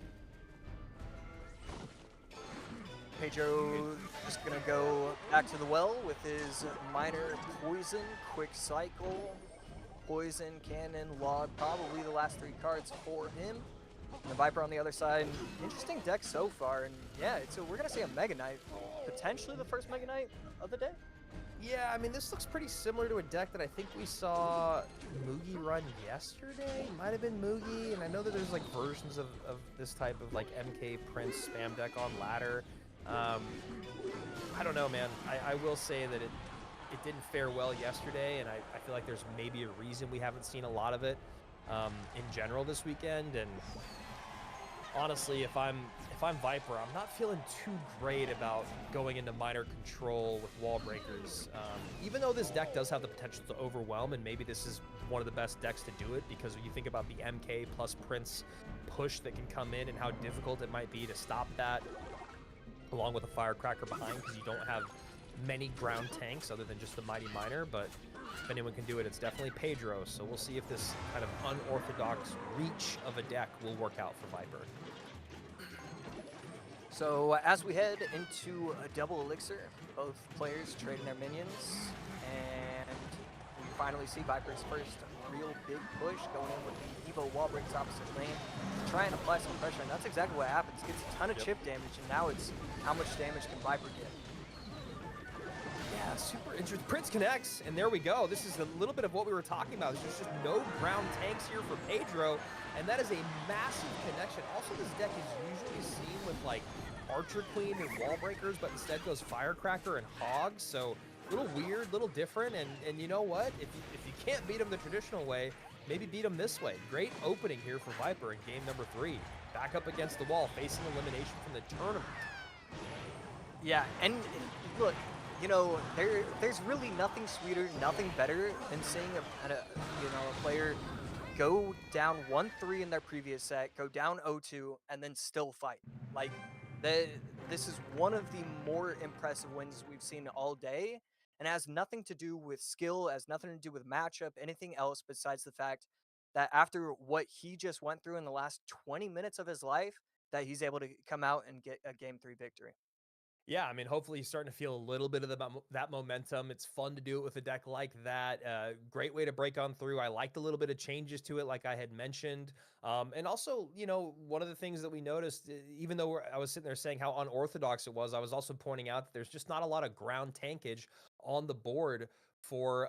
Pedro just gonna go back to the well with his minor poison, quick cycle, poison, cannon, log, probably the last 3 cards for him. And the Viper on the other side, interesting deck so far. And yeah, we're gonna see a Mega Knight, potentially the first Mega Knight of the day. Yeah, I mean, this looks pretty similar to a deck that I think we saw Mugi run yesterday. Might have been Mugi, and I know that there's like versions of this type of like MK Prince spam deck on ladder. I don't know, man. I will say that it didn't fare well yesterday, and I feel like there's maybe a reason we haven't seen a lot of it in general this weekend. And honestly, if I'm Viper, I'm not feeling too great about going into minor control with wall breakers. Even though this deck does have the potential to overwhelm, and maybe this is one of the best decks to do it, because when you think about the MK plus Prince push that can come in and how difficult it might be to stop that, along with a firecracker behind, because you don't have many ground tanks other than just the Mighty Miner. But if anyone can do it, it's definitely Pedro. So we'll see if this kind of unorthodox reach of a deck will work out for Viper. So as we head into a double elixir, both players trading their minions, and we finally see Viper's first real big push going in with the Evo wall breaks opposite lane, trying to apply some pressure, and that's exactly what happens. Gets a ton of chip damage, and now it's how much damage can Viper get. Yeah, super interesting. Prince connects, and there we go. This is a little bit of what we were talking about. There's just no ground tanks here for Pedro, and that is a massive connection. Also, this deck is usually seen with like Archer Queen and wall breakers, but instead goes Firecracker and Hogs. So a little weird, little different, and you know what? If you can't beat them the traditional way, maybe beat them this way. Great opening here for Viper in game number 3. Back up against the wall, facing elimination from the tournament. Yeah, and look, there's really nothing sweeter, nothing better than seeing a player go down 1-3 in their previous set, go down 0-2, and then still fight. Like, this is one of the more impressive wins we've seen all day, and has nothing to do with skill, has nothing to do with matchup, anything else besides the fact that after what he just went through in the last 20 minutes of his life, that he's able to come out and get a Game 3 victory. Yeah, I mean, hopefully he's starting to feel a little bit of that momentum. It's fun to do it with a deck like that. Great way to break on through. I liked a little bit of changes to it, like I had mentioned. And also, one of the things that we noticed, even though I was sitting there saying how unorthodox it was, I was also pointing out that there's just not a lot of ground tankage on the board for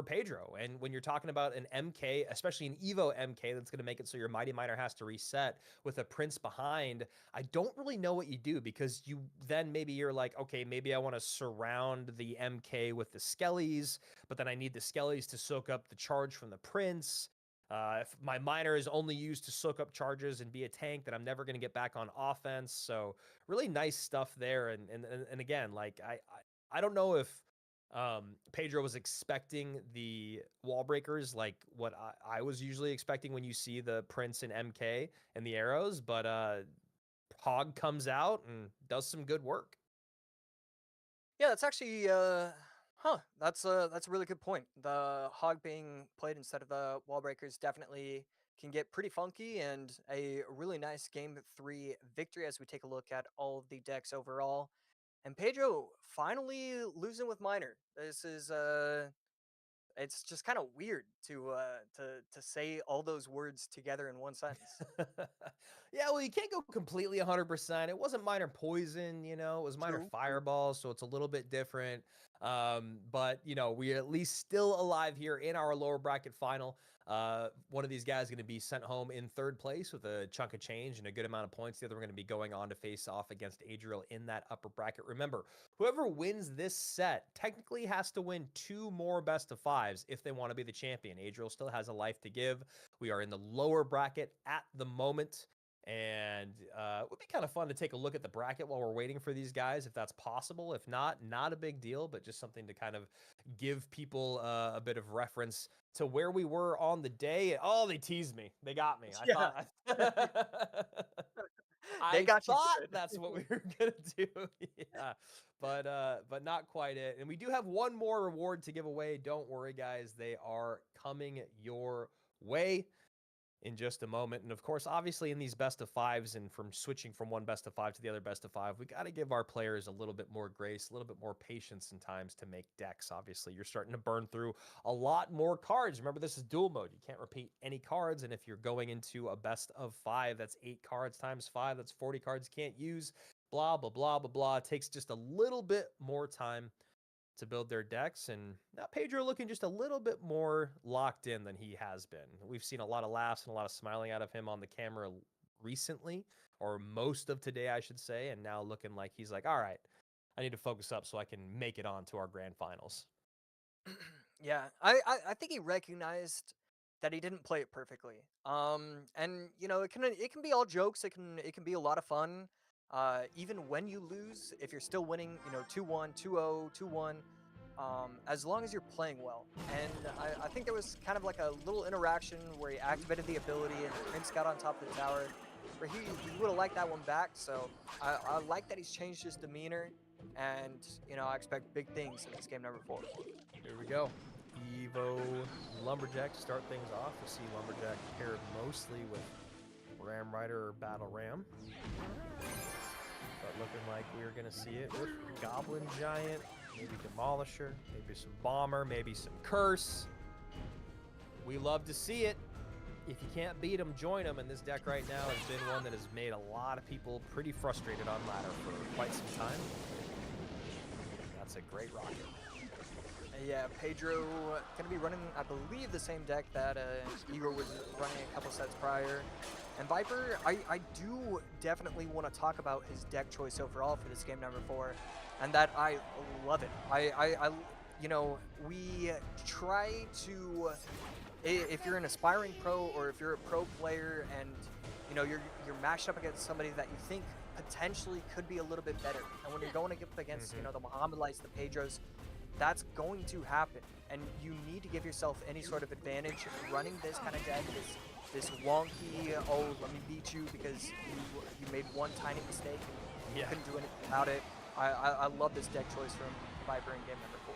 Pedro. And when you're talking about an MK, especially an Evo MK that's going to make it so your Mighty Miner has to reset with a Prince behind, I don't really know what you do, because you're like, okay, maybe I want to surround the MK with the Skellies, but then I need the Skellies to soak up the charge from the Prince. If my Miner is only used to soak up charges and be a tank, then I'm never going to get back on offense. So really nice stuff there. And again, like I don't know if Pedro was expecting the wall breakers like what I was usually expecting when you see the Prince and MK and the arrows, but Hog comes out and does some good work. Yeah, that's actually that's a really good point. The Hog being played instead of the wall breakers definitely can get pretty funky, and a really nice game 3 victory as we take a look at all of the decks overall. And Pedro finally losing with Minor. This is it's just kind of weird to say all those words together in one sentence. Yeah, well, you can't go completely 100%. It wasn't minor poison, you know, it was minor True. fireball, so it's a little bit different. But you know, we're at least still alive here in our lower bracket final. One of these guys is going to be sent home in 3rd place with a chunk of change and a good amount of points. The other, we're going to be going on to face off against Adriel in that upper bracket. Remember, whoever wins this set technically has to win 2 more best of 5s if they want to be the champion. Adriel still has a life to give. We are in the lower bracket at the moment. And it would be kind of fun to take a look at the bracket while we're waiting for these guys, if that's possible. If not, not a big deal, but just something to kind of give people a bit of reference to where we were on the day. Oh, they teased me. They got me. Yeah. I got you thought good. that's what we were gonna do. Yeah, but not quite it. And we do have one more reward to give away. Don't worry, guys. They are coming your way in just a moment. And of course, obviously in these best of 5s and from switching from one best of 5 to the other best of 5, we got to give our players a little bit more grace, a little bit more patience sometimes to make decks. Obviously, you're starting to burn through a lot more cards. Remember, this is duel mode. You can't repeat any cards. And if you're going into a best of 5, that's 8 cards times 5. That's 40 cards you can't use. Blah, blah, blah, blah, blah. It takes just a little bit more time to build their decks, and now Pedro looking just a little bit more locked in than he has been. We've seen a lot of laughs and a lot of smiling out of him on the camera recently, or most of today, I should say, and now looking like he's like, all right, I need to focus up so I can make it on to our grand finals. Yeah, I think he recognized that he didn't play it perfectly. And you know, it can be all jokes. It can be a lot of fun. Even when you lose, if you're still winning, you know, 2-1, 2-0, 2-1, as long as you're playing well. And I think there was kind of like a little interaction where he activated the ability and Prince got on top of the tower, where he would have liked that one back. So I like that he's changed his demeanor, and you know, I expect big things in this game number 4. Here we go. Evo Lumberjack to start things off. We see Lumberjack paired mostly with Ram Rider or Battle Ram. But looking like we're going to see it with Goblin Giant, maybe Demolisher, maybe some Bomber, maybe some Curse. We love to see it. If you can't beat them, join them. And this deck right now has been one that has made a lot of people pretty frustrated on ladder for quite some time. That's a great rocket. Yeah, Pedro going to be running, I believe, the same deck that Eigor was running a couple sets prior. And Viper, I do definitely want to talk about his deck choice overall for this game number 4, and that I love it. I you know, we try to, if you're an aspiring pro or if you're a pro player and you know you're matched up against somebody that you think potentially could be a little bit better, and when you're going up against you know the Muhammad Lights, the Pedros, that's going to happen, and you need to give yourself any sort of advantage running this kind of deck. This wonky, oh, let me beat you because you made one tiny mistake and you couldn't do anything about it. I love this deck choice from Viper in game number 4.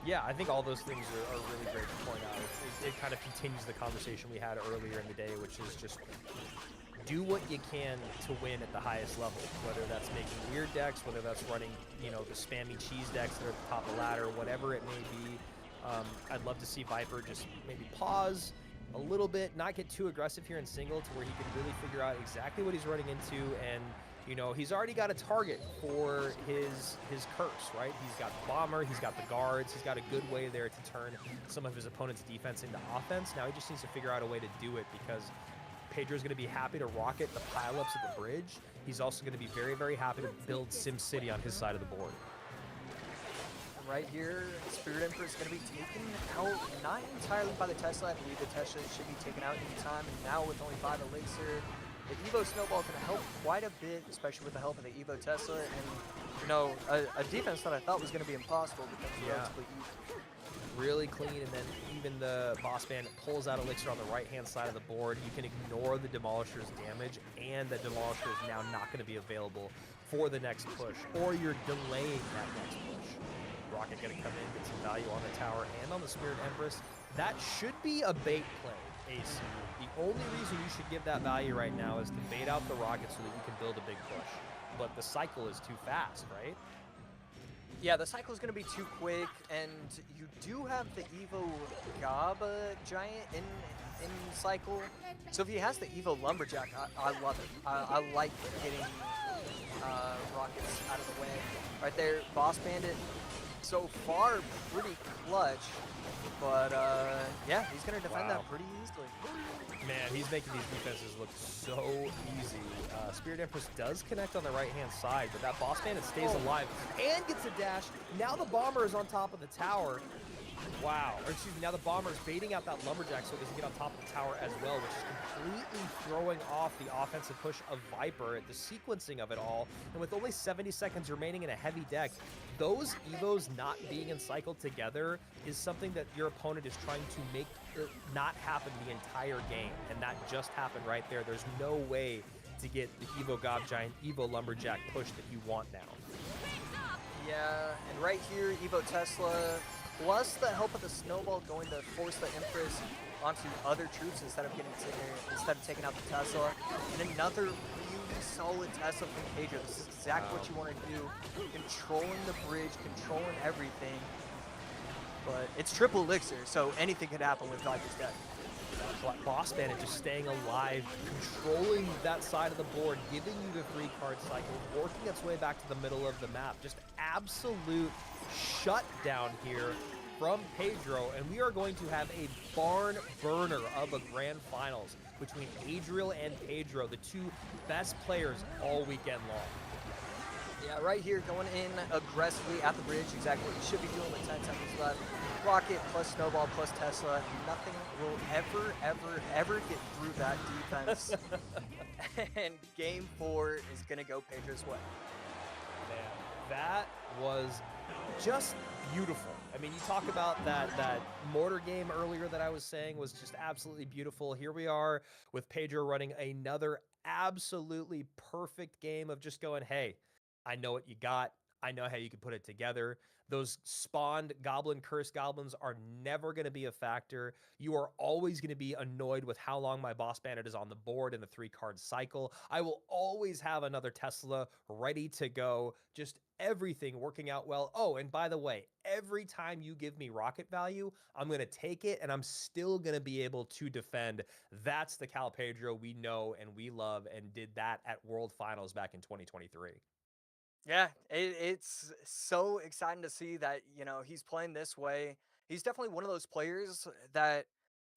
Yeah, I think all those things are really great to point out. It kind of continues the conversation we had earlier in the day, which is just do what you can to win at the highest level, whether that's making weird decks, whether that's running, you know, the spammy cheese decks that are at the top of the ladder, whatever it may be. I'd love to see Viper just maybe pause a little bit, not get too aggressive here in single, to where he can really figure out exactly what he's running into. And you know, he's already got a target for his curse, right? He's got the bomber, he's got the guards, he's got a good way there to turn some of his opponent's defense into offense. Now he just needs to figure out a way to do it, because Pedro's going to be happy to rocket the pileups at the bridge. He's also going to be very, very happy to build Sim City on his side of the board. Right here, Spirit Emperor is going to be taken out, not entirely by the Tesla. I believe the Tesla should be taken out any time, and now with only 5 elixir, the Evo Snowball can help quite a bit, especially with the help of the Evo Tesla, and you know, a defense that I thought was going to be impossible becomes relatively easy. Really clean, and then even the boss bandit pulls out Elixir on the right-hand side of the board. You can ignore the Demolisher's damage, and the Demolisher is now not going to be available for the next push, or you're delaying that next push. Rocket going to come in, get some value on the tower and on the Spirit Empress. That should be a bait play, AC. The only reason you should give that value right now is to bait out the Rocket so that you can build a big push. But the cycle is too fast, right? Yeah, the cycle is going to be too quick, and you do have the Evo Gaba Giant in cycle. So if he has the Evo Lumberjack, I love it. I like getting Rockets out of the way. Right there, Boss Bandit, so far pretty clutch, but yeah, he's going to defend that pretty easily. Man, he's making these defenses look so easy. Spirit Empress does connect on the right-hand side, but that boss bandit stays alive and gets a dash. Now the bomber is on top of the tower. Wow. Or excuse me, now the bomber is baiting out that lumberjack so it doesn't get on top of the tower as well, which is completely throwing off the offensive push of Viper, the sequencing of it all. And with only 70 seconds remaining in a heavy deck, those Evos not being encircled together is something that your opponent is trying to make not happen the entire game. And that just happened right there. There's no way to get the Evo Gob Giant, Evo Lumberjack push that you want now. Yeah, and right here, Evo Tesla, plus the help of the Snowball going to force the Empress onto other troops instead of taking out the Tesla. And another really solid Tesla from Pedro. This is exactly what you want to do. Controlling the bridge, controlling everything. But it's triple elixir, so anything could happen with Viper's deck. Boss Bandit just staying alive, controlling that side of the board, giving you the 3-card cycle, working its way back to the middle of the map. Just absolute shutdown here from Pedro, and we are going to have a barn burner of a grand finals between Adriel and Pedro, the two best players all weekend long. Yeah, right here, going in aggressively at the bridge, exactly what you should be doing with 10 seconds left. Rocket plus Snowball plus Tesla, nothing will ever get through that defense. And game 4 is going to go Pedro's way. Man, that was just beautiful. I mean, you talk about that mortar game earlier that I was saying was just absolutely beautiful. Here we are with Pedro running another absolutely perfect game of just going, hey, I know what you got. I know how you can put it together. Those spawned cursed goblins are never going to be a factor. You are always going to be annoyed with how long my boss bandit is on the board in the 3-card cycle. I will always have another Tesla ready to go. Just everything working out well. Oh, and by the way, every time you give me rocket value, I'm going to take it, and I'm still going to be able to defend. That's the Cal Pedro we know and we love, and did that at World Finals back in 2023. Yeah, it's so exciting to see that, you know, he's playing this way. He's definitely one of those players that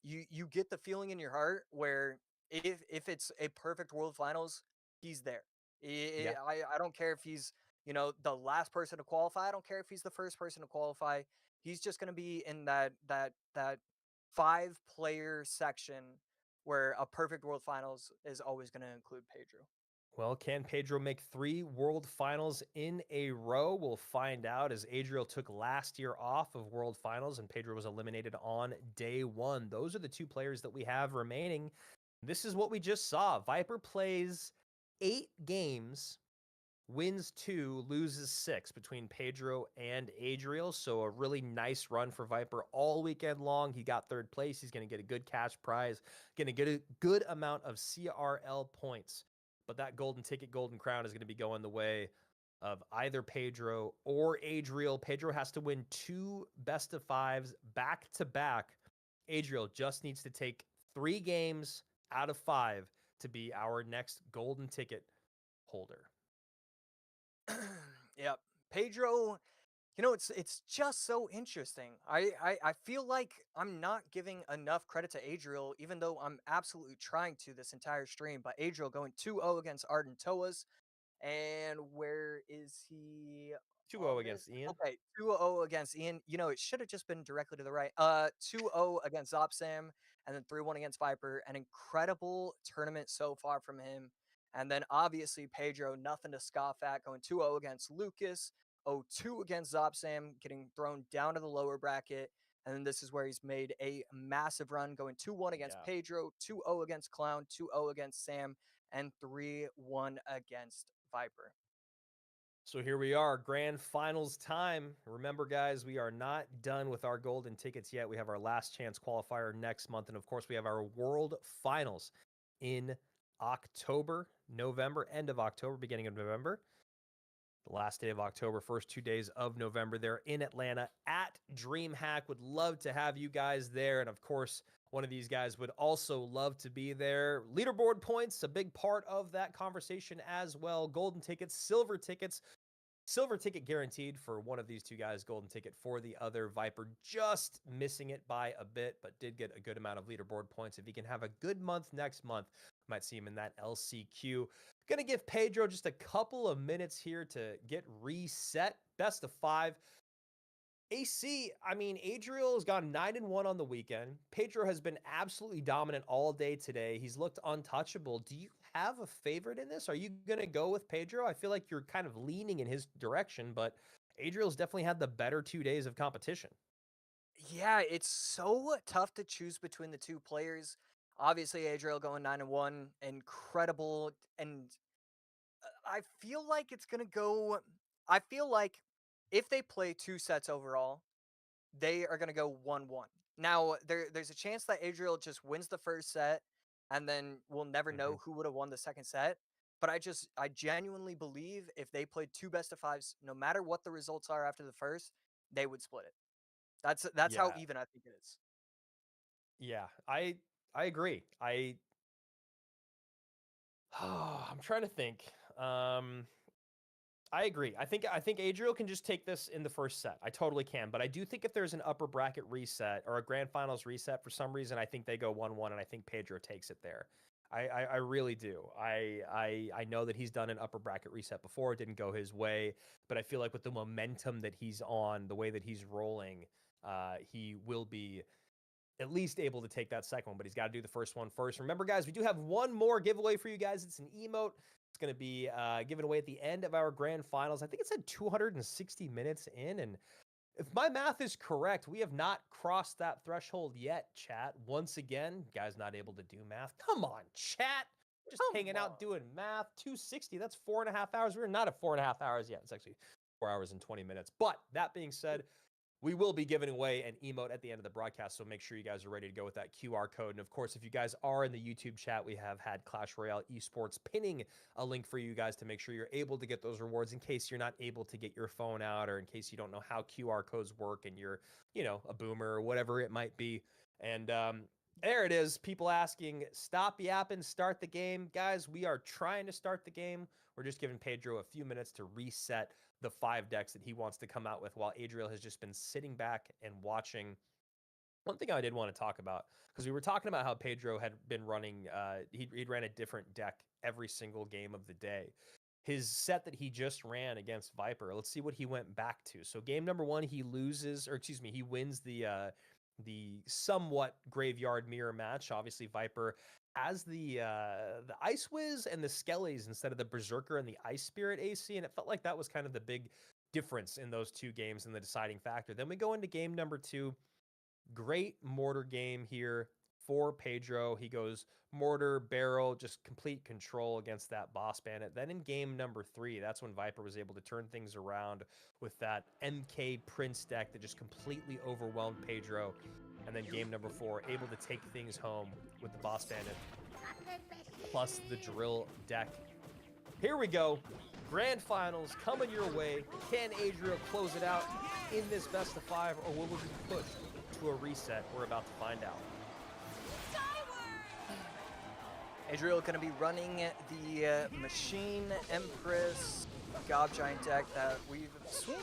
you get the feeling in your heart where if it's a perfect World Finals, he's there. Yeah. I don't care if he's, you know, the last person to qualify. I don't care if he's the first person to qualify. He's just going to be in that 5-player section where a perfect World Finals is always going to include Pedro. Well, can Pedro make 3 World Finals in a row? We'll find out, as Adriel took last year off of World Finals and Pedro was eliminated on day 1. Those are the 2 players that we have remaining. This is what we just saw. Viper plays 8 games, wins 2, loses 6 between Pedro and Adriel. So a really nice run for Viper all weekend long. He got 3rd place. He's going to get a good cash prize, going to get a good amount of CRL points. But that golden ticket, golden crown is going to be going the way of either Pedro or Adriel. Pedro has to win 2 best of 5s back to back. Adriel just needs to take 3 games out of 5 to be our next golden ticket holder. Yep. Pedro, you know, it's just so interesting. I feel like I'm not giving enough credit to Adriel, even though I'm absolutely trying to this entire stream. But Adriel going 2-0 against Arden Toas. And where is he? 2-0 against Ian. Okay, 2-0 against Ian. You know, it should have just been directly to the right. 2-0 against Zopsam. and then 3-1 against Viper. An incredible tournament so far from him. And then obviously Pedro, nothing to scoff at, going 2-0 against Lucas, 0-2 against Zopsam, getting thrown down to the lower bracket. And then this is where he's made a massive run, going 2-1 against Pedro, 2-0 against Clown, 2-0 against Sam, and 3-1 against Viper. So here we are, grand finals time. Remember, guys, we are not done with our golden tickets yet. We have our last chance qualifier next month. And of course, we have our world finals in October, November, end of October, beginning of November. The last day of October, first 2 days of November. They're in Atlanta at DreamHack. Would love to have you guys there. And of course, one of these guys would also love to be there. Leaderboard points, a big part of that conversation as well. Golden tickets, silver tickets. Silver ticket guaranteed for one of these two guys. Golden ticket for the other. Viper just missing it by a bit, but did get a good amount of leaderboard points. If he can have a good month next month, might see him in that LCQ. Going to give Pedro just a couple of minutes here to get reset. Best of 5. AC, I mean, Adriel has gone 9-1 on the weekend. Pedro has been absolutely dominant all day today. He's looked untouchable. Do you have a favorite in this? Are you going to go with Pedro? I feel like you're kind of leaning in his direction, but Adriel's definitely had the better 2 days of competition. Yeah, it's so tough to choose between the two players. Obviously, Adriel going 9-1, incredible. And I feel like it's going to go. I feel like if they play 2 sets overall, they are going to go 1-1. Now, there's a chance that Adriel just wins the first set, and then we'll never know who would have won the second set. But I genuinely believe if they played 2 best of 5s, no matter what the results are after the first, they would split it. That's how even I think it is. Yeah, I agree. I'm trying to think. I agree. I think Adriel can just take this in the first set. I totally can. But I do think if there's an upper bracket reset or a grand finals reset for some reason, I think they go 1-1, and I think Pedro takes it there. I really do. I know that he's done an upper bracket reset before. It didn't go his way. But I feel like with the momentum that he's on, the way that he's rolling, he will be at least able to take that second one, but he's got to do the first one first. Remember, guys, we do have one more giveaway for you guys. It's an emote. It's going to be given away at the end of our grand finals. I think it said 260 minutes in, and if my math is correct, we have not crossed that threshold yet, chat. Once again, guys not able to do math. Come on, chat. Just hanging out doing math. 260, that's 4.5 hours. We're not at 4.5 hours yet. It's actually 4 hours and 20 minutes. But that being said, we will be giving away an emote at the end of the broadcast, so make sure you guys are ready to go with that QR code. And of course, if you guys are in the YouTube chat, we have had Clash Royale Esports pinning a link for you guys to make sure you're able to get those rewards in case you're not able to get your phone out, or in case you don't know how QR codes work and you're, a boomer or whatever it might be. And there it is. People asking, stop yapping, start the game. Guys, we are trying to start the game. We're just giving Pedro a few minutes to reset the 5 decks that he wants to come out with, while Adriel has just been sitting back and watching. One thing I did want to talk about, because we were talking about how Pedro had been running, he'd ran a different deck every single game of the day. His set that he just ran against Viper, let's see what he went back to. So game number 1, he wins the somewhat graveyard mirror match. Obviously, Viper has the Ice Wiz and the Skellies instead of the Berserker and the Ice Spirit AC, and it felt like that was kind of the big difference in those 2 games and the deciding factor. Then we go into game number 2. Great mortar game here for Pedro. He goes mortar, barrel, just complete control against that boss bandit. Then in game number 3, that's when Viper was able to turn things around with that MK Prince deck that just completely overwhelmed Pedro. And then game number 4, able to take things home with the boss bandit plus the drill deck. Here we go. Grand finals coming your way. Can Adriel close it out in this best of 5, or will we be pushed to a reset? We're about to find out. Adriel going to be running the Machine Empress Gob Giant deck that we've seen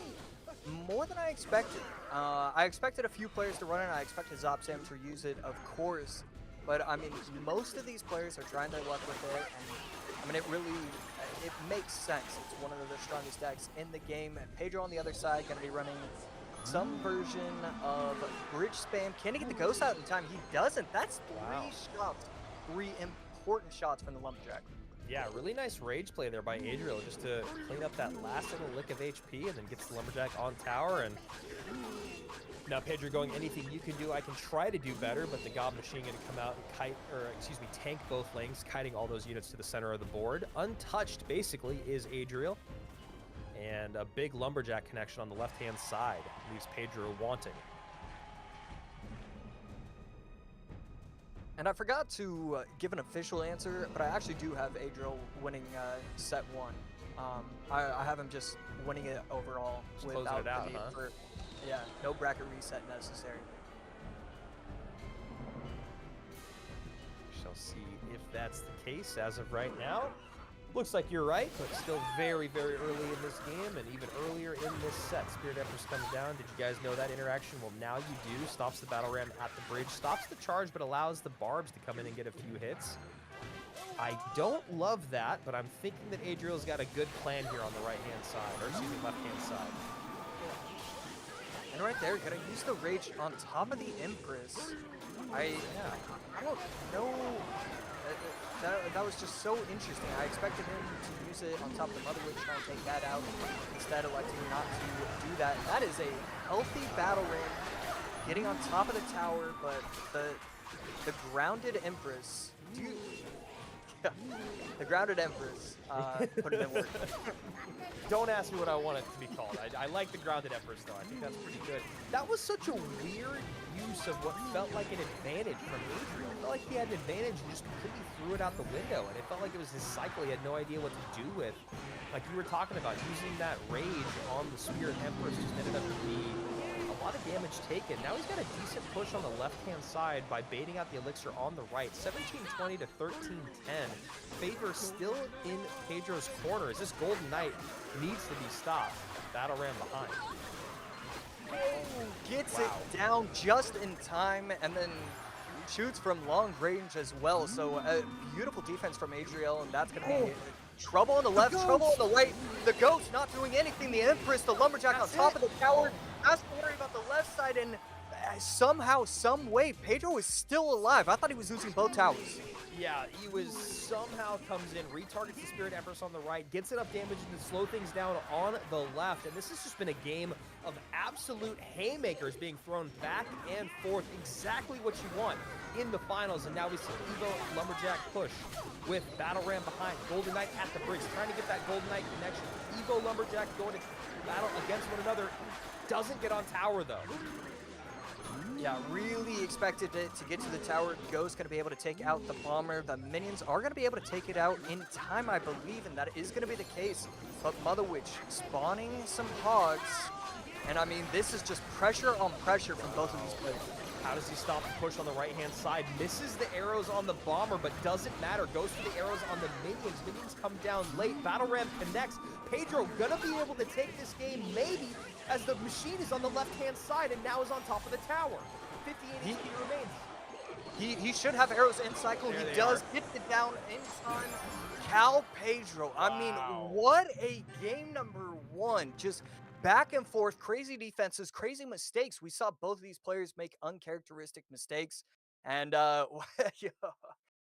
more than I expected. I expected a few players to run it. I expected Zopsam to use it, of course. But, I mean, most of these players are trying their luck with it. And, I mean, it makes sense. It's one of the strongest decks in the game. And Pedro on the other side going to be running some version of bridge spam. Can he get the ghost out in time? He doesn't. That's three important shots from the Lumberjack. Yeah, really nice rage play there by Adriel just to clean up that last little lick of HP and then gets the Lumberjack on tower. And now Pedro going, anything you can do, I can try to do better, but the Gob Machine going to come out and tank both lanes, kiting all those units to the center of the board. Untouched, basically, is Adriel. And a big Lumberjack connection on the left-hand side leaves Pedro wanting. And I forgot to give an official answer, but I actually do have Adriel winning set 1. I have him just winning it overall Just without closing it out, the need huh? for, no bracket reset necessary. We shall see if that's the case as of right now. Looks like you're right, but still very, very early in this game, and even earlier in this set. Spirit Empress comes down. Did you guys know that interaction? Well, now you do. Stops the battle ram at the bridge, stops the charge, but allows the barbs to come in and get a few hits. I don't love that, but I'm thinking that Adriel's got a good plan here on the right-hand side, or excuse me, left-hand side. And right there, gonna use the rage on top of the Empress. I don't know. That was just so interesting. I expected him to use it on top of the Mother Witch, try and take that out. Instead, electing not to do that. That is a healthy battle ram, getting on top of the tower, but the grounded Empress. The grounded Empress. Put it in work. Don't ask me what I want it to be called. I like the grounded Empress, though. I think that's pretty good. That was such a weird use of what felt like an advantage from Adriel. It felt like he had an advantage and just completely threw it out the window. And it felt like it was his cycle he had no idea what to do with. Like you were talking about, using that rage on the Spirit Empress just ended up to be a lot of damage taken. Now he's got a decent push on the left-hand side by baiting out the elixir on the right. 17-20 to 13-10. Favor still in Pedro's corner as this Golden Knight needs to be stopped. Battle ram behind. Gets it down just in time, and then shoots from long range as well. So beautiful defense from Adriel, and that's going to be trouble on the left, trouble on the right. The Ghost not doing anything. The Empress, the Lumberjack on top of the tower, has to worry about the left side, and somehow, some way, Pedro is still alive. I thought he was losing both towers. Yeah, he somehow comes in, retargets the Spirit Empress on the right, gets enough damage to slow things down on the left, and this has just been a game of absolute haymakers being thrown back and forth, exactly what you want in the finals. And now we see Evo Lumberjack push with Battle Ram behind, Golden Knight at the bridge, trying to get that Golden Knight connection. Evo Lumberjack going to battle against one another, doesn't get on tower though. Yeah, really expected it to get to the tower. Ghost going to be able to take out the bomber. The minions are going to be able to take it out in time, I believe, and that is going to be the case. But Mother Witch spawning some hogs. And I mean, this is just pressure on pressure from both of these players. How does he stop the push on the right-hand side? Misses the arrows on the bomber, but doesn't matter. Goes for the arrows on the minions. Minions come down late. Battle Ram connects. Pedro gonna be able to take this game, maybe, as the machine is on the left-hand side and now is on top of the tower. 58 HP remains. He should have arrows in cycle. There He does get it down in time. Cal Pedro. I mean, what a game number 1. Just back and forth, crazy defenses, crazy mistakes. We saw both of these players make uncharacteristic mistakes. And,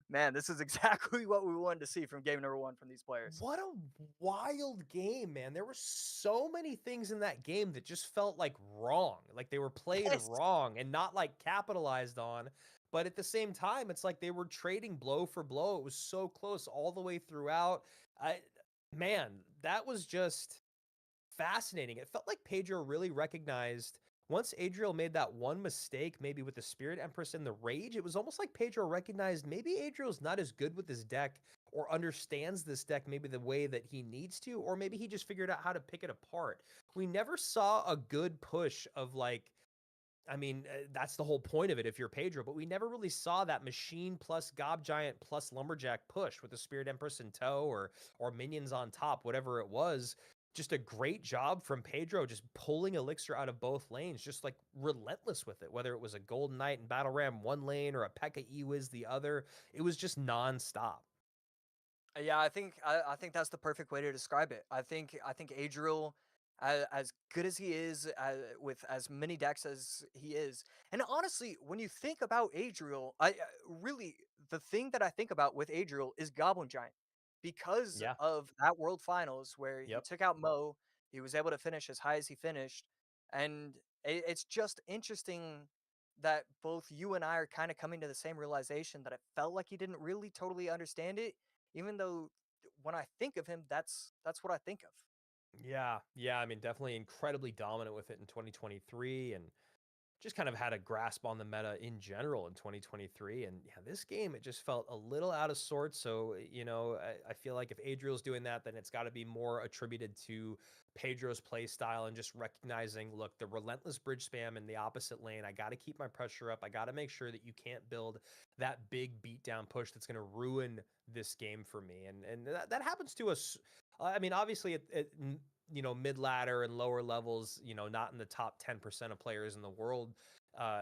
man, this is exactly what we wanted to see from game number 1 from these players. What a wild game, man. There were so many things in that game that just felt like wrong. Like they were played wrong and not like capitalized on. But at the same time, it's like they were trading blow for blow. It was so close all the way throughout. Man, that was just fascinating. It felt like Pedro really recognized once Adriel made that one mistake, maybe with the Spirit Empress and the Rage, it was almost like Pedro recognized maybe Adriel's not as good with his deck or understands this deck maybe the way that he needs to, or maybe he just figured out how to pick it apart. We never saw a good push of like, I mean, that's the whole point of it if you're Pedro, but we never really saw that machine plus Gob Giant plus Lumberjack push with the Spirit Empress in tow or minions on top, whatever it was. Just a great job from Pedro, just pulling elixir out of both lanes, just like relentless with it, whether it was a Golden Knight and Battle Ram one lane or a P.E.K.K.A. Ewiz the other. It was just nonstop. Yeah, I think that's the perfect way to describe it. I think Adriel as good as he is, with as many decks as he is. And honestly, when you think about Adriel, really the thing that I think about with Adriel is Goblin Giant, because Yeah. of that World Finals where he Yep. took out Mo, he was able to finish as high as he finished, and it's just interesting that both you and I are kind of coming to the same realization that it felt like he didn't really totally understand it, even though when I think of him, that's what I think of. Yeah. Yeah. I mean, definitely incredibly dominant with it in 2023 and just kind of had a grasp on the meta in general in 2023. And yeah, this game, it just felt a little out of sorts. So, I feel like if Adriel's doing that, then it's got to be more attributed to Pedro's play style and just recognizing, look, the relentless bridge spam in the opposite lane. I got to keep my pressure up. I got to make sure that you can't build that big beatdown push that's going to ruin this game for me. And that happens to us. I mean, obviously, mid ladder and lower levels, not in the top 10% of players in the world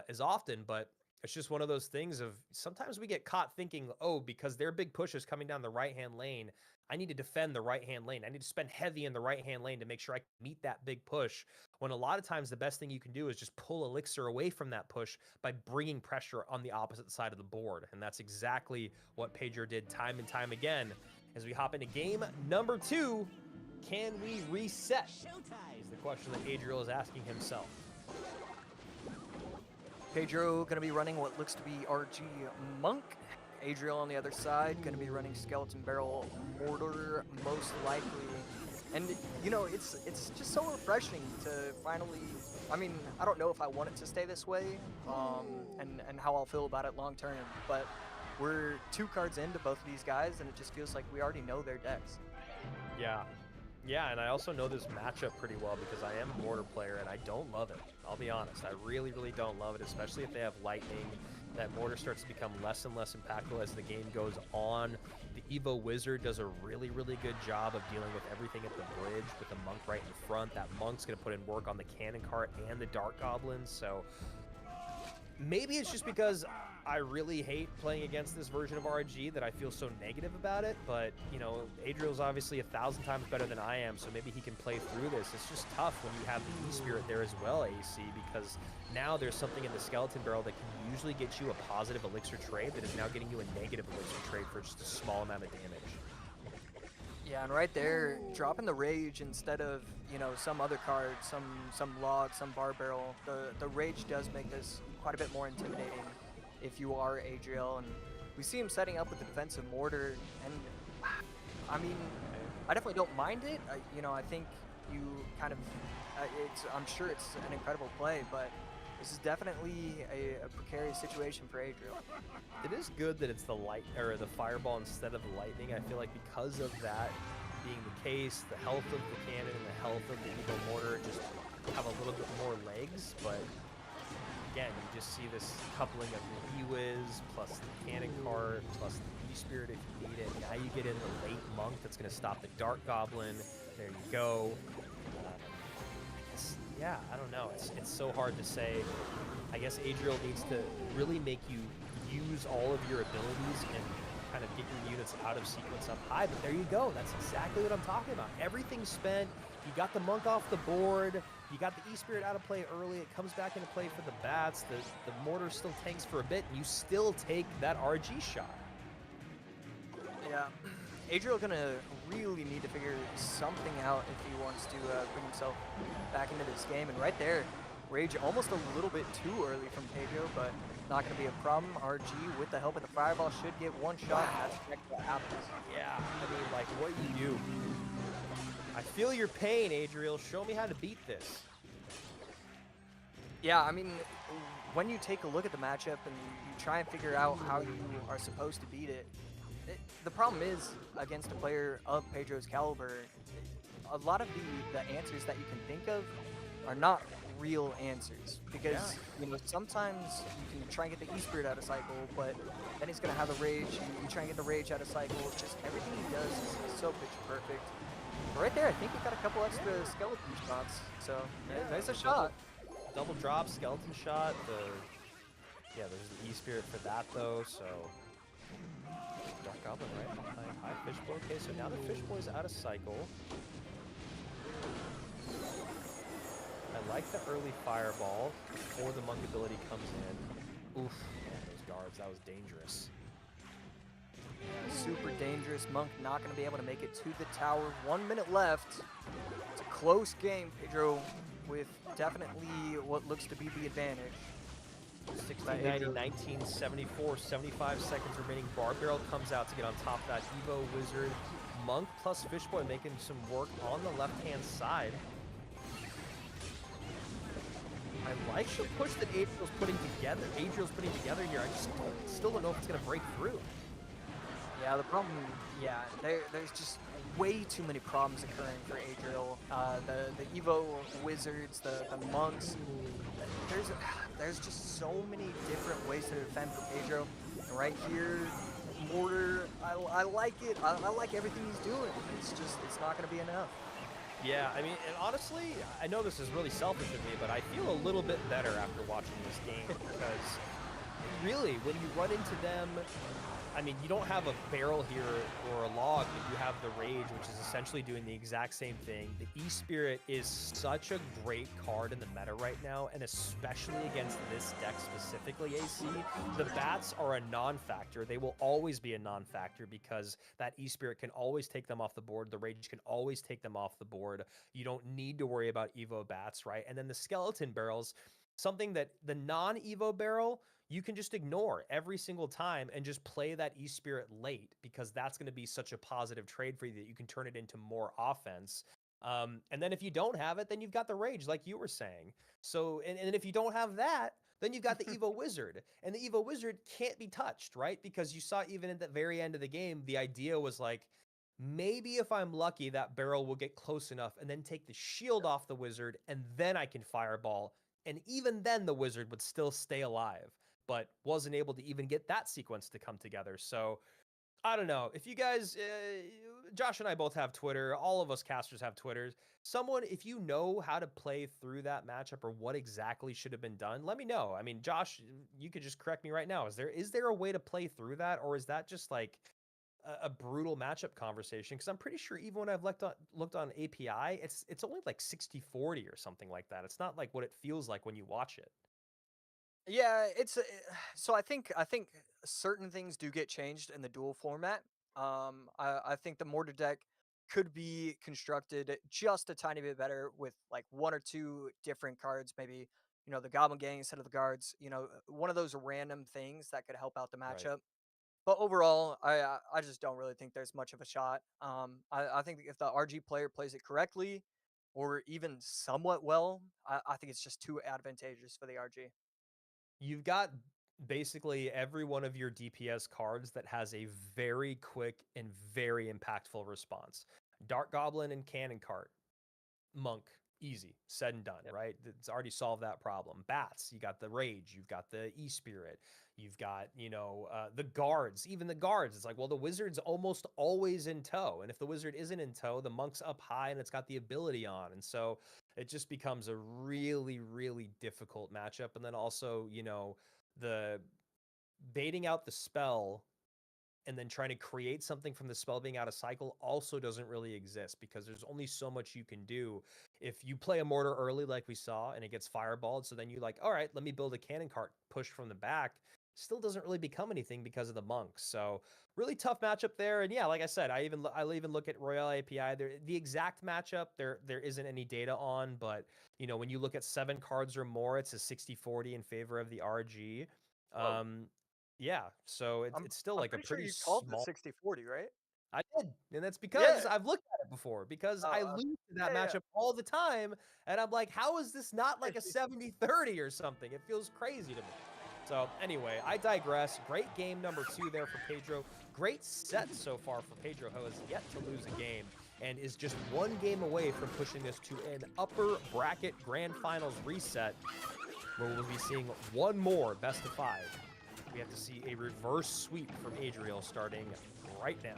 as often, but it's just one of those things of sometimes we get caught thinking, oh, because their big push is coming down the right hand lane, I need to defend the right hand lane. I need to spend heavy in the right hand lane to make sure I can meet that big push. When a lot of times the best thing you can do is just pull Elixir away from that push by bringing pressure on the opposite side of the board. And that's exactly what Pedro did time and time again. As we hop into game number 2, can we reset? Is the question that Adriel is asking himself. Pedro going to be running what looks to be RG Monk. Adriel on the other side going to be running Skeleton Barrel Mortar, most likely. And, it's just so refreshing to finally... I mean, I don't know if I want it to stay this way and how I'll feel about it long term, but we're 2 cards into both of these guys, and it just feels like we already know their decks. Yeah. Yeah, and I also know this matchup pretty well because I am a Mortar player, and I don't love it. I'll be honest. I really, really don't love it, especially if they have Lightning. That Mortar starts to become less and less impactful as the game goes on. The Evo Wizard does a really, really good job of dealing with everything at the bridge with the Monk right in front. That Monk's going to put in work on the Cannon Cart and the Dark Goblins, so... Maybe it's just because I really hate playing against this version of RG that I feel so negative about it, but, Adriel's obviously 1,000 times better than I am, so maybe he can play through this. It's just tough when you have the E-Spirit there as well, AC, because now there's something in the Skeleton Barrel that can usually get you a positive Elixir trade that is now getting you a negative Elixir trade for just a small amount of damage. Yeah, and right there, dropping the Rage instead of, some other card, some Log, some Bar Barrel, the Rage does make this quite a bit more intimidating if you are Adriel, and we see him setting up with the defensive Mortar, and I mean, I definitely don't mind it. I think you kind of, I'm sure it's an incredible play, but this is definitely a precarious situation for Adriel. It is good that it's the Fireball instead of the Lightning. I feel like because of that being the case, the health of the cannon and the health of the Evo Mortar just have a little bit more legs, but again, you just see this coupling of the E-Wiz plus the Cannon Cart plus the E-Spirit if you need it. Now you get in the late Monk that's going to stop the Dark Goblin. There you go. Yeah, I don't know. It's so hard to say. I guess Adriel needs to really make you use all of your abilities and kind of get your units out of sequence up high. But there you go. That's exactly what I'm talking about. Everything's spent. You got the Monk off the board. You got the E-Spirit out of play early. It comes back into play for the Bats. The Mortar still tanks for a bit, and you still take that RG shot. Yeah. Adriel gonna really need to figure something out if he wants to bring himself back into this game. And right there, Rage almost a little bit too early from Pedro, but not gonna be a problem. RG with the help of the Fireball should get one shot. And that's exactly what happens. Yeah, I mean, like, what you do. I feel your pain, Adriel. Show me how to beat this. Yeah, I mean, when you take a look at the matchup and you try and figure out how you are supposed to beat it, the problem is, against a player of Pedro's caliber, a lot of the answers that you can think of are not real answers. Because, sometimes you can try and get the E-Spirit out of cycle, but then he's going to have the Rage. You try and get the Rage out of cycle. Just everything he does is so pitch perfect. But right there, I think he got a couple extra skeleton shots. So, there's a shot. Double drop, skeleton shot. There's the E-Spirit for that, though, so... Dark Goblin, right? High Fishboy. Okay, so now the Fishboy's out of cycle. I like the early fireball before the monk ability comes in. Oof, man, those guards, that was dangerous. Super dangerous. Monk not going to be able to make it to the tower. 1 minute left. It's a close game. Pedro with definitely what looks to be the advantage. 1690, 1974, 75 seconds remaining. Barbarrel comes out to get on top of that. Evo Wizard, Monk plus Fishboy making some work on the left-hand side. I like the push that Adriel's putting together. Here. I just still don't know if it's going to break through. Yeah, the problem, there's just way too many problems occurring for Adriel. The Evo Wizards, the Monks, there's just so many different ways to defend for Pedro. And right here, Mortar, I like it. I like everything he's doing. It's not going to be enough. Yeah, I mean, and honestly, I know this is really selfish of me, but I feel a little bit better after watching this game because really, when you run into them, I mean, you don't have a barrel here or a log, but you have the Rage, which is essentially doing the exact same thing. The E-Spirit is such a great card in the meta right now, and especially against this deck specifically, AC. The Bats are a non-factor. They will always be a non-factor because that E-Spirit can always take them off the board. The Rage can always take them off the board. You don't need to worry about Evo Bats, right? And then the Skeleton Barrels, something that the non-Evo Barrel, you can just ignore every single time and just play that E-Spirit late because that's going to be such a positive trade for you that you can turn it into more offense. And then if you don't have it, then you've got the Rage, like you were saying. So, and if you don't have that, then you've got the Evo Wizard. And the Evo Wizard can't be touched, right? Because you saw even at the very end of the game, the idea was like, maybe if I'm lucky, that barrel will get close enough and then take the shield off the Wizard, and then I can fireball. And even then, the Wizard would still stay alive, but wasn't able to even get that sequence to come together. So I don't know. If you guys, Josh and I both have Twitter. All of us casters have Twitters. Someone, if you know how to play through that matchup or what exactly should have been done, let me know. I mean, Josh, you could just correct me right now. Is there a way to play through that, or is that just like a brutal matchup conversation? Because I'm pretty sure even when I've looked on API, it's only like 60-40 or something like that. It's not like what it feels like when you watch it. Yeah, so I think certain things do get changed in the duel format. I think the Mortar deck could be constructed just a tiny bit better with like one or two different cards, maybe, the Goblin Gang instead of the guards, one of those random things that could help out the Right. matchup. But overall, I just don't really think there's much of a shot. I think if the RG player plays it correctly or even somewhat well, I think it's just too advantageous for the RG. You've got basically every one of your DPS cards that has a very quick and very impactful response. Dark Goblin and Cannon Cart. Monk, easy, said and done, right? It's already solved that problem. Bats, you got the Rage, you've got the E-Spirit, you've got, the guards, even the guards. It's like, well, the Wizard's almost always in tow. And if the Wizard isn't in tow, the Monk's up high and it's got the ability on. And so it just becomes a really, really difficult matchup. And then also, the baiting out the spell and then trying to create something from the spell being out of cycle also doesn't really exist because there's only so much you can do. If you play a Mortar early like we saw and it gets fireballed, so then you're like, all right, let me build a Cannon Cart push from the back, still doesn't really become anything because of the Monks. So really tough matchup there. And yeah, like I said, I'll even look at Royale API. The exact matchup there isn't any data on, but when you look at 7 cards or more, it's a 60-40 in favor of the RG. Yeah, so it's still like a pretty sure pretty you called the small. 60-40, right? I did, and that's because Yeah. I've looked at it before. Because I Oh, lose to that yeah. matchup all the time, and I'm like, how is this not like a 70-30 or something? It feels crazy to me. So anyway, I digress. Great game number 2 there for Pedro. Great set so far for Pedro, who has yet to lose a game and is just 1 game away from pushing this to an upper bracket grand finals reset, where we'll be seeing one more best of 5. We have to see a reverse sweep from Adriel starting right now.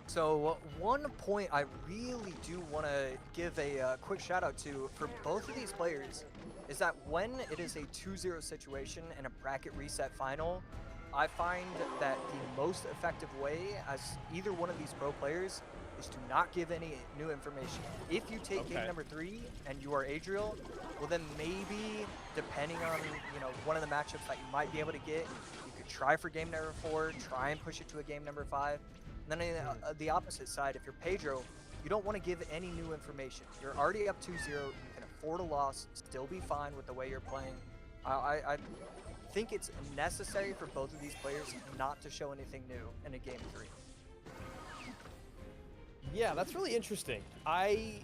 So one point I really do want to give a quick shout out to for both of these players is that when it is a 2-0 situation in a bracket reset final, I find that the most effective way as either one of these pro players is to not give any new information. If you take game Okay. number 3 and you are Adriel, well then maybe, depending on, you know, one of the matchups that you might be able to get, you could try for game number 4, try and push it to a game number 5. And then on the opposite side, if you're Pedro, you don't want to give any new information. You're already up 2-0. You can afford a loss, still be fine with the way you're playing. I think it's necessary for both of these players not to show anything new in a game 3. Yeah, that's really interesting. I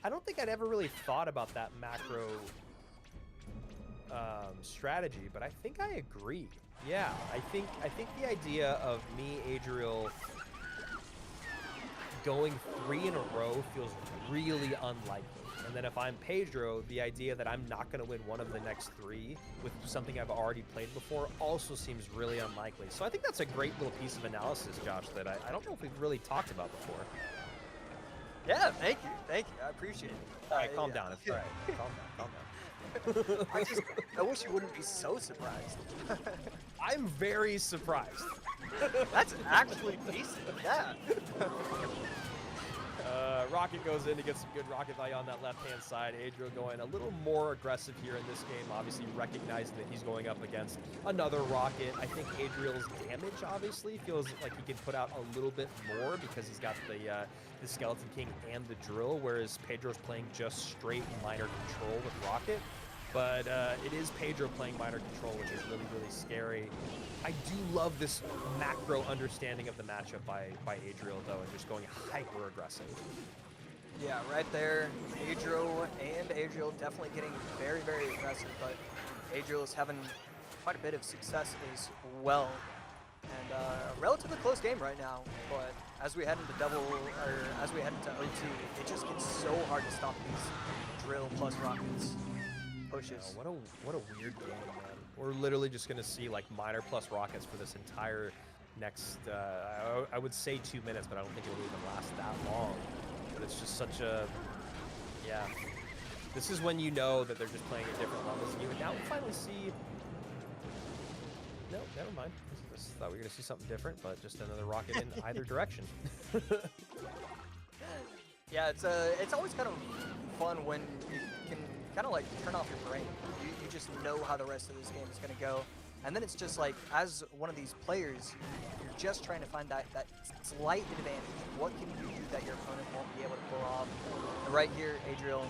don't think I'd ever really thought about that macro strategy, but I think I agree. Yeah, I think the idea of me, Adriel, going 3 in a row feels really unlikely. And then if I'm Pedro, the idea that I'm not going to win one of the next 3 with something I've already played before also seems really unlikely. So I think that's a great little piece of analysis, Josh, that I don't know if we've really talked about before. Yeah, thank you. I appreciate it. All right, calm down. It's all right. Calm down. I wish you wouldn't be so surprised. I'm very surprised. That's actually decent. Yeah. Rocket goes in to get some good rocket value on that left-hand side. Adriel going a little more aggressive here in this game, obviously recognizing that he's going up against another rocket. I think Adriel's damage obviously feels like he can put out a little bit more because he's got the Skeleton King and the drill, whereas Pedro's playing just straight minor control with rocket. But it is Pedro playing minor control, which is really, really scary. I do love this macro understanding of the matchup by Adriel, though, and just going hyper aggressive. Yeah, right there. Pedro and Adriel definitely getting very, very aggressive, but Adriel is having quite a bit of success as well. And a relatively close game right now, but as we head into OT, it just gets so hard to stop these drill plus rockets pushes. What a weird game, man. We're literally just gonna see like minor plus rockets for this entire next I would say 2 minutes, but I don't think it'll even last that long. But it's just such a, yeah. This is when you know that they're just playing at different levels than you. And now we finally see, no, never mind. I thought we were gonna see something different, but just another rocket in either direction. Yeah, it's always kind of fun when you can kind of like turn off your brain. You just know how the rest of this game is going to go. And then it's just like, as one of these players, you're just trying to find that slight advantage. What can you do that your opponent won't be able to pull off? And right here, Adriel,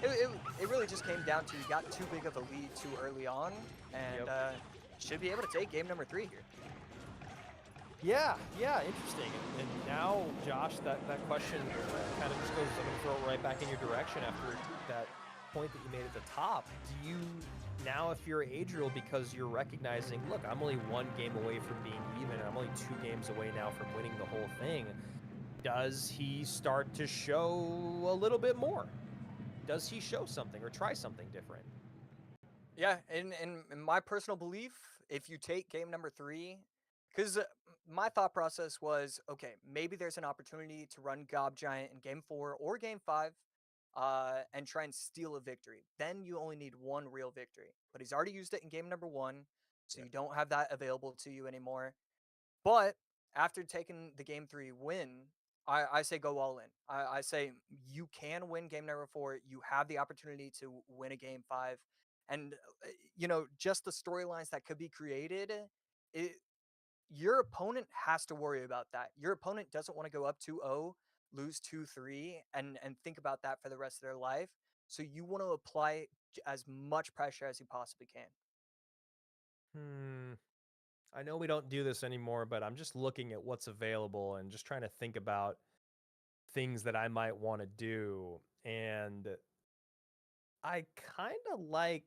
it really just came down to you got too big of a lead too early on, and should be able to take game number 3 here. Yeah, interesting. And now, Josh, that question kind of just goes, I'm going to throw it right back in your direction after that point that you made at the top. Do you, now if you're Adriel, because you're recognizing, look, I'm only 1 game away from being even, and I'm only 2 games away now from winning the whole thing, does he start to show a little bit more? Does he show something or try something different? Yeah, in my personal belief, if you take game number 3, because my thought process was, okay, maybe there's an opportunity to run Gob Giant in game 4 or game 5 and try and steal a victory. Then you only need 1 real victory. But he's already used it in game number 1, so you don't have that available to you anymore. But after taking the game 3 win, I say go all in. I say you can win game number 4. You have the opportunity to win a game 5. And, you know, just the storylines that could be created, your opponent has to worry about that. Your opponent doesn't want to go up 2-0, lose 2-3, and think about that for the rest of their life. So you want to apply as much pressure as you possibly can. I know we don't do this anymore, but I'm just looking at what's available and just trying to think about things that I might want to do. And I kind of like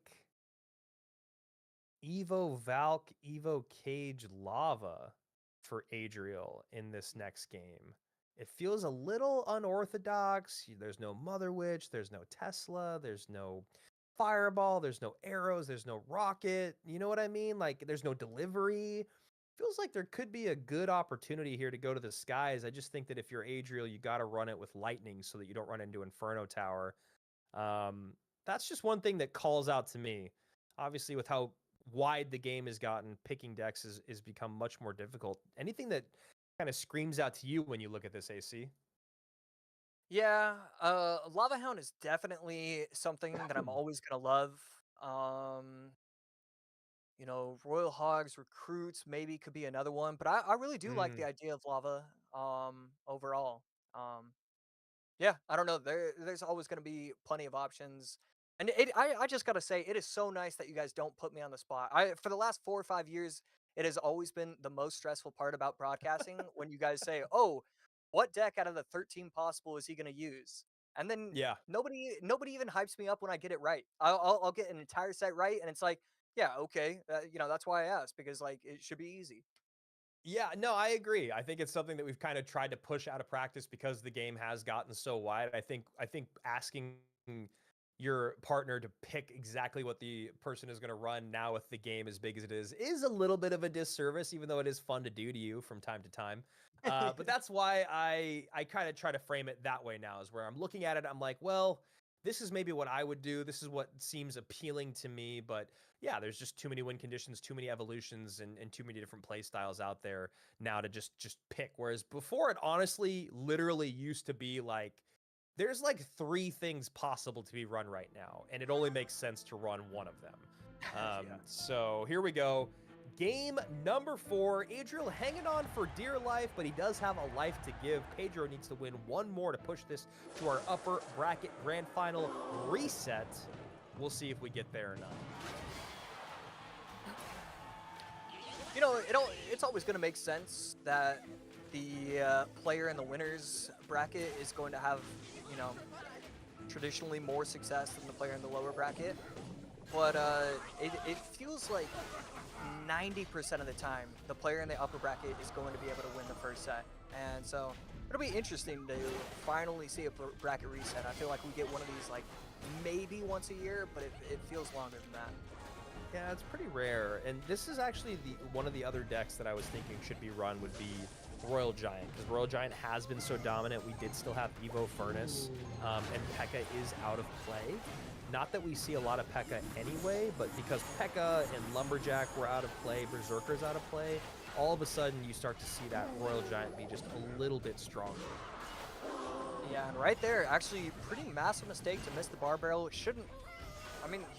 Evo Valk, Evo Cage Lava for Adriel in this next game. It feels a little unorthodox. There's no Mother Witch, there's no Tesla, there's no fireball, there's no arrows, there's no rocket. You know what I mean? Like, there's no delivery. Feels like there could be a good opportunity here to go to the skies. I just think that if you're Adriel, you got to run it with lightning so that you don't run into Inferno Tower. That's just one thing that calls out to me. Obviously, with how wide the game has gotten, picking decks is become much more difficult. Anything that kind of screams out to you when you look at this, AC? Yeah, Lava Hound is definitely something that I'm always gonna love. Um, Royal Hogs recruits maybe could be another one, but I really do like the idea of Lava overall. Um, yeah, I don't know. There's always going to be plenty of options. And I just got to say, it is so nice that you guys don't put me on the spot. For the last 4 or 5 years, it has always been the most stressful part about broadcasting when you guys say, "Oh, what deck out of the 13 possible is he going to use?" And then Yeah. nobody even hypes me up when I get it right. I'll get an entire set right, and it's like, yeah, okay, that's why I asked, because like it should be easy. Yeah, no, I agree. I think it's something that we've kind of tried to push out of practice because the game has gotten so wide. I think asking your partner to pick exactly what the person is going to run now with the game as big as it is a little bit of a disservice, even though it is fun to do to you from time to time. But that's why I kind of try to frame it that way now, is where I'm looking at it. I'm like, well, this is maybe what I would do. This is what seems appealing to me. But yeah, there's just too many win conditions, too many evolutions, and too many different play styles out there now to just pick. Whereas before, it honestly literally used to be like, there's like 3 things possible to be run right now, and it only makes sense to run one of them. So here we go. Game number 4. Adriel hanging on for dear life, but he does have a life to give. Pedro needs to win one more to push this to our upper bracket grand final reset. We'll see if we get there or not. It's always going to make sense that the player in the winners bracket is going to have, traditionally more success than the player in the lower bracket. But it feels like 90% of the time, the player in the upper bracket is going to be able to win the first set. And so it'll be interesting to finally see a bracket reset. I feel like we get one of these like maybe once a year, but it feels longer than that. Yeah, it's pretty rare. And this is actually one of the other decks that I was thinking should be run would be Royal Giant, because Royal Giant has been so dominant. We did still have Evo Furnace, and P.E.K.K.A. is out of play. Not that we see a lot of P.E.K.K.A. anyway, but because P.E.K.K.A. and Lumberjack were out of play, Berserker's out of play, all of a sudden you start to see that Royal Giant be just a little bit stronger. Yeah, and right there, actually, pretty massive mistake to miss the bar barrel. He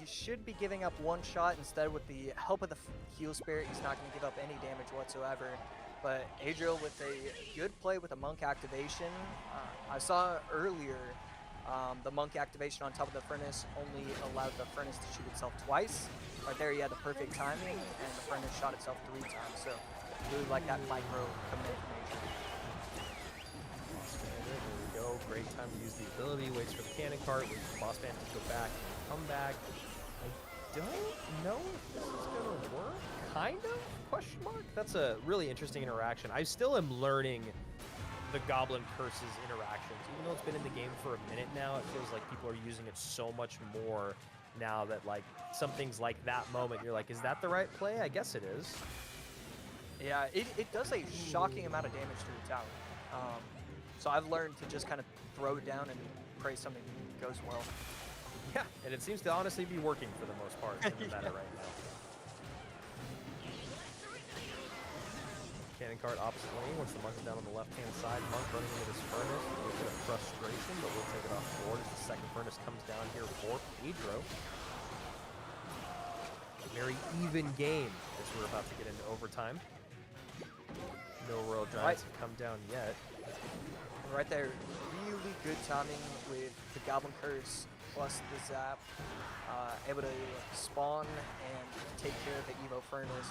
should be giving up one shot. Instead, with the help of the heal spirit, he's not going to give up any damage whatsoever. But Adriel with a good play with a monk activation. I saw earlier the monk activation on top of the furnace only allowed the furnace to shoot itself twice. Right there, he had the perfect timing, and the furnace shot itself 3 times. So really like that micro command information. There we go. Great time to use the ability. Waits for the cannon cart. Waits for boss man to go back and come back. I don't know if this is going to work. Kind of? Question mark? That's a really interesting interaction. I still am learning the Goblin Curses interactions. Even though it's been in the game for a minute now, it feels like people are using it so much more now that, like, some things like that moment, you're like, is that the right play? I guess it is. Yeah, it does a shocking amount of damage to the tower. So I've learned to just kind of throw it down and pray something goes well. Yeah, and it seems to honestly be working for the most part in the meta right now. Cannon cart opposite lane. Once the monk's down on the left-hand side, monk running into this furnace. A little bit of frustration, but we'll take it off the board as the second furnace comes down here for Pedro. A very even game as we're about to get into overtime. No Royal Giants have come down yet. Right there, really good timing with the Goblin Curse plus the Zap. Able to spawn and take care of the Evo Furnace.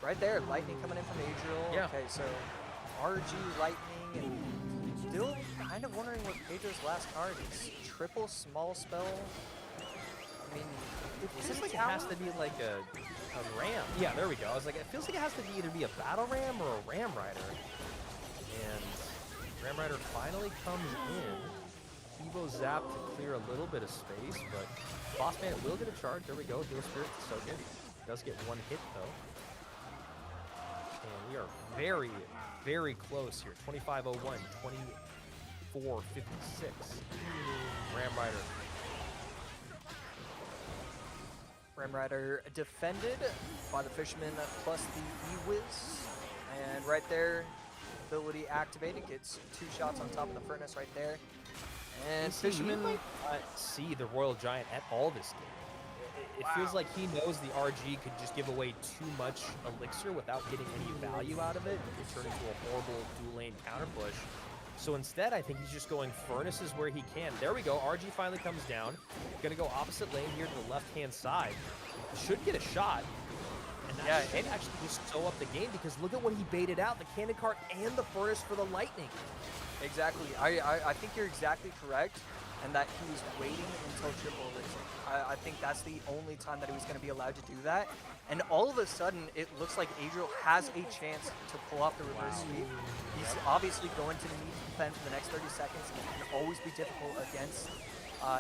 Right there, lightning coming in from Adriel. Yeah. Okay, so RG lightning, and still kind of wondering what Pedro's last card is. Triple small spell. I mean, it feels like it has to be like a ram. Yeah, there we go. I was like, it feels like it has to be either be a battle ram or a ram rider. And Ram Rider finally comes in. Evo Zap to clear a little bit of space, but Boss Man will get a charge. There we go. Heal Spirit to soak it. Does get one hit though. And we are very, very close here. 25:01, 24:56. Ram Rider. Ram Rider defended by the Fisherman plus the E-Wiz. And right there, ability activated, gets 2 shots on top of the furnace right there. And You see, we Fisherman, might not see the Royal Giant at all this game. It feels like he knows the RG could just give away too much elixir without getting any value out of it. It could turn into a horrible dual lane counter push. So instead, I think he's just going furnaces where he can. There we go. RG finally comes down. Gonna go opposite lane here to the left-hand side. Should get a shot. And that should actually just sew up the game, because look at what he baited out. The cannon cart and the furnace for the lightning. Exactly. I think you're exactly correct, and that he was waiting until triple elixir. I think that's the only time that he was going to be allowed to do that. And all of a sudden, it looks like Adriel has a chance to pull off the reverse sweep. He's obviously going to need to defend for the next 30 seconds. It can always be difficult against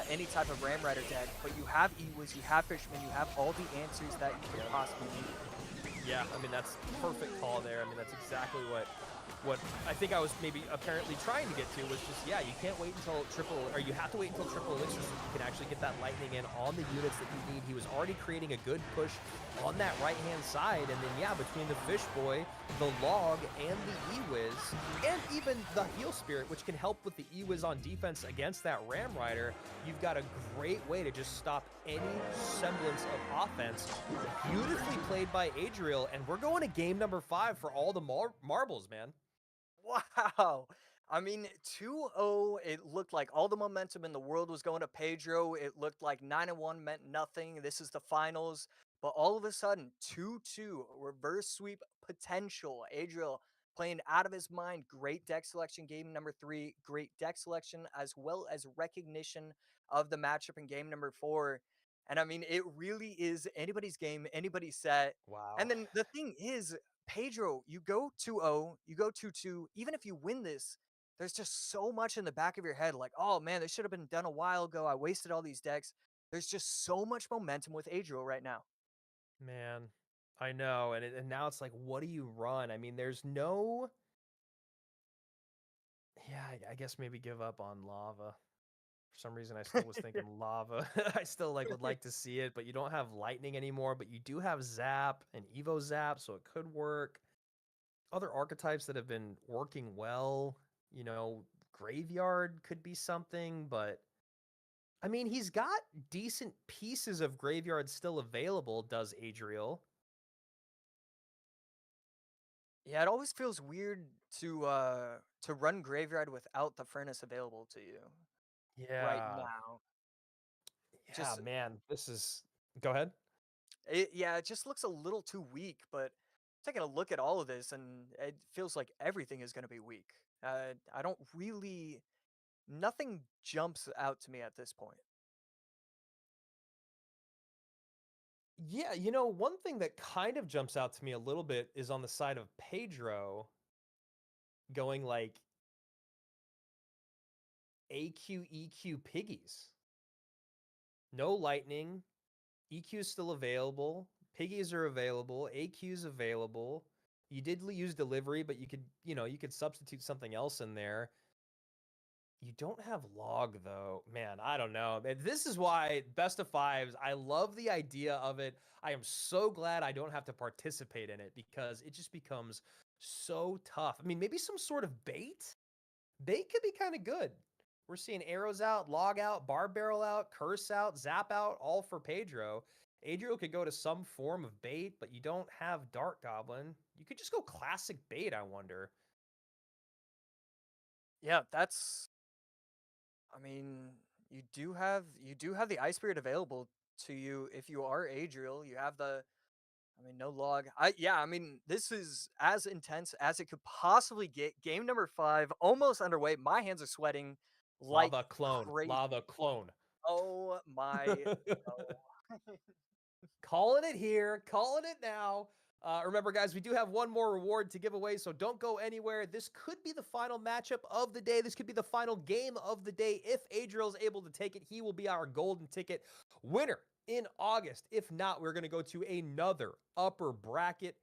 any type of Ram Rider deck, but you have Ewas, you have Fisherman, you have all the answers that you could possibly need. Yeah, I mean, that's perfect call there. I mean, that's exactly what I think I was maybe apparently trying to get to, was just, yeah, you can't wait until you have to wait until triple elixir so you can actually get that lightning in on the units that you need. He was already creating a good push on that right-hand side, and then, yeah, between the Fish Boy, the Log, and the E-Wiz, and even the Heal Spirit, which can help with the E-Wiz on defense against that Ram Rider, you've got a great way to just stop any semblance of offense. Beautifully played by Adriel, and we're going to game number 5 for all the marbles, man. Wow. I mean, 2-0, it looked like all the momentum in the world was going to Pedro. It looked like 9-1 meant nothing. This is the finals. But all of a sudden, 2-2, reverse sweep potential. Adriel playing out of his mind. Great deck selection, game number 3. Great deck selection, as well as recognition of the matchup in game number 4. And I mean, it really is anybody's game, anybody's set. Wow. And then the thing is, Pedro, you go 2-0, you go 2-2. Even if you win this, there's just so much in the back of your head, like, oh man, this should have been done a while ago. I wasted all these decks. There's just so much momentum with Adriel right now. Man, I know, and now it's like, what do you run? I mean, there's no... Yeah, I guess maybe give up on Lava. For some reason, I still was thinking Lava. I still would like to see it, but you don't have Lightning anymore, but you do have Zap and Evo Zap, so it could work. Other archetypes that have been working well, Graveyard could be something, but I mean, he's got decent pieces of Graveyard still available, does Adriel. Yeah, it always feels weird to run Graveyard without the Furnace available to you right Yeah. now. Yeah, Just man, this is... Go ahead. it just looks a little too weak, but taking a look at all of this, and it feels like everything is going to be weak. I don't really, nothing jumps out to me at this point. Yeah, one thing that kind of jumps out to me a little bit is on the side of Pedro going AQ, EQ piggies. No lightning. EQ is still available. Piggies are available. AQ's available. You did use delivery, but you could substitute something else in there. You don't have log, though. Man, I don't know. This is why best of fives, I love the idea of it. I am so glad I don't have to participate in it, because it just becomes so tough. I mean, maybe some sort of bait? Bait could be kind of good. We're seeing arrows out, log out, barb barrel out, curse out, zap out, all for Pedro. Adriel could go to some form of bait, but you don't have Dart Goblin. You could just go classic bait, I wonder. Yeah, I mean, you do have the Ice Spirit available to you if you are Adriel. You have no log. I mean, this is as intense as it could possibly get. Game number 5, almost underway. My hands are sweating like Lava clone. crazy. Lava clone. Oh my no. Calling it here, calling it now. Remember, guys, we do have one more reward to give away, so don't go anywhere. This could be the final matchup of the day. This could be the final game of the day. If Adriel is able to take it, he will be our golden ticket winner in August. If not, we're going to go to another upper bracket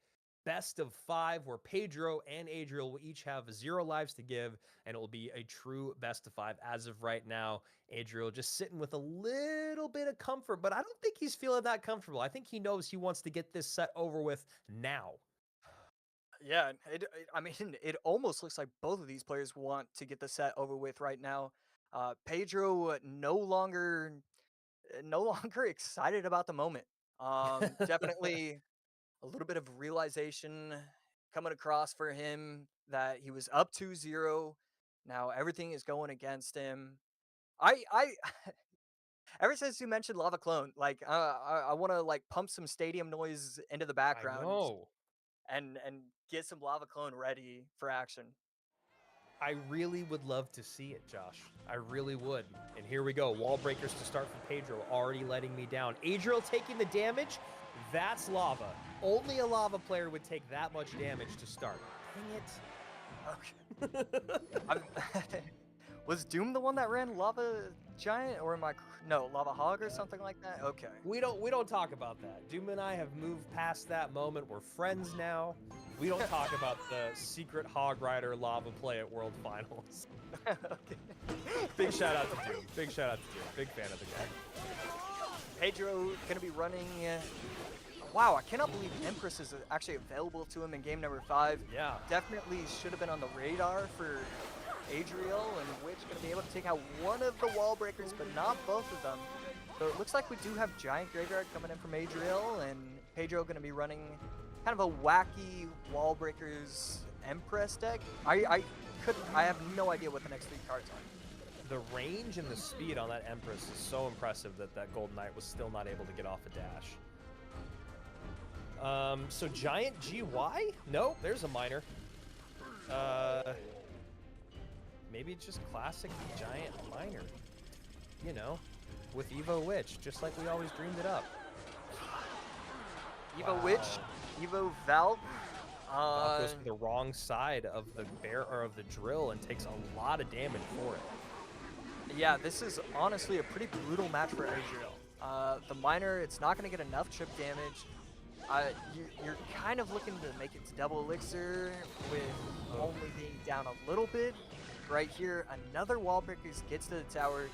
best of 5 where Pedro and Adriel will each have 0 lives to give, and it will be a true best of 5 as of right now. Adriel just sitting with a little bit of comfort, but I don't think he's feeling that comfortable. I think he knows he wants to get this set over with now. Yeah, I mean, it almost looks like both of these players want to get the set over with right now. Pedro no longer excited about the moment. Definitely a little bit of realization coming across for him that he was up 2-0. Now everything is going against him. I ever since you mentioned Lava Clone, like I want to like pump some stadium noise into the I background know. and get some Lava Clone ready for action. I really would love to see it, Josh. I really would. And here we go. Wall breakers to start for Pedro, already letting me down. Adriel taking the damage. That's lava. Only a lava player would take that much damage to start. Dang it. Okay. Was Doom the one that ran Lava Giant, or am I? No, Lava Hog or something like that. Okay. We don't talk about that. Doom and I have moved past that moment. We're friends now. We don't talk about the secret Hog Rider lava play at World Finals. Okay. Big shout out to Doom. Big shout out to Doom. Big fan of the guy. Pedro gonna be running. Wow, I cannot believe Empress is actually available to him in game number 5. Yeah. Definitely should have been on the radar for Adriel, and Witch gonna be able to take out one of the wall breakers, but not both of them. So it looks like we do have Giant Graveyard coming in from Adriel, and Pedro gonna be running kind of a wacky wall breakers Empress deck. I have no idea what the next 3 cards are. The range and the speed on that Empress is so impressive that Golden Knight was still not able to get off a dash. So Giant GY? No, there's a minor. Maybe it's just classic Giant minor. You know, with Evo Witch, just like we always dreamed it up. Evo Witch, Evo Valk. Valk goes to the wrong side of the bear or of the drill and takes a lot of damage for it. Yeah, this is honestly a pretty brutal match for Adriel. The minor, it's not going to get enough chip damage. You're kind of looking to make it to double elixir with only being down a little bit. Right here, another wall breakers gets to the tower.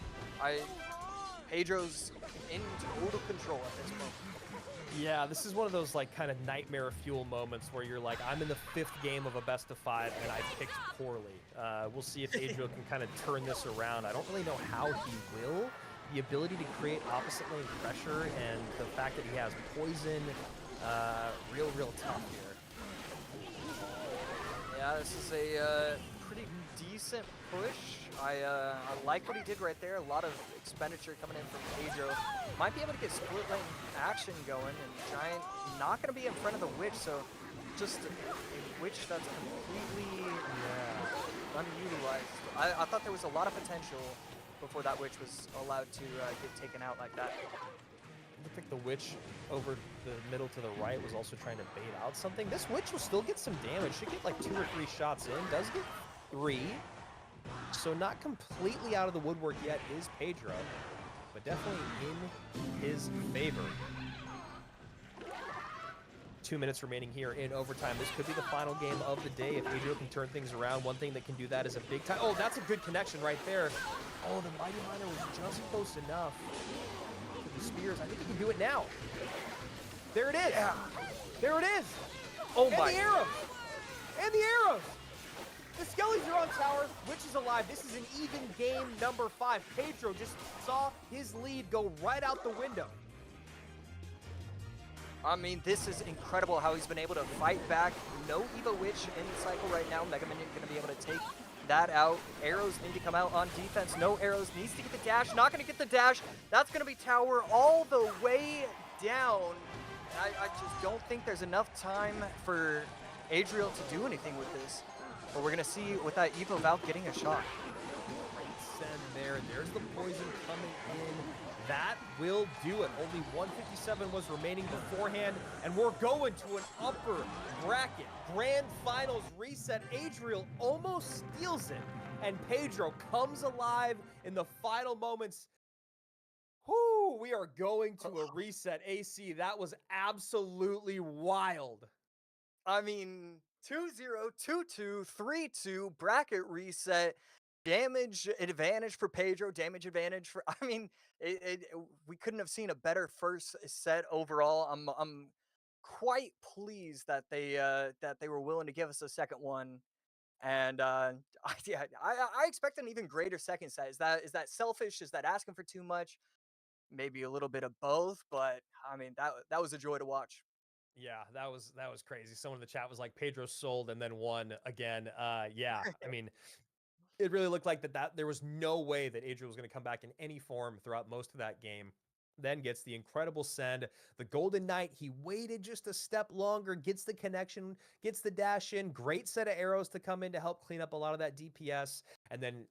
Pedro's in total control at this moment. Yeah, this is one of those like kind of nightmare fuel moments where you're like, I'm in the 5th game of a best of 5 and I picked poorly. We'll see if Adriel can kind of turn this around. I don't really know how he will. The ability to create opposite lane pressure and the fact that he has poison, real tough here. Yeah, this is a pretty decent push. I like what he did right there. A lot of expenditure coming in from Pedro. Might be able to get split lane action going, and Giant not going to be in front of the Witch, so just a Witch that's completely unutilized. I thought there was a lot of potential before that Witch was allowed to get taken out like that. I think the Witch over the middle to the right was also trying to bait out something. This Witch will still get some damage. Should get like 2 or 3 shots in. Does get 3. So not completely out of the woodwork yet is Pedro, but definitely in his favor. 2 minutes remaining here in overtime. This could be the final game of the day if Adriel can turn things around. One thing that can do that is a big time. Oh, that's a good connection right there. Oh, the Mighty Miner was just close enough to the spears. I think he can do it now. There it is. Yeah. There it is. Oh and my. The arrows. And the arrows. The Skellies are on tower. Witch is alive. This is an even game number 5. Pedro just saw his lead go right out the window. I mean, this is incredible how he's been able to fight back. No Evo Witch in the cycle right now. Mega Minion going to be able to take that out. Arrows need to come out on defense. No arrows. Needs to get the dash. Not going to get the dash. That's going to be tower all the way down. I just don't think there's enough time for Adriel to do anything with this. But we're going to see with that Evo Valk getting a shot. Great send there. There's the poison coming in. That will do it. Only 157 was remaining beforehand, and we're going to an upper bracket grand finals reset. Adriel almost steals it, and Pedro comes alive in the final moments. Whoo, we are going to a reset. AC, that was absolutely wild. I mean, 2-0, 2-2, 3-2, bracket reset. Damage advantage for Pedro, damage advantage for, I mean, we couldn't have seen a better first set overall. I'm quite pleased that they were willing to give us a second one. And I expect an even greater second set. Is that selfish? Is that asking for too much? Maybe a little bit of both, but I mean that was a joy to watch. Yeah, that was crazy. Someone in the chat was like, Pedro sold and then won again. Yeah, I mean, it really looked like that there was no way that Adriel was going to come back in any form throughout most of that game. Then gets the incredible send. The Golden Knight, he waited just a step longer, gets the connection, gets the dash in. Great set of arrows to come in to help clean up a lot of that DPS. And then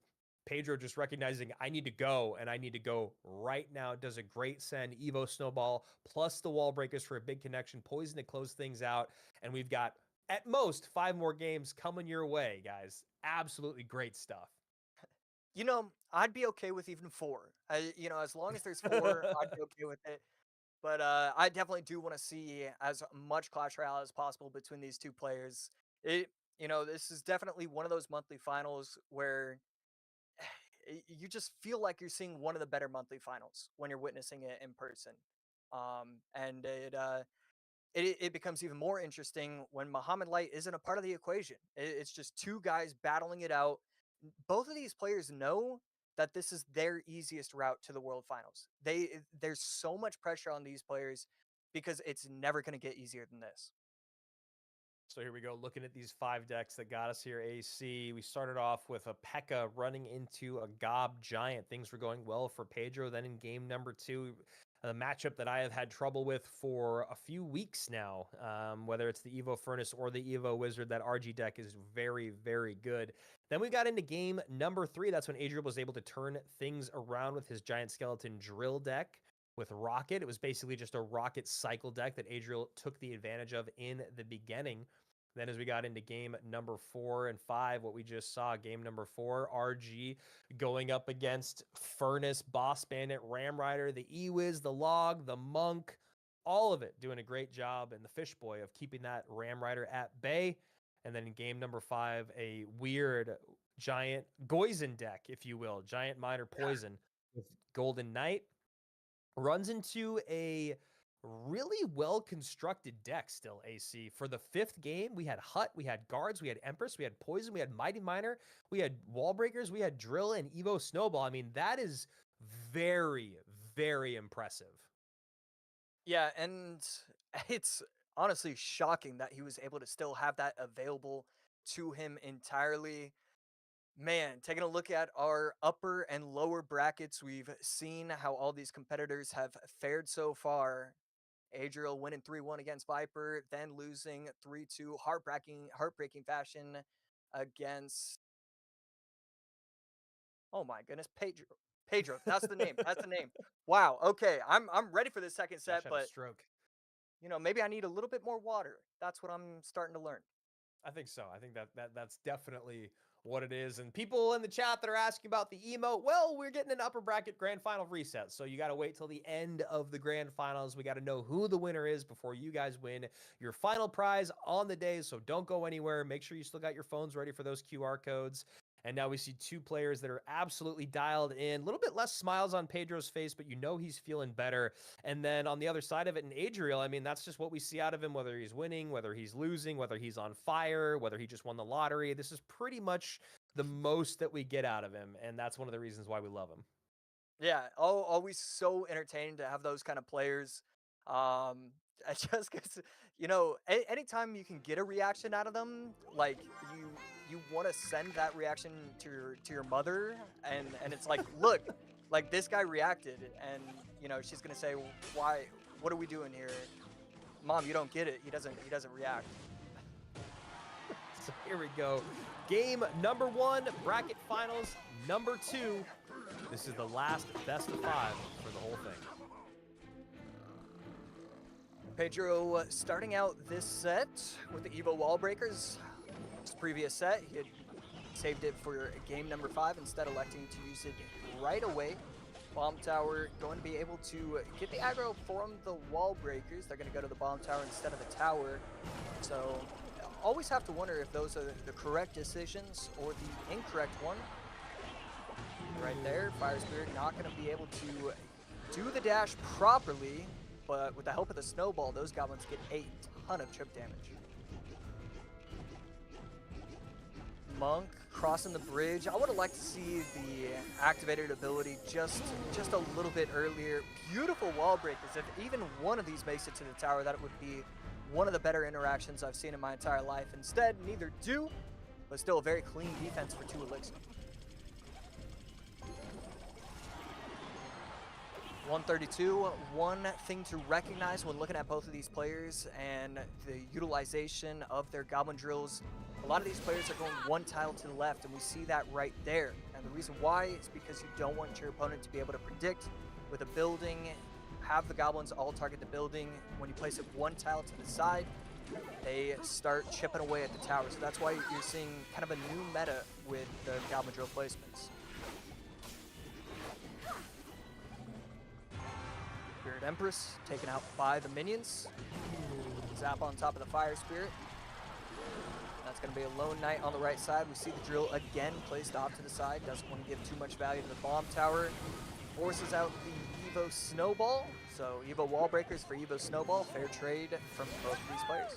Pedro just recognizing, I need to go, and I need to go right now. Does a great send. Evo Snowball, plus the wall breakers for a big connection. Poison to close things out. And we've got, at most, 5 more games coming your way, guys. Absolutely great stuff. You know, I'd be okay with even 4. As long as there's 4, I'd be okay with it. But I definitely do want to see as much Clash Royale as possible between these two players. This is definitely one of those monthly finals where you just feel like you're seeing one of the better monthly finals when you're witnessing it in person. And it becomes even more interesting when Muhammad Light isn't a part of the equation. It's just two guys battling it out. Both of these players know that this is their easiest route to the World Finals. There's so much pressure on these players because it's never going to get easier than this. So here we go, looking at these 5 decks that got us here, AC. We started off with a P.E.K.K.A running into a Gob Giant. Things were going well for Pedro. Then in game number 2, a matchup that I have had trouble with for a few weeks now, whether it's the Evo Furnace or the Evo Wizard, that RG deck is very, very good. Then we got into game number 3. That's when Adriel was able to turn things around with his Giant Skeleton Drill deck. With Rocket, it was basically just a Rocket cycle deck that Adriel took the advantage of in the beginning. Then as we got into game number 4 and 5, what we just saw, game number 4, RG going up against Furnace, Boss Bandit, Ram Rider, the E-Wiz, the Log, the Monk, all of it doing a great job, and the Fish Boy of keeping that Ram Rider at bay. And then in game number 5, a weird giant Goizen deck, if you will, Giant Miner Poison with Golden Knight. Runs into a really well-constructed deck still, AC. For the 5th game, we had Hut, we had Guards, we had Empress, we had Poison, we had Mighty Miner, we had Wall Breakers, we had Drill, and Evo Snowball. I mean, that is very, very impressive. Yeah, and it's honestly shocking that he was able to still have that available to him entirely. Man, taking a look at our upper and lower brackets, we've seen how all these competitors have fared so far. Adriel winning 3-1 against Viper, then losing 3-2 heartbreaking fashion against, oh my goodness, Pedro, that's the name. That's the name. Wow. Okay, I'm ready for this second set, but stroke. maybe I need a little bit more water. That's what I'm starting to learn. I think so. I think that's definitely what it is. And people in the chat that are asking about the emote, well, we're getting an upper bracket grand final reset. So you got to wait till the end of the grand finals. We got to know who the winner is before you guys win your final prize on the day. So don't go anywhere. Make sure you still got your phones ready for those QR codes. And now we see 2 players that are absolutely dialed in. A little bit less smiles on Pedro's face, but he's feeling better. And then on the other side of it, in Adriel, I mean, that's just what we see out of him, whether he's winning, whether he's losing, whether he's on fire, whether he just won the lottery. This is pretty much the most that we get out of him, and that's one of the reasons why we love him. Yeah, always so entertaining to have those kind of players. Just because, anytime you can get a reaction out of them, like you want to send that reaction to your mother, and it's like, look, like this guy reacted, and she's gonna say, why? What are we doing here, Mom? You don't get it. He doesn't react. So here we go. Game number 1, bracket finals number 2. This is the last best of 5 for the whole thing. Pedro starting out this set with the Evo Wall Breakers. His previous set, he had saved it for game number 5, instead electing to use it right away. Bomb Tower going to be able to get the aggro from the Wall Breakers. They're going to go to the Bomb Tower instead of the Tower. So always have to wonder if those are the correct decisions or the incorrect one. Right there, Fire Spirit not going to be able to do the dash properly. but with the help of the snowball, those goblins get a ton of chip damage. Monk crossing the bridge. I would have liked to see the activated ability just a little bit earlier. Beautiful wall breakers. If even one of these makes it to the tower, that would be one of the better interactions I've seen in my entire life. Instead, neither do, but still a very clean defense for 2 Elixir. 132, one thing to recognize when looking at both of these players and the utilization of their Goblin Drills, a lot of these players are going 1 tile to the left, and we see that right there. And the reason why is because you don't want your opponent to be able to predict with a building, have the Goblins all target the building. When you place it 1 tile to the side, they start chipping away at the tower. So that's why you're seeing kind of a new meta with the Goblin Drill placements. Spirit Empress taken out by the minions. Zap on top of the Fire Spirit. That's going to be a Lone Knight on the right side. We see the drill again placed off to the side. Doesn't want to give too much value to the bomb tower. Forces out the Evo Snowball. So Evo Wall Breakers for Evo Snowball. Fair trade from both of these players.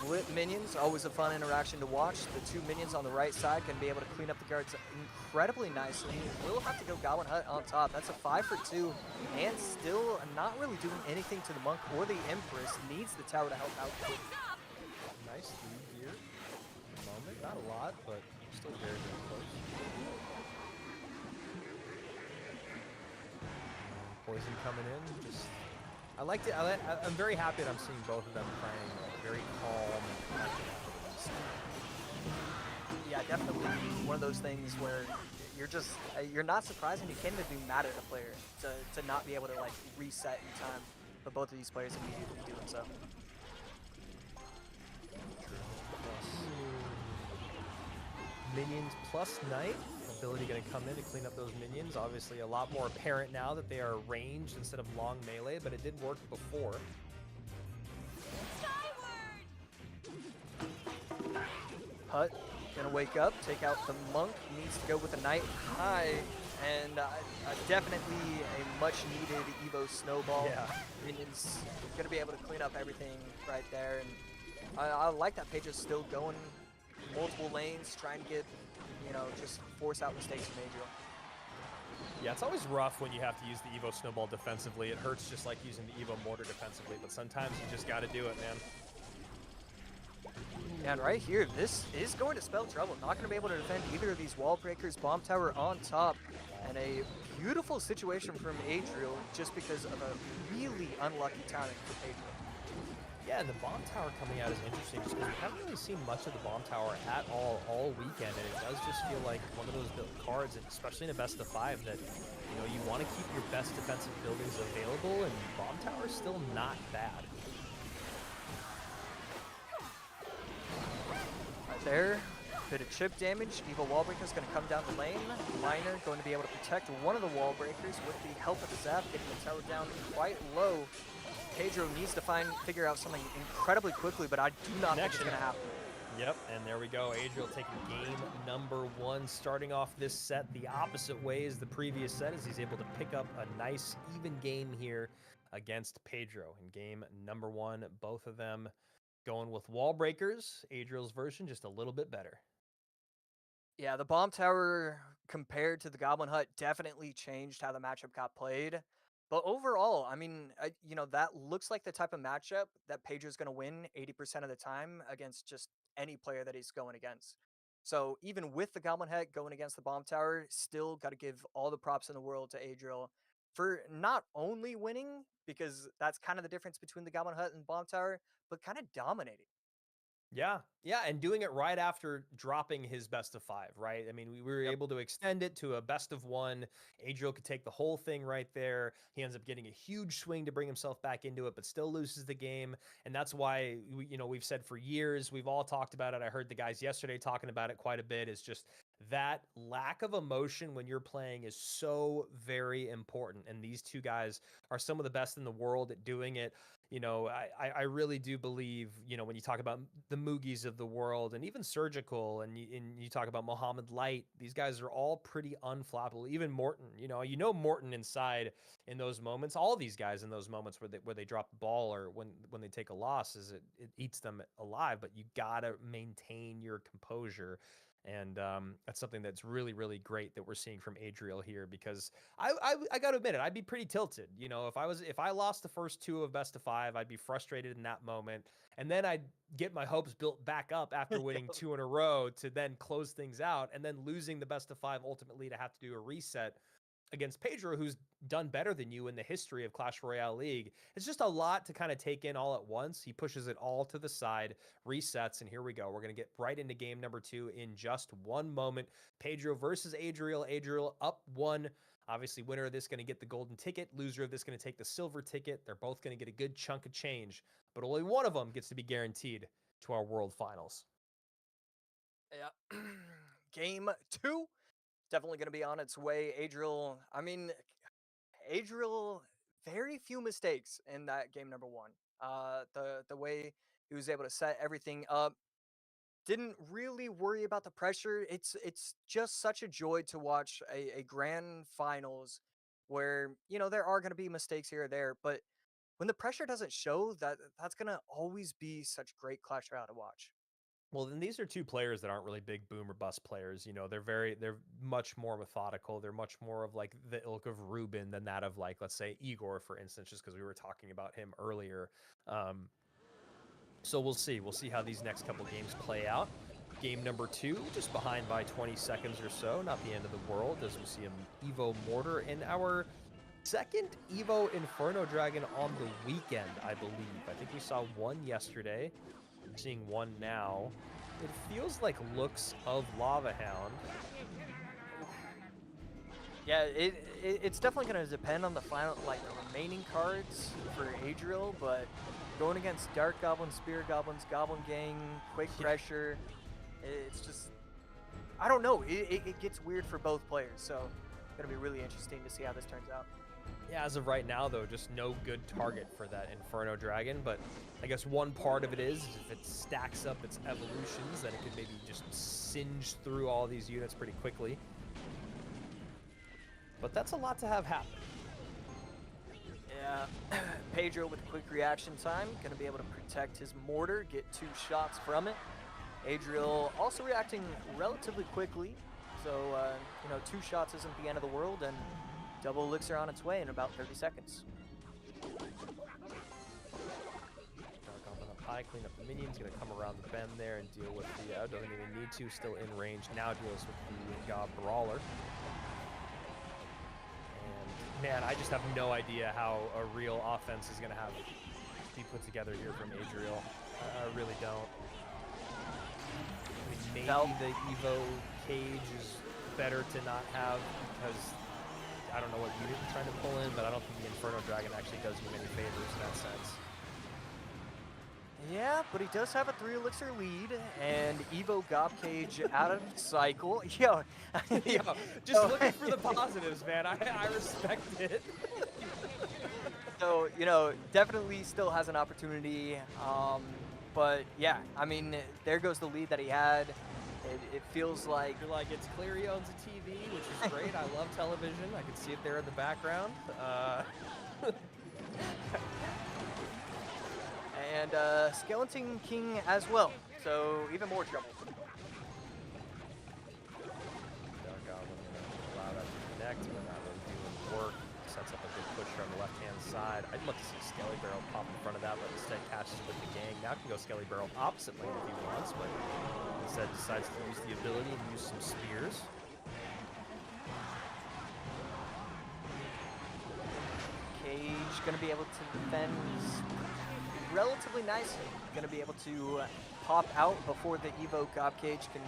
Split minions, always a fun interaction to watch. The 2 minions on the right side can be able to clean up the guards incredibly nicely. We'll have to go Goblin Hut on top. That's a 5 for 2, and still not really doing anything to the Monk or the Empress. Needs the tower to help out. Nice lead here. At the moment, not a lot, but still very, very close. Poison coming in, just... I liked it. I'm very happy that I'm seeing both of them playing very calm and collected. Yeah, definitely one of those things where you're not surprised and you can't even be mad at a player to not be able to like reset in time. But both of these players immediately doing so. Minions plus Knight. Ability going to come in to clean up those minions. Obviously a lot more apparent now that they are ranged instead of long melee, but it did work before. Hut gonna wake up, take out the Monk, needs to go with a Knight high, and definitely a much needed Evo Snowball. Yeah. Minions gonna be able to clean up everything right there, and I like that Pedro's still going multiple lanes, trying to get, you know, just force out mistakes from Adriel. Yeah, it's always rough when you have to use the Evo Snowball defensively. It hurts just like using the Evo Mortar defensively, but sometimes you just got to do it, man. And right here, this is going to spell trouble. Not going to be able to defend either of these wall breakers. Bomb tower on top, and a beautiful situation from Adriel just because of a really unlucky timing for Pedro. Yeah, and the bomb tower coming out is interesting just because we haven't really seen much of the bomb tower at all weekend, and it does just feel like one of those cards, and especially in a best of 5, that you want to keep your best defensive buildings available, and bomb tower is still not bad. Right there, bit of chip damage. Evil Wallbreaker is going to come down the lane. Miner going to be able to protect one of the wall breakers with the help of the Zap, getting the tower down quite low. Pedro needs to figure out something incredibly quickly, but I do not think it's going to happen. Yep, and there we go. Adriel taking game number 1, starting off this set the opposite way as the previous set, as he's able to pick up a nice even game here against Pedro in game number 1. Both of them going with wall breakers. Adriel's version just a little bit better. Yeah, the bomb tower compared to the Goblin Hut definitely changed how the matchup got played. But overall, I mean, that looks like the type of matchup that Pedro's going to win 80% of the time against just any player that he's going against. So even with the Goblin Head going against the Bomb Tower, still got to give all the props in the world to Adriel for not only winning, because that's kind of the difference between the Goblin Hut and Bomb Tower, but kind of dominating. Yeah, and doing it right after dropping his best of 5, right? I mean, we were able to extend it to a best of 1. Adriel could take the whole thing right there. He ends up getting a huge swing to bring himself back into it, but still loses the game. And that's why, we've said for years, we've all talked about it. I heard the guys yesterday talking about it quite a bit. Is just that lack of emotion when you're playing is so very important. And these two guys are some of the best in the world at doing it. You know, I really do believe, you know, when you talk about the Moogies of the world and even Surgical and you talk about Mohammed Light, these guys are all pretty unflappable. Even Morton, you know Morton inside in those moments, all these guys in those moments where they drop the ball or when they take a loss, is it eats them alive. But you gotta maintain your composure. And that's something that's really, really great that we're seeing from Adriel here, because I got to admit it, I'd be pretty tilted. You know, if I lost the first two of best of 5, I'd be frustrated in that moment. And then I'd get my hopes built back up after winning 2 in a row to then close things out, and then losing the best of 5 ultimately to have to do a reset against Pedro, who's done better than you in the history of Clash Royale League. It's just a lot to kind of take in all at once. He pushes it all to the side, resets, and here we go. We're going to get right into game number 2 in just one moment. Pedro versus Adriel. Adriel up 1. Obviously, winner of this going to get the golden ticket. Loser of this going to take the silver ticket. They're both going to get a good chunk of change, but only one of them gets to be guaranteed to our World Finals. Yeah. Game 2. Definitely going to be on its way. Adriel, very few mistakes in that game number 1. The way he was able to set everything up, didn't really worry about the pressure. It's just such a joy to watch a grand finals where, you know, there are going to be mistakes here or there, but when the pressure doesn't show, that's going to always be such great Clash Royale to watch. Well, then these are two players that aren't really big boom or bust players. You know, they're much more methodical. They're much more of like the ilk of Ruben than that of, like, let's say Eigor, for instance, just because we were talking about him earlier. So we'll see. We'll see how these next couple games play out. Game number 2, just behind by 20 seconds or so. Not the end of the world, as we see an Evo Mortar in our second Evo Inferno Dragon on the weekend, I believe. I think we saw one yesterday. I'm seeing one now. It feels like looks of Lava Hound. Yeah, it's definitely going to depend on the final, like the remaining cards for Adriel, but going against Dark Goblin, Spirit Goblins, Goblin Gang, Quick Pressure, it's just, I don't know. It gets weird for both players, so it's going to be really interesting to see how this turns out. Yeah, as of right now, though, just no good target for that Inferno Dragon. But I guess one part of it is if it stacks up its evolutions, then it could maybe just singe through all these units pretty quickly. But that's a lot to have happen. Yeah, Pedro with quick reaction time, going to be able to protect his mortar, get 2 shots from it. Adriel also reacting relatively quickly, so, you know, 2 shots isn't the end of the world, and double elixir on its way in about 30 seconds. Dark Goblin up high, clean up the minions, going to come around the bend there and deal with the, doesn't even need to, still in range, now deals with the God Brawler. And man, I just have no idea how a real offense is going to have to be put together here from Adriel. I really don't. I mean, maybe the Evo cage is better to not have because I don't know what unit you're trying to pull in, but I don't think the Inferno Dragon actually does you any favors in that sense. Yeah, but he does have a 3 elixir lead, and Evo Gob Cage out of cycle. Yo, just looking for the positives, man. I respect it. So, you know, definitely still has an opportunity. But yeah, I mean, there goes the lead that he had. It feels like... You're like, it's clear he owns a TV, which is great. I love television. I can see it there in the background. And Skeleton King as well, so even more trouble. Dark Goblin allow that to connect, but not really doing work. Sets up a good pusher on the left-hand side. I'd love to see Skelly Barrel pop in front of that, but instead catches with the gang. Now can go Skelly Barrel opposite lane if he wants, but instead decides to use the ability and use some spears. Cage gonna be able to defend relatively nicely. Gonna be able to pop out before the Evo Gob Cage can,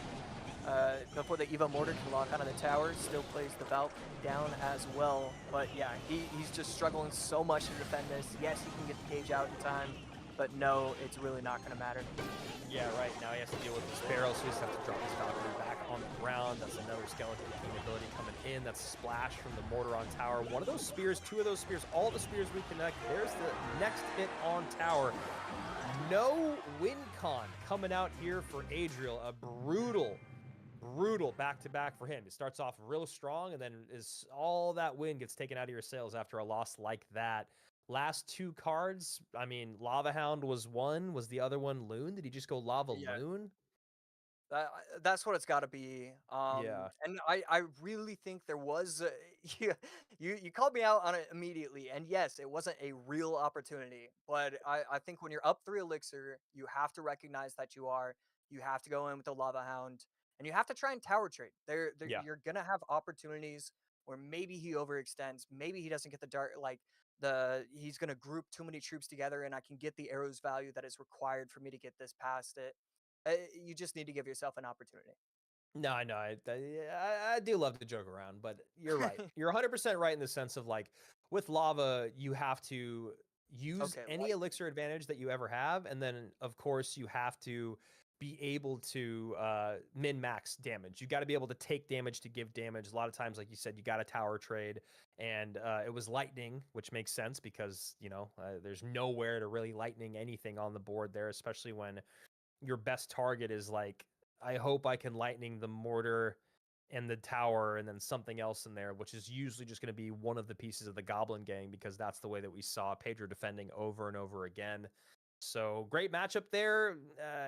before the Evo Mortar can lock onto the tower. Still plays the Valk down as well. But yeah, he's just struggling so much to defend this. Yes, he can get the cage out in time, but no, it's really not gonna matter. Yeah, right. Now he has to deal with this barrel, so he just has to drop his Valkyrie back on on the ground. That's another Skeleton King ability coming in. That's Splash from the Mortar on tower. One of those spears, two of those spears, all the spears reconnect. There's the next hit on tower. No win con coming out here for Adriel. A brutal back-to-back for him. It starts off real strong, and then is all that win gets taken out of your sails after a loss like that. Last two cards, I mean, Lava Hound was one. Was the other one Loon? Did he just go Lava Loon? That's what it's got to be. Yeah. And I really think there was you called me out on it immediately, and yes, it wasn't a real opportunity, but I think when you're up 3 elixir, you have to recognize that you have to go in with the Lava Hound, and you have to try and tower trade. Yeah. You're gonna have opportunities where maybe he overextends, maybe he doesn't get the dart, like he's gonna group too many troops together, and I can get the arrows value that is required for me to get this past it. You just need to give yourself an opportunity. No, I know. I do love to joke around, but you're right. You're 100% right in the sense of like with lava, you have to use any elixir advantage that you ever have, and then of course you have to be able to min-max damage. You got to be able to take damage to give damage. A lot of times, like you said, you got a tower trade, and it was lightning, which makes sense because there's nowhere to really lightning anything on the board there, especially when your best target is like, I hope I can lightning the mortar and the tower and then something else in there, which is usually just going to be one of the pieces of the Goblin Gang, because that's the way that we saw Pedro defending over and over again. So great matchup there.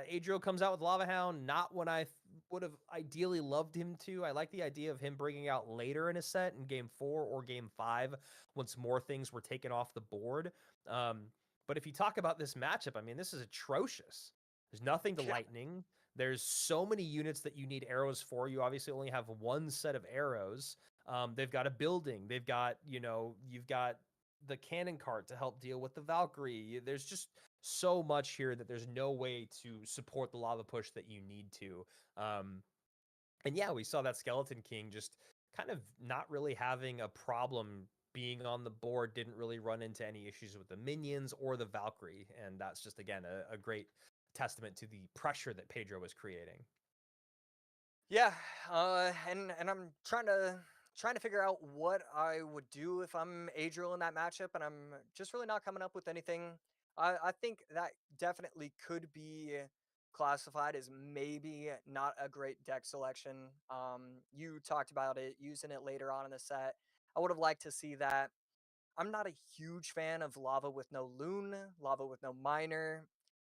Adriel comes out with Lava Hound, not when I would have ideally loved him to. I like the idea of him bringing out later in a set in game 4 or game 5 once more things were taken off the board. But if you talk about this matchup, I mean, this is atrocious. There's nothing to lightning. There's so many units that you need arrows for. You obviously only have one set of arrows. They've got a building. They've got, you've got the cannon cart to help deal with the Valkyrie. There's just so much here that there's no way to support the lava push that you need to. And yeah, we saw that Skeleton King just kind of not really having a problem being on the board, didn't really run into any issues with the minions or the Valkyrie. And that's just, again, a great testament to the pressure that Pedro was creating. Yeah, and I'm trying to figure out what I would do if I'm Adriel in that matchup, and I'm just really not coming up with anything. I think that definitely could be classified as maybe not a great deck selection. You talked about it, using it later on in the set. I would have liked to see that. I'm not a huge fan of Lava with no Loon, Lava with no Miner,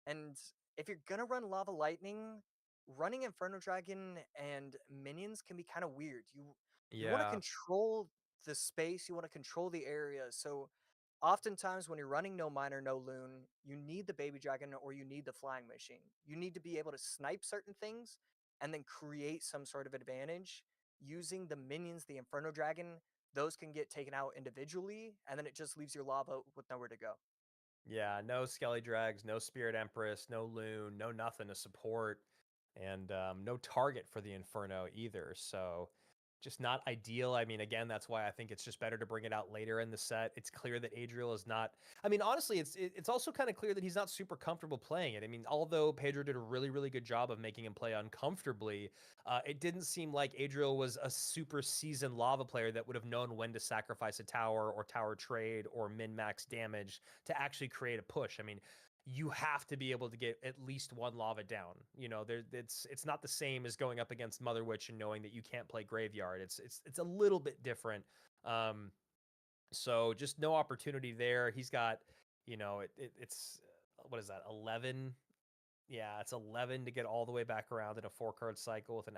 and if you're gonna run Lava Lightning, running Inferno Dragon and minions can be kind of weird. You want to control the space, you want to control the area. So oftentimes when you're running no Miner, no Loon, you need the Baby Dragon or you need the Flying Machine. You need to be able to snipe certain things and then create some sort of advantage using the minions, the Inferno Dragon. Those can get taken out individually, and then it just leaves your lava with nowhere to go. Yeah, no Skelly Drags, no Spirit Empress, no Loon, no nothing to support, and no target for the Inferno either. So just not ideal. I mean, again, that's why I think it's just better to bring it out later in the set. It's clear that Adriel is not. I mean, honestly, it's also kind of clear that he's not super comfortable playing it. I mean, although Pedro did a really, really good job of making him play uncomfortably, it didn't seem like Adriel was a super seasoned lava player that would have known when to sacrifice a tower or tower trade or min-max damage to actually create a push. I mean, you have to be able to get at least one lava down. It's not the same as going up against Mother Witch and knowing that you can't play Graveyard. It's a little bit different. So just no opportunity there. He's got, it's what is that, 11? Yeah, it's 11 to get all the way back around in a 4-card cycle with an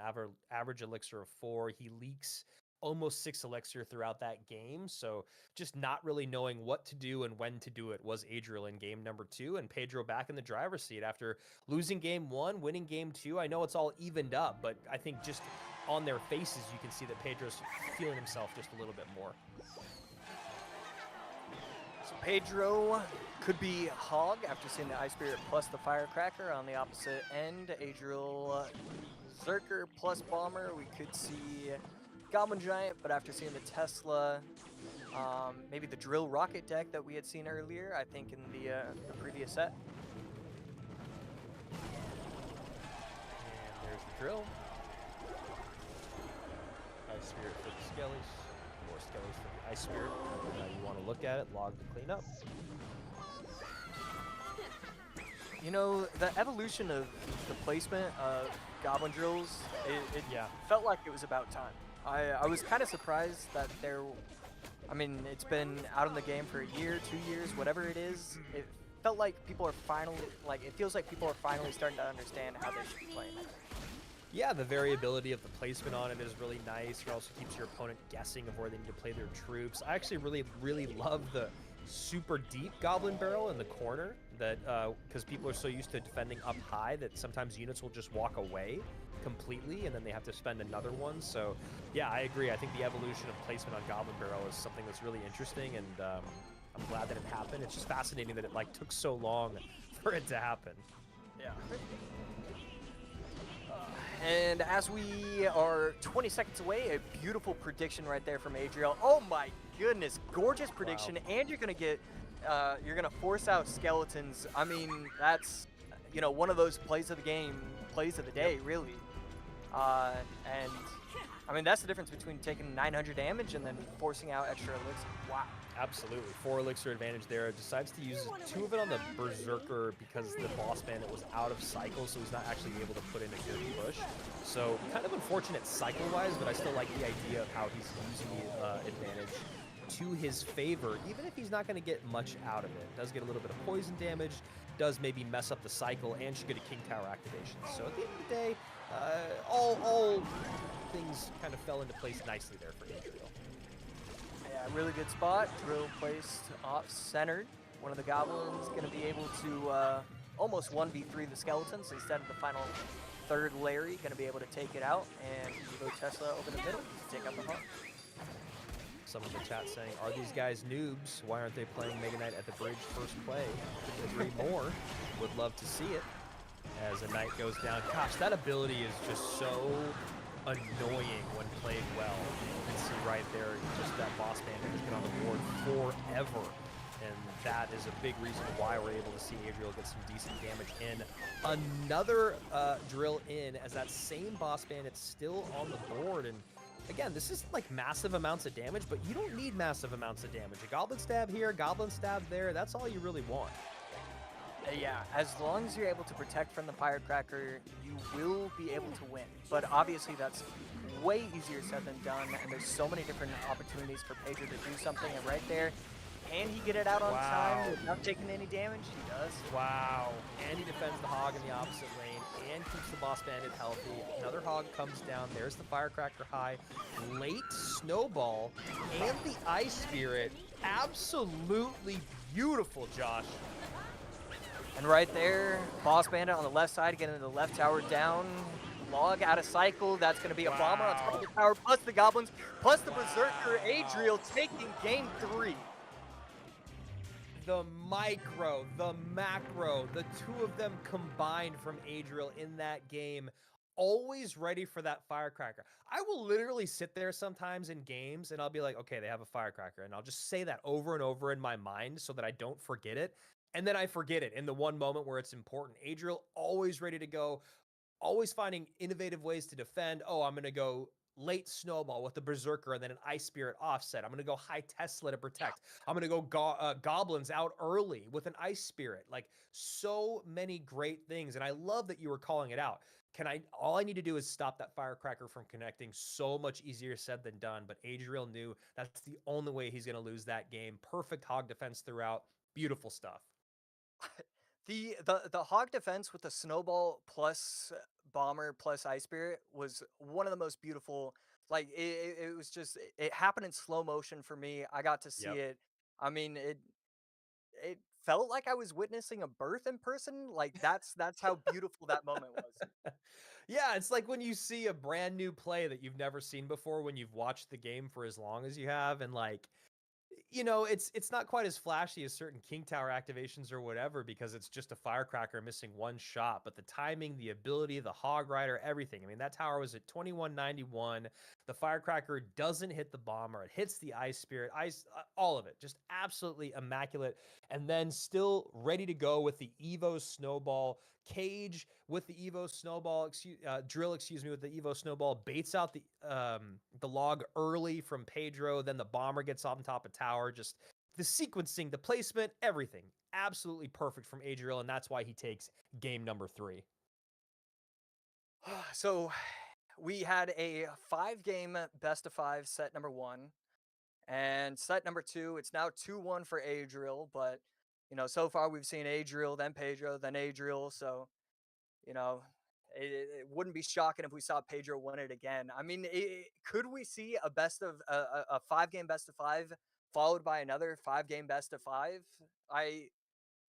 average elixir of 4. He leaks almost 6 elixir throughout that game. So just not really knowing what to do and when to do it was Adriel in game number 2, and Pedro back in the driver's seat after losing game 1, winning game 2. I know it's all evened up, but I think just on their faces, you can see that Pedro's feeling himself just a little bit more. So Pedro could be Hog after seeing the Ice Spirit plus the Firecracker. On the opposite end, Adriel Zerker plus Bomber. We could see Goblin Giant, but after seeing the Tesla, maybe the Drill Rocket deck that we had seen earlier, I think in the previous set. And there's the Drill. Ice Spirit for the Skellies, more Skellies for the Ice Spirit. Now you want to look at it, log to clean up. You know, the evolution of the placement of Goblin Drills, it felt like it was about time. I was kind of surprised that I mean, it's been out in the game for a year, 2 years, whatever it is. It felt like people are finally, it feels like people are finally starting to understand how they should be playing it. Yeah, the variability of the placement on it is really nice. It also keeps your opponent guessing of where they need to play their troops. I actually really love the super deep Goblin Barrel in the corner, that because people are so used to defending up high that sometimes units will just walk away completely and then they have to spend another one. So yeah, I agree. I think the evolution of placement on Goblin Barrel is something that's really interesting, and I'm glad that it happened. It's just fascinating that it took so long for it to happen. Yeah. And as we are 20 seconds away, a beautiful prediction right there from Adriel. Oh my goodness, gorgeous prediction. Wow. And you're gonna get, you're gonna force out skeletons. I mean, that's, you know, one of those plays of the game, plays of the day, really. And I mean, that's the difference between taking 900 damage and then forcing out extra elixir. Wow. Absolutely. 4 elixir advantage there. Decides to use 2 of it on the Berserker because the boss bandit was out of cycle, so he's not actually able to put in a good push. So kind of unfortunate cycle-wise, but I still like the idea of how he's using the advantage to his favor, even if he's not going to get much out of it. Does get a little bit of poison damage, does maybe mess up the cycle, and should get a King Tower activation. So at the end of the day, all things kind of fell into place nicely there for Adriel. Yeah, really good spot. Drill placed off-centered. One of the goblins going to be able to almost 1v3 the skeletons instead of the final third Larry. Going to be able to take it out, and Evo Tesla over the middle to take out the hawk. Some of the chat saying, are these guys noobs? Why aren't they playing Mega Knight at the bridge first play? Couldn't agree more. Would love to see it as a knight goes down. Gosh, that ability is just so annoying when played well. You can see right there, just that boss bandit has been on the board forever. And that is a big reason why we're able to see Adriel get some decent damage in. Another drill in as that same boss bandit's still on the board. And again, this is like massive amounts of damage, but you don't need massive amounts of damage. A goblin stab here, goblin stab there, that's all you really want. Yeah, as long as you're able to protect from the firecracker, you will be able to win. But obviously that's way easier said than done, and there's so many different opportunities for Pedro to do something, and right there, can he get it out on time without taking any damage? He does. Wow. And he defends the hog in the opposite lane and keeps the boss bandit healthy. Another hog comes down. There's the firecracker high. Late snowball and the ice spirit. Absolutely beautiful, Josh. And right there, boss bandit on the left side, getting the left tower down. Log out of cycle. That's going to be a bomber on top of the tower, plus the goblins, plus the berserker. Adriel taking game 3. The micro, the macro, the two of them combined from Adriel in that game, always ready for that firecracker. I will literally sit there sometimes in games and I'll be like, okay, they have a firecracker. And I'll just say that over and over in my mind so that I don't forget it. And then I forget it in the one moment where it's important. Adriel always ready to go, always finding innovative ways to defend. Oh, I'm going to go late snowball with the berserker and then an ice spirit offset. I'm going to go high Tesla to protect. I'm going to go goblins out early with an ice spirit. Like, so many great things. And I love that you were calling it out. All I need to do is stop that firecracker from connecting. So much easier said than done. But Adriel knew that's the only way he's going to lose that game. Perfect hog defense throughout. Beautiful stuff. The hog defense with the snowball plus bomber plus ice spirit was one of the most beautiful. Like, it was just, it happened in slow motion for me. I got to see it. I mean, it felt like I was witnessing a birth in person. Like, that's how beautiful that moment was. Yeah, it's like when you see a brand new play that you've never seen before when you've watched the game for as long as you have, and like, you know, it's not quite as flashy as certain King Tower activations or whatever, because it's just a firecracker missing one shot. But the timing, the ability, the hog rider, everything. I mean, that tower was at 2191. The firecracker doesn't hit the bomber. It hits the ice spirit, all of it. Just absolutely immaculate. And then still ready to go with the Evo snowball. Cage with the Evo snowball, drill, excuse me, with the Evo snowball, baits out the log early from Pedro. Then the bomber gets on top of tower. Just the sequencing, the placement, everything absolutely perfect from Adriel, and that's why he takes game number 3. So we had a 5-game best of 5 set number 1, and set number 2. It's now 2-1 for Adriel, but you know, so far we've seen Adriel, then Pedro, then Adriel. So you know, it wouldn't be shocking if we saw Pedro win it again. I mean, could we see a 5-game best of 5 followed by another 5-game best of 5?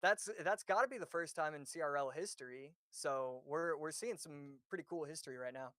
That's got to be the first time in CRL history. So we're seeing some pretty cool history right now.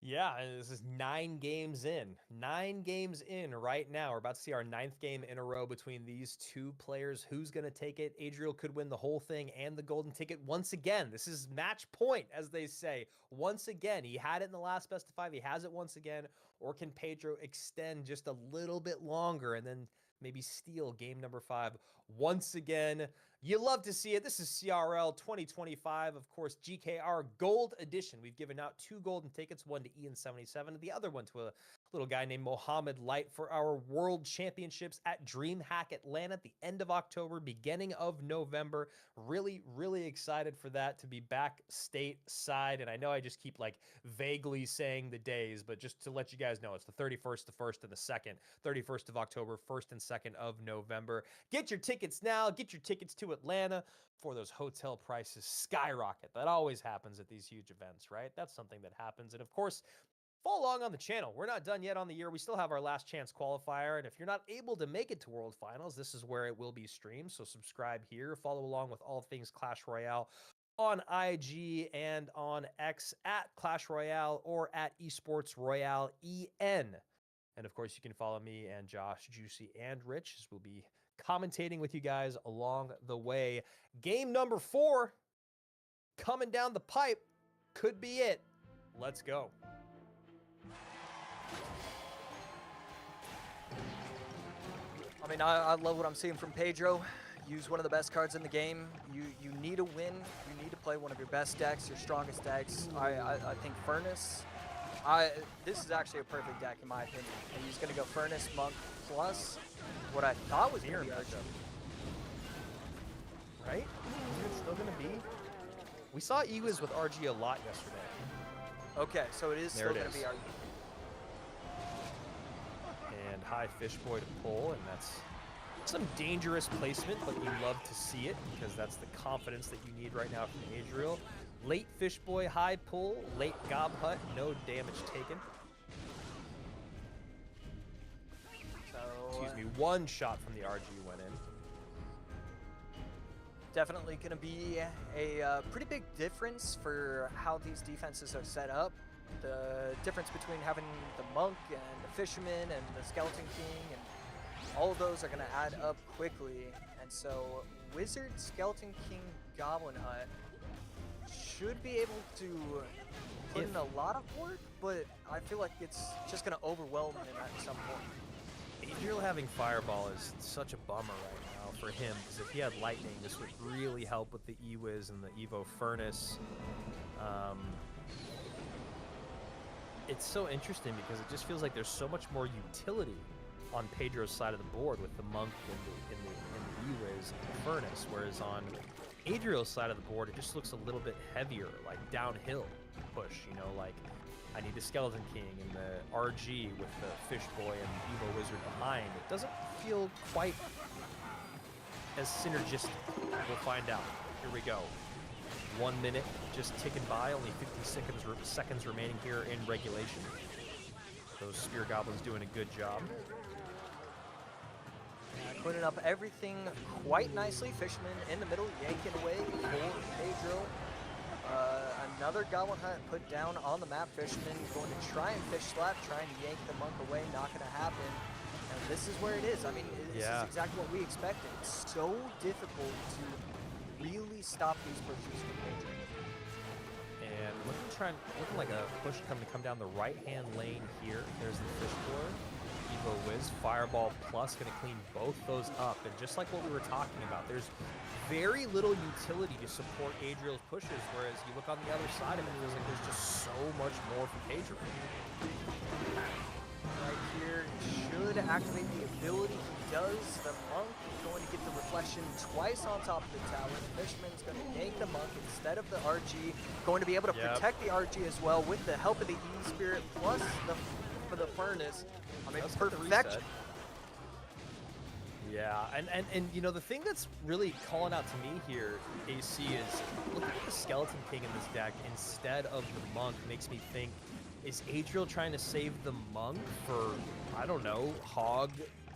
Yeah, and this is 9 games in. 9 games in right now. We're about to see our 9th game in a row between these two players. Who's going to take it? Adriel could win the whole thing and the golden ticket once again. This is match point, as they say. Once again, he had it in the last best of 5. He has it once again. Or can Pedro extend just a little bit longer and then maybe steal game number 5 once again? You love to see it. This is CRL 2025, of course, GKR Gold Edition. We've given out 2 golden tickets, one to Ian77 and the other one to a little guy named Mohammed Light for our World Championships at DreamHack Atlanta at the end of October, beginning of November. Really, really excited for that to be back stateside. And I know I just keep like vaguely saying the days, but just to let you guys know, it's the 31st, the 1st, and the 2nd. 31st of October, 1st and 2nd of November. Get your tickets now. Get your tickets to Atlanta before those hotel prices skyrocket. That always happens at these huge events, right? That's something that happens. And of course, follow along on the channel. We're not done yet on the year. We still have our last chance qualifier. And if you're not able to make it to World Finals, this is where it will be streamed. So subscribe here. Follow along with all things Clash Royale on IG and on X at Clash Royale or at Esports Royale EN. And of course, you can follow me and Josh, Juicy, and Rich, as we'll be commentating with you guys along the way. Game number 4 coming down the pipe. Could be it. Let's go. I mean, I love what I'm seeing from Pedro. Use one of the best cards in the game. You need a win. You need to play one of your best decks, your strongest decks. I think Furnace. This is actually a perfect deck in my opinion. And he's going to go Furnace, Monk, plus what I thought was going to be Archie. Right? Is it still going to be? We saw Ewas with RG a lot yesterday. Okay, so it is still going to be Archie. And high Fishboy to pull, and that's some dangerous placement, but you love to see it because that's the confidence that you need right now from Adriel. Late Fishboy, high pull, late Gob Hut, no damage taken. So, excuse me, 1 shot from the RG went in. Definitely going to be a pretty big difference for how these defenses are set up. The difference between having the Monk and the Fisherman and the Skeleton King, and all of those are going to add up quickly. And so Wizard, Skeleton King, Goblin Hut should be able to put in a lot of work, but I feel like it's just going to overwhelm him at some point. Adriel having Fireball is such a bummer right now for him, because if he had Lightning, this would really help with the Ewiz and the Evo Furnace. It's so interesting because it just feels like there's so much more utility on Pedro's side of the board with the Monk and the Ewiz and the Furnace, whereas on Adriel's side of the board, it just looks a little bit heavier, like downhill push, you know, like I need the Skeleton King and the RG with the Fishboy and Evo Wizard behind. It doesn't feel quite as synergistic. We'll find out. Here we go. 1 minute just ticking by, only 50 seconds remaining here in regulation. Those Spear Goblins doing a good job. Cleaning up everything quite nicely. Fisherman in the middle, yanking away for Pedro. Another Goblin Hunt put down on the map. Fisherman going to try and fish slap, trying to yank the Monk away. Not going to happen. And this is where it is. I mean, this is exactly what we expected. It's so difficult to really stop these pushes from Pedro. And looking like a push coming to come down the right-hand lane here. There's the fishboard. Evo Wiz, Fireball Plus, going to clean both those up. And just like what we were talking about, there's very little utility to support Adriel's pushes, whereas you look on the other side of it, it feels like there's just so much more for Pedro. Right here, should activate the ability. He does. The Monk going to get the reflection twice on top of the tower. Fishman's going to gank the Monk instead of the RG. Going to be able to protect the RG as well with the help of the E-Spirit plus for the Furnace. I mean, perfection. Yeah, and you know, the thing that's really calling out to me here, AC, is looking at the Skeleton King in this deck instead of the Monk makes me think, is Adriel trying to save the Monk for, I don't know, Hog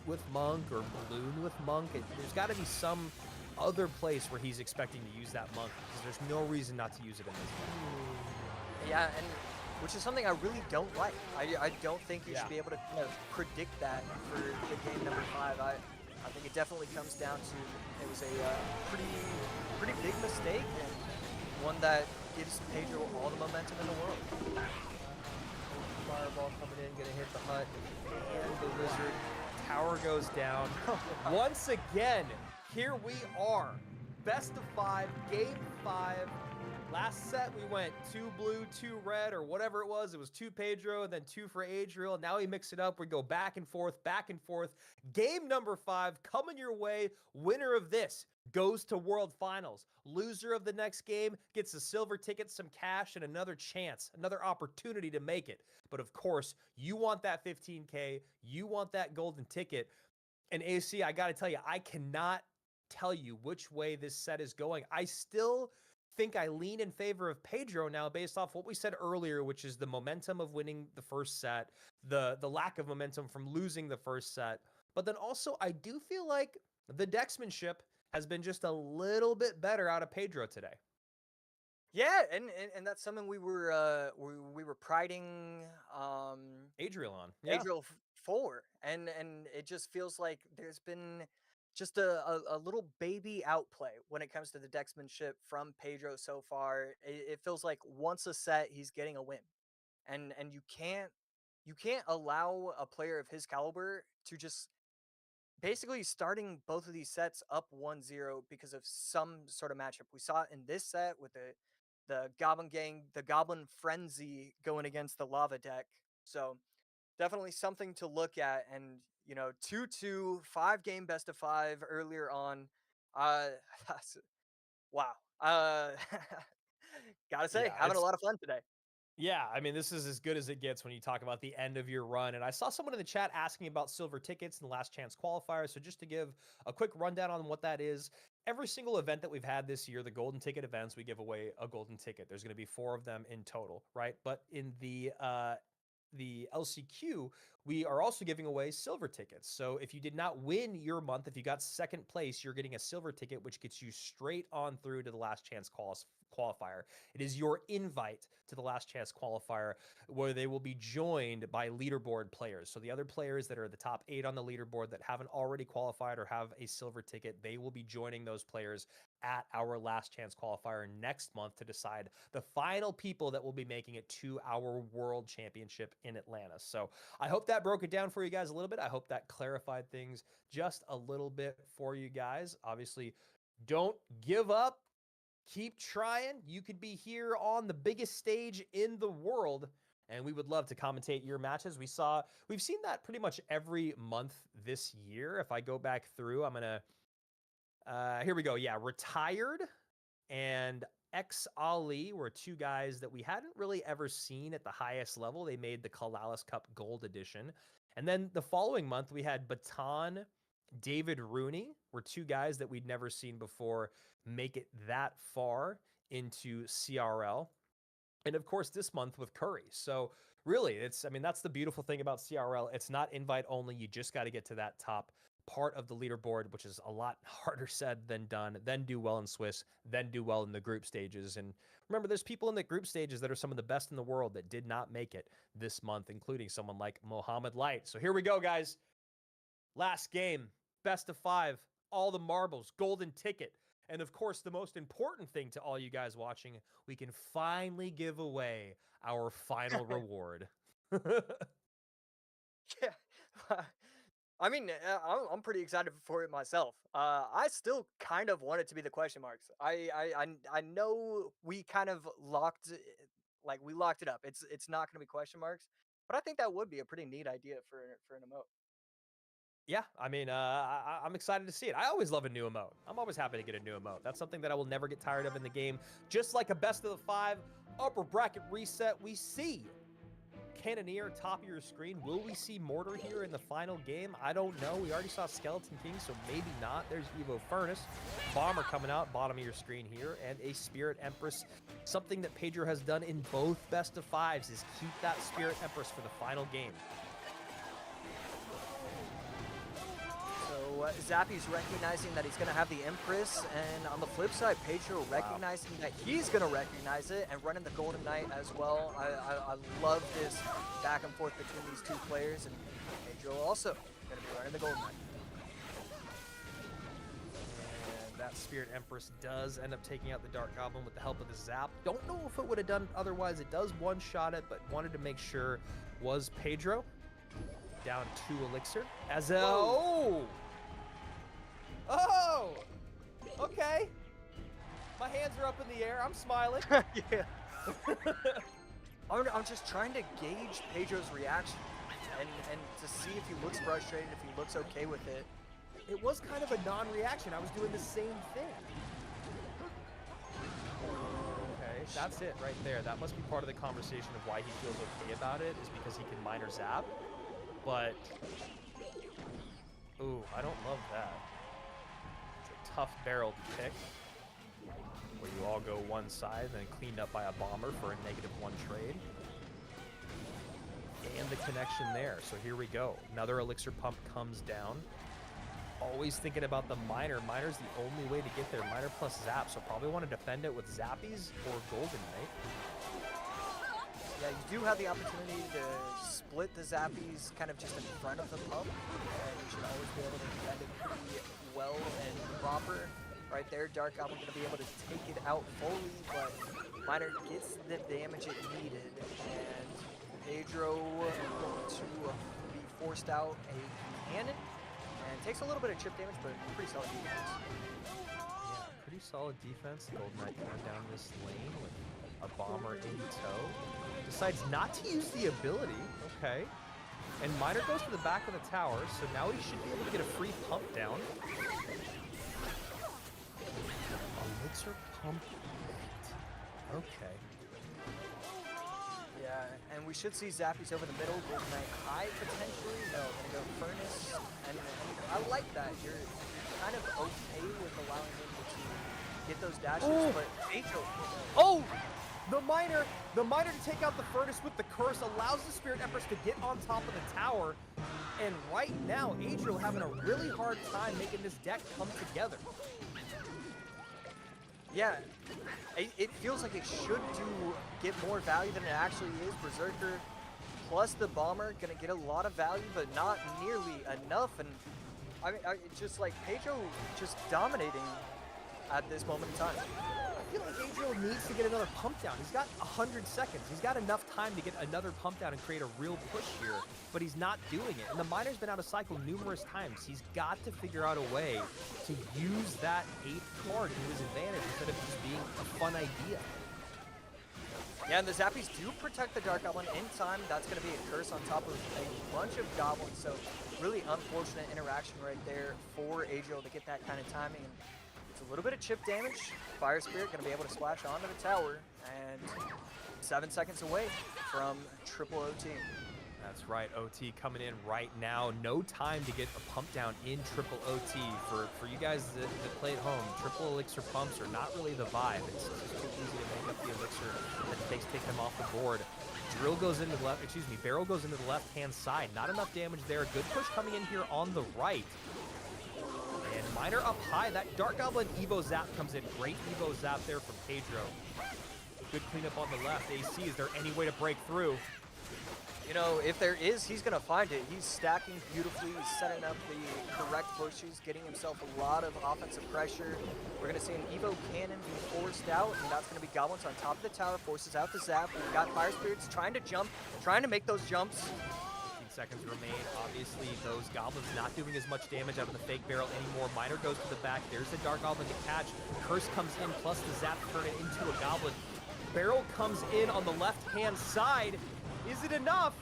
with Monk or Balloon with Monk? There's got to be some other place where he's expecting to use that Monk, because there's no reason not to use it in this deck. Yeah, and which is something I really don't like. I don't think you should be able to kind of predict that for the game number 5. I think it definitely comes down to it was a pretty big mistake, and one that gives Pedro all the momentum in the world. Fireball coming in, gonna hit the hut, and the Lizard. Tower goes down. Once again, here we are. Best of 5, game 5. Last set we went 2 blue, 2 red, or whatever it was. It was 2 Pedro, and then 2 for Adriel. Now we mix it up. We go back and forth, back and forth. Game number 5 coming your way. Winner of this goes to World Finals. Loser of the next game gets a silver ticket, some cash, and another chance, another opportunity to make it. But of course, you want that 15K. You want that golden ticket. And AC, I got to tell you, I cannot tell you which way this set is going. I still think I lean in favor of Pedro now based off what we said earlier, which is the momentum of winning the first set, the lack of momentum from losing the first set. But then also, I do feel like the decksmanship has been just a little bit better out of Pedro today. Yeah, and that's something we were priding Adriel on. Adriel for, and it just feels like there's been just a little baby outplay when it comes to the decksmanship from Pedro so far. It feels like once a set he's getting a win, and you can't allow a player of his caliber to just basically starting both of these sets up 1-0 because of some sort of matchup. We saw it in this set with the Goblin Gang, the Goblin Frenzy going against the Lava deck. So definitely something to look at. And, you know, 2-2, 5-game best of 5 earlier on. Wow. Gotta say, having a lot of fun today. Yeah, I mean, this is as good as it gets when you talk about the end of your run. And I saw someone in the chat asking about silver tickets and the last chance qualifier. So just to give a quick rundown on what that is, every single event that we've had this year, the golden ticket events, we give away a golden ticket. There's going to be 4 of them in total, right? But in the LCQ, we are also giving away silver tickets. So if you did not win your month, if you got second place, you're getting a silver ticket, which gets you straight on through to the last chance qualifier. It is your invite to the last chance qualifier, where they will be joined by leaderboard players. So the other players that are the top 8 on the leaderboard that haven't already qualified or have a silver ticket, they will be joining those players at our last chance qualifier next month to decide the final people that will be making it to our world championship in Atlanta. So I hope that broke it down for you guys a little bit. I hope that clarified things just a little bit for you guys. Obviously, don't give up. Keep trying. You could be here on the biggest stage in the world, and we would love to commentate your matches. We've seen that pretty much every month this year. If I go back through, I'm gonna here we go. Yeah, Retired and X Ali were 2 guys that we hadn't really ever seen at the highest level. They made the Kalalis Cup Gold Edition. And then the following month, we had Baton, David Rooney were 2 guys that we'd never seen before make it that far into CRL. And of course, this month with Curry. So really, that's the beautiful thing about CRL. It's not invite only. You just got to get to that top part of the leaderboard, which is a lot harder said than done. Then do well in Swiss, then do well in the group stages. And remember, there's people in the group stages that are some of the best in the world that did not make it this month, including someone like Mohamed Light. So here we go, guys. Last game, best of 5, all the marbles, golden ticket. And of course, the most important thing to all you guys watching, we can finally give away our final reward. Yeah. I mean, I'm pretty excited for it myself. I still kind of want it to be the question marks. I know we kind of locked it up. It's not going to be question marks, but I think that would be a pretty neat idea for an emote. Yeah, I mean, I'm excited to see it. I always love a new emote. I'm always happy to get a new emote. That's something that I will never get tired of in the game. Just like a best of the 5 upper bracket reset, we see Cannoneer top of your screen. Will we see Mortar here in the final game? I don't know. We already saw Skeleton King, so maybe not. There's Evo Furnace. Bomber coming out, bottom of your screen here, and a Spirit Empress. Something that Pedro has done in both best of 5s is keep that Spirit Empress for the final game. So Zappy's recognizing that he's going to have the Empress, and on the flip side, Pedro recognizing that he's going to recognize it and running the Golden Knight as well. I love this back and forth between these two players, and Pedro also going to be running the Golden Knight. And that Spirit Empress does end up taking out the Dark Goblin with the help of the Zap. Don't know if it would have done otherwise. It does one-shot it, but wanted to make sure. Was Pedro down 2 Elixir. As a... Oh! Oh! Okay. My hands are up in the air. I'm smiling. Yeah. I'm just trying to gauge Pedro's reaction and to see if he looks frustrated, if he looks okay with it. It was kind of a non-reaction. I was doing the same thing. Okay, that's it right there. That must be part of the conversation of why he feels okay about it, is because he can minor zap. But, ooh, I don't love that. It's a tough barrel to pick, where you all go one side and then cleaned up by a bomber for a -1 trade. And the connection there. So here we go. Another elixir pump comes down. Always thinking about the miner. Miner's the only way to get there. Miner plus zap. So probably want to defend it with zappies or golden knight. Yeah, you do have the opportunity to split the zappies kind of just in front of the pump, and you should always be able to defend it pretty well and proper. Right there, Dark Goblin going to be able to take it out fully, but Miner gets the damage it needed, and Pedro going to be forced out a cannon, and takes a little bit of chip damage, but pretty solid defense. Yeah, pretty solid defense. Golden Knight coming down this lane with a bomber in tow. Decides not to use the ability. Okay. And Miner goes to the back of the tower, so now he should be able to get a free pump down. Elixir pump. Okay. Yeah, and we should see zappies over the middle. Golden Knight high potentially. No, gonna go Furnace. And I like that. You're kind of okay with allowing him to get those dashes, but Pedro. Oh! The miner to take out the Furnace with the curse allows the Spirit Empress to get on top of the tower. And right now, Adriel having a really hard time making this deck come together. Yeah, it feels like it should get more value than it actually is. Berserker plus the Bomber gonna get a lot of value, but not nearly enough. And I mean, it's just like Pedro just dominating at this moment in time. I feel like Adriel needs to get another pump down. He's got 100 seconds. He's got enough time to get another pump down and create a real push here, but he's not doing it. And the Miner's been out of cycle numerous times. He's got to figure out a way to use that 8th card to his advantage instead of just being a fun idea. Yeah, and the Zappies do protect the Dark Goblin in time. That's going to be a curse on top of a bunch of goblins. So really unfortunate interaction right there for Adriel to get that kind of timing. It's a little bit of chip damage. Fire Spirit going to be able to splash onto the tower, and 7 seconds away from triple OT. That's right, OT coming in right now. No time to get a pump down in triple OT. For you guys that play at home, triple elixir pumps are not really the vibe. It's just too easy to make up the elixir that it takes to take them off the board. Drill goes into the left, excuse me, Barrel goes into the left-hand side. Not enough damage there. Good push coming in here on the right. And Miner up high. That Dark Goblin Evo Zap comes in. Great Evo Zap there from Pedro. Good cleanup on the left. AC, is there any way to break through? You know, if there is, he's going to find it. He's stacking beautifully. He's setting up the correct bushes, getting himself a lot of offensive pressure. We're going to see an Evo cannon be forced out, and that's going to be Goblins on top of the tower, forces out the zap. We've got Fire Spirits trying to jump, trying to make those jumps. 15 seconds remain. Obviously, those goblins not doing as much damage out of the fake barrel anymore. Miner goes to the back. There's the Dark Goblin to catch. Curse comes in, plus the zap to turn it into a goblin. Barrel comes in on the left-hand side. Is it enough?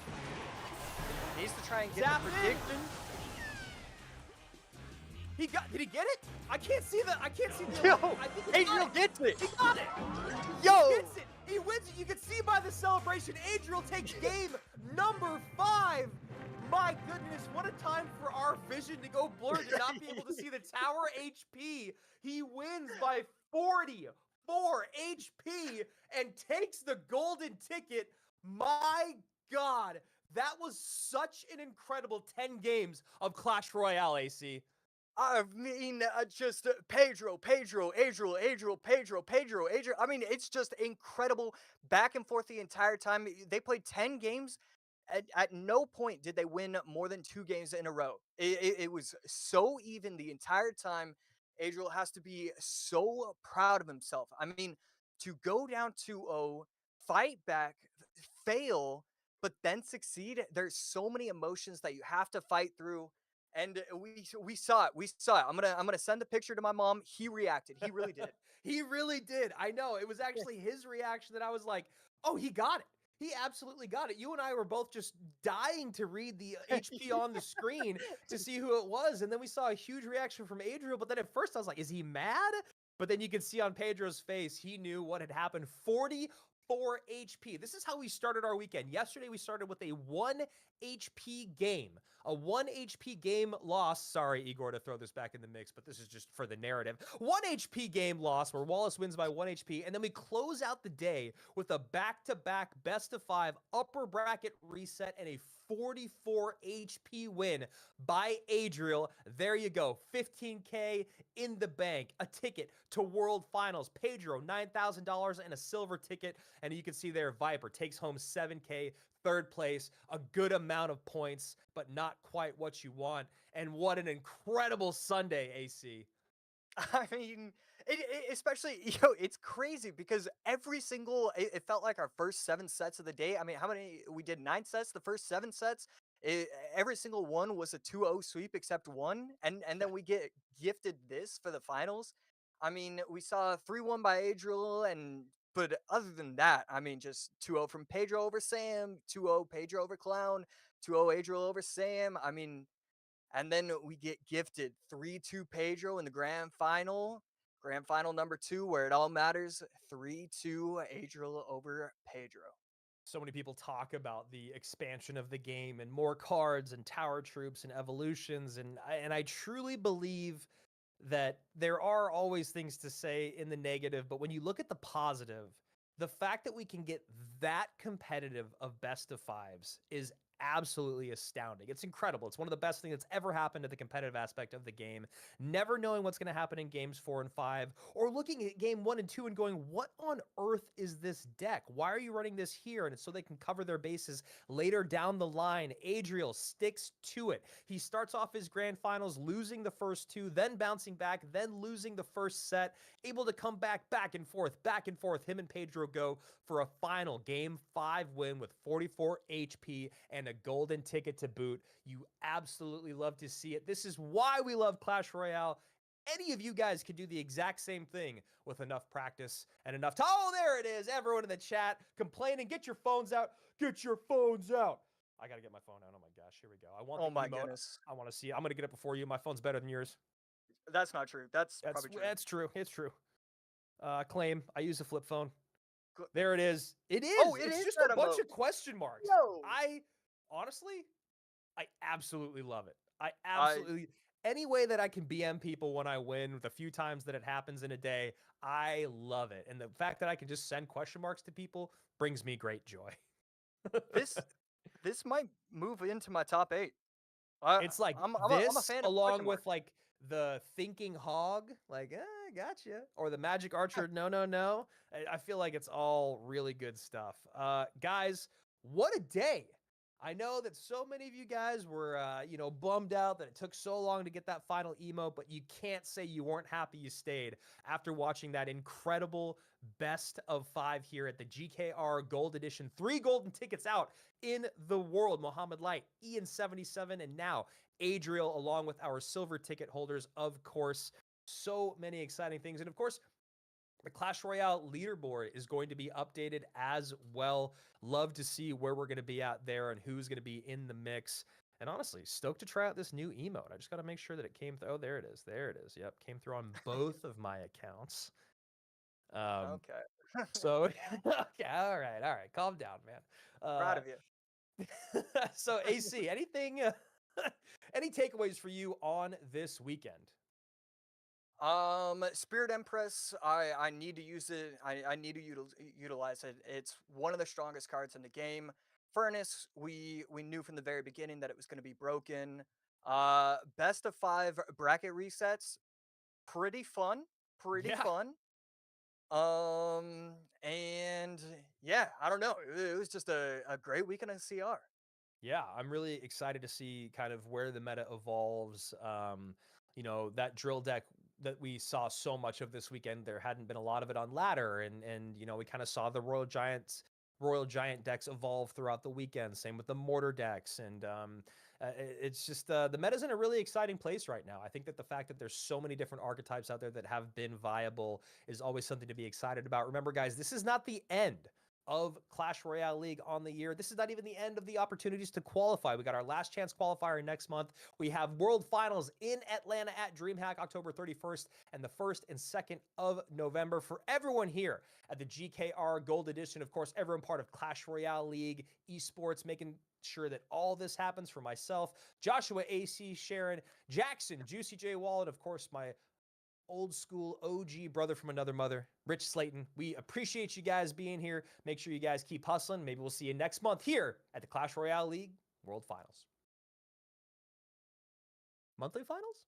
Needs to try and get Zap the in. prediction. Did he get it? I can't see the. Yo, I think he got Adriel it. gets it. He got it. Yo. He gets it. He wins it. You can see by the celebration. Adriel takes game number 5. My goodness, what a time for our vision to go blurred to not be able to see the tower HP. He wins by 44 HP and takes the golden ticket. My God, that was such an incredible 10 games of Clash Royale, AC. I mean, just Pedro, Adriel. I mean, it's just incredible back and forth the entire time. They played 10 games. At no point did they win more than 2 games in a row. It was so even the entire time. Adriel has to be so proud of himself. I mean, to go down 2-0, fight back, fail, but then succeed. There's so many emotions that you have to fight through. And we saw it. We saw it. I'm gonna send the picture to my mom. He reacted. He really did. He really did. I know. It was actually his reaction that I was like, oh, he got it. He absolutely got it. You and I were both just dying to read the HP on the screen to see who it was. And then we saw a huge reaction from Adriel. But then at first I was like, is he mad? But then you could see on Pedro's face, he knew what had happened. 44 HP. This is how we started our weekend. Yesterday, we started with a 1 HP game. A 1 HP game loss. Sorry, Igor, to throw this back in the mix, but this is just for the narrative. 1 HP game loss where Wallace wins by 1 HP, and then we close out the day with a back-to-back best-of-5 upper bracket reset and a 44 HP win by Adriel. There you go. 15K in the bank. A ticket to World Finals. Pedro, $9,000 and a silver ticket. And you can see there, Viper takes home 7K. 3rd place, a good amount of points, but not quite what you want. And what an incredible Sunday, AC. I mean, especially, it's crazy because every single, it felt like our first 7 sets of the day. I mean, how many, we did 9 sets, the first 7 sets. Every single one was a 2-0 sweep except one. And then we get gifted this for the finals. I mean, we saw 3-1 by Adriel, but other than that, I mean, just 2-0 from Pedro over Sam, 2-0 Pedro over Clown, 2-0 Adriel over Sam. I mean, and then we get gifted 3-2 Pedro in the grand final number 2, where it all matters. 3-2 Adriel over Pedro. So many people talk about the expansion of the game and more cards and tower troops and evolutions. And I truly believe that there are always things to say in the negative, but when you look at the positive, the fact that we can get that competitive of best of 5s is absolutely astounding. It's incredible. It's one of the best things that's ever happened to the competitive aspect of the game. Never knowing what's going to happen in games 4 and 5, or looking at game 1 and 2 and going, what on earth is this deck? Why are you running this here? And it's so they can cover their bases later down the line. Adriel sticks to it. He starts off his grand finals losing the first 2, then bouncing back, then losing the first set, able to come back and forth. Him and Pedro go for a final game 5 win with 44 HP and a golden ticket to boot. You absolutely love to see it. This is why we love Clash Royale. Any of you guys could do the exact same thing with enough practice and enough time. Oh, there it is. Everyone in the chat complaining. Get your phones out. Get your phones out. I got to get my phone out. Oh my gosh. Here we go. I want Oh the my emote. goodness. I want to see it. I'm going to get it before you. My phone's better than yours. That's not true. That's probably true. That's true. It's true. Claim. I use a flip phone. There it is. It is. Oh, it's is just that a bunch emote. of question marks. Yo. Honestly, I absolutely love it. I absolutely, any way that I can BM people when I win, with a few times that it happens in a day, I love it. And the fact that I can just send question marks to people brings me great joy. This might move into my top 8. It's like I'm this, a fan of along question with marks. like the thinking hog, like, gotcha, or the magic archer, no. I feel like it's all really good stuff. Guys, what a day. I know that so many of you guys were, bummed out that it took so long to get that final emote, but you can't say you weren't happy you stayed after watching that incredible best of 5 here at the GKR Gold Edition. 3 golden tickets out in the world. Mohammed Light, Ian77, and now Adriel, along with our silver ticket holders, of course. So many exciting things. And of course, the Clash Royale leaderboard is going to be updated as well. Love to see where we're going to be at there and who's going to be in the mix. And honestly, stoked to try out this new emote. I just got to make sure that it came through. Oh, there it is. There it is. Yep, came through on both of my accounts. Okay. So, okay, all right. Calm down, man. Proud of you. So, AC, anything, any takeaways for you on this weekend? Spirit Empress, I need to use it. I need to utilize it. It's one of the strongest cards in the game. Furnace, we knew from the very beginning that it was going to be broken. Best of 5 bracket resets, pretty fun. Yeah. Fun. And yeah, I don't know. It was just a great weekend of CR. Yeah, I'm really excited to see kind of where the meta evolves. That drill deck that we saw so much of this weekend, there hadn't been a lot of it on ladder, and we kind of saw the Royal Giant decks evolve throughout the weekend. Same with the mortar decks, and it's just the meta's in a really exciting place right now. I think that the fact that there's so many different archetypes out there that have been viable is always something to be excited about. Remember, guys, this is not the end of Clash Royale League on the year. This is not even the end of the opportunities to qualify. We got our last chance qualifier next month. We have World Finals in Atlanta at DreamHack October 31st and the 1st and 2nd of November. For everyone here at the GKR Gold Edition, of course, everyone part of Clash Royale League, Esports, making sure that all this happens for myself, Joshua, AC, Sharon, Jackson, Juicy J Wallet, of course, my old school OG brother from another mother, Rich Slayton. We appreciate you guys being here. Make sure you guys keep hustling. Maybe we'll see you next month here at the Clash Royale League World Finals. Monthly finals?